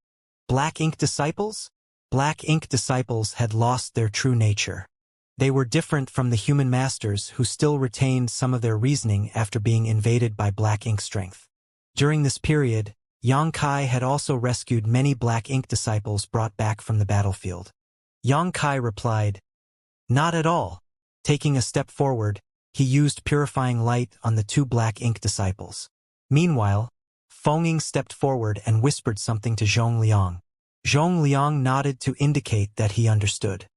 Black Ink disciples? Black Ink disciples had lost their true nature. They were different from the human masters who still retained some of their reasoning after being invaded by Black Ink strength. During this period, Yang Kai had also rescued many Black Ink disciples brought back from the battlefield. Yang Kai replied, "Not at all." Taking a step forward, he used purifying light on the two Black Ink disciples. Meanwhile, Feng stepped forward and whispered something to Zhong Liang. Zhong Liang nodded to indicate that he understood.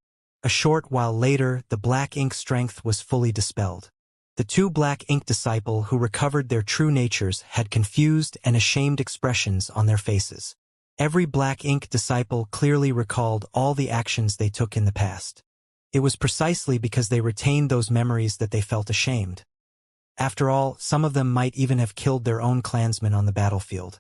A short while later, the Black Ink strength was fully dispelled. The two Black Ink disciple who recovered their true natures had confused and ashamed expressions on their faces. Every Black Ink disciple clearly recalled all the actions they took in the past. It was precisely because they retained those memories that they felt ashamed. After all, some of them might even have killed their own clansmen on the battlefield.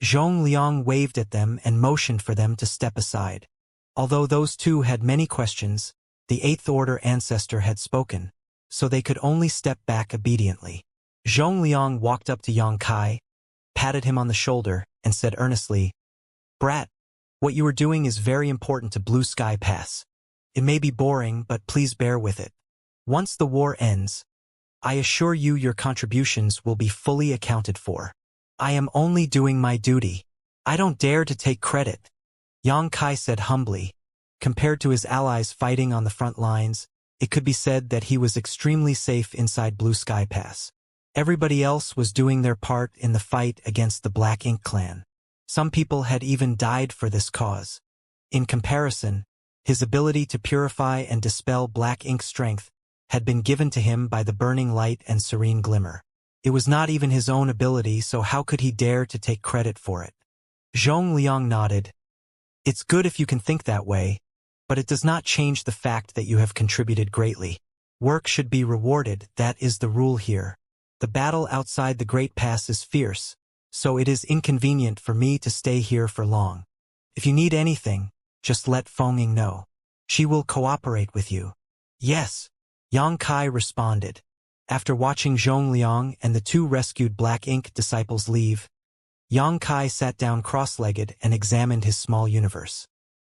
Zhong Liang waved at them and motioned for them to step aside. Although those two had many questions, the Eighth Order ancestor had spoken, so they could only step back obediently. Zhong Liang walked up to Yang Kai, patted him on the shoulder, and said earnestly, "Brat, what you are doing is very important to Blue Sky Pass. It may be boring, but please bear with it. Once the war ends, I assure you your contributions will be fully accounted for. I am only doing my duty. I don't dare to take credit." Yang Kai said humbly. Compared to his allies fighting on the front lines, it could be said that he was extremely safe inside Blue Sky Pass. Everybody else was doing their part in the fight against the Black Ink clan. Some people had even died for this cause. In comparison, his ability to purify and dispel Black Ink strength had been given to him by the burning light and serene glimmer. It was not even his own ability, so how could he dare to take credit for it? Zhong Liang nodded. "It's good if you can think that way, but it does not change the fact that you have contributed greatly. Work should be rewarded, that is the rule here. The battle outside the Great Pass is fierce, so it is inconvenient for me to stay here for long. If you need anything, just let Feng know. She will cooperate with you." "Yes," Yang Kai responded. After watching Zhong Liang and the two rescued Black Ink disciples leave, Yang Kai sat down cross-legged and examined his small universe.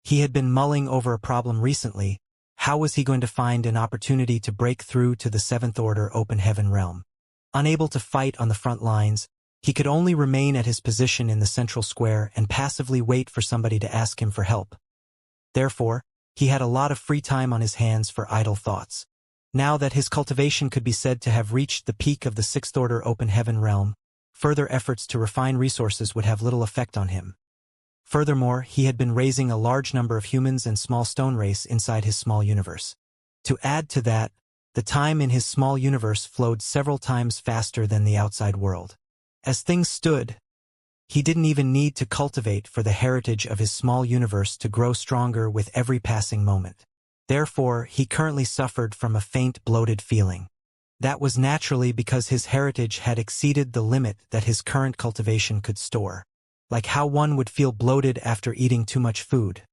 He had been mulling over a problem recently. How was he going to find an opportunity to break through to the Seventh Order Open Heaven realm? Unable to fight on the front lines, he could only remain at his position in the central square and passively wait for somebody to ask him for help. Therefore, he had a lot of free time on his hands for idle thoughts. Now that his cultivation could be said to have reached the peak of the Sixth Order Open Heaven realm, further efforts to refine resources would have little effect on him. Furthermore, he had been raising a large number of humans and small stone race inside his small universe. To add to that, the time in his small universe flowed several times faster than the outside world. As things stood, he didn't even need to cultivate for the heritage of his small universe to grow stronger with every passing moment. Therefore, he currently suffered from a faint bloated feeling. That was naturally because his heritage had exceeded the limit that his current cultivation could store. Like how one would feel bloated after eating too much food.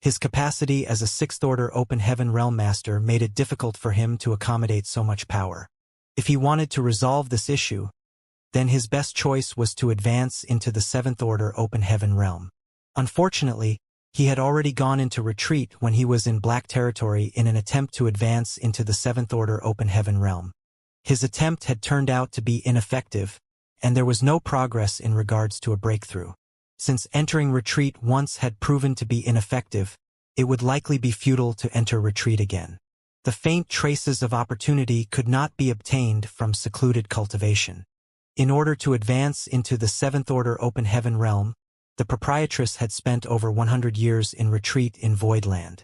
His capacity as a sixth-order open heaven realm master made it difficult for him to accommodate so much power. If he wanted to resolve this issue, then his best choice was to advance into the seventh-order open heaven realm. Unfortunately, he had already gone into retreat when he was in black territory in an attempt to advance into the seventh-order open heaven realm. His attempt had turned out to be ineffective, and there was no progress in regards to a breakthrough. Since entering retreat once had proven to be ineffective, it would likely be futile to enter retreat again. The faint traces of opportunity could not be obtained from secluded cultivation. In order to advance into the seventh-order open heaven realm, the proprietress had spent over 100 years in retreat in Voidland.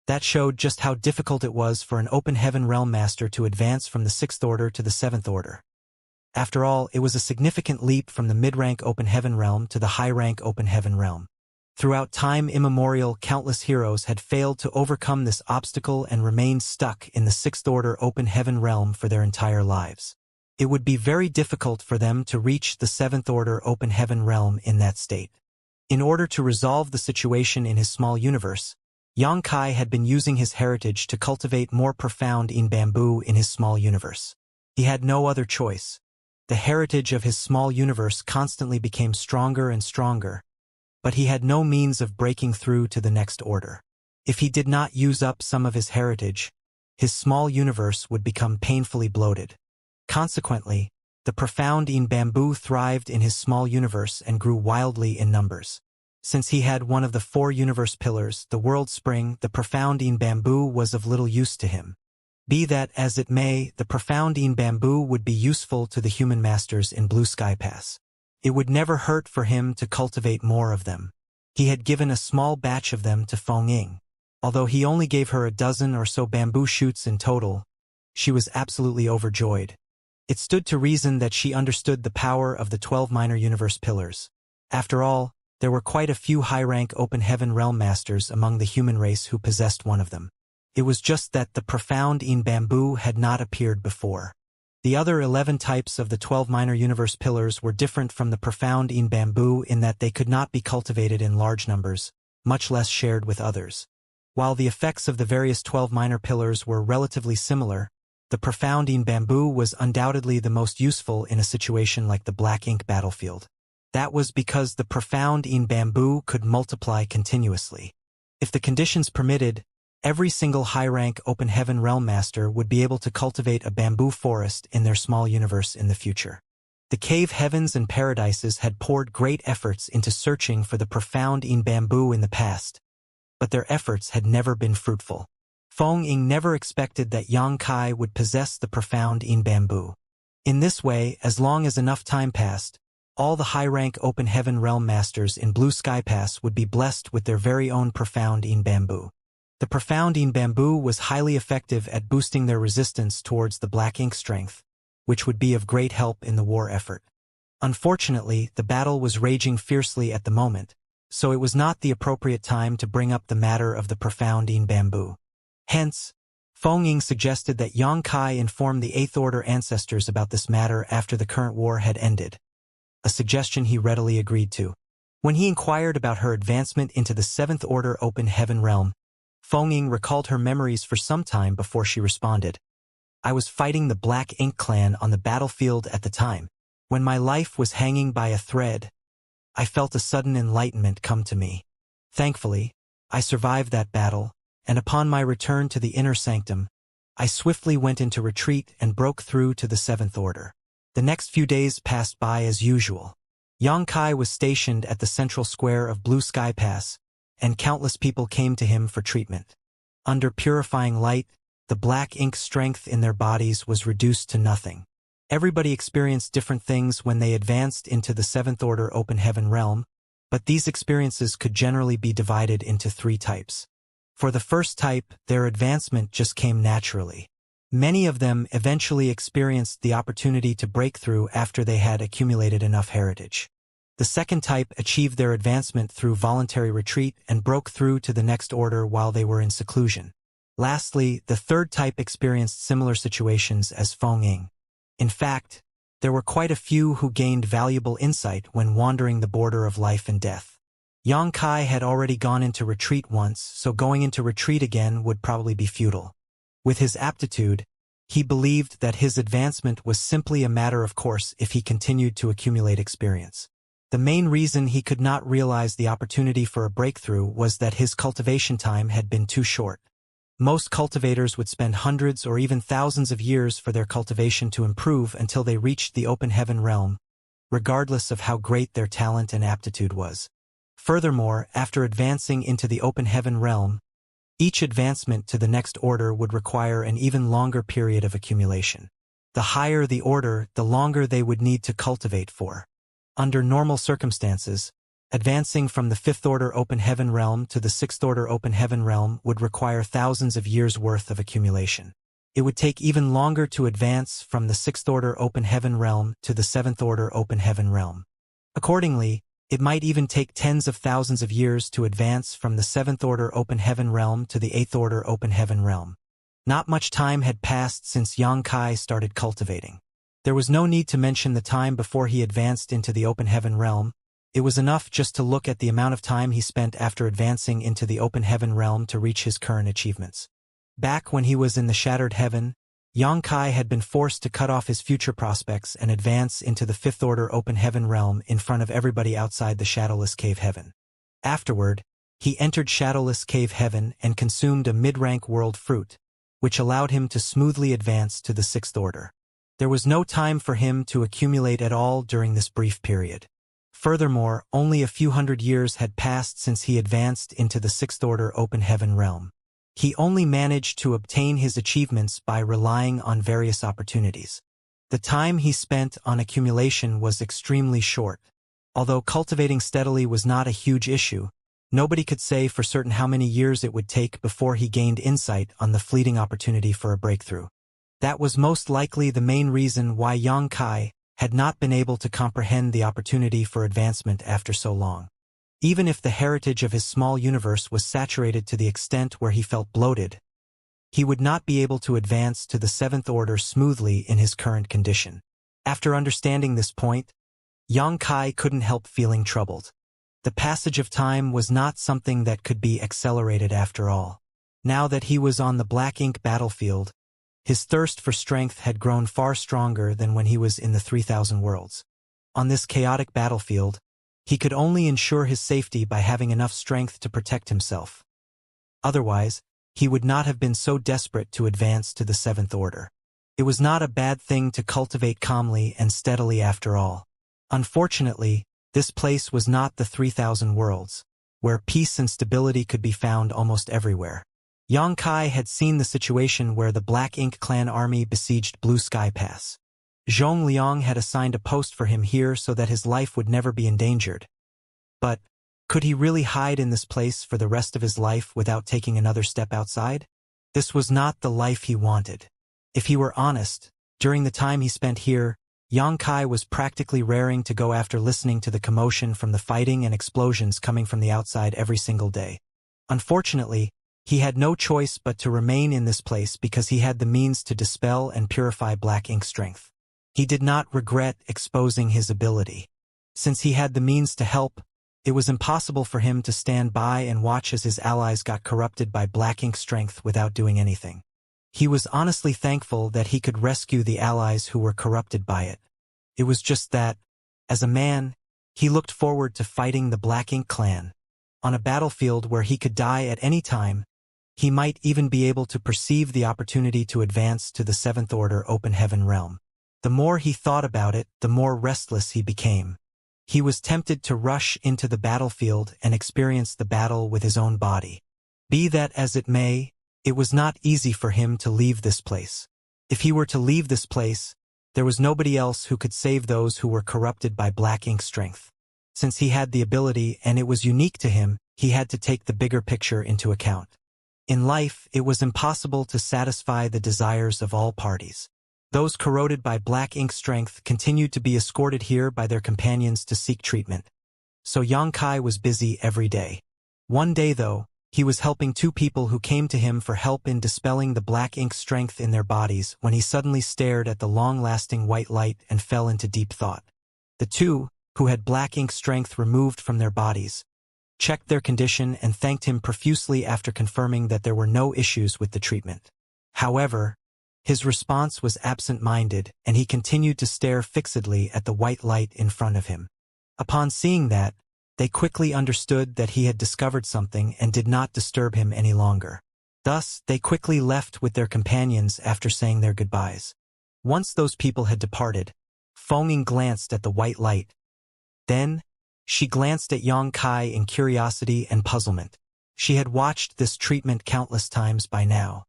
That showed just how difficult it was for an open heaven realm master to advance from the sixth order to the seventh order. After all, it was a significant leap from the mid-rank open heaven realm to the high-rank open heaven realm. Throughout time immemorial, countless heroes had failed to overcome this obstacle and remained stuck in the sixth-order open heaven realm for their entire lives. It would be very difficult for them to reach the seventh-order open heaven realm in that state. In order to resolve the situation in his small universe, Xianxia had been using his heritage to cultivate more profound in bamboo in his small universe. He had no other choice. The heritage of his small universe constantly became stronger and stronger, but he had no means of breaking through to the next order. If he did not use up some of his heritage, his small universe would become painfully bloated. Consequently, the profound in bamboo thrived in his small universe and grew wildly in numbers. Since he had one of the four universe pillars, the world spring, the profound in bamboo was of little use to him. Be that as it may, the profound in bamboo would be useful to the human masters in Blue Sky Pass. It would never hurt for him to cultivate more of them. He had given a small batch of them to Feng Ying. Although he only gave her a dozen or so bamboo shoots in total, she was absolutely overjoyed. It stood to reason that she understood the power of the 12 minor universe pillars. After all, there were quite a few high-rank open heaven realm masters among the human race who possessed one of them. It was just that the profound in bamboo had not appeared before. The other 11 types of the 12 minor universe pillars were different from the profound in bamboo in that they could not be cultivated in large numbers, much less shared with others. While the effects of the various 12 minor pillars were relatively similar, the profound in bamboo was undoubtedly the most useful in a situation like the Black Ink battlefield. That was because the profound in bamboo could multiply continuously. If the conditions permitted, every single high-rank open heaven realm master would be able to cultivate a bamboo forest in their small universe in the future. The cave heavens and paradises had poured great efforts into searching for the profound in bamboo in the past, but their efforts had never been fruitful. Feng Ying never expected that Xianxia would possess the profound in bamboo. In this way, as long as enough time passed, all the high-rank open heaven realm masters in Blue Sky Pass would be blessed with their very own profound in bamboo. The profound in bamboo was highly effective at boosting their resistance towards the Black Ink strength, which would be of great help in the war effort. Unfortunately, the battle was raging fiercely at the moment, so it was not the appropriate time to bring up the matter of the profound in bamboo. Hence, Feng Ying suggested that Xianxia inform the Eighth Order ancestors about this matter after the current war had ended, a suggestion he readily agreed to. When he inquired about her advancement into the Seventh Order open heaven realm, Feng Ying recalled her memories for some time before she responded. I was fighting the Black Ink clan on the battlefield at the time. When my life was hanging by a thread, I felt a sudden enlightenment come to me. Thankfully, I survived that battle, and upon my return to the inner sanctum, I swiftly went into retreat and broke through to the Seventh Order. The next few days passed by as usual. Xianxia was stationed at the central square of Blue Sky Pass, and countless people came to him for treatment. Under purifying light, the Black Ink strength in their bodies was reduced to nothing. Everybody experienced different things when they advanced into the Seventh Order open heaven realm, but these experiences could generally be divided into 3 types. For the first type, their advancement just came naturally. Many of them eventually experienced the opportunity to break through after they had accumulated enough heritage. The second type achieved their advancement through voluntary retreat and broke through to the next order while they were in seclusion. Lastly, the third type experienced similar situations as Feng Ying. In fact, there were quite a few who gained valuable insight when wandering the border of life and death. Yang Kai had already gone into retreat once, so going into retreat again would probably be futile. With his aptitude, he believed that his advancement was simply a matter of course if he continued to accumulate experience. The main reason he could not realize the opportunity for a breakthrough was that his cultivation time had been too short. Most cultivators would spend hundreds or even thousands of years for their cultivation to improve until they reached the open heaven realm, regardless of how great their talent and aptitude was. Furthermore, after advancing into the open heaven realm, each advancement to the next order would require an even longer period of accumulation. The higher the order, the longer they would need to cultivate for. Under normal circumstances, advancing from the fifth order open heaven realm to the sixth order open heaven realm would require thousands of years' worth of accumulation. It would take even longer to advance from the sixth order open heaven realm to the seventh order open heaven realm. Accordingly, it might even take tens of thousands of years to advance from the seventh order open heaven realm to the eighth order open heaven realm. Not much time had passed since Yang Kai started cultivating. There was no need to mention the time before he advanced into the open heaven realm. It was enough just to look at the amount of time he spent after advancing into the open heaven realm to reach his current achievements. Back when he was in the shattered heaven, Yang Kai had been forced to cut off his future prospects and advance into the fifth order open heaven realm in front of everybody outside the shadowless cave heaven. Afterward, he entered shadowless cave heaven and consumed a mid-rank world fruit, which allowed him to smoothly advance to the sixth order. There was no time for him to accumulate at all during this brief period. Furthermore, only a few hundred years had passed since he advanced into the sixth order open heaven realm. He only managed to obtain his achievements by relying on various opportunities. The time he spent on accumulation was extremely short. Although cultivating steadily was not a huge issue, nobody could say for certain how many years it would take before he gained insight on the fleeting opportunity for a breakthrough. That was most likely the main reason why Yang Kai had not been able to comprehend the opportunity for advancement after so long. Even if the heritage of his small universe was saturated to the extent where he felt bloated, he would not be able to advance to the seventh order smoothly in his current condition. After understanding this point, Yang Kai couldn't help feeling troubled. The passage of time was not something that could be accelerated after all. Now that he was on the black ink battlefield, his thirst for strength had grown far stronger than when he was in the 3000 worlds. On this chaotic battlefield, he could only ensure his safety by having enough strength to protect himself. Otherwise, he would not have been so desperate to advance to the seventh order. It was not a bad thing to cultivate calmly and steadily after all. Unfortunately, this place was not the 3000 worlds, where peace and stability could be found almost everywhere. Yang Kai had seen the situation where the Black Ink clan army besieged Blue Sky Pass. Zhong Liang had assigned a post for him here so that his life would never be endangered. But, could he really hide in this place for the rest of his life without taking another step outside? This was not the life he wanted. If he were honest, during the time he spent here, Yang Kai was practically raring to go after listening to the commotion from the fighting and explosions coming from the outside every single day. Unfortunately, he had no choice but to remain in this place because he had the means to dispel and purify Black Ink strength. He did not regret exposing his ability. Since he had the means to help, it was impossible for him to stand by and watch as his allies got corrupted by Black Ink strength without doing anything. He was honestly thankful that he could rescue the allies who were corrupted by it. It was just that, as a man, he looked forward to fighting the Black Ink clan. On a battlefield where he could die at any time, he might even be able to perceive the opportunity to advance to the seventh order open heaven realm. The more he thought about it, the more restless he became. He was tempted to rush into the battlefield and experience the battle with his own body. Be that as it may, it was not easy for him to leave this place. If he were to leave this place, there was nobody else who could save those who were corrupted by Black Ink strength. Since he had the ability and it was unique to him, he had to take the bigger picture into account. In life, it was impossible to satisfy the desires of all parties. Those corroded by Black Ink strength continued to be escorted here by their companions to seek treatment. So Yang Kai was busy every day. One day, though, he was helping two people who came to him for help in dispelling the Black Ink strength in their bodies when he suddenly stared at the long-lasting white light and fell into deep thought. The two, who had Black Ink strength removed from their bodies, checked their condition and thanked him profusely after confirming that there were no issues with the treatment. However, his response was absent-minded, and he continued to stare fixedly at the white light in front of him. Upon seeing that, they quickly understood that he had discovered something and did not disturb him any longer. Thus, they quickly left with their companions after saying their goodbyes. Once those people had departed, Feng glanced at the white light. Then, she glanced at Yang Kai in curiosity and puzzlement. She had watched this treatment countless times by now.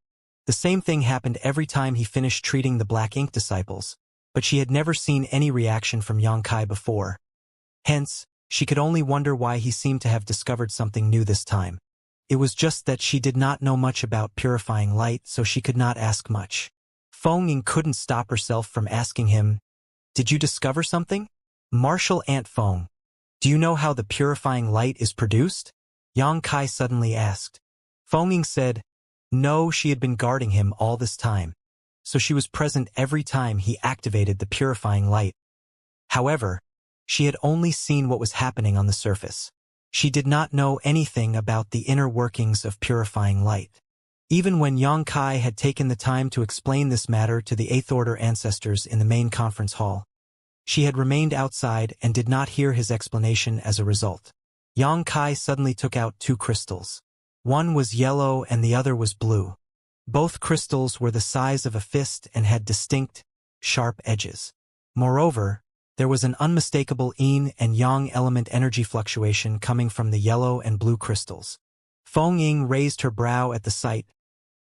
The same thing happened every time he finished treating the black ink disciples, but she had never seen any reaction from Yang Kai before. Hence, she could only wonder why he seemed to have discovered something new this time. It was just that she did not know much about purifying light, so she could not ask much. Feng Ying couldn't stop herself from asking him, "Did you discover something?" "Martial Ant Feng, do you know how the purifying light is produced?" Yang Kai suddenly asked. Feng Ying said, no, she had been guarding him all this time, so she was present every time he activated the purifying light. However, she had only seen what was happening on the surface. She did not know anything about the inner workings of purifying light. Even when Yang Kai had taken the time to explain this matter to the Eighth Order ancestors in the main conference hall, she had remained outside and did not hear his explanation as a result. Yang Kai suddenly took out 2 crystals. One was yellow and the other was blue. Both crystals were the size of a fist and had distinct, sharp edges. Moreover, there was an unmistakable yin and yang element energy fluctuation coming from the yellow and blue crystals. Feng Ying raised her brow at the sight,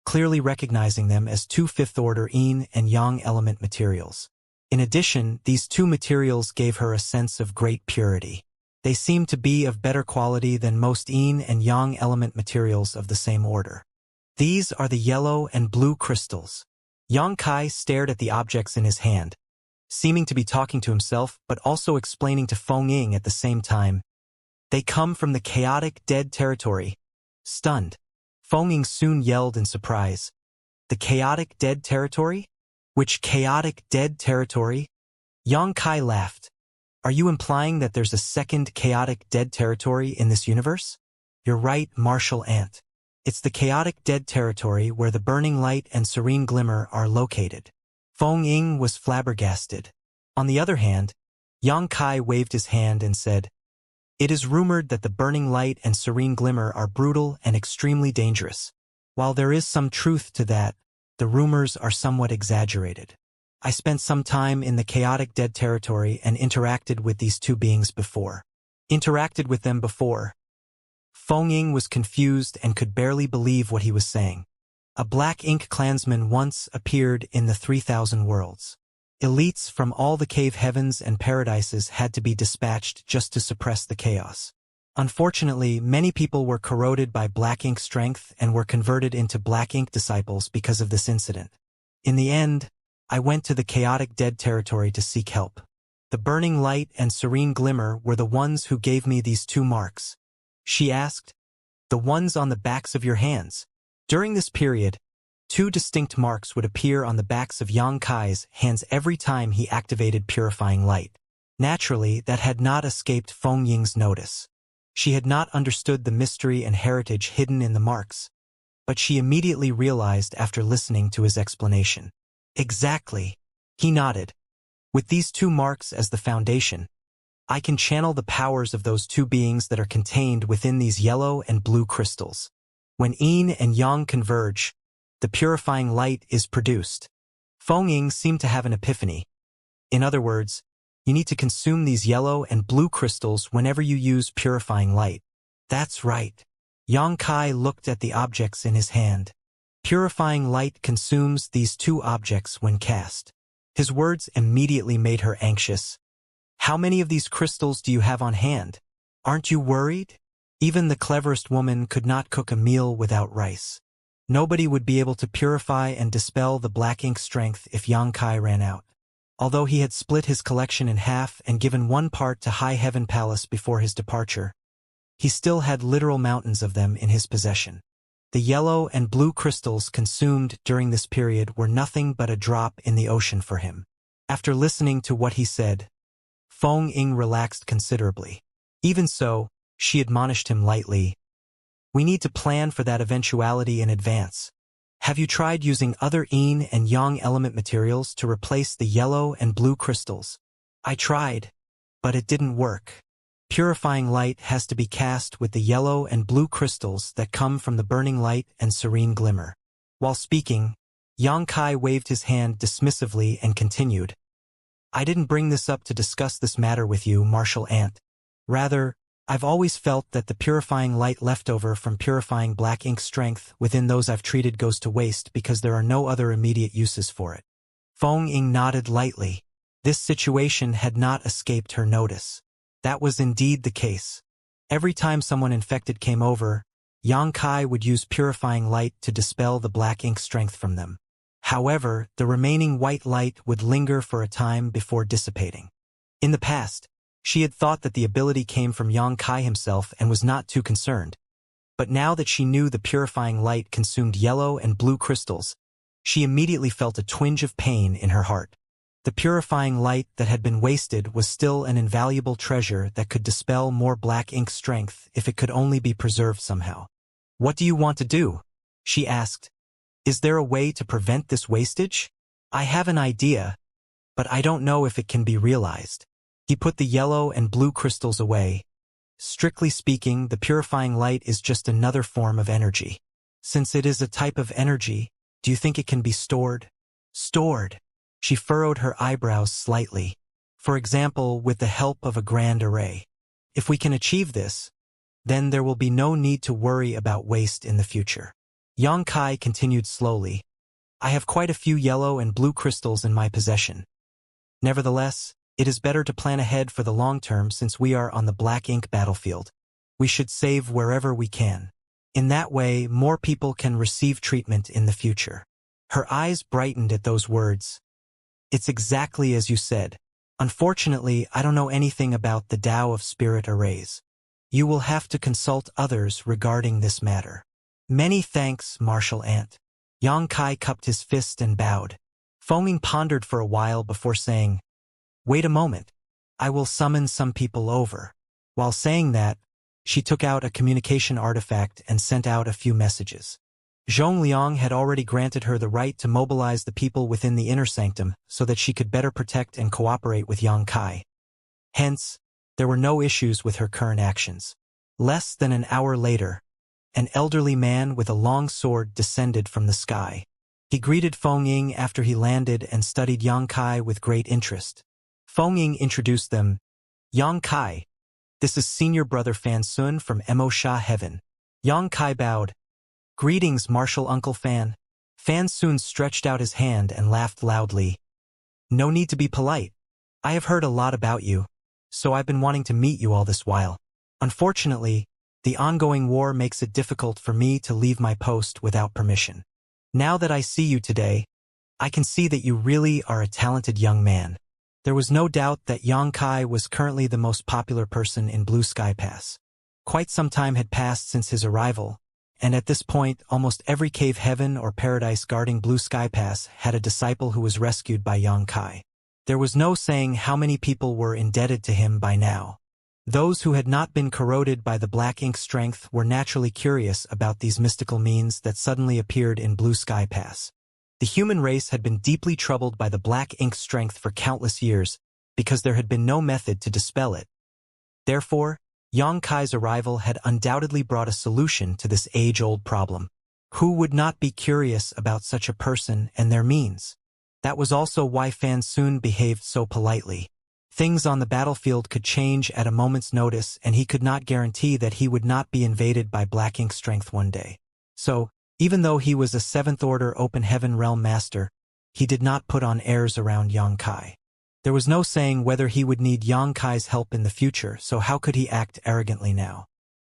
clearly recognizing them as 2 fifth-order yin and yang element materials. In addition, these 2 materials gave her a sense of great purity. They seemed to be of better quality than most yin and yang element materials of the same order. These are the yellow and blue crystals. Yang Kai stared at the objects in his hand, seeming to be talking to himself but also explaining to Feng Ying at the same time. They come from the chaotic dead territory. Stunned, Feng Ying soon yelled in surprise. The chaotic dead territory? Which chaotic dead territory? Yang Kai laughed. Are you implying that there's a second chaotic dead territory in this universe? You're right, Martial Ant. It's the chaotic dead territory where the burning light and serene glimmer are located. Feng Ying was flabbergasted. On the other hand, Yang Kai waved his hand and said, it is rumored that the burning light and serene glimmer are brutal and extremely dangerous. While there is some truth to that, the rumors are somewhat exaggerated. I spent some time in the chaotic dead territory and interacted with these 2 beings before. Interacted with them before? Feng Ying was confused and could barely believe what he was saying. A black ink clansman once appeared in the 3,000 worlds. Elites from all the cave heavens and paradises had to be dispatched just to suppress the chaos. Unfortunately, many people were corroded by black ink strength and were converted into black ink disciples because of this incident. In the end, I went to the chaotic dead territory to seek help. The burning light and serene glimmer were the ones who gave me these 2 marks. She asked, the ones on the backs of your hands. During this period, 2 distinct marks would appear on the backs of Yang Kai's hands every time he activated purifying light. Naturally, that had not escaped Feng Ying's notice. She had not understood the mystery and heritage hidden in the marks, but she immediately realized after listening to his explanation. Exactly. He nodded. With these 2 marks as the foundation, I can channel the powers of those 2 beings that are contained within these yellow and blue crystals. When yin and yang converge, the purifying light is produced. Feng Ying seemed to have an epiphany. In other words, you need to consume these yellow and blue crystals whenever you use purifying light. That's right. Yang Kai looked at the objects in his hand. Purifying light consumes these 2 objects when cast. His words immediately made her anxious. How many of these crystals do you have on hand? Aren't you worried? Even the cleverest woman could not cook a meal without rice. Nobody would be able to purify and dispel the black ink strength if Yang Kai ran out. Although he had split his collection in half and given 1 part to High Heaven Palace before his departure, he still had literal mountains of them in his possession. The yellow and blue crystals consumed during this period were nothing but a drop in the ocean for him. After listening to what he said, Feng Ying relaxed considerably. Even so, She admonished him lightly. We need to plan for that eventuality in advance. Have you tried using other yin and yang element materials to replace the yellow and blue crystals? I tried, but it didn't work. Purifying light has to be cast with the yellow and blue crystals that come from the burning light and serene glimmer. While speaking, Xianxia waved his hand dismissively and continued. I didn't bring this up to discuss this matter with you, Martial Ant. Rather, I've always felt that the purifying light left over from purifying black ink strength within those I've treated goes to waste because there are no other immediate uses for it. Feng Ying nodded lightly. This situation had not escaped her notice. That was indeed the case. Every time someone infected came over, Xianxia would use purifying light to dispel the black ink strength from them. However, the remaining white light would linger for a time before dissipating. In the past, she had thought that the ability came from Xianxia himself and was not too concerned. But now that she knew the purifying light consumed yellow and blue crystals, she immediately felt a twinge of pain in her heart. The purifying light that had been wasted was still an invaluable treasure that could dispel more black ink strength if it could only be preserved somehow. What do you want to do? She asked. Is there a way to prevent this wastage? I have an idea, but I don't know if it can be realized. He put the yellow and blue crystals away. Strictly speaking, the purifying light is just another form of energy. Since it is a type of energy, do you think it can be stored? Stored. She furrowed her eyebrows slightly. For example, with the help of a grand array. If we can achieve this, then there will be no need to worry about waste in the future. Xianxia continued slowly. I have quite a few yellow and blue crystals in my possession. Nevertheless, it is better to plan ahead for the long term since we are on the black ink battlefield. We should save wherever we can. In that way, more people can receive treatment in the future. Her eyes brightened at those words. It's exactly as you said. Unfortunately, I don't know anything about the Tao of Spirit arrays. You will have to consult others regarding this matter. Many thanks, Martial Ant. Xianxia cupped his fist and bowed. Feng Ying pondered for a while before saying, Wait a moment. I will summon some people over. While saying that, she took out a communication artifact and sent out a few messages. Zhongliang had already granted her the right to mobilize the people within the inner sanctum so that she could better protect and cooperate with Xianxia. Hence, there were no issues with her current actions. Less than an hour later, an elderly man with a long sword descended from the sky. He greeted Feng Ying after he landed and studied Xianxia with great interest. Feng Ying introduced them. Xianxia, this is Senior Brother Fan Sun from Mo Heaven. Xianxia bowed. Greetings, Martial Uncle Fan. Fan Sun stretched out his hand and laughed loudly. No need to be polite. I have heard a lot about you, so I've been wanting to meet you all this while. Unfortunately, the ongoing war makes it difficult for me to leave my post without permission. Now that I see you today, I can see that you really are a talented young man. There was no doubt that Xianxia was currently the most popular person in Blue Sky Pass. Quite some time had passed since his arrival, and at this point almost every cave heaven or paradise guarding Blue Sky Pass had a disciple who was rescued by Xianxia. There was no saying how many people were indebted to him by now. Those who had not been corroded by the black ink strength were naturally curious about these mystical means that suddenly appeared in Blue Sky Pass. The human race had been deeply troubled by the black ink strength for countless years because there had been no method to dispel it. Therefore, Xianxia's arrival had undoubtedly brought a solution to this age-old problem. Who would not be curious about such a person and their means? That was also why Fan Sun behaved so politely. Things on the battlefield could change at a moment's notice, and he could not guarantee that he would not be invaded by black ink strength one day. So, even though he was a 7th Order Open Heaven Realm Master, he did not put on airs around Xianxia. There was no saying whether he would need Xianxia's help in the future, so how could he act arrogantly now?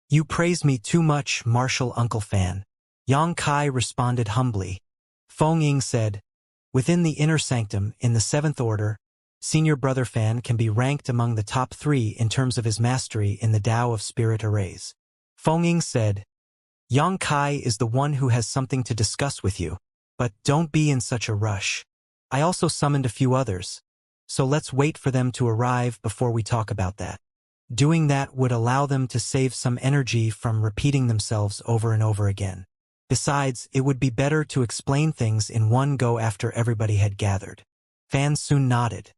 You praise me too much, Martial Uncle Fan. Xianxia responded humbly. Feng Ying said, within the inner sanctum, in the 7th Order, Senior Brother Fan can be ranked among the top 3 in terms of his mastery in the Tao of Spirit arrays. Feng Ying said, Xianxia is the one who has something to discuss with you, but don't be in such a rush. I also summoned a few others, so let's wait for them to arrive before we talk about that. Doing that would allow them to save some energy from repeating themselves over and over again. Besides, it would be better to explain things in one go after everybody had gathered. Fan soon nodded.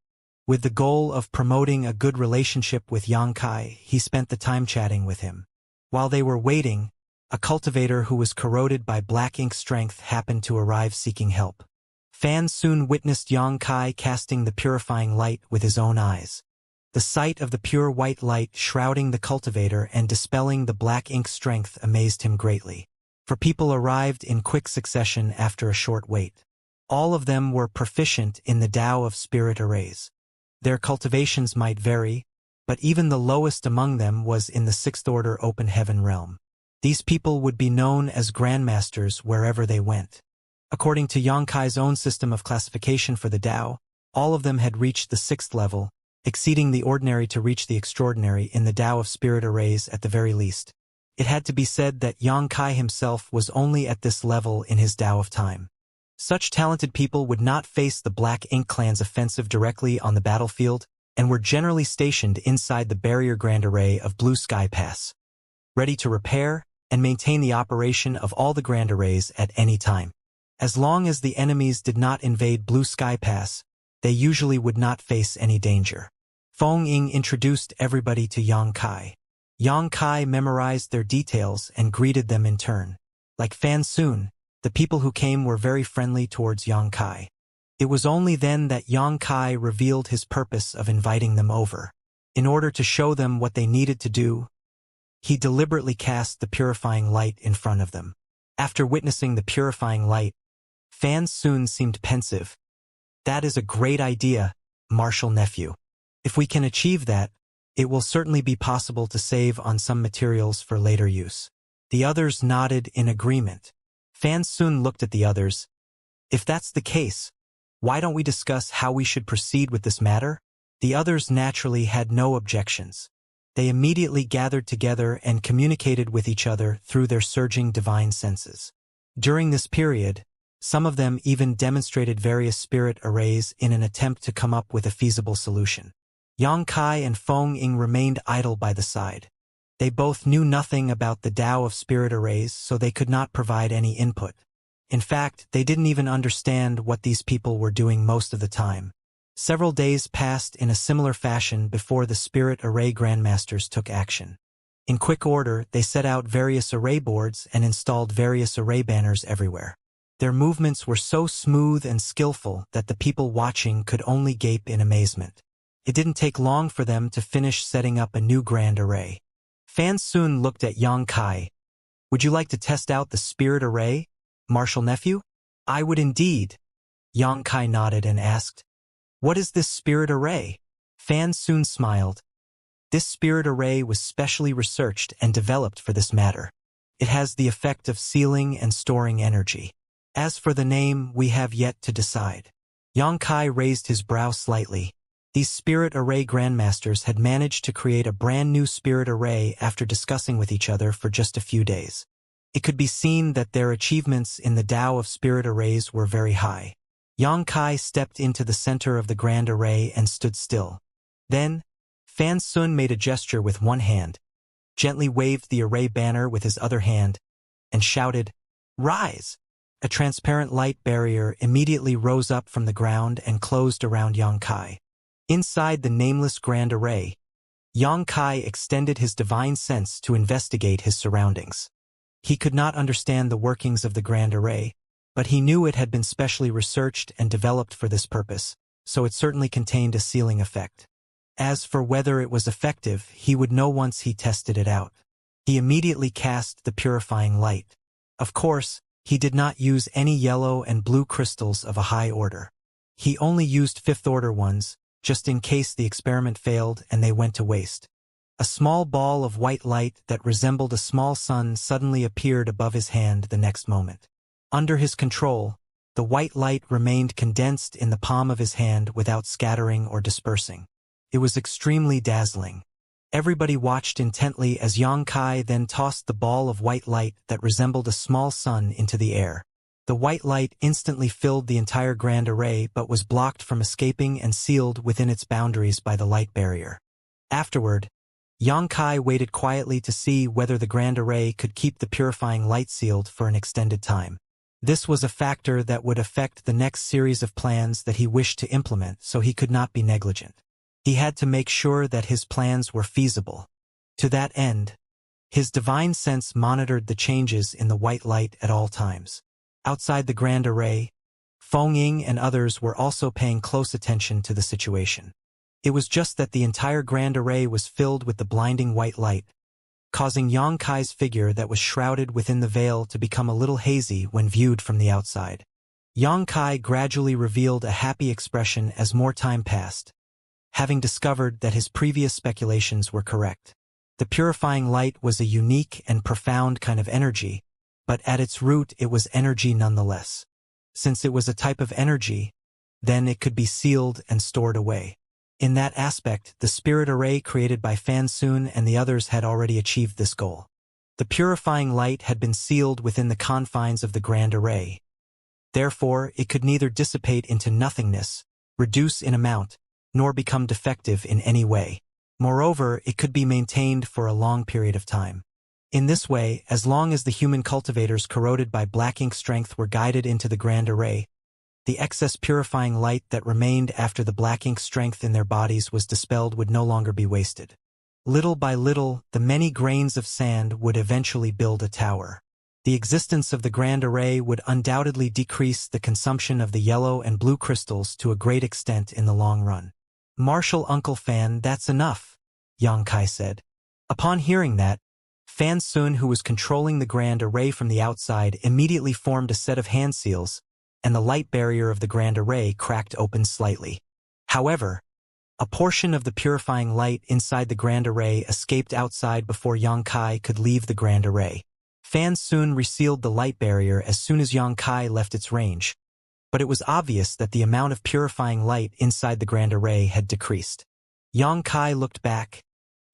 With the goal of promoting a good relationship with Xianxia, he spent the time chatting with him. While they were waiting, a cultivator who was corroded by black ink strength happened to arrive seeking help. Fan soon witnessed Xianxia casting the purifying light with his own eyes. The sight of the pure white light shrouding the cultivator and dispelling the black ink strength amazed him greatly. For people arrived in quick succession after a short wait. All of them were proficient in the Tao of spirit arrays. Their cultivations might vary, but even the lowest among them was in the sixth order open heaven realm. These people would be known as grandmasters wherever they went. According to Xianxia's own system of classification for the Tao, all of them had reached the sixth level, exceeding the ordinary to reach the extraordinary in the Tao of spirit arrays at the very least. It had to be said that Xianxia himself was only at this level in his Tao of time. Such talented people would not face the Black Ink Clan's offensive directly on the battlefield and were generally stationed inside the barrier Grand Array of Blue Sky Pass, ready to repair and maintain the operation of all the Grand Arrays at any time. As long as the enemies did not invade Blue Sky Pass, they usually would not face any danger. Feng Ying introduced everybody to Xianxia. Xianxia memorized their details and greeted them in turn. Like Fan Sun, the people who came were very friendly towards Xianxia. It was only then that Xianxia revealed his purpose of inviting them over. In order to show them what they needed to do, he deliberately cast the purifying light in front of them. After witnessing the purifying light, Fan Sun seemed pensive. "That is a great idea, Martial Nephew. If we can achieve that, it will certainly be possible to save on some materials for later use." The others nodded in agreement. Fan Sun looked at the others. "If that's the case, why don't we discuss how we should proceed with this matter?" The others naturally had no objections. They immediately gathered together and communicated with each other through their surging divine senses. During this period, some of them even demonstrated various spirit arrays in an attempt to come up with a feasible solution. Xianxia and Feng Ying remained idle by the side. They both knew nothing about the Tao of spirit arrays, so they could not provide any input. In fact, they didn't even understand what these people were doing most of the time. Several days passed in a similar fashion before the spirit array grandmasters took action. In quick order, they set out various array boards and installed various array banners everywhere. Their movements were so smooth and skillful that the people watching could only gape in amazement. It didn't take long for them to finish setting up a new grand array. Fan Sun looked at Xianxia. "Would you like to test out the spirit array, Martial Nephew?" "I would indeed." Xianxia nodded and asked, "What is this spirit array?" Fan Sun smiled. "This spirit array was specially researched and developed for this matter. It has the effect of sealing and storing energy. As for the name, we have yet to decide." Xianxia raised his brow slightly. These spirit array grandmasters had managed to create a brand new spirit array after discussing with each other for just a few days. It could be seen that their achievements in the Tao of spirit arrays were very high. Xianxia stepped into the center of the grand array and stood still. Then, Fan Sun made a gesture with one hand, gently waved the array banner with his other hand, and shouted, "Rise!" A transparent light barrier immediately rose up from the ground and closed around Xianxia. Inside the nameless grand array, Xianxia extended his divine sense to investigate his surroundings. He could not understand the workings of the grand array, but he knew it had been specially researched and developed for this purpose, so it certainly contained a sealing effect. As for whether it was effective, he would know once he tested it out. He immediately cast the purifying light. Of course, he did not use any yellow and blue crystals of a high order. He only used fifth-order ones, just in case the experiment failed and they went to waste. A small ball of white light that resembled a small sun suddenly appeared above his hand the next moment. Under his control, the white light remained condensed in the palm of his hand without scattering or dispersing. It was extremely dazzling. Everybody watched intently as Xianxia then tossed the ball of white light that resembled a small sun into the air. The white light instantly filled the entire grand array but was blocked from escaping and sealed within its boundaries by the light barrier. Afterward, Yang Kai waited quietly to see whether the Grand Array could keep the purifying light sealed for an extended time. This was a factor that would affect the next series of plans that he wished to implement, so he could not be negligent. He had to make sure that his plans were feasible. To that end, his divine sense monitored the changes in the white light at all times. Outside the Grand Array, Feng Ying and others were also paying close attention to the situation. It was just that the entire Grand Array was filled with the blinding white light, causing Yang Kai's figure that was shrouded within the veil to become a little hazy when viewed from the outside. Yang Kai gradually revealed a happy expression as more time passed, having discovered that his previous speculations were correct. The purifying light was a unique and profound kind of energy, but at its root it was energy nonetheless. Since it was a type of energy, then it could be sealed and stored away. In that aspect, the spirit array created by Fan Sun and the others had already achieved this goal. The purifying light had been sealed within the confines of the Grand Array. Therefore, it could neither dissipate into nothingness, reduce in amount, nor become defective in any way. Moreover, it could be maintained for a long period of time. In this way, as long as the human cultivators corroded by black ink strength were guided into the Grand Array, the excess purifying light that remained after the black ink strength in their bodies was dispelled would no longer be wasted. Little by little, the many grains of sand would eventually build a tower. The existence of the Grand Array would undoubtedly decrease the consumption of the yellow and blue crystals to a great extent in the long run. "Martial Uncle Fan, that's enough," Yang Kai said. Upon hearing that, Fan Sun, who was controlling the Grand Array from the outside, immediately formed a set of hand seals, and the light barrier of the Grand Array cracked open slightly. However, a portion of the purifying light inside the Grand Array escaped outside before Yang Kai could leave the Grand Array. Fan Sun resealed the light barrier as soon as Yang Kai left its range, but it was obvious that the amount of purifying light inside the Grand Array had decreased. Yang Kai looked back,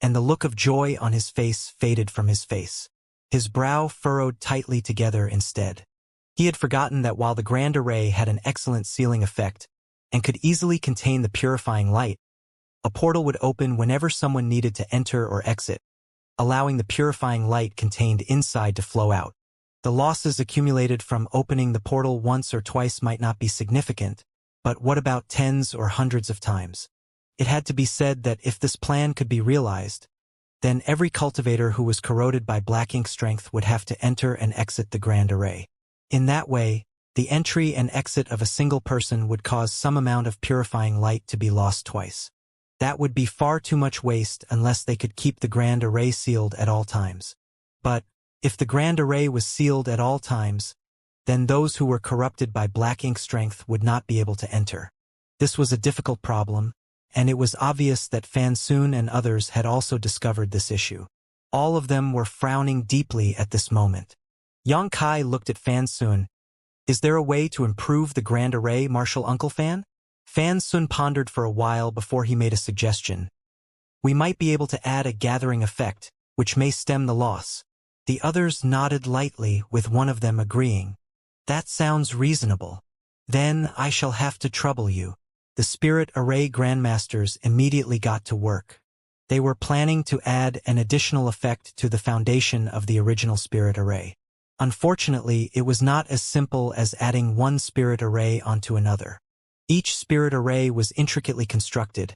and the look of joy on his face faded from his face. His brow furrowed tightly together instead. He had forgotten that while the Grand Array had an excellent sealing effect and could easily contain the purifying light, a portal would open whenever someone needed to enter or exit, allowing the purifying light contained inside to flow out. The losses accumulated from opening the portal once or twice might not be significant, but what about tens or hundreds of times? It had to be said that if this plan could be realized, then every cultivator who was corroded by black ink strength would have to enter and exit the Grand Array. In that way, the entry and exit of a single person would cause some amount of purifying light to be lost twice. That would be far too much waste unless they could keep the Grand Array sealed at all times. But, if the Grand Array was sealed at all times, then those who were corrupted by black ink strength would not be able to enter. This was a difficult problem, and it was obvious that Fan Sun and others had also discovered this issue. All of them were frowning deeply at this moment. Yang Kai looked at Fan Sun. "Is there a way to improve the Grand Array, Martial Uncle Fan?" Fan Sun pondered for a while before he made a suggestion. "We might be able to add a gathering effect, which may stem the loss." The others nodded lightly, with one of them agreeing. "That sounds reasonable. Then I shall have to trouble you." The Spirit Array Grandmasters immediately got to work. They were planning to add an additional effect to the foundation of the original Spirit Array. Unfortunately, it was not as simple as adding one Spirit Array onto another. Each Spirit Array was intricately constructed,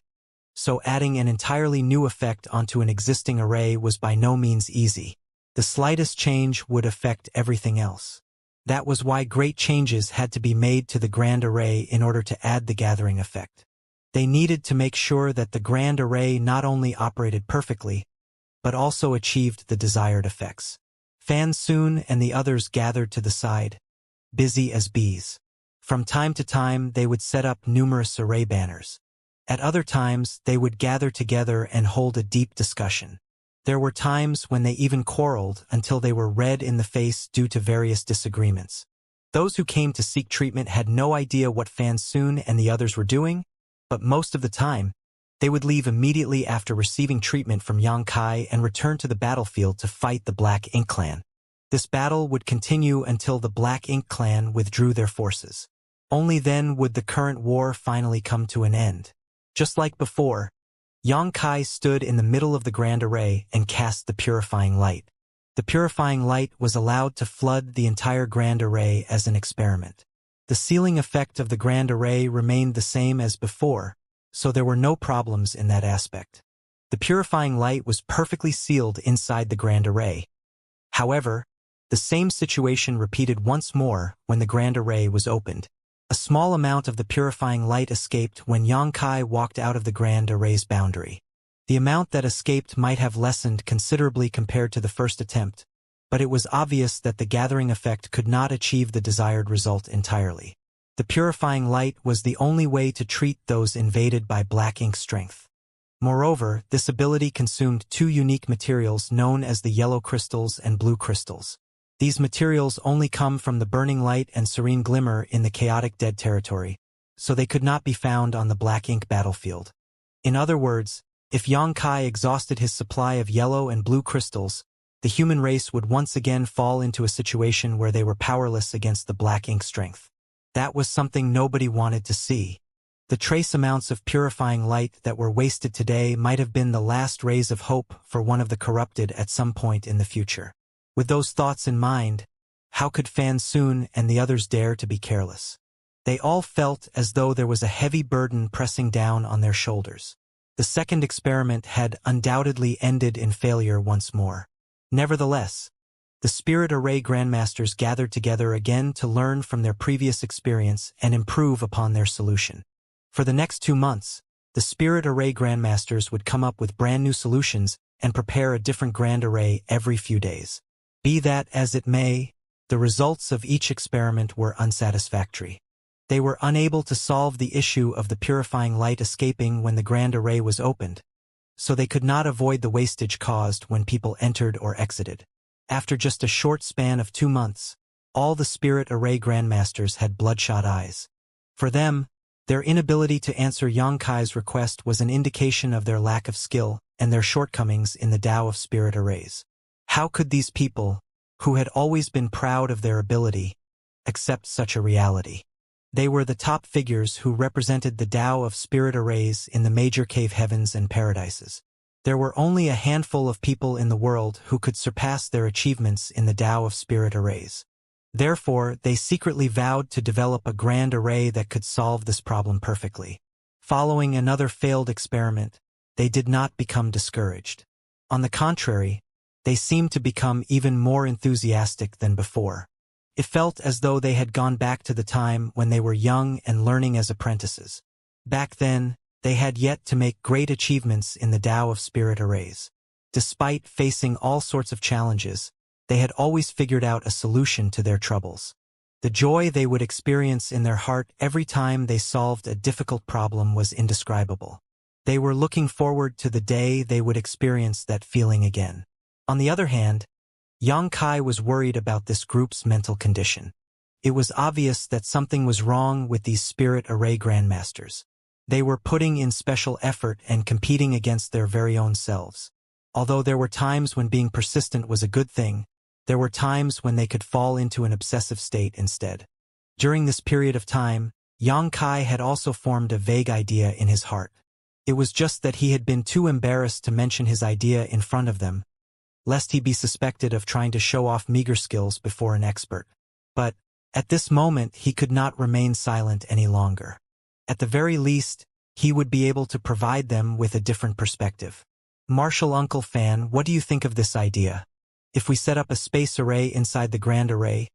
so adding an entirely new effect onto an existing array was by no means easy. The slightest change would affect everything else. That was why great changes had to be made to the Grand Array in order to add the gathering effect. They needed to make sure that the Grand Array not only operated perfectly, but also achieved the desired effects. Fan Sun and the others gathered to the side, busy as bees. From time to time, they would set up numerous array banners. At other times, they would gather together and hold a deep discussion. There were times when they even quarreled until they were red in the face due to various disagreements. Those who came to seek treatment had no idea what Fan Sun and the others were doing, but most of the time, they would leave immediately after receiving treatment from Yang Kai and return to the battlefield to fight the Black Ink Clan. This battle would continue until the Black Ink Clan withdrew their forces. Only then would the current war finally come to an end. Just like before, Yang Kai stood in the middle of the grand array and cast the purifying light. The purifying light was allowed to flood the entire grand array as an experiment. The sealing effect of the grand array remained the same as before, so there were no problems in that aspect. The purifying light was perfectly sealed inside the grand array. However, the same situation repeated once more when the grand array was opened. A small amount of the purifying light escaped when Yang Kai walked out of the grand array's boundary. The amount that escaped might have lessened considerably compared to the first attempt, but it was obvious that the gathering effect could not achieve the desired result entirely. The purifying light was the only way to treat those invaded by black ink strength. Moreover, this ability consumed two unique materials known as the yellow crystals and blue crystals. These materials only come from the burning light and serene glimmer in the chaotic dead territory, so they could not be found on the black ink battlefield. In other words, if Yang Kai exhausted his supply of yellow and blue crystals, the human race would once again fall into a situation where they were powerless against the black ink strength. That was something nobody wanted to see. The trace amounts of purifying light that were wasted today might have been the last rays of hope for one of the corrupted at some point in the future. With those thoughts in mind, how could Fan Soon and the others dare to be careless? They all felt as though there was a heavy burden pressing down on their shoulders. The second experiment had undoubtedly ended in failure once more. Nevertheless, the Spirit Array Grandmasters gathered together again to learn from their previous experience and improve upon their solution. For the next 2 months, the Spirit Array Grandmasters would come up with brand new solutions and prepare a different grand array every few days. Be that as it may, the results of each experiment were unsatisfactory. They were unable to solve the issue of the purifying light escaping when the grand array was opened, so they could not avoid the wastage caused when people entered or exited. After just a short span of 2 months, all the Spirit Array Grandmasters had bloodshot eyes. For them, their inability to answer Yang Kai's request was an indication of their lack of skill and their shortcomings in the Tao of Spirit Arrays. How could these people, who had always been proud of their ability, accept such a reality? They were the top figures who represented the Tao of Spirit Arrays in the major cave heavens and paradises. There were only a handful of people in the world who could surpass their achievements in the Tao of Spirit Arrays. Therefore, they secretly vowed to develop a grand array that could solve this problem perfectly. Following another failed experiment, they did not become discouraged. On the contrary, they seemed to become even more enthusiastic than before. It felt as though they had gone back to the time when they were young and learning as apprentices. Back then, they had yet to make great achievements in the Tao of Spirit Arrays. Despite facing all sorts of challenges, they had always figured out a solution to their troubles. The joy they would experience in their heart every time they solved a difficult problem was indescribable. They were looking forward to the day they would experience that feeling again. On the other hand, Yang Kai was worried about this group's mental condition. It was obvious that something was wrong with these Spirit Array Grandmasters. They were putting in special effort and competing against their very own selves. Although there were times when being persistent was a good thing, there were times when they could fall into an obsessive state instead. During this period of time, Yang Kai had also formed a vague idea in his heart. It was just that he had been too embarrassed to mention his idea in front of them, lest he be suspected of trying to show off meager skills before an expert. But, at this moment, he could not remain silent any longer. At the very least, he would be able to provide them with a different perspective. Martial Uncle Fan, what do you think of this idea? If we set up a space array inside the grand array,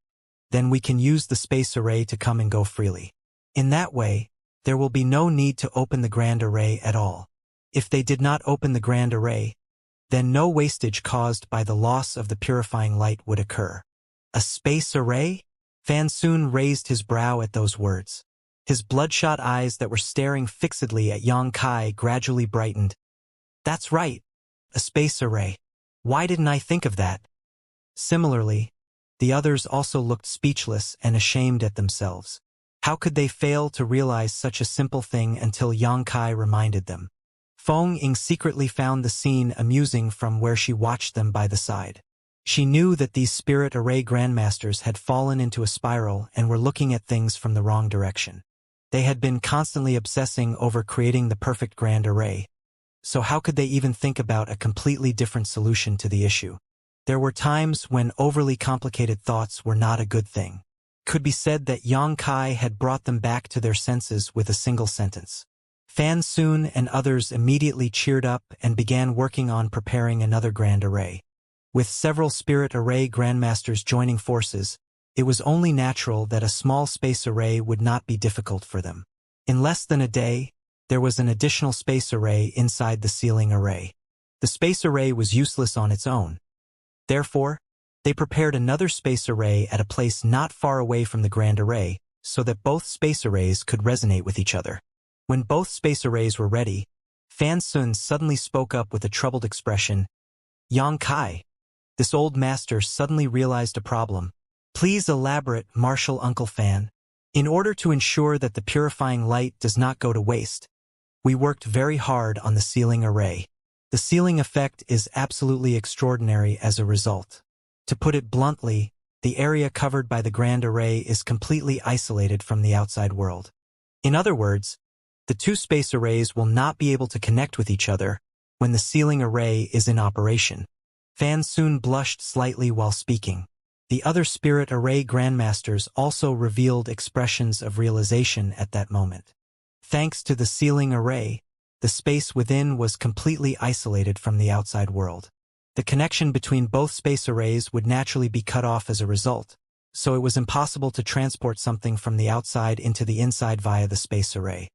then we can use the space array to come and go freely. In that way, there will be no need to open the grand array at all. If they did not open the grand array, then no wastage caused by the loss of the purifying light would occur. A space array? Fan Soon raised his brow at those words. His bloodshot eyes that were staring fixedly at Yang Kai gradually brightened. That's right, a space array. Why didn't I think of that? Similarly, the others also looked speechless and ashamed at themselves. How could they fail to realize such a simple thing until Yang Kai reminded them? Feng Ying secretly found the scene amusing from where she watched them by the side. She knew that these Spirit Array Grandmasters had fallen into a spiral and were looking at things from the wrong direction. They had been constantly obsessing over creating the perfect grand array. so how could they even think about a completely different solution to the issue? There were times when overly complicated thoughts were not a good thing. It could be said that Yang Kai had brought them back to their senses with a single sentence. Fan Sun and others immediately cheered up and began working on preparing another grand array. With several spirit array grandmasters joining forces, it was only natural that a small space array would not be difficult for them. In less than a day, there was an additional space array inside the sealing array. The space array was useless on its own. Therefore, they prepared another space array at a place not far away from the grand array so that both space arrays could resonate with each other. When both space arrays were ready, Fan Sun suddenly spoke up with a troubled expression. Yang Kai. This old master suddenly realized a problem. Please elaborate, Martial Uncle Fan. In order to ensure that the purifying light does not go to waste, we worked very hard on the sealing array. The sealing effect is absolutely extraordinary as a result. To put it bluntly, the area covered by the grand array is completely isolated from the outside world. In other words, the two space arrays will not be able to connect with each other when the sealing array is in operation. Fan Sun blushed slightly while speaking. The other spirit array grandmasters also revealed expressions of realization at that moment. Thanks to the sealing array, the space within was completely isolated from the outside world. The connection between both space arrays would naturally be cut off as a result, so it was impossible to transport something from the outside into the inside via the space array.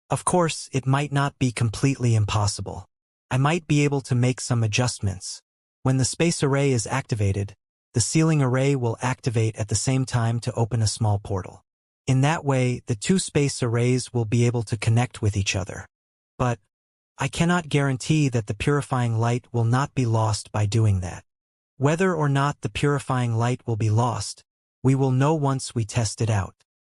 Of course, it might not be completely impossible. I might be able to make some adjustments. When the space array is activated, the sealing array will activate at the same time to open a small portal. In that way, the two space arrays will be able to connect with each other. But I cannot guarantee that the purifying light will not be lost by doing that. Whether or not the purifying light will be lost, we will know once we test it out.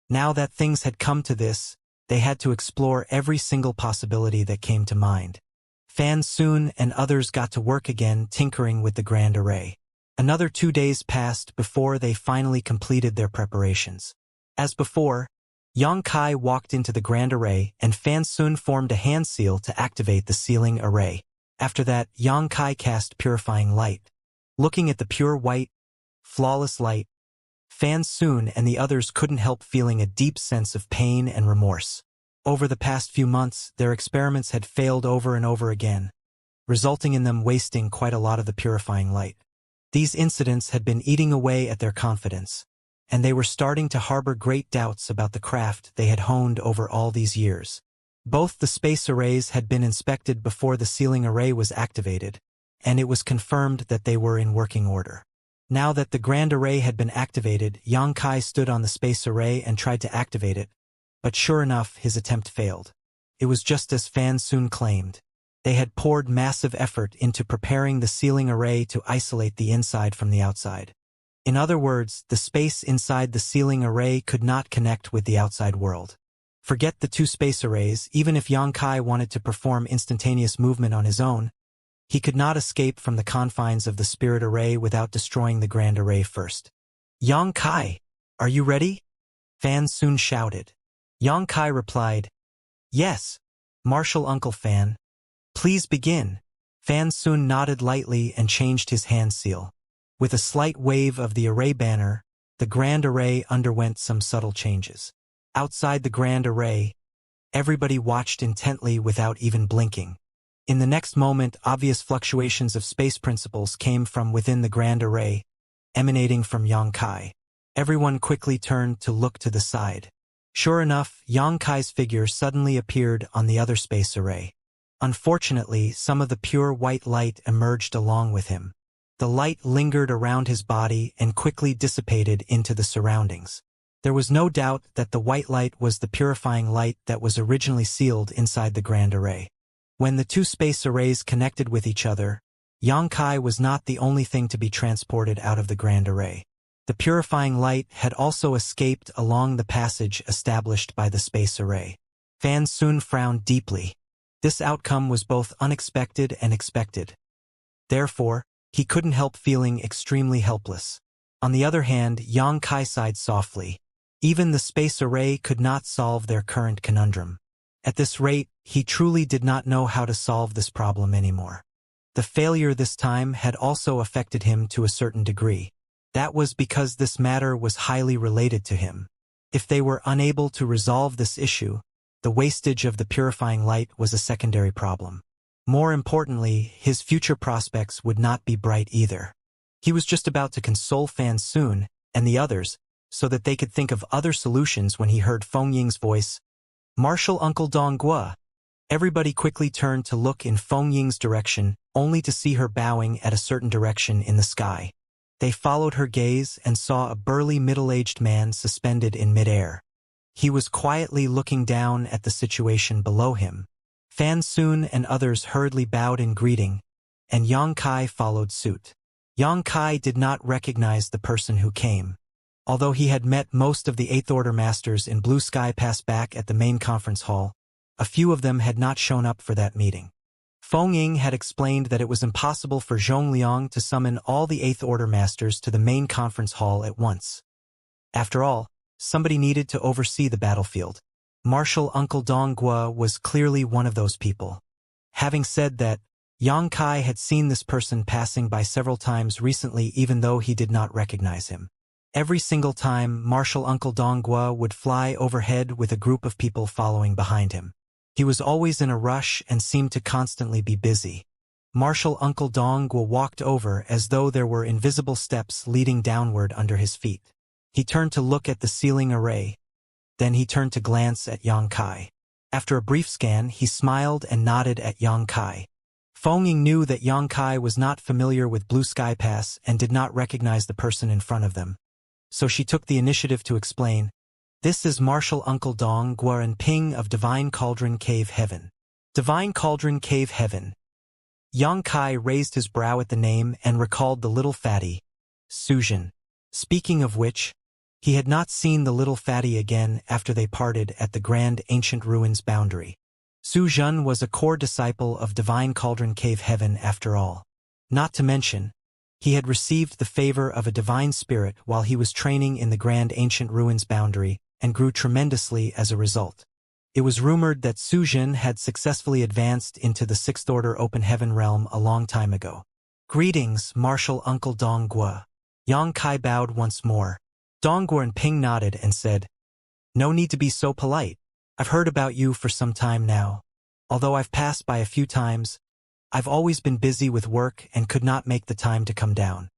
Now that things had come to this, they had to explore every single possibility that came to mind. Fan Sun and others got to work again tinkering with the grand array. Another 2 days passed before they finally completed their preparations. As before, Yang Kai walked into the grand array and Fan Sun formed a hand seal to activate the sealing array. After that, Yang Kai cast purifying light. Looking at the pure white, flawless light, Fan Sun and the others couldn't help feeling a deep sense of pain and remorse. Over the past few months, their experiments had failed over and over again, resulting in them wasting quite a lot of the purifying light. These incidents had been eating away at their confidence, and they were starting to harbor great doubts about the craft they had honed over all these years. Both the space arrays had been inspected before the sealing array was activated, and it was confirmed that they were in working order. Now that the grand array had been activated, Yang Kai stood on the space array and tried to activate it, but sure enough, his attempt failed. It was just as Fan Sun claimed. They had poured massive effort into preparing the sealing array to isolate the inside from the outside. In other words, the space inside the sealing array could not connect with the outside world. Forget the two space arrays, even if Yang Kai wanted to perform instantaneous movement on his own, he could not escape from the confines of the spirit array without destroying the grand array first. Yang Kai, are you ready? Fan Sun shouted. Yang Kai replied, Yes, Martial Uncle Fan. Please begin. Fan Sun nodded lightly and changed his hand seal. With a slight wave of the array banner, the grand array underwent some subtle changes. Outside the grand array, everybody watched intently without even blinking. In the next moment, obvious fluctuations of space principles came from within the grand array, emanating from Yang Kai. Everyone quickly turned to look to the side. Sure enough, Yang Kai's figure suddenly appeared on the other space array. Unfortunately, some of the pure white light emerged along with him. The light lingered around his body and quickly dissipated into the surroundings. There was no doubt that the white light was the purifying light that was originally sealed inside the grand array. When the two space arrays connected with each other, Yang Kai was not the only thing to be transported out of the grand array. The purifying light had also escaped along the passage established by the space array. Fan Sun frowned deeply. This outcome was both unexpected and expected. Therefore, he couldn't help feeling extremely helpless. On the other hand, Yang Kai sighed softly. Even the space array could not solve their current conundrum. At this rate, he truly did not know how to solve this problem anymore. The failure this time had also affected him to a certain degree. That was because this matter was highly related to him. If they were unable to resolve this issue, the wastage of the purifying light was a secondary problem. More importantly, his future prospects would not be bright either. He was just about to console Fan Sun and the others so that they could think of other solutions when he heard Feng Ying's voice, "Martial Uncle Dong Gua." Everybody quickly turned to look in Feng Ying's direction, only to see her bowing at a certain direction in the sky. They followed her gaze and saw a burly middle-aged man suspended in midair. He was quietly looking down at the situation below him. Fan Sun and others hurriedly bowed in greeting, and Yang Kai followed suit. Yang Kai did not recognize the person who came. Although he had met most of the Eighth Order Masters in Blue Sky Pass back at the main conference hall, a few of them had not shown up for that meeting. Feng Ying had explained that it was impossible for Zhongliang to summon all the Eighth Order Masters to the main conference hall at once. After all, somebody needed to oversee the battlefield. Martial Uncle Dong Gua was clearly one of those people. Having said that, Yang Kai had seen this person passing by several times recently even though he did not recognize him. Every single time, Martial Uncle Dong Gua would fly overhead with a group of people following behind him. He was always in a rush and seemed to constantly be busy. Martial Uncle Dong Gua walked over as though there were invisible steps leading downward under his feet. He turned to look at the ceiling array. Then he turned to glance at Yang Kai. After a brief scan, he smiled and nodded at Yang Kai. Feng Ying knew that Yang Kai was not familiar with Blue Sky Pass and did not recognize the person in front of them. So she took the initiative to explain, "This is Martial Uncle Dong Gua and Ping of Divine Cauldron Cave Heaven." Divine Cauldron Cave Heaven. Yang Kai raised his brow at the name and recalled the little fatty, Suzhen. Speaking of which, he had not seen the little fatty again after they parted at the Grand Ancient Ruins boundary. Suzhen was a core disciple of Divine Cauldron Cave Heaven after all. Not to mention, he had received the favor of a divine spirit while he was training in the Grand Ancient Ruins boundary and grew tremendously as a result. It was rumored that Suzhen had successfully advanced into the Sixth Order Open Heaven realm a long time ago. "Greetings, Martial Uncle Dong Gua." Yang Kai bowed once more. Dong Gua and Ping nodded and said, "No need to be so polite. I've heard about you for some time now. Although I've passed by a few times, I've always been busy with work and could not make the time to come down.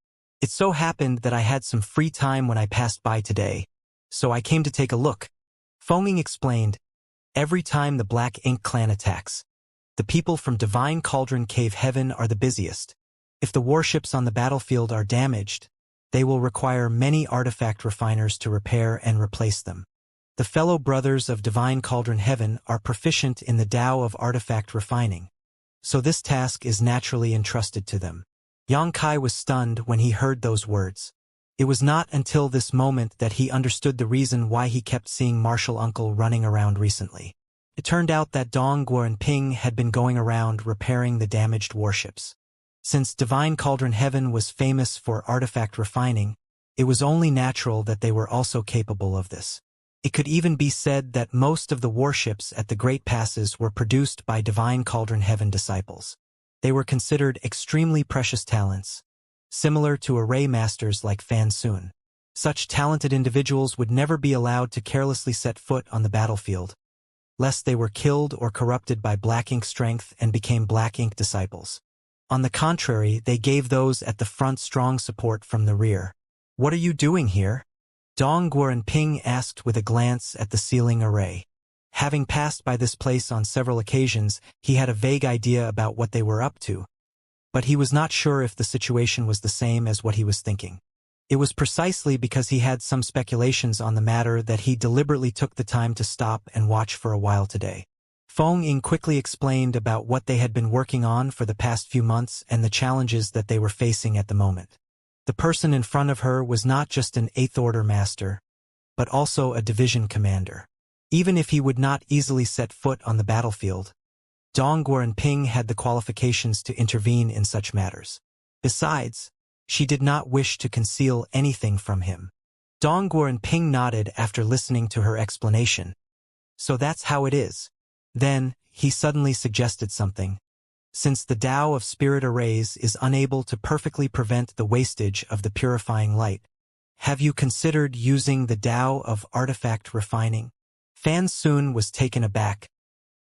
It so happened that I had some free time when I passed by today, so I came to take a look." Feng Ying explained, "Every time the Black Ink clan attacks, the people from Divine Cauldron Cave Heaven are the busiest. If the warships on the battlefield are damaged, they will require many artifact refiners to repair and replace them. The fellow brothers of Divine Cauldron Heaven are proficient in the Tao of artifact refining, so this task is naturally entrusted to them." Yang Kai was stunned when he heard those words. It was not until this moment that he understood the reason why he kept seeing Martial Uncle running around recently. It turned out that Dong Gua and Ping had been going around repairing the damaged warships. Since Divine Cauldron Heaven was famous for artifact refining, it was only natural that they were also capable of this. It could even be said that most of the warships at the Great Passes were produced by Divine Cauldron Heaven disciples. They were considered extremely precious talents, similar to array masters like Fan Sun. Such talented individuals would never be allowed to carelessly set foot on the battlefield, lest they were killed or corrupted by Black Ink strength and became Black Ink disciples. On the contrary, they gave those at the front strong support from the rear. "What are you doing here?" Dong Gua and Ping asked with a glance at the ceiling array. Having passed by this place on several occasions, he had a vague idea about what they were up to, but he was not sure if the situation was the same as what he was thinking. It was precisely because he had some speculations on the matter that he deliberately took the time to stop and watch for a while today. Feng Ying quickly explained about what they had been working on for the past few months and the challenges that they were facing at the moment. The person in front of her was not just an Eighth Order Master, but also a division commander. Even if he would not easily set foot on the battlefield, Dong Gua and Ping had the qualifications to intervene in such matters. Besides, she did not wish to conceal anything from him. Dong Gua and Ping nodded after listening to her explanation. "So that's how it is. Then, he suddenly suggested something. Since the Tao of spirit arrays is unable to perfectly prevent the wastage of the purifying light, have you considered using the Tao of artifact refining? Fan Sun was taken aback.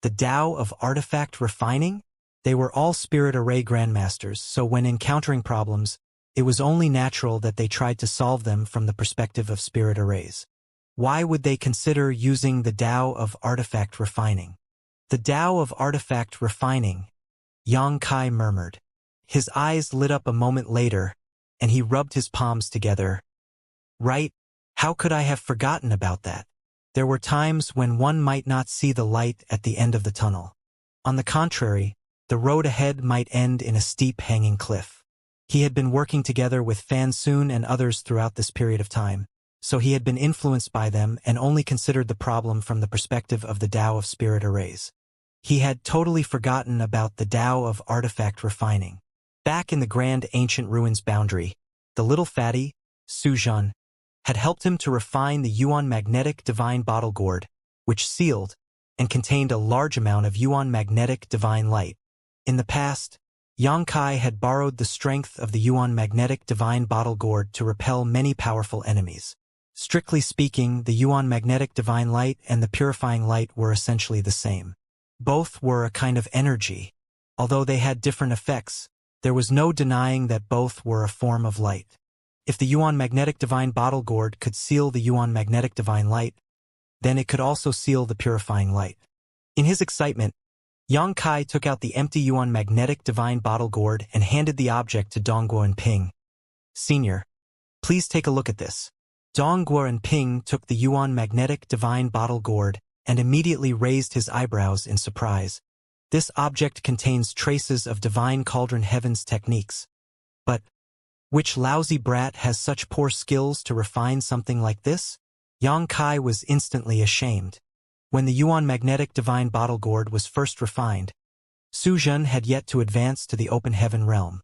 The Tao of artifact refining? They were all spirit array grandmasters, so when encountering problems, it was only natural that they tried to solve them from the perspective of spirit arrays. Why would they consider using the Tao of artifact refining? The Tao of artifact refining, Yang Kai murmured. His eyes lit up a moment later, and he rubbed his palms together. Right? How could I have forgotten about that? There were times when one might not see the light at the end of the tunnel. On the contrary, the road ahead might end in a steep hanging cliff. He had been working together with Fan Sun and others throughout this period of time, so he had been influenced by them and only considered the problem from the perspective of the Tao of spirit arrays. He had totally forgotten about the Tao of artifact refining. Back in the grand ancient ruins boundary, the little fatty, Suzhan, had helped him to refine the Yuan magnetic divine bottle gourd, which sealed and contained a large amount of Yuan magnetic divine light. In the past, Yang Kai had borrowed the strength of the Yuan magnetic divine bottle gourd to repel many powerful enemies. Strictly speaking, the Yuan magnetic divine light and the purifying light were essentially the same. Both were a kind of energy. Although they had different effects, there was no denying that both were a form of light. If the Yuan magnetic divine bottle gourd could seal the Yuan magnetic divine light, then it could also seal the purifying light. In his excitement, Yang Kai took out the empty Yuan magnetic divine bottle gourd and handed the object to Dongguo and Ping. Senior, please take a look at this. Dongguo and Ping took the Yuan magnetic divine bottle gourd and immediately raised his eyebrows in surprise. This object contains traces of divine cauldron heaven's techniques. But which lousy brat has such poor skills to refine something like this? Yang Kai was instantly ashamed. When the Yuan magnetic divine bottle gourd was first refined, Suzhen had yet to advance to the open heaven realm.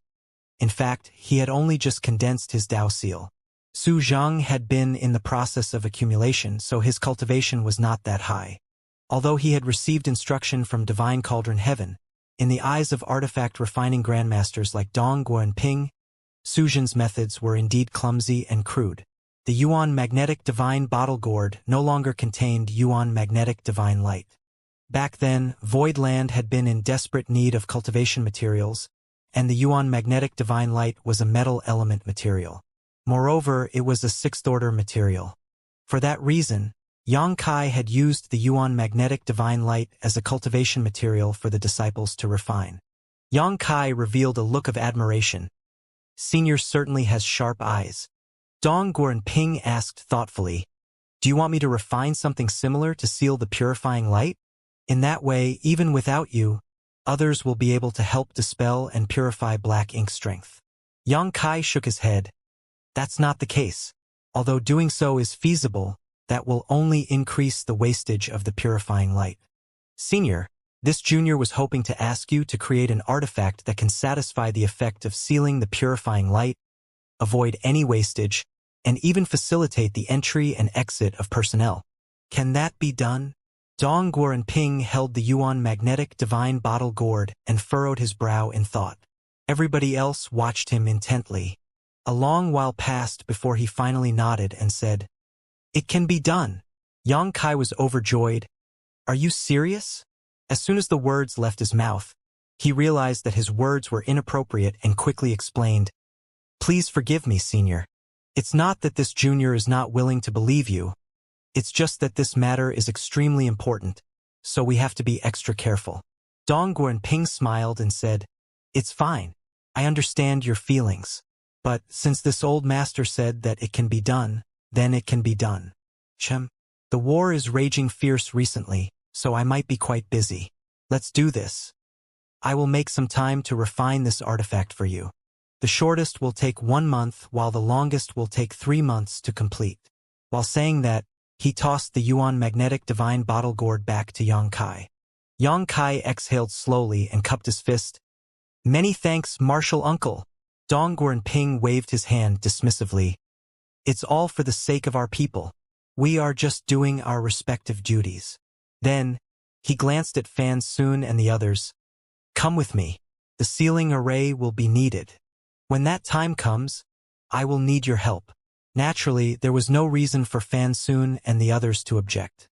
In fact, he had only just condensed his Tao seal. Su Zhang had been in the process of accumulation, so his cultivation was not that high. Although he had received instruction from Divine Cauldron Heaven, in the eyes of artifact refining grandmasters like Dongguo and Ping, Su Zhen's methods were indeed clumsy and crude. The Yuan magnetic divine bottle gourd no longer contained Yuan magnetic divine light. Back then, Void Land had been in desperate need of cultivation materials, and the Yuan magnetic divine light was a metal element material. Moreover, it was a sixth-order material. For that reason, Yang Kai had used the Yuan magnetic divine light as a cultivation material for the disciples to refine. Yang Kai revealed a look of admiration. Senior certainly has sharp eyes. Dongguo and Ping asked thoughtfully, "Do you want me to refine something similar to seal the purifying light? In that way, even without you, others will be able to help dispel and purify black ink strength." Yang Kai shook his head. That's not the case. Although doing so is feasible, that will only increase the wastage of the purifying light. Senior, this junior was hoping to ask you to create an artifact that can satisfy the effect of sealing the purifying light, avoid any wastage, and even facilitate the entry and exit of personnel. Can that be done? Dongguo and Ping held the Yuan magnetic divine bottle gourd and furrowed his brow in thought. Everybody else watched him intently. A long while passed before he finally nodded and said, "It can be done." Yang Kai was overjoyed. "Are you serious?" As soon as the words left his mouth, he realized that his words were inappropriate and quickly explained, "Please forgive me, Senior. It's not that this junior is not willing to believe you. It's just that this matter is extremely important, so we have to be extra careful." Dongguo and Ping smiled and said, "It's fine. I understand your feelings. But since this old master said that it can be done, then it can be done. The war is raging fierce recently, so I might be quite busy. Let's do this. I will make some time to refine this artifact for you. The shortest will take 1 month, while the longest will take 3 months to complete." While saying that, he tossed the Yuan magnetic divine bottle gourd back to Yang Kai. Yang Kai exhaled slowly and cupped his fist. "Many thanks, Martial Uncle." Dongguo and Ping waved his hand dismissively. "It's all for the sake of our people. We are just doing our respective duties." Then, He glanced at Fan Soon and the others. Come with me. The sealing array will be needed. When that time comes, I will need your help. Naturally, there was no reason for Fan Soon and the others to object.